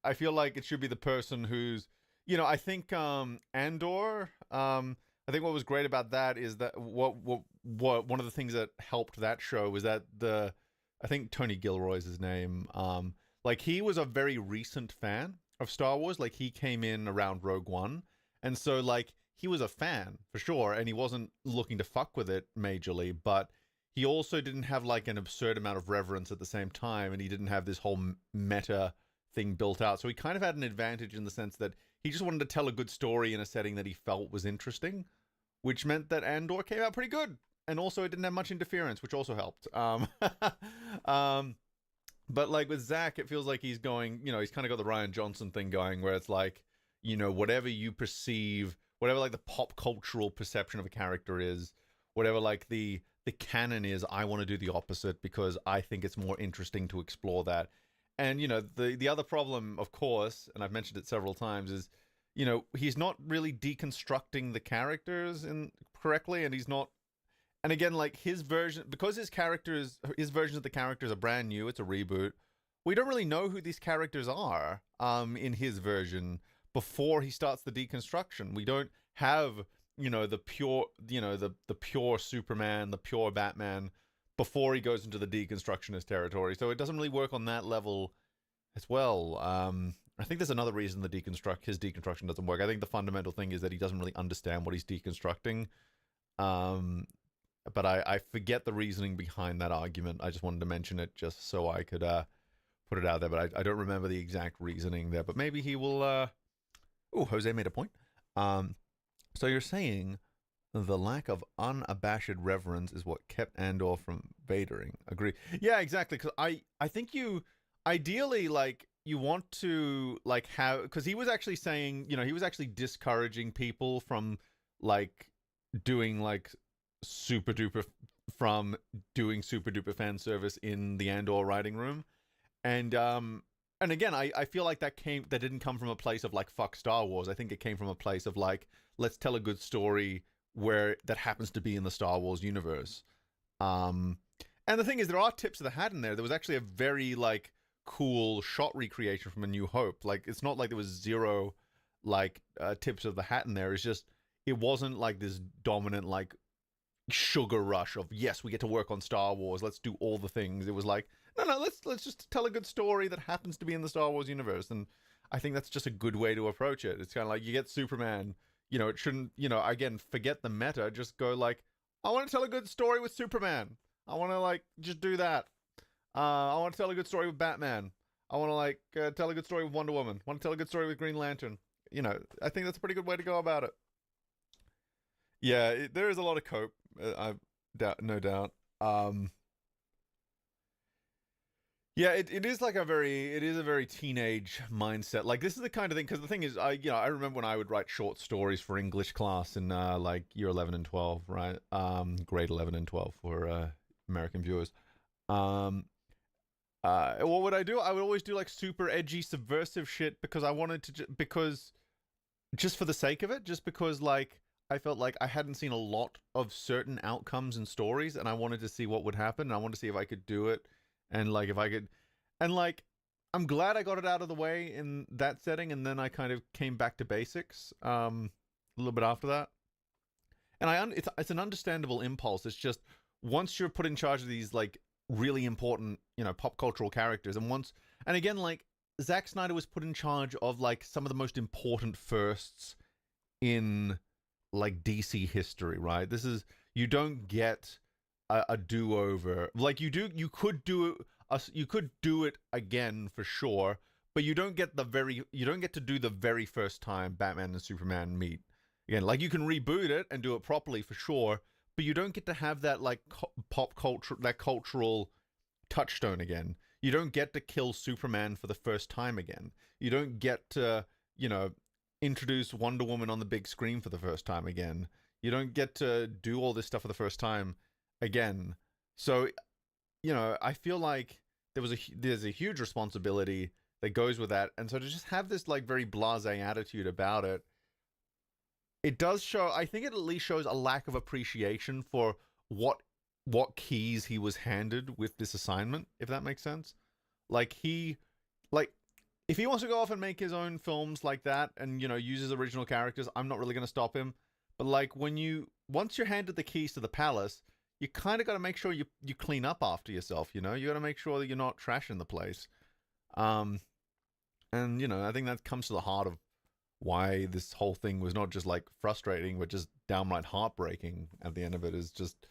Speaker 1: I feel like it should be the person who's, I think Andor. I think what was great about that is that what one of the things that helped that show was that I think Tony Gilroy's his name. Like he was a very recent fan of Star Wars. Like he came in around Rogue One, and so like he was a fan for sure, and he wasn't looking to fuck with it majorly, but he also didn't have like an absurd amount of reverence at the same time, and he didn't have this whole meta thing built out. So he kind of had an advantage in the sense that he just wanted to tell a good story in a setting that he felt was interesting, which meant that Andor came out pretty good. And also it didn't have much interference, which also helped. But like with Zack, it feels like he's going, he's kind of got the Rian Johnson thing going, where it's like, whatever you perceive, whatever like the pop cultural perception of a character is, whatever like the canon is, I want to do the opposite because I think it's more interesting to explore that. And, the other problem, of course, and I've mentioned it several times, is, he's not really deconstructing the characters correctly, and he's not. And again, like his version, because his versions of the characters are brand new, it's a reboot. We don't really know who these characters are in his version before he starts the deconstruction. We don't have, the pure Superman, the pure Batman before he goes into the deconstructionist territory. So it doesn't really work on that level as well. I think there's another reason his deconstruction doesn't work. I think the fundamental thing is that he doesn't really understand what he's deconstructing. But I forget the reasoning behind that argument. I just wanted to mention it just so I could put it out there. But I don't remember the exact reasoning there. But maybe he will. Jose made a point. So you're saying the lack of unabashed reverence is what kept Andor from Vadering. Agree. Yeah, exactly. Because I think you ideally like you want to like have, because he was actually saying, he was actually discouraging people from like doing like super duper fan service in the Andor writing room. And again, I feel like that didn't come from a place of like fuck Star Wars. I think it came from a place of like, let's tell a good story that happens to be in the Star Wars universe. And the thing is, there are tips of the hat in there. There was actually a very like cool shot recreation from A New Hope. Like it's not like there was zero like tips of the hat in there. It's just it wasn't like this dominant like sugar rush of yes, we get to work on Star Wars, let's do all the things. It was like no, let's just tell a good story that happens to be in the Star Wars universe. And I think that's just a good way to approach it. It's kind of like you get Superman, it shouldn't, again, forget the meta, just go like, I want to tell a good story with Superman. I want to like just do that. I want to tell a good story with Batman. I want to like tell a good story with Wonder Woman. I want to tell a good story with Green Lantern. I think that's a pretty good way to go about it. Yeah, there is a lot of cope. No doubt. Yeah, it is like a very teenage mindset. Like this is the kind of thing, because the thing is, I remember when I would write short stories for English class in like year 11 and 12, right? Grade 11 and 12 for American viewers. What would I do? I would always do like super edgy, subversive shit because I wanted to, just for the sake of it, just because like I felt like I hadn't seen a lot of certain outcomes in stories, and I wanted to see what would happen, and I wanted to see if I could do it, and like if I could, and like I'm glad I got it out of the way in that setting, and then I kind of came back to basics a little bit after that. And it's an understandable impulse. It's just once you're put in charge of these like really important, pop cultural characters, and again, like Zack Snyder was put in charge of like some of the most important firsts in like DC history, right? You don't get a do-over. Like you could do it again for sure, but you don't get to do the very first time Batman and Superman meet. Again, like you can reboot it and do it properly for sure, but you don't get to have that like pop culture, that cultural touchstone again. You don't get to kill Superman for the first time again. You don't get to, introduce Wonder Woman on the big screen for the first time again. You don't get to do all this stuff for the first time again. So, I feel like there's a huge responsibility that goes with that. And so to just have this like very blasé attitude about it, it does show, I think it at least shows a lack of appreciation for what keys he was handed with this assignment, if that makes sense. Like if he wants to go off and make his own films like that and, use his original characters, I'm not really going to stop him. But like once you're handed the keys to the palace, you kind of got to make sure you clean up after yourself, You got to make sure that you're not trashing the place. And, I think that comes to the heart of why this whole thing was not just like frustrating, but just downright heartbreaking at the end of it. Is just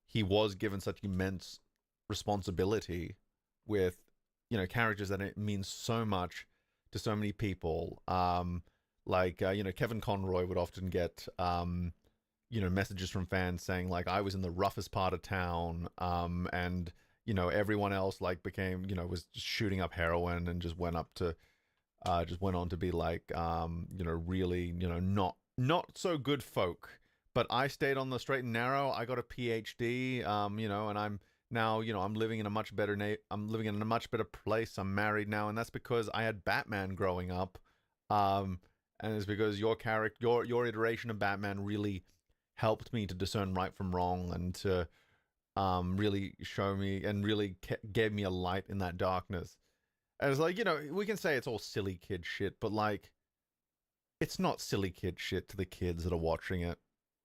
Speaker 1: he was given such immense responsibility with, characters that it means so much to so many people. Kevin Conroy would often get, messages from fans saying like, I was in the roughest part of town, and everyone else like became, was just shooting up heroin and just went on to be like, really, not so good folk. But I stayed on the straight and narrow. I got a PhD, and I'm now, I'm living in a much better place. I'm married now, and that's because I had Batman growing up, and it's because your iteration of Batman really helped me to discern right from wrong and to really show me and really gave me a light in that darkness. And it's like, we can say it's all silly kid shit, but like, it's not silly kid shit to the kids that are watching it.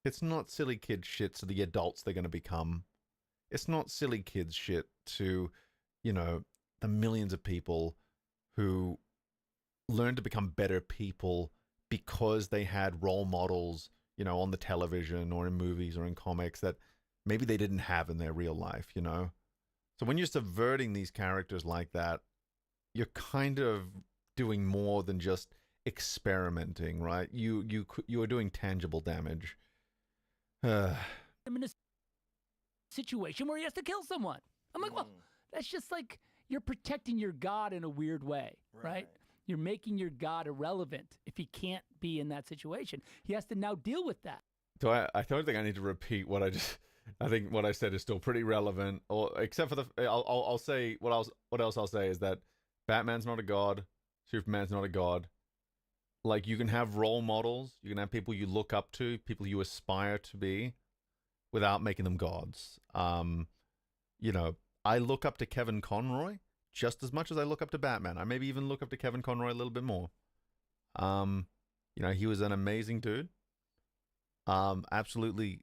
Speaker 1: It's not silly kid shit to the adults they're going to become. It's not silly kids shit to, the millions of people who learn to become better people because they had role models, on the television or in movies or in comics that maybe they didn't have in their real life, So when you're subverting these characters like that, you're kind of doing more than just experimenting, right? You are doing tangible damage.
Speaker 4: I'm in a situation where he has to kill someone. I'm like, well, that's just like you're protecting your God in a weird way, right? You're making your God irrelevant if he can't be in that situation. He has to now deal with that.
Speaker 1: So I don't think I need to repeat what I just. I think what I said is still pretty relevant, or except for I'll say what else I'll say is that Batman's not a god, Superman's not a god. Like, you can have role models, you can have people you look up to, people you aspire to be, without making them gods. I look up to Kevin Conroy just as much as I look up to Batman. I maybe even look up to Kevin Conroy a little bit more. He was an amazing dude. Absolutely,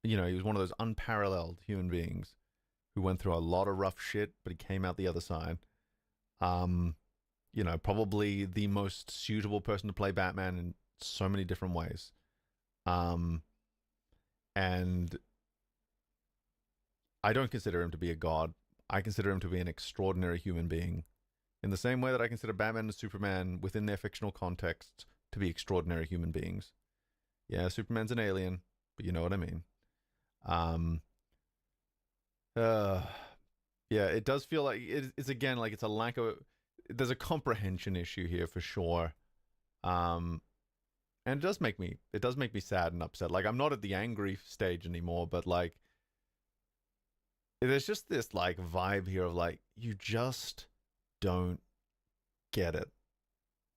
Speaker 1: he was one of those unparalleled human beings who went through a lot of rough shit, but he came out the other side. Probably the most suitable person to play Batman in so many different ways. And I don't consider him to be a god. I consider him to be an extraordinary human being, in the same way that I consider Batman and Superman within their fictional contexts to be extraordinary human beings. Yeah, Superman's an alien, but you know what I mean. Yeah, it does feel like it's again like it's a lack of. There's a comprehension issue here for sure, and it does make me sad and upset. Like, I'm not at the angry stage anymore, but like, there's just this like vibe here of like, you just don't get it.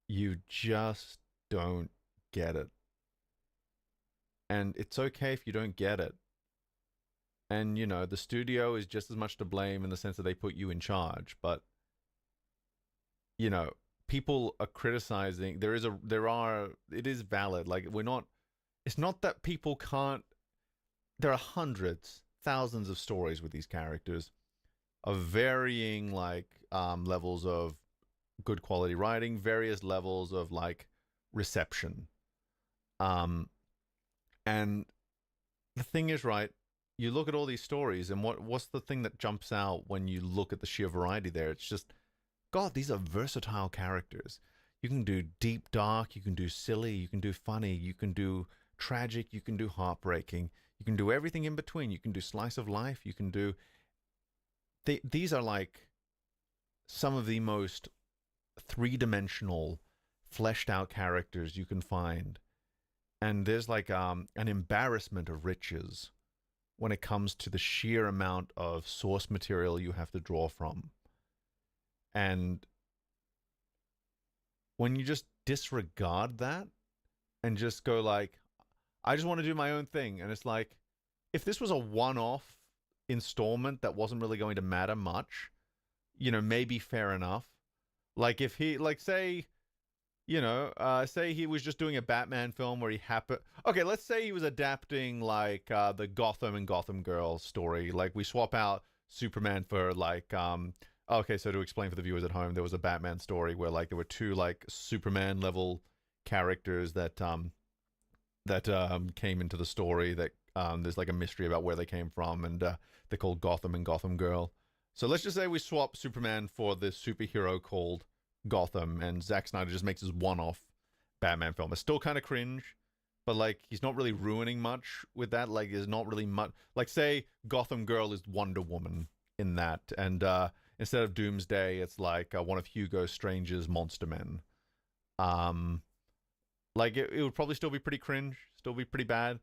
Speaker 1: You just don't get it. And it's okay if you don't get it. And, the studio is just as much to blame in the sense that they put you in charge. But, people are criticizing. It is valid. Like, it's not that people can't. There are hundreds, thousands of stories with these characters of varying levels of good quality writing, various levels of like reception. And the thing is, right, you look at all these stories and what's the thing that jumps out when you look at the sheer variety there? It's just, God, these are versatile characters. You can do deep dark, you can do silly, you can do funny, you can do tragic, you can do heartbreaking, you can do everything in between. You can do slice of life, you can do... These are like some of the most three-dimensional, fleshed out characters you can find. And there's like an embarrassment of riches when it comes to the sheer amount of source material you have to draw from. And when you just disregard that and just go like, I just want to do my own thing. And it's like, if this was a one-off installment that wasn't really going to matter much, maybe fair enough. Like if he, like say, say he was just doing a Batman film where he happened. Okay, let's say he was adapting like the Gotham and Gotham Girl story. Like we swap out Superman for like okay, so to explain for the viewers at home, there was a Batman story where like there were two like Superman level characters that came into the story that there's like a mystery about where they came from, and they're called Gotham and Gotham Girl. So let's just say we swap Superman for this superhero called Gotham, and Zack Snyder just makes his one-off Batman film. It's still kind of cringe, but like he's not really ruining much with that. Like there's not really much. Like say Gotham Girl is Wonder Woman in that, and instead of Doomsday, it's like one of Hugo Strange's Monster Men. Like it would probably still be pretty cringe, still be pretty bad,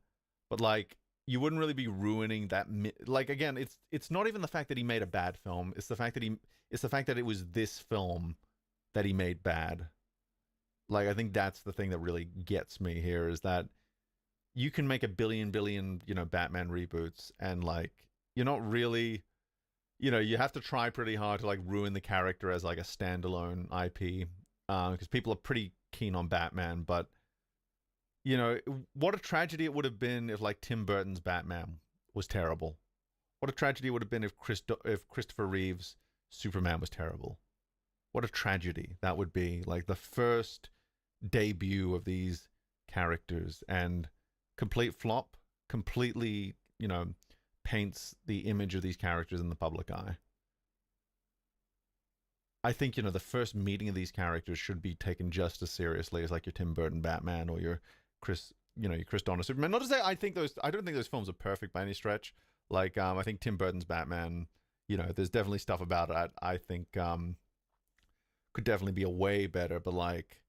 Speaker 1: but like you wouldn't really be ruining that. Like again, it's not even the fact that he made a bad film. It's the fact that it was this film that he made bad. Like I think that's the thing that really gets me here, is that you can make a billion Batman reboots, and like you're not really, you have to try pretty hard to like ruin the character as like a standalone IP, because people are pretty keen on Batman. But what a tragedy it would have been if like Tim Burton's Batman was terrible. What a tragedy it would have been if Christopher Reeve's Superman was terrible. What a tragedy that would be. Like the first debut of these characters, and complete flop, completely, paints the image of these characters in the public eye. I think, the first meeting of these characters should be taken just as seriously as like your Tim Burton Batman or your Chris Donner Superman. Not to say I don't think those films are perfect by any stretch. Like, I think Tim Burton's Batman, there's definitely stuff about it I think could definitely be a way better, but like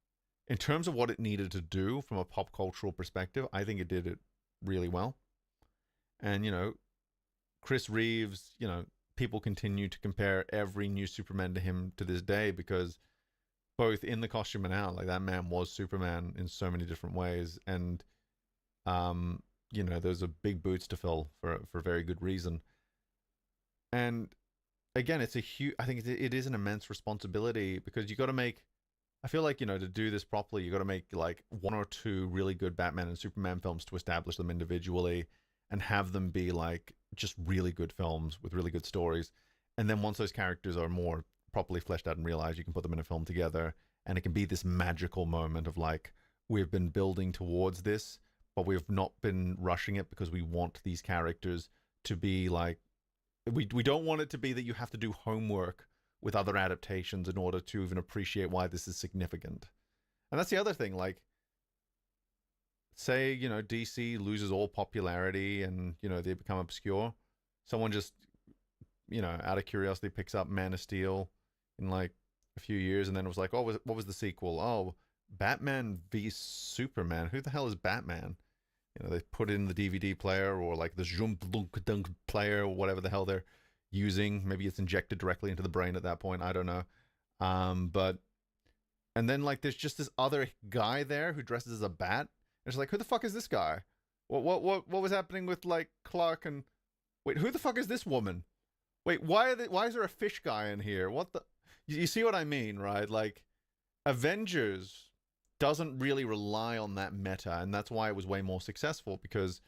Speaker 1: in terms of what it needed to do from a pop cultural perspective, I think it did it really well. And Chris Reeves, people continue to compare every new Superman to him to this day, because both in the costume and out, like that man was Superman in so many different ways. And those are big boots to fill for very good reason. And again, it's a huge, I think it is an immense responsibility, because you got to make, I feel like, to do this properly, you got to make like one or two really good Batman and Superman films to establish them individually, and have them be like just really good films with really good stories. And then once those characters are more properly fleshed out and realized, you can put them in a film together, and it can be this magical moment of like, we've been building towards this, but we've not been rushing it, because we want these characters to be like, we don't want it to be that you have to do homework with other adaptations in order to even appreciate why this is significant. And that's the other thing, like, say, DC loses all popularity and, they become obscure. Someone just, out of curiosity picks up Man of Steel in like a few years, and then it was like, oh, what was the sequel? Oh, Batman v Superman. Who the hell is Batman? They put it in the DVD player, or like the Zoom player, or whatever the hell they're using. Maybe it's injected directly into the brain at that point. I don't know. But, and then like there's just this other guy there who dresses as a bat. It's like, who the fuck is this guy? What was happening with like Clark and, wait, who the fuck is this woman? Wait, why is there a fish guy in here? What the, you see what I mean, right? Like, Avengers doesn't really rely on that meta, and that's why it was way more successful, because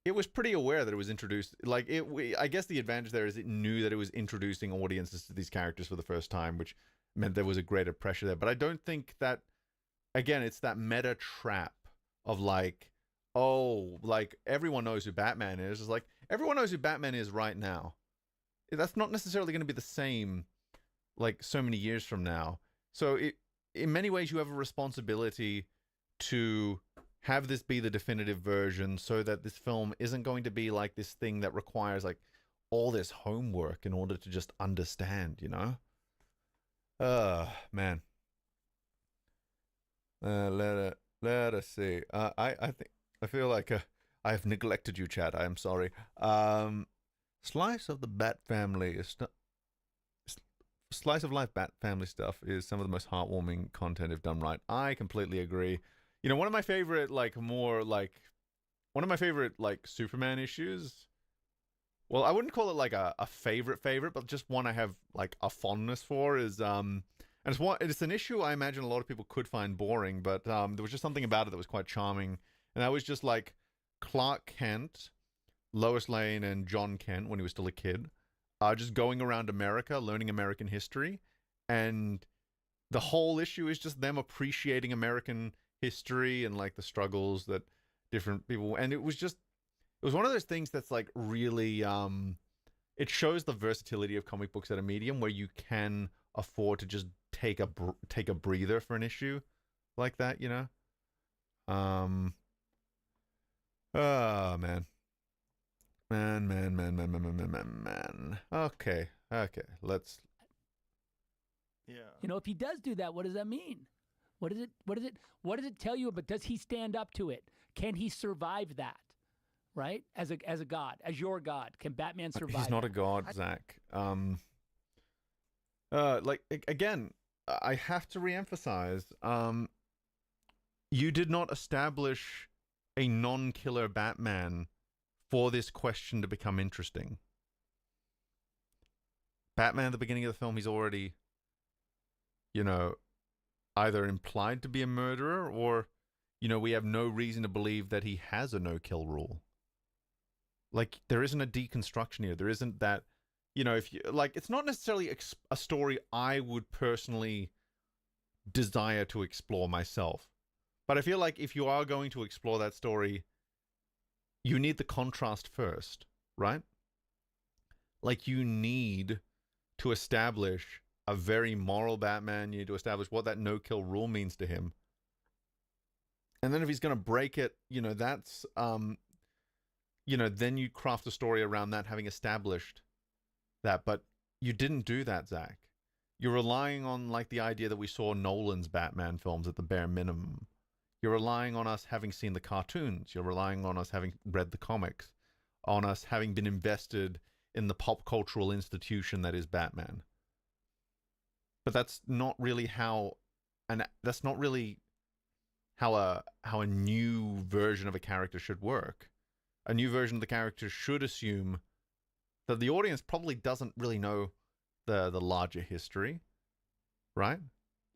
Speaker 1: it was pretty aware that it was introduced. Like, I guess the advantage there is it knew that it was introducing audiences to these characters for the first time, which meant there was a greater pressure there. But I don't think that, again, it's that meta trap of like, oh, like everyone knows who Batman is. It's like, everyone knows who Batman is right now. That's not necessarily going to be the same like so many years from now. So in many ways, you have a responsibility to have this be the definitive version, so that this film isn't going to be like this thing that requires like all this homework in order to just understand, man. Let us see. I feel like I have neglected you, Chad. I am sorry. Slice of the Bat Family is slice of life Bat Family stuff is some of the most heartwarming content if done right. I completely agree. One of my favorite Superman issues. Well, I wouldn't call it like a favorite, but just one I have like a fondness for is And it's an issue I imagine a lot of people could find boring, but there was just something about it that was quite charming. And that was just like Clark Kent, Lois Lane, and John Kent, when he was still a kid, just going around America, learning American history. And the whole issue is just them appreciating American history and like the struggles that different people. And it was one of those things that's like really, it shows the versatility of comic books at a medium where you can afford to just take a breather for an issue like that, you know? Oh man. Man. Okay. Let's.
Speaker 3: Yeah.
Speaker 4: You know, if he does do that, what does that mean? What does it tell you? But does he stand up to it? Can he survive that? Right? As a god, as your god, can Batman survive?
Speaker 1: He's not a god, Zach. Again, I have to reemphasize, you did not establish a non-killer Batman for this question to become interesting. Batman at the beginning of the film, he's already, either implied to be a murderer or, we have no reason to believe that he has a no-kill rule. Like, there isn't a deconstruction here. There isn't that, if you, like, it's not necessarily a story I would personally desire to explore myself. But I feel like if you are going to explore that story, you need the contrast first, right? Like, you need to establish a very moral Batman. You need to establish what that no-kill rule means to him. And then if he's going to break it, that's, then you craft a story around that, having established that. But you didn't do that, Zach. You're relying on, like, the idea that we saw Nolan's Batman films at the bare minimum. You're relying on us having seen the cartoons. You're relying on us having read the comics, on us having been invested in the pop cultural institution that is Batman. But that's not really how a new version of a character should work. A new version of the character should assume that the audience probably doesn't really know the larger history, right?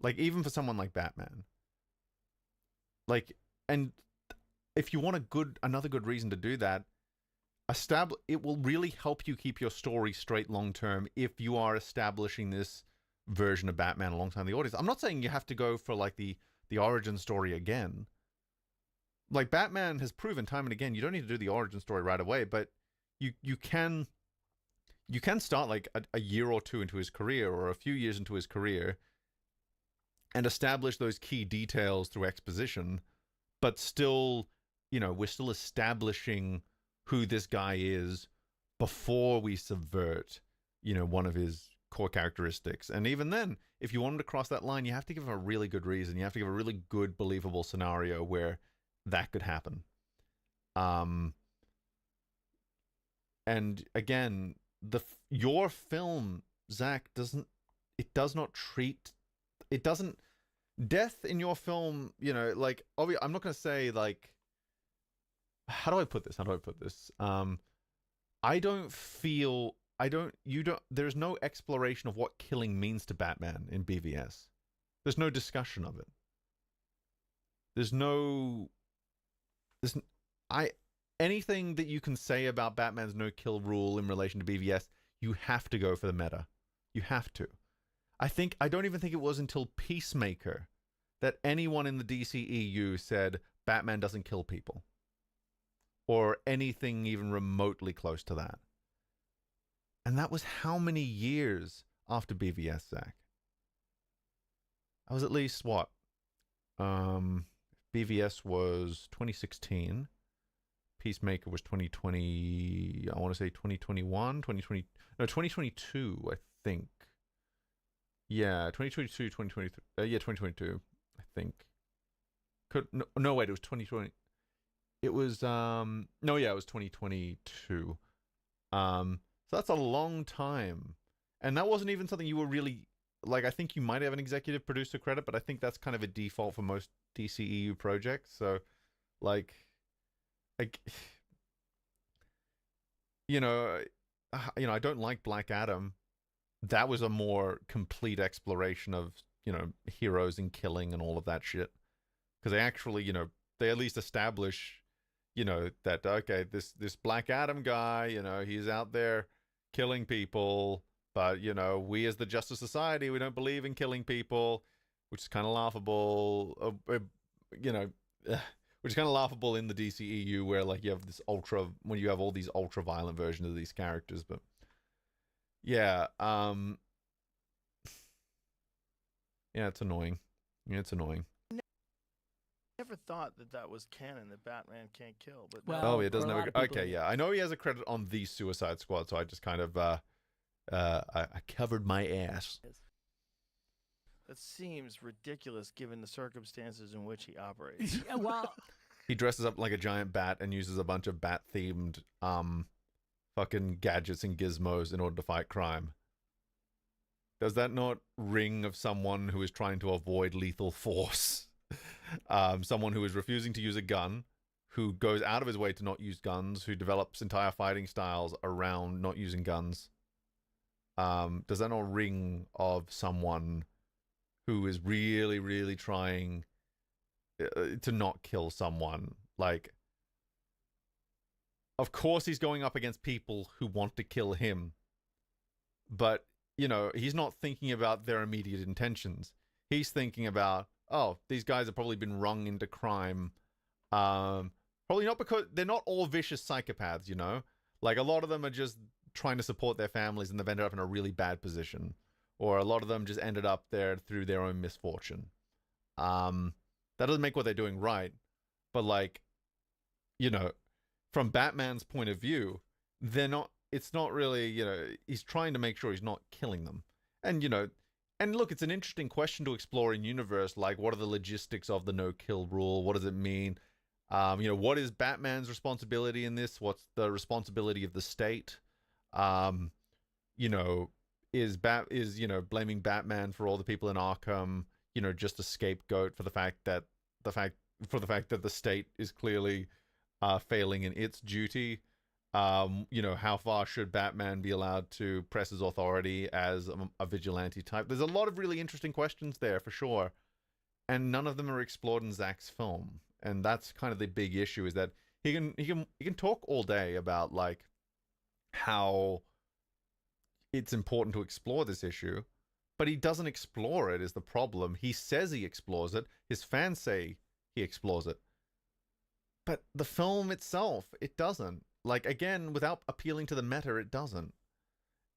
Speaker 1: Like, even for someone like Batman. Like, and if you want another good reason to do that, it will really help you keep your story straight long term if you are establishing this version of Batman alongside the audience. I'm not saying you have to go for like the origin story again. Like, Batman has proven time and again, you don't need to do the origin story right away, but you can start like a year or two into his career or a few years into his career and establish those key details through exposition, but still, we're still establishing who this guy is before we subvert, one of his core characteristics. And even then, if you want him to cross that line, you have to give him a really good reason. You have to give a really good, believable scenario where that could happen. And again, your film, Zach, death in your film, like, obviously, I'm not going to say, like, how do I put this? There's no exploration of what killing means to Batman in BVS. There's no discussion of it. Anything that you can say about Batman's no-kill rule in relation to BVS, you have to go for the meta. You have to. I don't even think it was until Peacemaker that anyone in the DCEU said Batman doesn't kill people. Or anything even remotely close to that. And that was how many years after BVS, Zach? I was at least, what? BVS was 2016. Peacemaker was 2020, I want to say 2021, 2022, I think. Yeah, 2022, 2023. 2022, I think. No, wait, it was 2020. It was, it was 2022. So that's a long time. And that wasn't even something you were really, like, I think you might have an executive producer credit, but I think that's kind of a default for most DCEU projects. So, like, I don't like Black Adam. That was a more complete exploration of heroes and killing and all of that shit. Because they actually, they at least establish, that, okay, this Black Adam guy, he's out there killing people, but, we as the Justice Society, we don't believe in killing people, which is kind of laughable, which is kind of laughable in the DCEU where, like, you have this when you have all these ultra-violent versions of these characters, but, yeah, yeah, it's annoying. It's annoying.
Speaker 3: Never thought that was canon, that Batman can't kill. But
Speaker 1: well, it doesn't have okay, yeah. I know he has a credit on the Suicide Squad, so I just kind of I covered my ass.
Speaker 3: That seems ridiculous given the circumstances in which he operates.
Speaker 4: Yeah, well,
Speaker 1: he dresses up like a giant bat and uses a bunch of bat-themed fucking gadgets and gizmos in order to fight crime. Does that not ring of someone who is trying to avoid lethal force? Someone who is refusing to use a gun, who goes out of his way to not use guns, who develops entire fighting styles around not using guns. Does that not ring of someone who is really, really trying to not kill someone? Like, of course he's going up against people who want to kill him, but, he's not thinking about their immediate intentions. He's thinking about, oh, these guys have probably been wrung into crime. Probably not because they're not all vicious psychopaths, Like, a lot of them are just trying to support their families and they've ended up in a really bad position. Or a lot of them just ended up there through their own misfortune. That doesn't make what they're doing right. But, like, from Batman's point of view, it's not really, he's trying to make sure he's not killing them. And, and look, it's an interesting question to explore in universe. Like, what are the logistics of the no-kill rule? What does it mean? What is Batman's responsibility in this? What's the responsibility of the state? Is blaming Batman for all the people in Arkham, just a scapegoat for the fact that the state is clearly failing in its duty? How far should Batman be allowed to press his authority as a vigilante type? There's a lot of really interesting questions there for sure, and none of them are explored in Zack's film. And that's kind of the big issue, is that he can talk all day about, like, how it's important to explore this issue, but he doesn't explore it is the problem. He says he explores it. His fans say he explores it. But the film itself, it doesn't. Like, again, without appealing to the meta, it doesn't.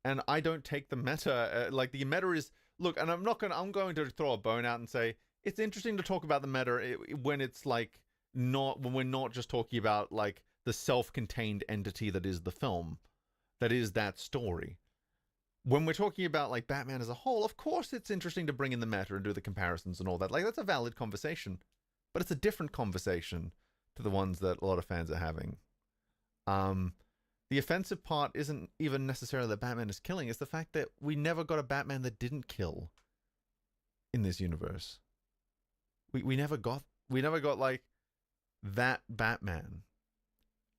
Speaker 1: And I don't take the meta, like, the meta is, look, and I'm going to throw a bone out and say, it's interesting to talk about the meta when it's, like, when we're not just talking about, like, the self-contained entity that is the film, that is that story. When we're talking about, like, Batman as a whole, of course it's interesting to bring in the meta and do the comparisons and all that. Like, that's a valid conversation. But it's a different conversation to the ones that a lot of fans are having. The offensive part isn't even necessarily that Batman is killing. It's the fact that we never got a Batman that didn't kill in this universe. We never got like that Batman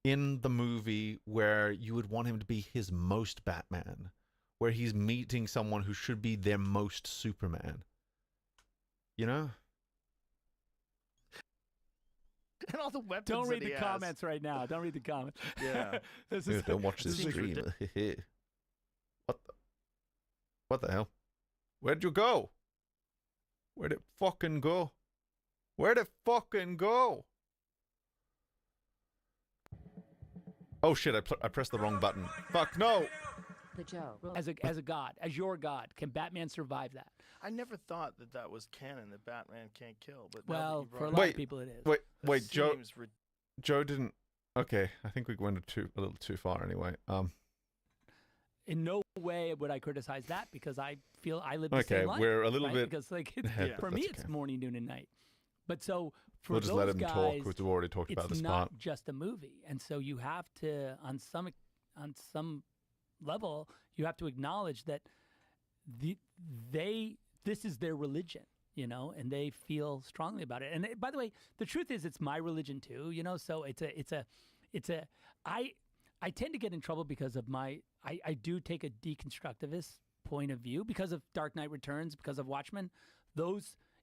Speaker 1: in the movie where you would want him to be his most Batman, where he's meeting someone who should be their most Superman.
Speaker 3: And all the weapons.
Speaker 4: Don't read the comments right now. Don't read the comments.
Speaker 3: Yeah.
Speaker 1: Don't watch this stream. What the hell? Where'd you go? Where'd it fucking go? Where'd it fucking go? Oh shit, I pressed the wrong button. Fuck, no!
Speaker 7: The Joe.
Speaker 4: As a god, as your god, can Batman survive that?
Speaker 3: I never thought that was canon, that Batman can't kill. But
Speaker 4: well, for a lot of people it is.
Speaker 1: Wait, Joe didn't... Okay, I think we went a little too far anyway.
Speaker 4: In no way would I criticize that, because I feel I live the same life.
Speaker 1: Okay, we're a little bit...
Speaker 4: Because, like, for me, it's morning, noon, and night. But so for
Speaker 1: we'll just
Speaker 4: those
Speaker 1: let him
Speaker 4: guys,
Speaker 1: talk, because we've already talked about this part.
Speaker 4: It's not just a movie. And so you have to, on some level, you have to acknowledge that this is their religion, and they feel strongly about it. And by the way, the truth is, it's my religion too, so I tend to get in trouble because of I do take a deconstructivist point of view because of Dark Knight Returns, because of Watchmen.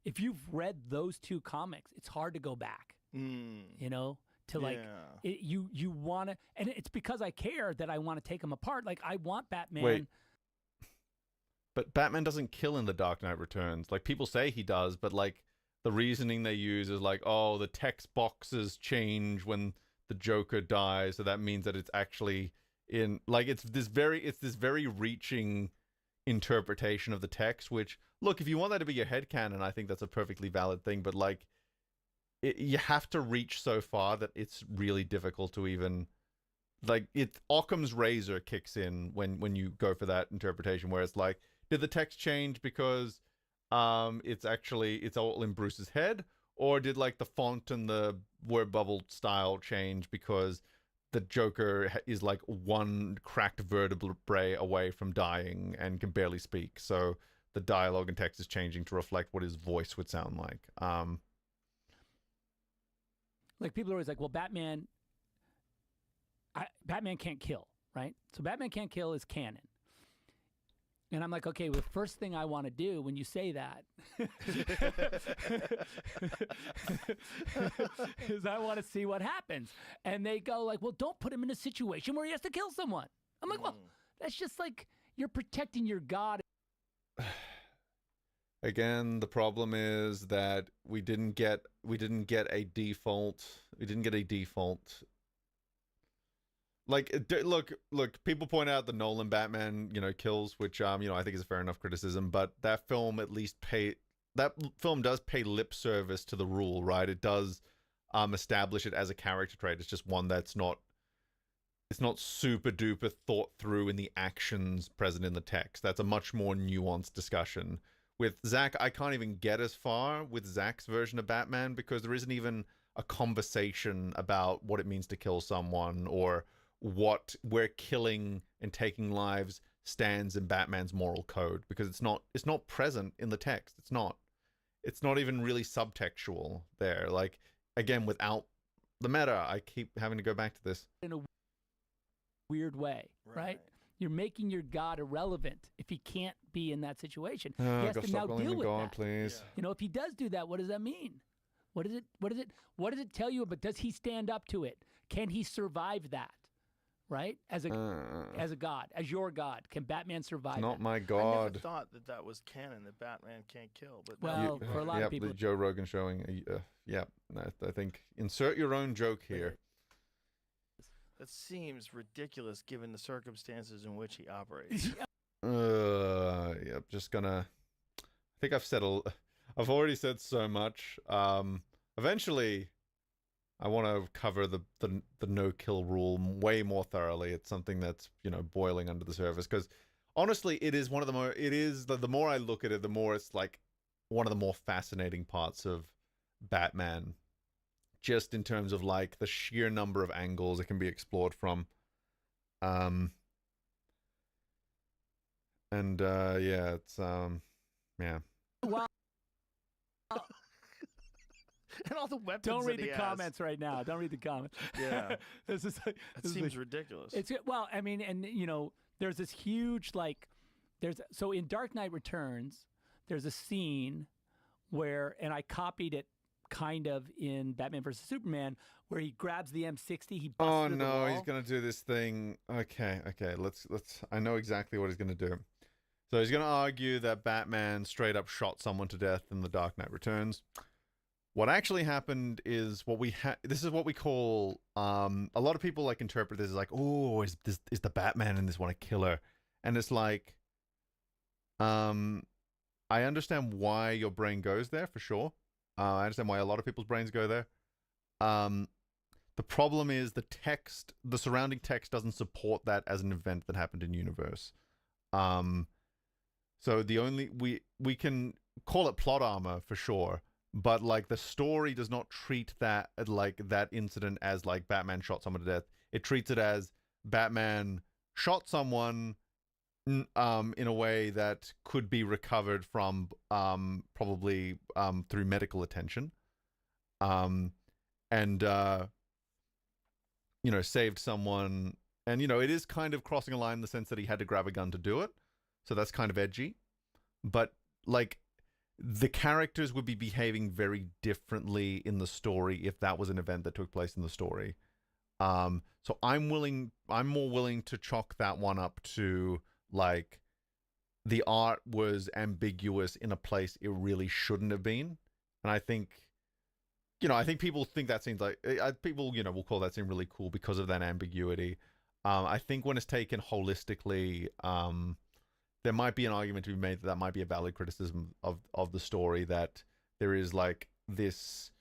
Speaker 4: if you've read those 2 comics, it's hard to go back. You know, to like you want to, and it's because I care that I want to take them apart. Like I want Batman.
Speaker 1: Wait. But Batman doesn't kill in The Dark Knight Returns. Like people say he does, but like the reasoning they use is like, oh, the text boxes change when the Joker dies, so that means that it's actually in like it's this very reaching interpretation of the text. Which, look, if you want that to be your headcanon, I think that's a perfectly valid thing. But like, you have to reach so far that it's really difficult to even like it. Occam's razor kicks in when you go for that interpretation, where it's like, did the text change because it's all in Bruce's head, or did like the font and the word bubble style change because the Joker is like one cracked vertebrae away from dying and can barely speak, so the dialogue and text is changing to reflect what his voice would sound like.
Speaker 4: Like people are always like, well, Batman can't kill, right? So Batman can't kill is canon. And I'm like, okay, well, the first thing I want to do when you say that is I want to see what happens. And they go like, well, don't put him in a situation where he has to kill someone. I'm like, well, that's just like you're protecting your god.
Speaker 1: Again, the problem is that we didn't get a default. Like, look, people point out the Nolan Batman, kills, which, I think is a fair enough criticism, but that film does pay lip service to the rule, right? It does establish it as a character trait. It's just one it's not super duper thought through in the actions present in the text. That's a much more nuanced discussion. With Zack, I can't even get as far with Zack's version of Batman because there isn't even a conversation about what it means to kill someone or where killing and taking lives stands in Batman's moral code, because it's not present in the text. It's not even really subtextual there. Like, again, without the meta, I keep having to go back to this
Speaker 4: in a weird way, right? You're making your god irrelevant if he can't be in that situation. He has to now deal with that.
Speaker 1: Please.
Speaker 4: Yeah. If he does do that, what does that mean? What does it tell you? But does he stand up to it? Can he survive that? Right? As a god, as your god, can Batman survive?
Speaker 1: Not
Speaker 4: that?
Speaker 1: my
Speaker 3: I
Speaker 1: god.
Speaker 3: never thought that was canon, that Batman can't kill. But
Speaker 4: well, for a lot of people,
Speaker 1: the Joe Rogan showing. I think insert your own joke here.
Speaker 3: That seems ridiculous given the circumstances in which he operates.
Speaker 1: Just gonna. I think I've already said so much. Eventually, I want to cover the no-kill rule way more thoroughly. It's something that's boiling under the surface, because honestly, it is one of the more. It is the more I look at it, the more it's like one of the more fascinating parts of Batman. Just in terms of like the sheer number of angles it can be explored from. It's yeah.
Speaker 4: Well,
Speaker 3: and all the weapons.
Speaker 4: Don't read the
Speaker 3: has.
Speaker 4: comments right now. Don't read the comments.
Speaker 3: Yeah,
Speaker 4: this is like,
Speaker 3: it seems ridiculous.
Speaker 4: It's I mean, and there's this huge so in Dark Knight Returns, there's a scene where, and I copied it kind of in Batman vs Superman, where he grabs the M60. He busts through the wall.
Speaker 1: He's gonna do this thing. Okay. Let's. I know exactly what he's gonna do. So he's gonna argue that Batman straight up shot someone to death in The Dark Knight Returns. What actually happened is this is what we call. A lot of people like interpret this as like, oh, is the Batman in this one a killer? And it's like, I understand why your brain goes there for sure. I understand why a lot of people's brains go there. The problem is the surrounding text doesn't support that as an event that happened in universe. So we can call it plot armor for sure, but like the story does not treat that incident as like Batman shot someone to death. It treats it as Batman shot someone in a way that could be recovered from probably through medical attention, and saved someone. And it is kind of crossing a line in the sense that he had to grab a gun to do it, so that's kind of edgy. But like the characters would be behaving very differently in the story if that was an event that took place in the story. So I'm more willing to chalk that one up to like the art was ambiguous in a place it really shouldn't have been. And I think, I think people think that seems like people, will call that scene really cool because of that ambiguity. I think when it's taken holistically, there might be an argument to be made that might be a valid criticism of the story, that there is like this,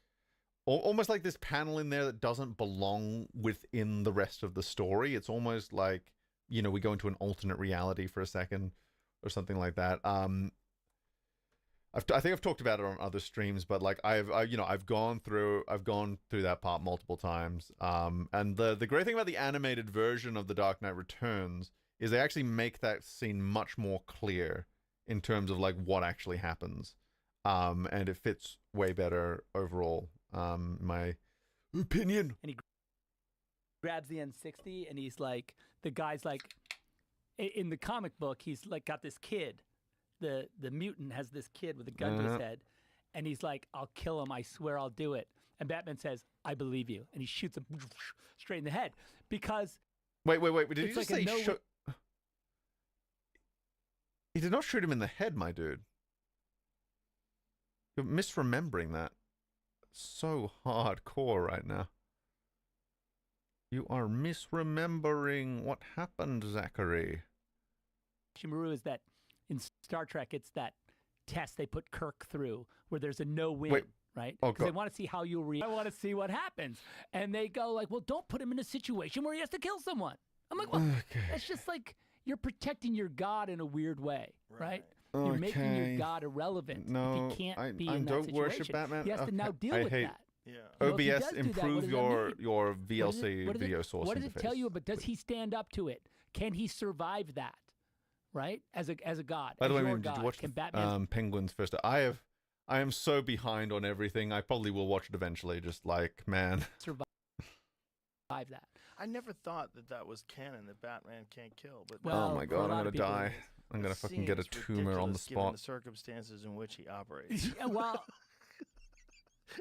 Speaker 1: almost like this panel in there that doesn't belong within the rest of the story. It's almost like, we go into an alternate reality for a second or something like that. I think I've talked about it on other streams, but like I've gone through that part multiple times. And the great thing about the animated version of The Dark Knight Returns is they actually make that scene much more clear in terms of like what actually happens. And it fits way better overall, my opinion.
Speaker 4: And he grabs the N60 and he's like, the guy's like, in the comic book, he's like got this kid. The mutant has this kid with a gun to his head, and he's like, I'll kill him, I swear I'll do it. And Batman says, I believe you. And he shoots him straight in the head. Because
Speaker 1: Wait, did you just say he did not shoot him in the head, my dude. You're misremembering that so hardcore right now. You are misremembering what happened, Zachary.
Speaker 4: Shimaru is that in Star Trek, it's that test they put Kirk through where there's a no-win, right? Because they want to see how you'll react. I want to see what happens. And they go like, well, don't put him in a situation where he has to kill someone. I'm like, well, that's just like you're protecting your God in a weird way, right? You're making your God irrelevant if he can't be in that situation.
Speaker 1: Don't worship Batman.
Speaker 4: He has to now deal with that.
Speaker 1: Yeah. OBS, improve your VLC video source.
Speaker 4: What does it tell you? But does he stand up to it? Can he survive that? Right, as a god.
Speaker 1: By the way, did you watch the Penguins first? I am so behind on everything. I probably will watch it eventually. Just like, man,
Speaker 4: survive that.
Speaker 3: I never thought that was canon, that Batman can't kill. But
Speaker 1: oh my god, I'm gonna die. I'm gonna fucking get a tumor on the spot.
Speaker 3: Given the circumstances in which he operates.
Speaker 4: Yeah, well,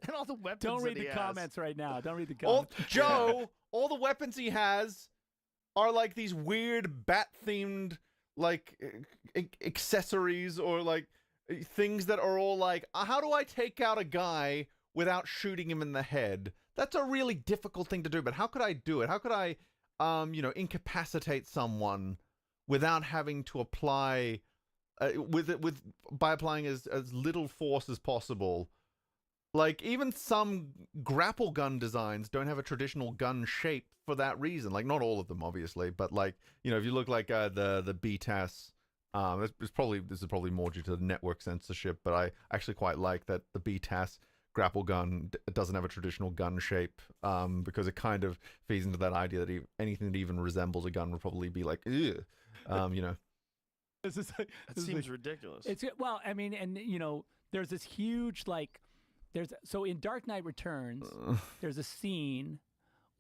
Speaker 3: and all the weapons.
Speaker 4: Don't read the comments right now. Don't read the comments.
Speaker 1: Joe, all the weapons he has are like these weird bat-themed like accessories or like things that are all like, how do I take out a guy without shooting him in the head? That's a really difficult thing to do, but how could I do it? How could I incapacitate someone without having to apply by applying as little force as possible? Like, even some grapple gun designs don't have a traditional gun shape for that reason. Like, not all of them, obviously, but like, if you look like the BTAS, this is probably more due to the network censorship, but I actually quite like that the BTAS grapple gun doesn't have a traditional gun shape, because it kind of feeds into that idea that anything that even resembles a gun would probably be like, ugh,
Speaker 3: This seems ridiculous.
Speaker 4: Well, I mean, and there's this huge like. So in Dark Knight Returns, there's a scene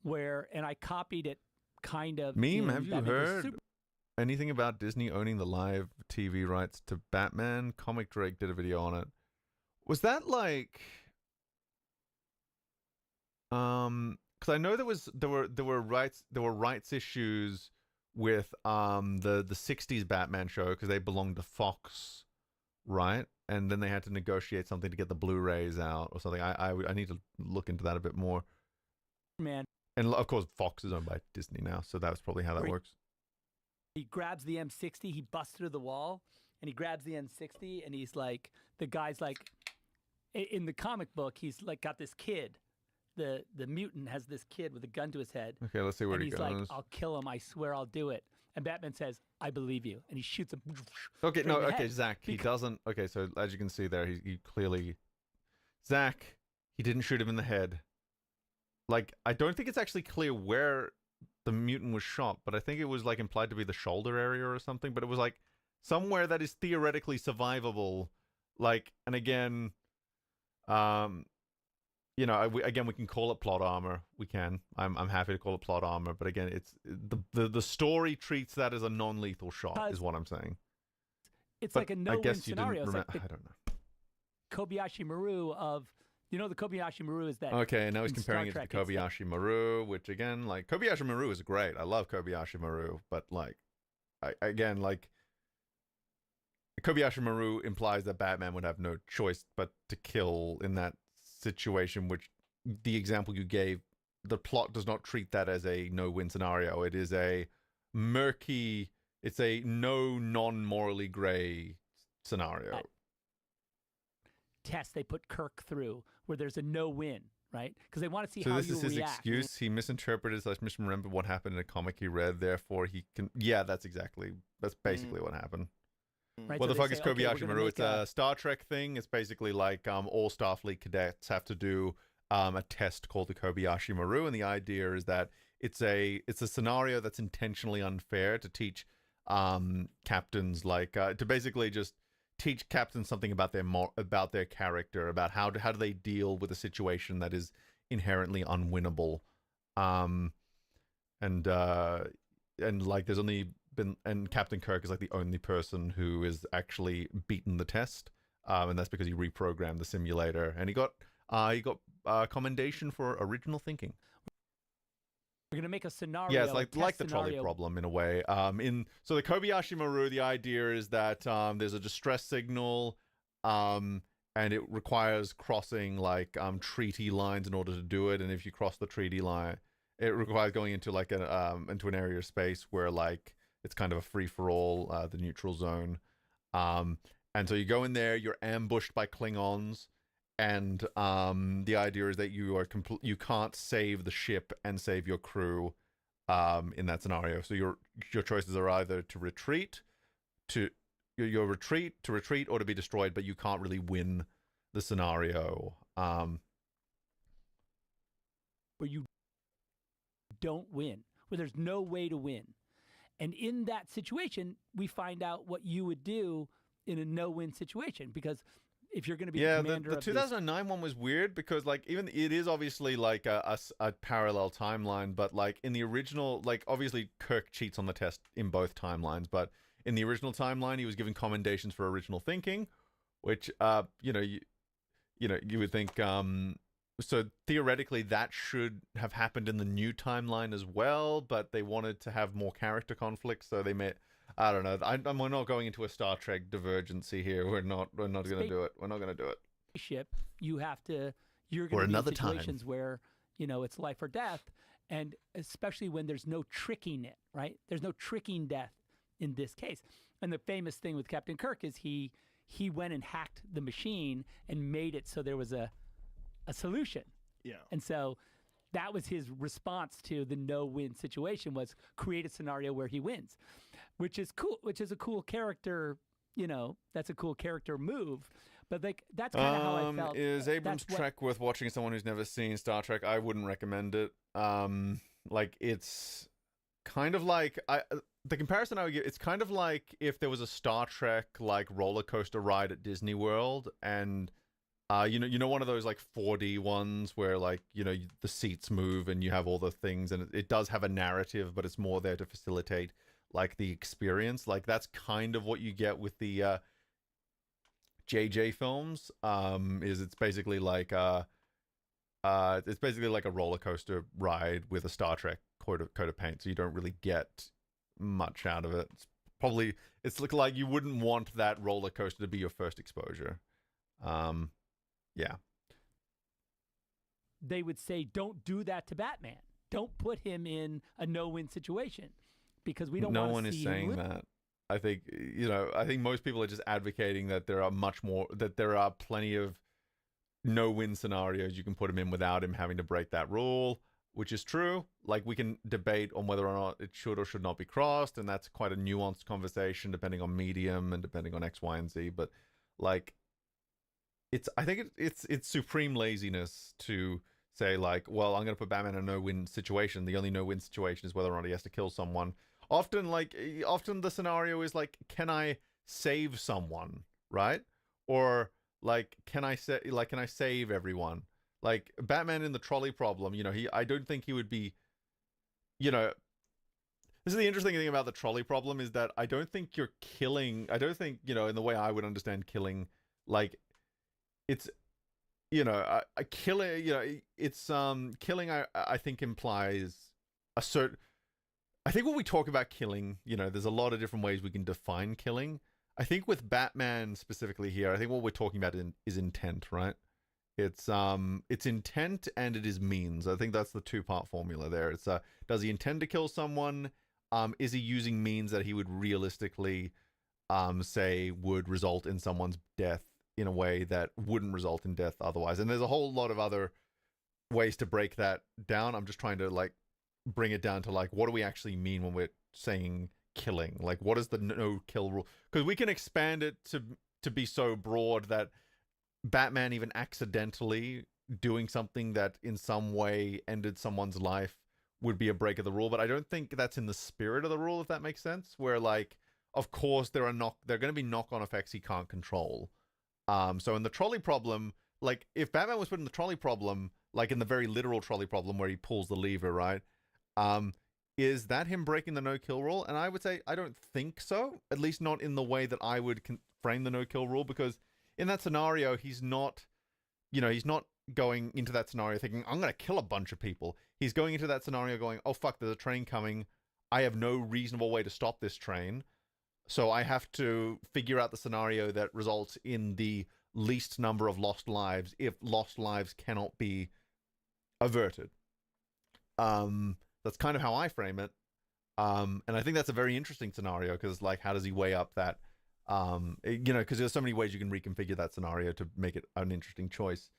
Speaker 4: where, and I copied it kind of.
Speaker 1: Meme, have you heard anything about Disney owning the live TV rights to Batman? Comic Drake did a video on it. Was that like, because I know there were rights issues with the 60s Batman show because they belonged to Fox, right? And then they had to negotiate something to get the Blu-rays out or something. I need to look into that a bit more.
Speaker 4: Man.
Speaker 1: And of course, Fox is owned by Disney now, so that's probably how that works.
Speaker 4: He grabs the M60, he busts through the wall, and he grabs the M60, and he's like, the guy's like, in the comic book, he's like got this kid. The mutant has this kid with a gun to his head.
Speaker 1: Okay, let's see where he goes.
Speaker 4: And he's like, I'll kill him, I swear I'll do it. And Batman says, I believe you. And he shoots him.
Speaker 1: Okay, no, okay, Zach, he doesn't. Okay, so as you can see there, he clearly. Zach, he didn't shoot him in the head. Like, I don't think it's actually clear where the mutant was shot, but I think it was like implied to be the shoulder area or something, but it was like somewhere that is theoretically survivable. Like, and again, we can call it plot armor. We can. I'm happy to call it plot armor. But again, it's the story treats that as a non-lethal shot, is what I'm saying.
Speaker 4: It's like a no-win scenario.
Speaker 1: I don't know.
Speaker 4: Kobayashi Maru of, the Kobayashi Maru is that.
Speaker 1: Okay, and now he's comparing it to
Speaker 4: Trek,
Speaker 1: the Kobayashi Maru, which again, like Kobayashi Maru is great. I love Kobayashi Maru, but like, Kobayashi Maru implies that Batman would have no choice but to kill in that situation, which the example you gave, the plot does not treat that as a no-win scenario. It is a murky, it's a non-morally gray scenario.
Speaker 4: Test they put Kirk through where there's a no-win, right? Because they want to see how you react. So this is his
Speaker 1: excuse. He misinterpreted / misremembered what happened in a comic he read. Therefore, he can. Yeah, that's basically what happened.
Speaker 4: Right,
Speaker 1: what
Speaker 4: so
Speaker 1: the fuck is Kobayashi Maru? It's a Star Trek thing. It's basically like all Starfleet cadets have to do a test called the Kobayashi Maru, and the idea is that it's a scenario that's intentionally unfair to teach captains, like to basically just teach captains something about their character, about how do they deal with a situation that is inherently unwinnable, and like there's only been, and Captain Kirk is like the only person who is actually beaten the test, and that's because he reprogrammed the simulator, and he got commendation for original thinking.
Speaker 4: We're gonna make a scenario.
Speaker 1: Yeah, it's like the trolley problem in a way. So the Kobayashi Maru, the idea is that there's a distress signal, and it requires crossing like treaty lines in order to do it. And if you cross the treaty line, it requires going into like into an area of space where like it's kind of a free for all, the neutral zone. And so you go in there, you're ambushed by Klingons. And the idea is that you can't save the ship and save your crew in that scenario. So your choices are either to retreat, to retreat, or to be destroyed. But you can't really win the scenario.
Speaker 4: Where you don't win, where there's no way to win, and in that situation, we find out what you would do in a no-win situation, because if you're going to be the commander
Speaker 1: the 2009 one was weird because like even it is obviously like a parallel timeline, but like in the original, like obviously Kirk cheats on the test in both timelines, but in the original timeline he was given commendations for original thinking, which you would think so theoretically that should have happened in the new timeline as well, but they wanted to have more character conflict, so they made. I don't know. We're not going into a Star Trek divergency here. We're not going to do it. We're not going to do it.
Speaker 4: Ship, you're going to be in situations where, it's life or death, and especially when there's no tricking it, right? There's no tricking death in this case. And the famous thing with Captain Kirk is he went and hacked the machine and made it so there was a solution.
Speaker 3: Yeah.
Speaker 4: And so that was his response to the no-win situation, was create a scenario where he wins, which is cool, which is a cool character, that's a cool character move. But like that's kind of how I felt.
Speaker 1: Is Abrams' Trek worth watching someone who's never seen Star Trek? I wouldn't recommend it. Like it's kind of like the comparison I would give, it's kind of like if there was a Star Trek like roller coaster ride at Disney World, and one of those like 4D ones where like the seats move and you have all the things, and it does have a narrative, but it's more there to facilitate like the experience. Like that's kind of what you get with the JJ films. It's basically like a roller coaster ride with a Star Trek coat of paint, so you don't really get much out of it. It's like you wouldn't want that roller coaster to be your first exposure. Yeah.
Speaker 4: They would say, don't do that to Batman. Don't put him in a no-win situation, because we don't want to see him.
Speaker 1: No one is saying that. I think most people are just advocating that there are plenty of no-win scenarios you can put him in without him having to break that rule, which is true. Like we can debate on whether or not it should or should not be crossed, and that's quite a nuanced conversation depending on medium and depending on X, Y, and Z. But like, I think it's supreme laziness to say like, well, I'm going to put Batman in a no-win situation. The only no-win situation is whether or not he has to kill someone. Often the scenario is like, can I save someone, right? Or like, can I save everyone? Like Batman in the trolley problem, I don't think he would be, this is the interesting thing about the trolley problem, is that I don't think in the way I would understand killing, like it's, you know, a killing, you know, it's killing. I think implies a certain. I think when we talk about killing, you know, there's a lot of different ways we can define killing. I think with Batman specifically here, I think what we're talking about is intent, right? It's intent and it is means. I think that's the two-part formula there. It's does he intend to kill someone? Is he using means that he would realistically say would result in someone's death in a way that wouldn't result in death otherwise? And there's a whole lot of other ways to break that down. I'm just trying to like bring it down to like, what do we actually mean when we're saying killing? Like, what is the no kill rule? Because we can expand it to be so broad that Batman even accidentally doing something that in some way ended someone's life would be a break of the rule. But I don't think that's in the spirit of the rule, if that makes sense. Where like, of course, there are going to be knock-on effects he can't control. So in the trolley problem, like if Batman was put in the trolley problem, like in the very literal trolley problem where he pulls the lever, right? Is that him breaking the no-kill rule? And I would say I don't think so, at least not in the way that I would frame the no-kill rule, because in that scenario, he's not, you know, he's not going into that scenario thinking, I'm going to kill a bunch of people. He's going into that scenario going, oh, fuck, there's a train coming. I have no reasonable way to stop this train. So I have to figure out the scenario that results in the least number of lost lives if lost lives cannot be averted. That's kind of how I frame it. And I think that's a very interesting scenario because, like, how does he weigh up that? You know, because there's so many ways you can reconfigure that scenario to make it an interesting choice.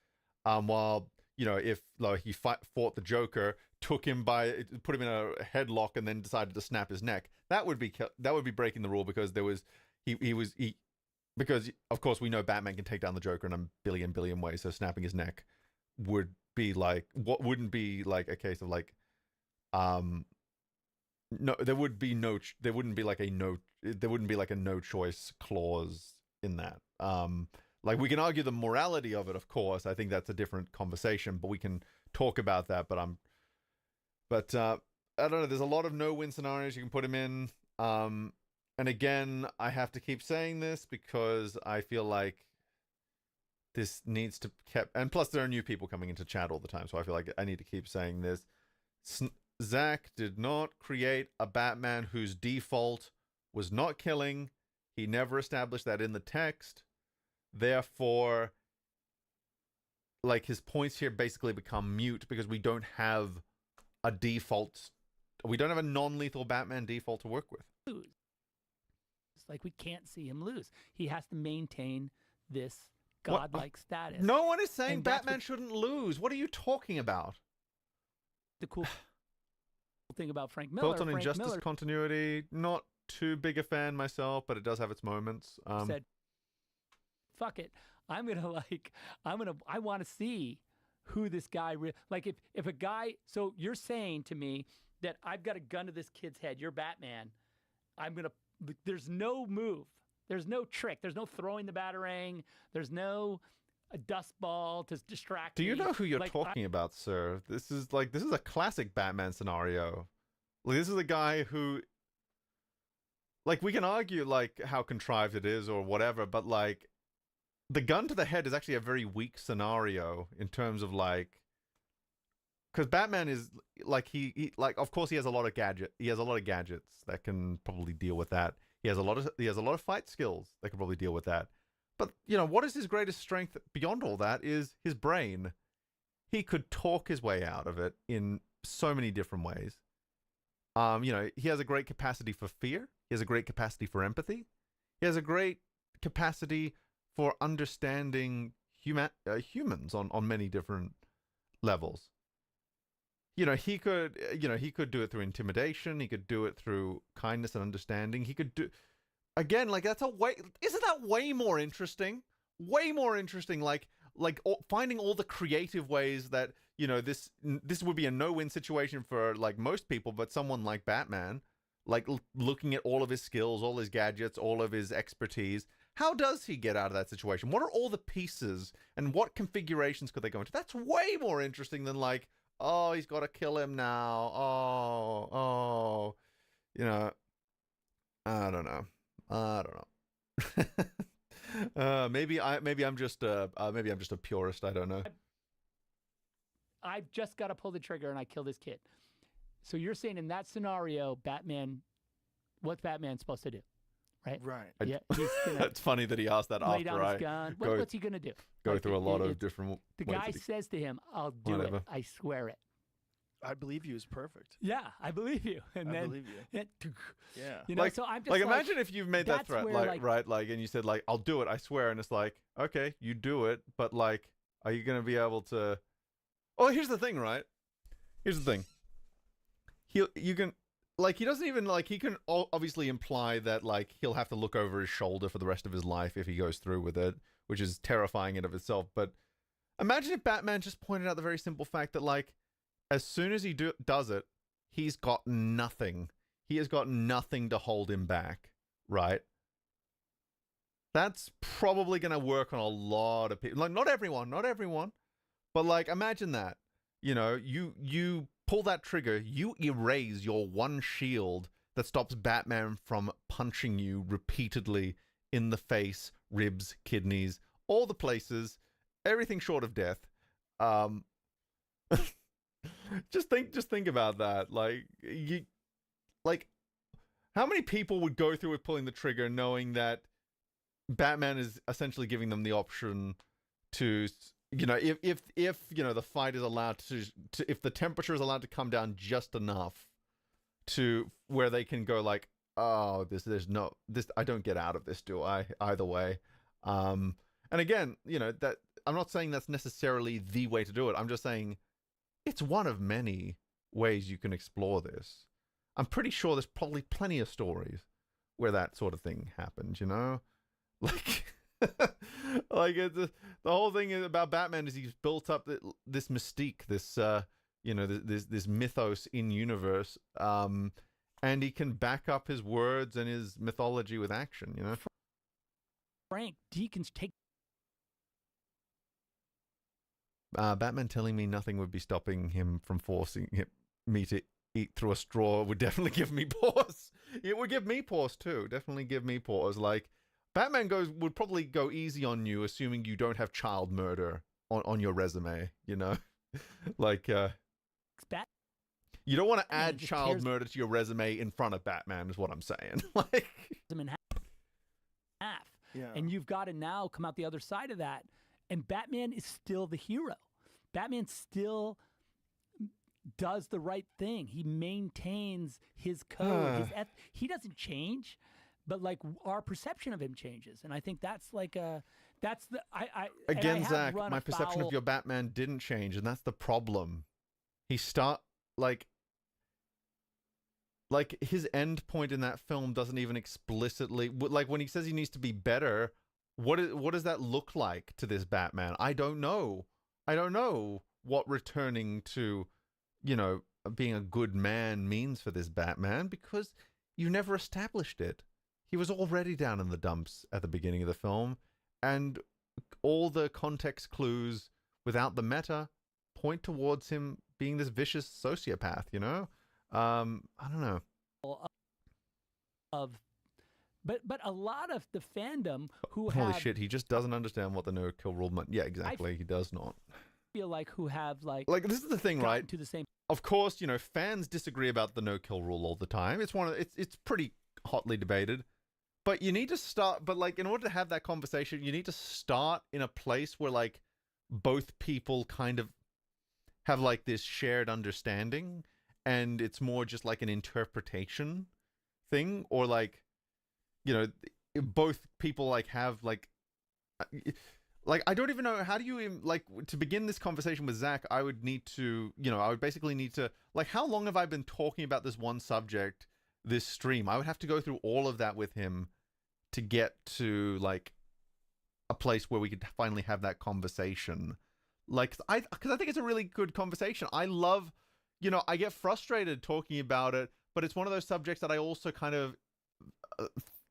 Speaker 1: While, you know, if like, he fought the Joker, put him in a headlock, and then decided to snap his neck, that would be breaking the rule because because of course we know Batman can take down the Joker in a billion ways. So snapping his neck would be like wouldn't be like a case of like no, there wouldn't be like a no choice clause in that. Like we can argue the morality of it, of course. I think that's a different conversation, but we can talk about that. But I don't know. There's a lot of no-win scenarios you can put him in. And again, I have to keep saying this because I feel like this needs to keep. And plus, there are new people coming into chat all the time, so I feel like I need to keep saying this. Zack did not create a Batman whose default was not killing. He never established that in the text. Therefore, like, his points here basically become mute because we don't have a default. We don't have a non-lethal Batman default to work with.
Speaker 4: It's like we can't see him lose. He has to maintain this godlike status.
Speaker 1: No one is saying Batman shouldn't lose. What are you talking about?
Speaker 4: The cool thing about Frank Miller.
Speaker 1: Thoughts on Injustice continuity? Not too big a fan myself, but it does have its moments.
Speaker 4: Said, fuck it. I want to see who this guy like if a guy, so you're saying to me that I've got a gun to this kid's head, you're Batman, there's no move, there's no trick, there's no throwing the batarang, there's no a dust ball to distract
Speaker 1: Do you
Speaker 4: me.
Speaker 1: know who you're talking about, sir? This is a classic Batman scenario. Like, this is a guy who, like, we can argue like how contrived it is or whatever, but like the gun to the head is actually a very weak scenario in terms of like, because Batman is like he like, of course he has a lot of gadgets that can probably deal with that. He has a lot of fight skills that can probably deal with that. But you know, what is his greatest strength beyond all that is his brain. He could talk his way out of it in so many different ways. You know, he has a great capacity for fear. He has a great capacity for empathy. He has a great capacity for understanding humans on many different levels. You know, he could do it through intimidation. He could do it through kindness and understanding. He could do, again, like isn't that way more interesting? Way more interesting, like finding all the creative ways that, you know, this would be a no-win situation for like most people, but someone like Batman, like looking at all of his skills, all his gadgets, all of his expertise. How does he get out of that situation? What are all the pieces and what configurations could they go into? That's way more interesting than like, oh, he's got to kill him now. Oh, you know, I don't know. Maybe I'm just a purist. I don't know.
Speaker 4: I've just got to pull the trigger and I kill this kid. So you're saying in that scenario, Batman, what's Batman supposed to do? Right.
Speaker 3: Right.
Speaker 4: Yeah. He's gonna
Speaker 1: It's funny that he asked that
Speaker 4: lay
Speaker 1: after
Speaker 4: down
Speaker 1: I
Speaker 4: his gun.
Speaker 1: go,
Speaker 4: What's he gonna do?
Speaker 1: go
Speaker 4: Like,
Speaker 1: through a lot of different.
Speaker 4: The
Speaker 1: ways
Speaker 4: guy
Speaker 1: that
Speaker 4: says to him, "I'll do
Speaker 1: Whatever.
Speaker 4: it. I swear it."
Speaker 3: I believe you is perfect.
Speaker 4: Yeah, I believe you. And
Speaker 3: I
Speaker 4: then,
Speaker 3: believe you.
Speaker 4: Yeah.
Speaker 3: Yeah.
Speaker 4: So I'm just
Speaker 1: imagine if you've made that
Speaker 4: that's
Speaker 1: threat,
Speaker 4: where,
Speaker 1: and you said like, "I'll do it, I swear," and it's like, okay, you do it, but like, are you gonna be able to? Oh, here's the thing, right? Here's the thing. You can. Like, he doesn't even, like, he can obviously imply that, like, he'll have to look over his shoulder for the rest of his life if he goes through with it, which is terrifying in of itself. But imagine if Batman just pointed out the very simple fact that, like, as soon as he does it, he's got nothing. He has got nothing to hold him back, right? That's probably going to work on a lot of people. Like, not everyone, but, like, imagine that. You know, you pull that trigger, you erase your one shield that stops Batman from punching you repeatedly in the face, ribs, kidneys, all the places, everything short of death. Just think about that. Like how many people would go through with pulling the trigger knowing that Batman is essentially giving them the option to, you know, if you know, the fight is allowed to if the temperature is allowed to come down just enough to where they can go like, oh, I don't get out of this, do I? Either way. And again, you know, that I'm not saying that's necessarily the way to do it. I'm just saying it's one of many ways you can explore this. I'm pretty sure there's probably plenty of stories where that sort of thing happened, you know? Like like the whole thing about Batman is he's built up this mystique, this you know, this mythos in universe, and he can back up his words and his mythology with action, you know.
Speaker 4: Frank, Deacons take
Speaker 1: Batman telling me nothing would be stopping him from forcing me to eat through a straw would definitely give me pause. It would give me pause too. Definitely give me pause. Like, Batman would probably go easy on you, assuming you don't have child murder on your resume, you know? Like, you don't want to add child murder to your resume in front of Batman, is what I'm saying. Like,
Speaker 4: them in half.
Speaker 3: Yeah.
Speaker 4: And you've got to now come out the other side of that. And Batman is still the hero. Batman still does the right thing. He maintains his code. He doesn't change. But like our perception of him changes, and I think that's like
Speaker 1: again, Zach, my perception of your Batman didn't change, and that's the problem. He like his end point in that film doesn't even explicitly, like when he says he needs to be better. What does that look like to this Batman? I don't know. I don't know what returning to, you know, being a good man means for this Batman, because you never established it. He was already down in the dumps at the beginning of the film, and all the context clues without the meta point towards him being this vicious sociopath, you know? I don't know.
Speaker 4: But a lot of the fandom who
Speaker 1: Holy shit, he just doesn't understand what the no-kill rule meant. Yeah, exactly, he does not.
Speaker 4: Feel like who have like
Speaker 1: this is the thing, right?
Speaker 4: To the same.
Speaker 1: Of course, you know, fans disagree about the no-kill rule all the time. It's pretty hotly debated. But you need to start, but like in order to have that conversation, you need to start in a place where like both people kind of have like this shared understanding, and it's more just like an interpretation thing, or like, you know, both people like have like I don't even know, how do you like, to begin this conversation with Zach, I would basically need to, like, how long have I been talking about this one subject, this stream? I would have to go through all of that with him to get to like a place where we could finally have that conversation. Like, because I think it's a really good conversation. I love, you know, I get frustrated talking about it, but it's one of those subjects that I also kind of,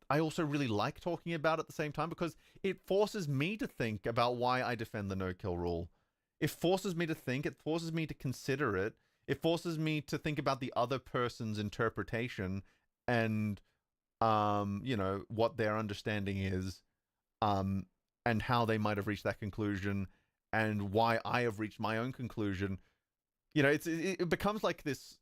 Speaker 1: I also really like talking about at the same time, because it forces me to think about why I defend the no-kill rule. It forces me to think, it forces me to consider it, it forces me to think about the other person's interpretation and, you know, what their understanding is. and how they might have reached that conclusion and why I have reached my own conclusion. You know, it becomes like this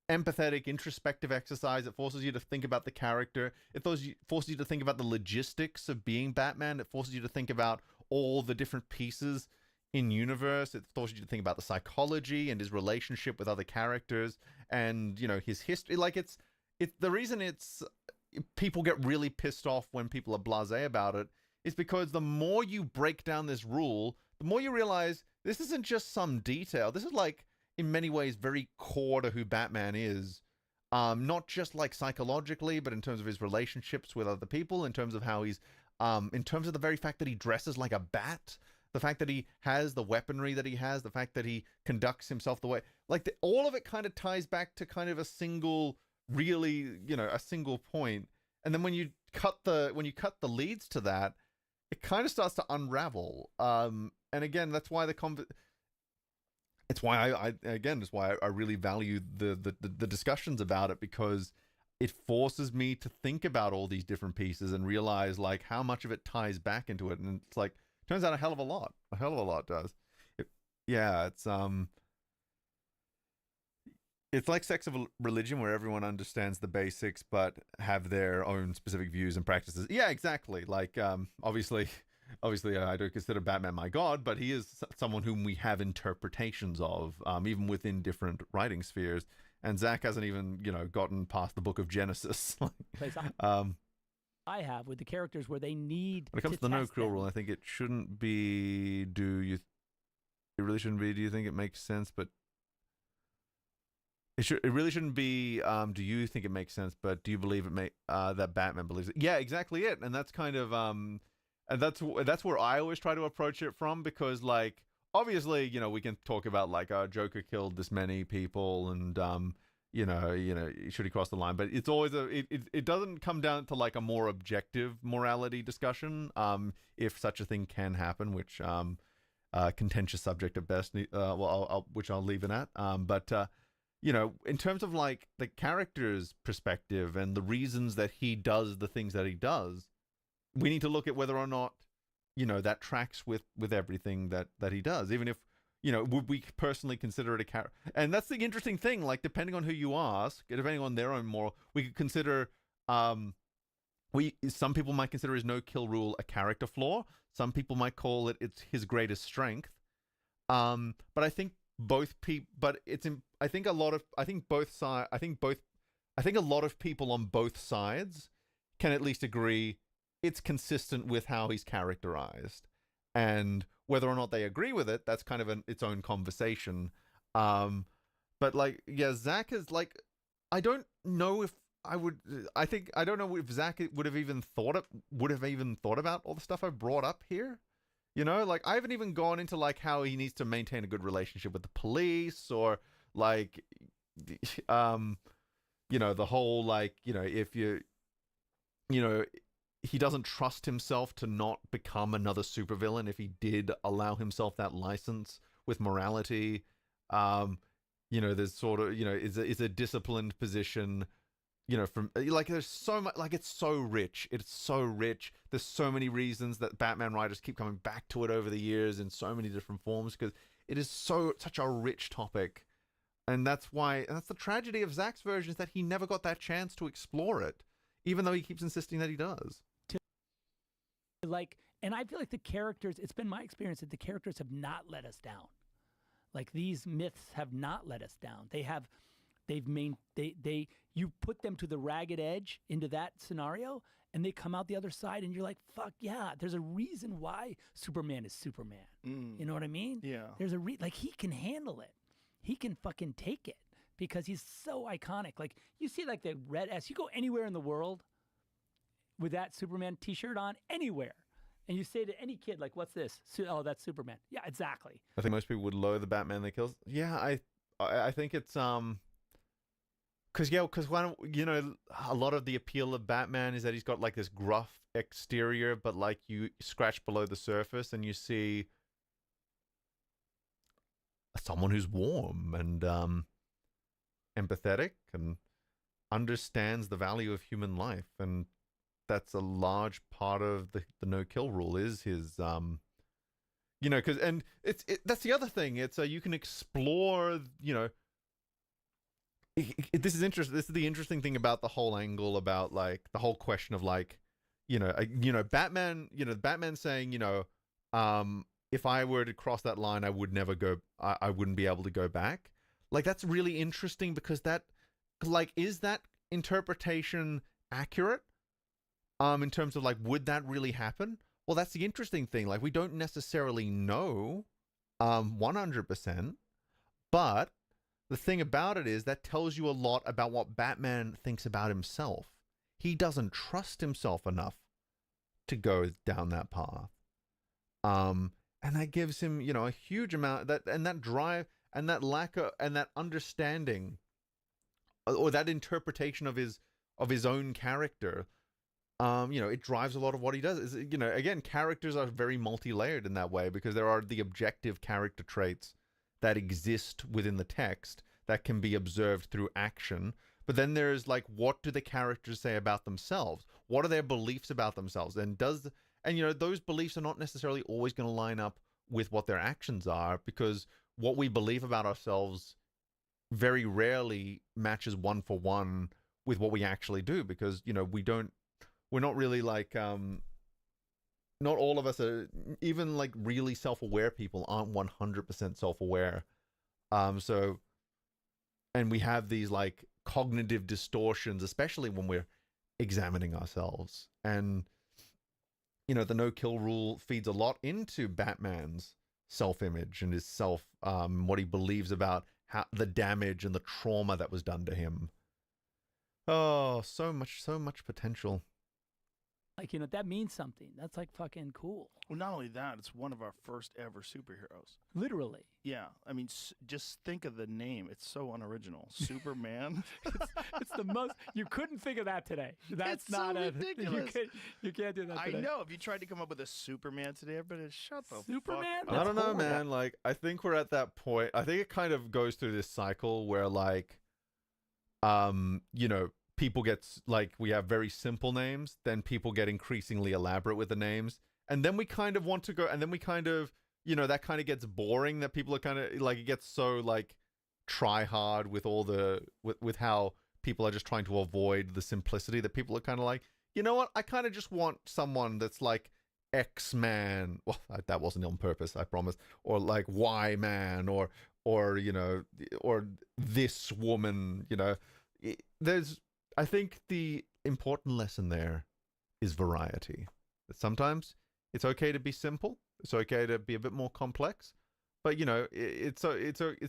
Speaker 1: empathetic, introspective exercise. It forces you to think about the character. It forces you to think about the logistics of being Batman. It forces you to think about all the different pieces in universe. It forces you to think about the psychology and his relationship with other characters and, you know, his history. Like, it's the reason people get really pissed off when people are blasé about it is because the more you break down this rule, the more you realize this isn't just some detail. This is, like, in many ways very core to who Batman is. Not just like psychologically, but in terms of his relationships with other people, in terms of how he's, in terms of the very fact that he dresses like a bat, the fact that he has the weaponry that he has, the fact that he conducts himself the way, like all of it kind of ties back to kind of a single, really, you know, a single point. And then when you cut the leads to that, it kind of starts to unravel. And again, that's why it's why I really value the discussions about it, because it forces me to think about all these different pieces and realize like how much of it ties back into it. And it's like, turns out a hell of a lot does. It's like sex of religion, where everyone understands the basics but have their own specific views and practices. Yeah, exactly. Like, obviously I don't consider Batman my god, but he is someone whom we have interpretations of, even within different writing spheres. And Zack hasn't even, you know, gotten past the book of Genesis.
Speaker 4: I have with the characters where they need.
Speaker 1: When it comes to the no cruel rule, I think it shouldn't be. It really shouldn't be. Do you think it makes sense? But it really shouldn't be. Do you think it makes sense? But do you believe that Batman believes it? Yeah, exactly it. And that's kind of and that's where I always try to approach it from, because like obviously, you know, we can talk about like Joker killed this many people and you know, should he cross the line? But it's always it doesn't come down to like a more objective morality discussion, if such a thing can happen, which contentious subject at best. Which I'll leave it at. But you know, in terms of like the character's perspective and the reasons that he does the things that he does, we need to look at whether or not, you know, that tracks with everything that he does, even if, you know, would we personally consider it a character? And that's the interesting thing. Like, depending on who you ask, depending on their own moral, we could consider. Some people might consider his no-kill rule a character flaw. Some people might call it's his greatest strength. But I think both people. But I think a lot of people on both sides can at least agree it's consistent with how he's characterized. And whether or not they agree with it, that's kind of its own conversation. But like, yeah, Zack is like, I don't know if Zack would have even thought about all the stuff I brought up here. You know, like I haven't even gone into like how he needs to maintain a good relationship with the police, or like, you know, the whole like, you know, if you know, he doesn't trust himself to not become another supervillain if he did allow himself that license with morality. You know, there's sort of, you know, is a disciplined position, you know, from like there's so much, like it's so rich. It's so rich. There's so many reasons that Batman writers keep coming back to it over the years in so many different forms, because it is such a rich topic. And that's the tragedy of Zack's version, is that he never got that chance to explore it, even though he keeps insisting that he does.
Speaker 4: Like, and I feel like the characters, it's been my experience that the characters have not let us down. Like, these myths have not let us down. You put them to the ragged edge into that scenario, and they come out the other side, and you're like, fuck yeah, there's a reason why Superman is Superman. You know what I mean?
Speaker 3: Yeah.
Speaker 4: There's like, he can handle it. He can fucking take it, because he's so iconic. Like, you see like the red S, you go anywhere in the world with that Superman t-shirt on, anywhere, and you say to any kid, like, what's this? Oh, that's Superman. Yeah, exactly.
Speaker 1: I think most people would loathe the Batman that kills. Yeah, I think it's because when, you know, a lot of the appeal of Batman is that he's got like this gruff exterior, but like you scratch below the surface and you see someone who's warm and empathetic and understands the value of human life. And that's a large part of the no kill rule is his you know, because and that's the other thing. It's you can explore, you know. This is interesting. This is the interesting thing about the whole angle about like the whole question of like, you know, Batman. You know, Batman saying, you know, if I were to cross that line, I would never go. I wouldn't be able to go back. Like that's really interesting because that, like, is that interpretation accurate? In terms of like, would that really happen? Well, that's the interesting thing. Like, we don't necessarily know, 100%, but the thing about it is that tells you a lot about what Batman thinks about himself. He doesn't trust himself enough to go down that path. And that gives him, you know, a huge amount that drive and that lack of, and that understanding or that interpretation of his own character. You know, it drives a lot of what he does. Is, you know, again, characters are very multi-layered in that way because there are the objective character traits that exist within the text that can be observed through action. But then there's like, what do the characters say about themselves? What are their beliefs about themselves? And you know, those beliefs are not necessarily always going to line up with what their actions are, because what we believe about ourselves very rarely matches one for one with what we actually do, because, you know, we're not really like, not all of us are, even like really self-aware people aren't 100% self-aware. So, and we have these like cognitive distortions, especially when we're examining ourselves. And, you know, the no-kill rule feeds a lot into Batman's self-image and his what he believes about how the damage and the trauma that was done to him. Oh, so much potential.
Speaker 4: Like, you know, that means something. That's like fucking cool.
Speaker 3: Well, not only that, it's one of our first ever superheroes.
Speaker 4: Literally.
Speaker 3: Yeah, I mean, just think of the name. It's so unoriginal. Superman.
Speaker 4: It's the most. You couldn't think of that today. That's
Speaker 3: It's
Speaker 4: not
Speaker 3: so
Speaker 4: a,
Speaker 3: ridiculous.
Speaker 4: You can't do that today.
Speaker 3: I know. If you tried to come up with a Superman today, everybody would shut the
Speaker 4: Superman?
Speaker 3: fuck
Speaker 1: I
Speaker 3: up.
Speaker 1: don't know,
Speaker 4: horrible.
Speaker 1: man. Like, I think we're at that point. I think it kind of goes through this cycle where, like, you know, people get, like, we have very simple names, then people get increasingly elaborate with the names, and then we kind of want to go, and then we kind of, you know, that kind of gets boring, that people are kind of, like, it gets so, like, try hard with all the, with how people are just trying to avoid the simplicity, that people are kind of like, you know what, I kind of just want someone that's like X-Man, well, that wasn't on purpose, I promise, or like Y-Man, or, you know, or this woman, you know, I think the important lesson there is variety. That sometimes it's okay to be simple. It's okay to be a bit more complex, but you know, it's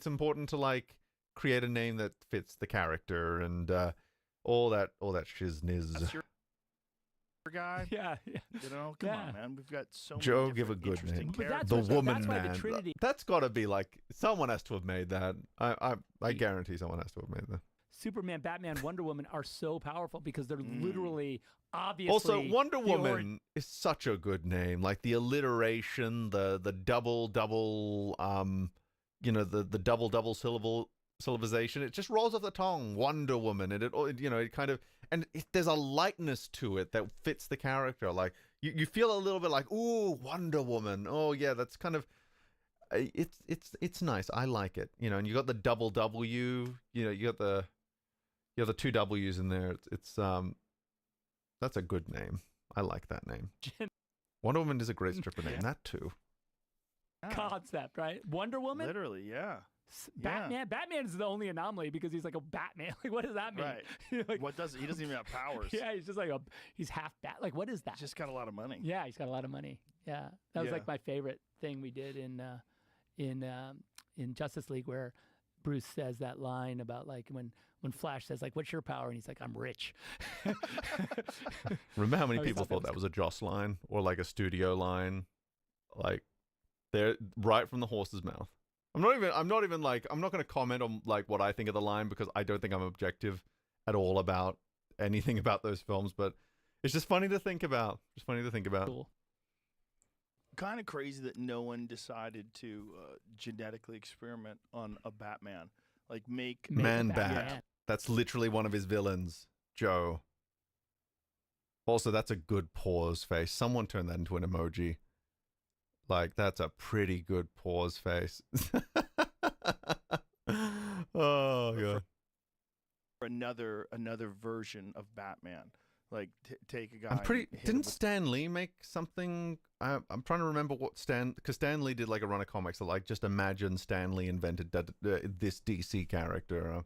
Speaker 1: important to like create a name that fits the character and all that shizniz.
Speaker 3: That's your guy.
Speaker 4: Yeah.
Speaker 3: You know, come on, man. We've got so
Speaker 1: Joe,
Speaker 3: many
Speaker 1: give a
Speaker 3: different
Speaker 1: good name.
Speaker 3: interesting
Speaker 4: But that's
Speaker 3: characters.
Speaker 1: The woman
Speaker 4: that's why
Speaker 1: man.
Speaker 4: the Trinity.
Speaker 1: That's got to be like, someone has to have made that. I guarantee someone has to have made that.
Speaker 4: Superman, Batman, Wonder Woman are so powerful because they're literally, obviously.
Speaker 1: Also, Wonder Woman is such a good name. Like the alliteration, the double, you know, the double syllabization. It just rolls off the tongue. Wonder Woman, and it you know, it kind of, and there's a lightness to it that fits the character. Like you feel a little bit like, ooh, Wonder Woman. Oh yeah, that's kind of. It's nice. I like it. You know, and you got the double W. You know, you got the two W's in there. It's that's a good name. I like that name. Wonder Woman is a great stripper name. That too.
Speaker 4: Concept, right? Wonder Woman?
Speaker 3: Literally, yeah.
Speaker 4: Batman? Batman is the only anomaly because he's like a Batman. Like, what does that mean?
Speaker 3: Right.
Speaker 4: Like,
Speaker 3: He doesn't even have powers.
Speaker 4: yeah, he's just like he's half bat. Like, what is that?
Speaker 3: He's just got a lot of money.
Speaker 4: Yeah, he's got a lot of money. Yeah, that was
Speaker 3: Yeah.
Speaker 4: like my favorite thing we did in Justice League, where Bruce says that line about like when Flash says like, "What's your power?" and he's like, "I'm rich."
Speaker 1: Remember how many
Speaker 4: I always
Speaker 1: people
Speaker 4: thought
Speaker 1: thought that was a Joss line or like a studio line, like they're right from the horse's mouth. I'm not even like, I'm not going to comment on like what I think of the line because I don't think I'm objective at all about anything about those films, but it's just funny to think about.
Speaker 4: Cool.
Speaker 3: Kind of crazy that no one decided to genetically experiment on a Batman. Like make
Speaker 1: Man
Speaker 4: Batman.
Speaker 1: Bat. That's literally one of his villains, Joe. Also, that's a good pause face. Someone turn that into an emoji. Like, that's a pretty good pause face. Oh, God.
Speaker 3: Another version of Batman. Like, take a guy.
Speaker 1: I'm pretty. Didn't Stan Lee make something? I'm trying to remember what because Stan Lee did like a run of comics that like just imagine Stan Lee invented this DC character. I'm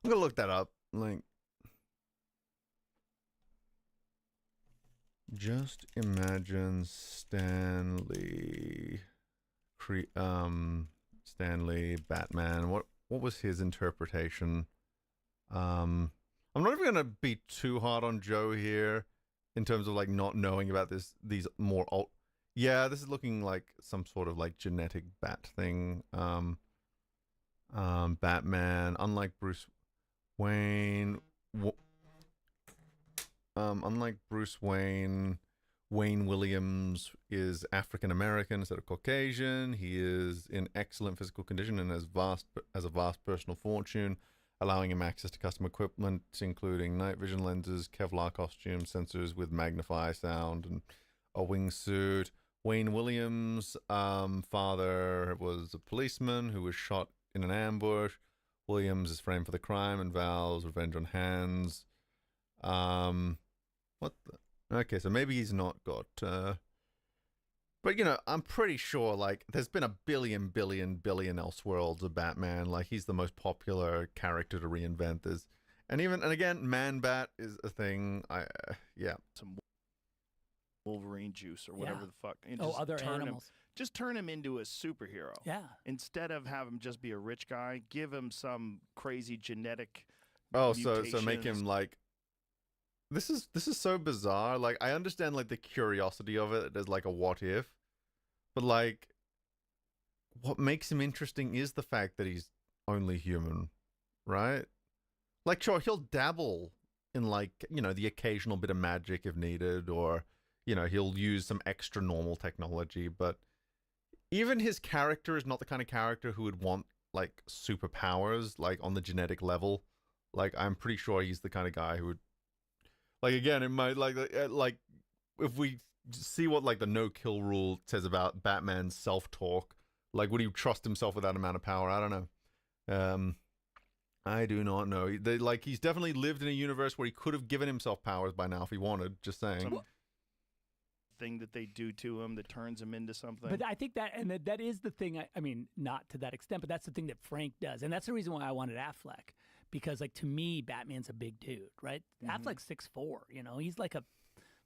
Speaker 1: gonna look that up. Like, just imagine Stan Lee, Stan Lee Batman. What was his interpretation? I'm not even gonna be too hard on Joe here in terms of like not knowing about these more yeah, this is looking like some sort of like genetic bat thing. Batman, unlike Bruce Wayne, Wayne Williams is African American instead of Caucasian. He is in excellent physical condition and has a vast personal fortune, allowing him access to custom equipment, including night vision lenses, Kevlar costume, sensors with magnify sound, and a wingsuit. Wayne Williams' father was a policeman who was shot in an ambush. Williams is framed for the crime and vows revenge on hands. What the? Okay, so maybe he's not got... But, you know, I'm pretty sure, like, there's been a billion Elseworlds of Batman. Like, he's the most popular character to reinvent this. And again, Man-Bat is a thing. Yeah.
Speaker 3: Some Wolverine juice or whatever the fuck. And
Speaker 4: other animals.
Speaker 3: Just turn him into a superhero.
Speaker 4: Yeah.
Speaker 3: Instead of have him just be a rich guy, give him some crazy genetic
Speaker 1: so make him, like... This is so bizarre. Like, I understand, like, the curiosity of it as, like, a what if. But, like, what makes him interesting is the fact that he's only human, right? Like, sure, he'll dabble in, like, you know, the occasional bit of magic if needed, or, you know, he'll use some extra normal technology, but even his character is not the kind of character who would want, like, superpowers, like, on the genetic level. Like, I'm pretty sure he's the kind of guy who would... Like, again, it might, like, if we see what, like, the no-kill rule says about Batman's self-talk, like, would he trust himself with that amount of power? I don't know. I do not know. He's definitely lived in a universe where he could have given himself powers by now if he wanted, just saying.
Speaker 3: Some thing that they do to him that turns him into something.
Speaker 4: But I think that is the thing, I mean, not to that extent, but that's the thing that Frank does. And that's the reason why I wanted Affleck. Because, like, to me, Batman's a big dude, right? Affleck's 6'4", you know? He's like a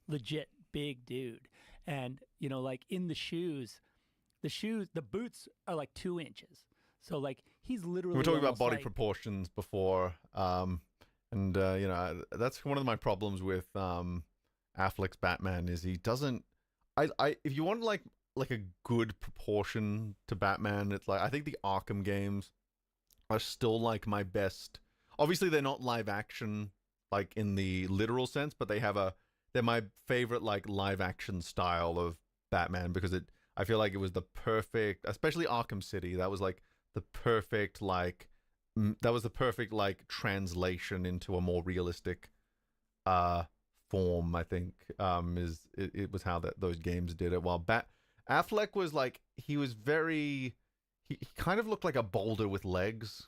Speaker 4: legit big dude. And, you know, like, in the boots are like 2 inches. So, like, he's literally...
Speaker 1: We were talking about body proportions before. You know, that's one of my problems with Affleck's Batman is he doesn't... if you want, like a good proportion to Batman, it's like... I think the Arkham games are still, like, my best... Obviously, they're not live action, like, in the literal sense, but they're my favorite, like, live action style of Batman because I feel like it was the perfect, especially Arkham City, that was, like, the perfect, like, translation into a more realistic form, I think, it was how those games did it. While Affleck was, like, he kind of looked like a boulder with legs,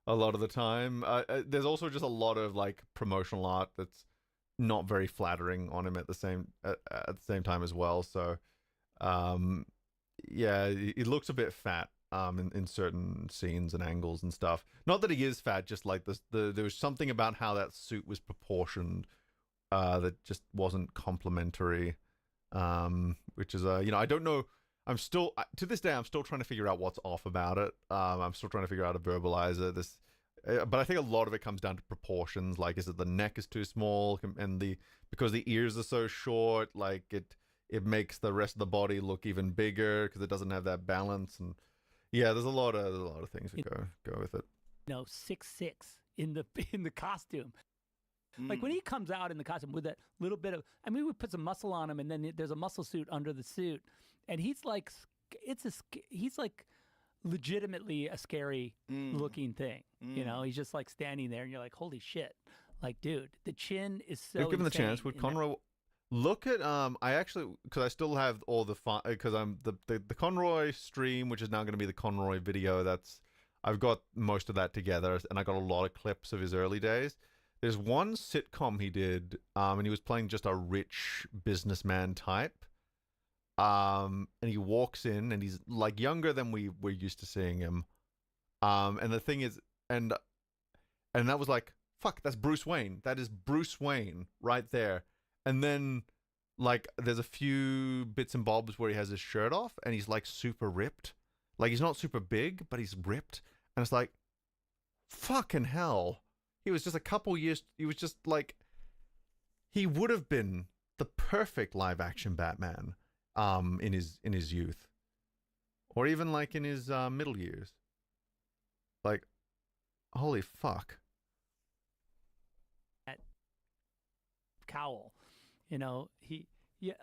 Speaker 1: a lot of the time. There's also just a lot of, like, promotional art that's not very flattering on him at the same time as well. So, yeah, it looks a bit fat in certain scenes and angles and stuff. Not that he is fat, just like there was something about how that suit was proportioned that just wasn't complimentary. Which is you know, I don't know. I'm still, to this day, I'm still trying to figure out what's off about it. I'm still trying to figure out how to verbalize it. But I think a lot of it comes down to proportions. Like, is it the neck is too small, and because the ears are so short, like it makes the rest of the body look even bigger because it doesn't have that balance. And yeah, there's a lot of things that go with it.
Speaker 4: You know, 6'6" in the costume. Like, when he comes out in the costume with that little bit of, I mean, we put some muscle on him, and then there's a muscle suit under the suit, and he's like, he's like legitimately a scary looking thing. You know, he's just like standing there, and you're like, holy shit! Like, dude, the chin is so.
Speaker 1: We've given the
Speaker 4: insane
Speaker 1: chance with
Speaker 4: in
Speaker 1: Conroy. Look at I actually, because I still have all the fun, because I'm the Conroy stream, which is now going to be the Conroy video. I've got most of that together, and I got a lot of clips of his early days. There's one sitcom he did, and he was playing just a rich businessman type. And he walks in, and he's like younger than we're used to seeing him. And the thing is, and that was like, fuck, that's Bruce Wayne. That is Bruce Wayne right there. And then, like, there's a few bits and bobs where he has his shirt off, and he's like super ripped. Like, he's not super big, but he's ripped. And it's like, fucking hell. He was just a couple years. He was just like, he would have been the perfect live action Batman, in his youth, or even like in his middle years. Like, holy fuck.
Speaker 4: that cowl. You know,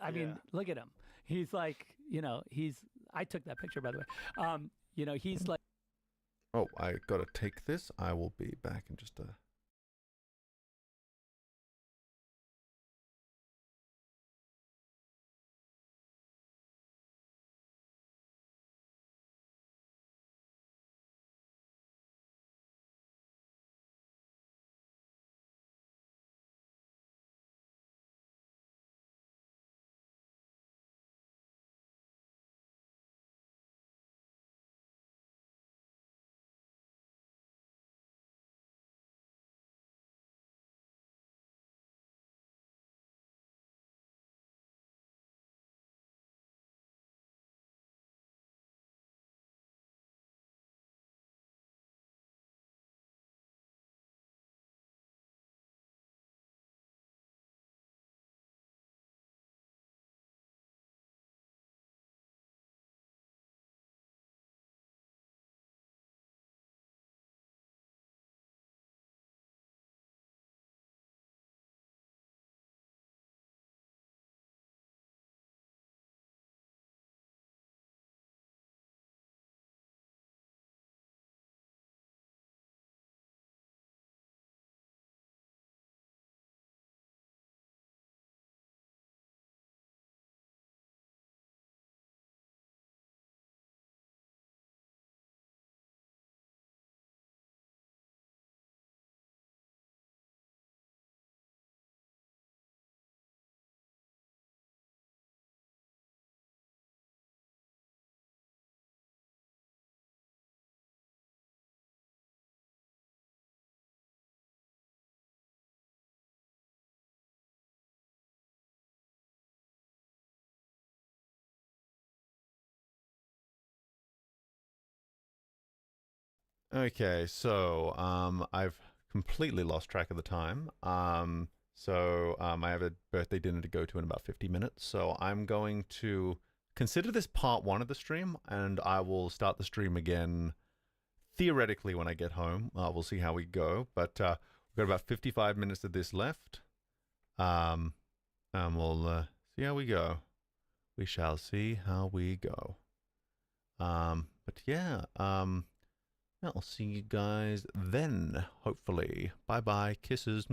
Speaker 4: I mean, look at him. He's like, you know, I took that picture, by the way. You know, he's like.
Speaker 1: Oh, I gotta take this. I will be back in just a. Okay, so I've completely lost track of the time. I have a birthday dinner to go to in about 50 minutes. So I'm going to consider this part one of the stream, and I will start the stream again theoretically when I get home. We'll see how we go, but we've got about 55 minutes of this left. And we'll see how we go. We shall see how we go. But yeah, I'll see you guys then, hopefully. Bye-bye. Kisses.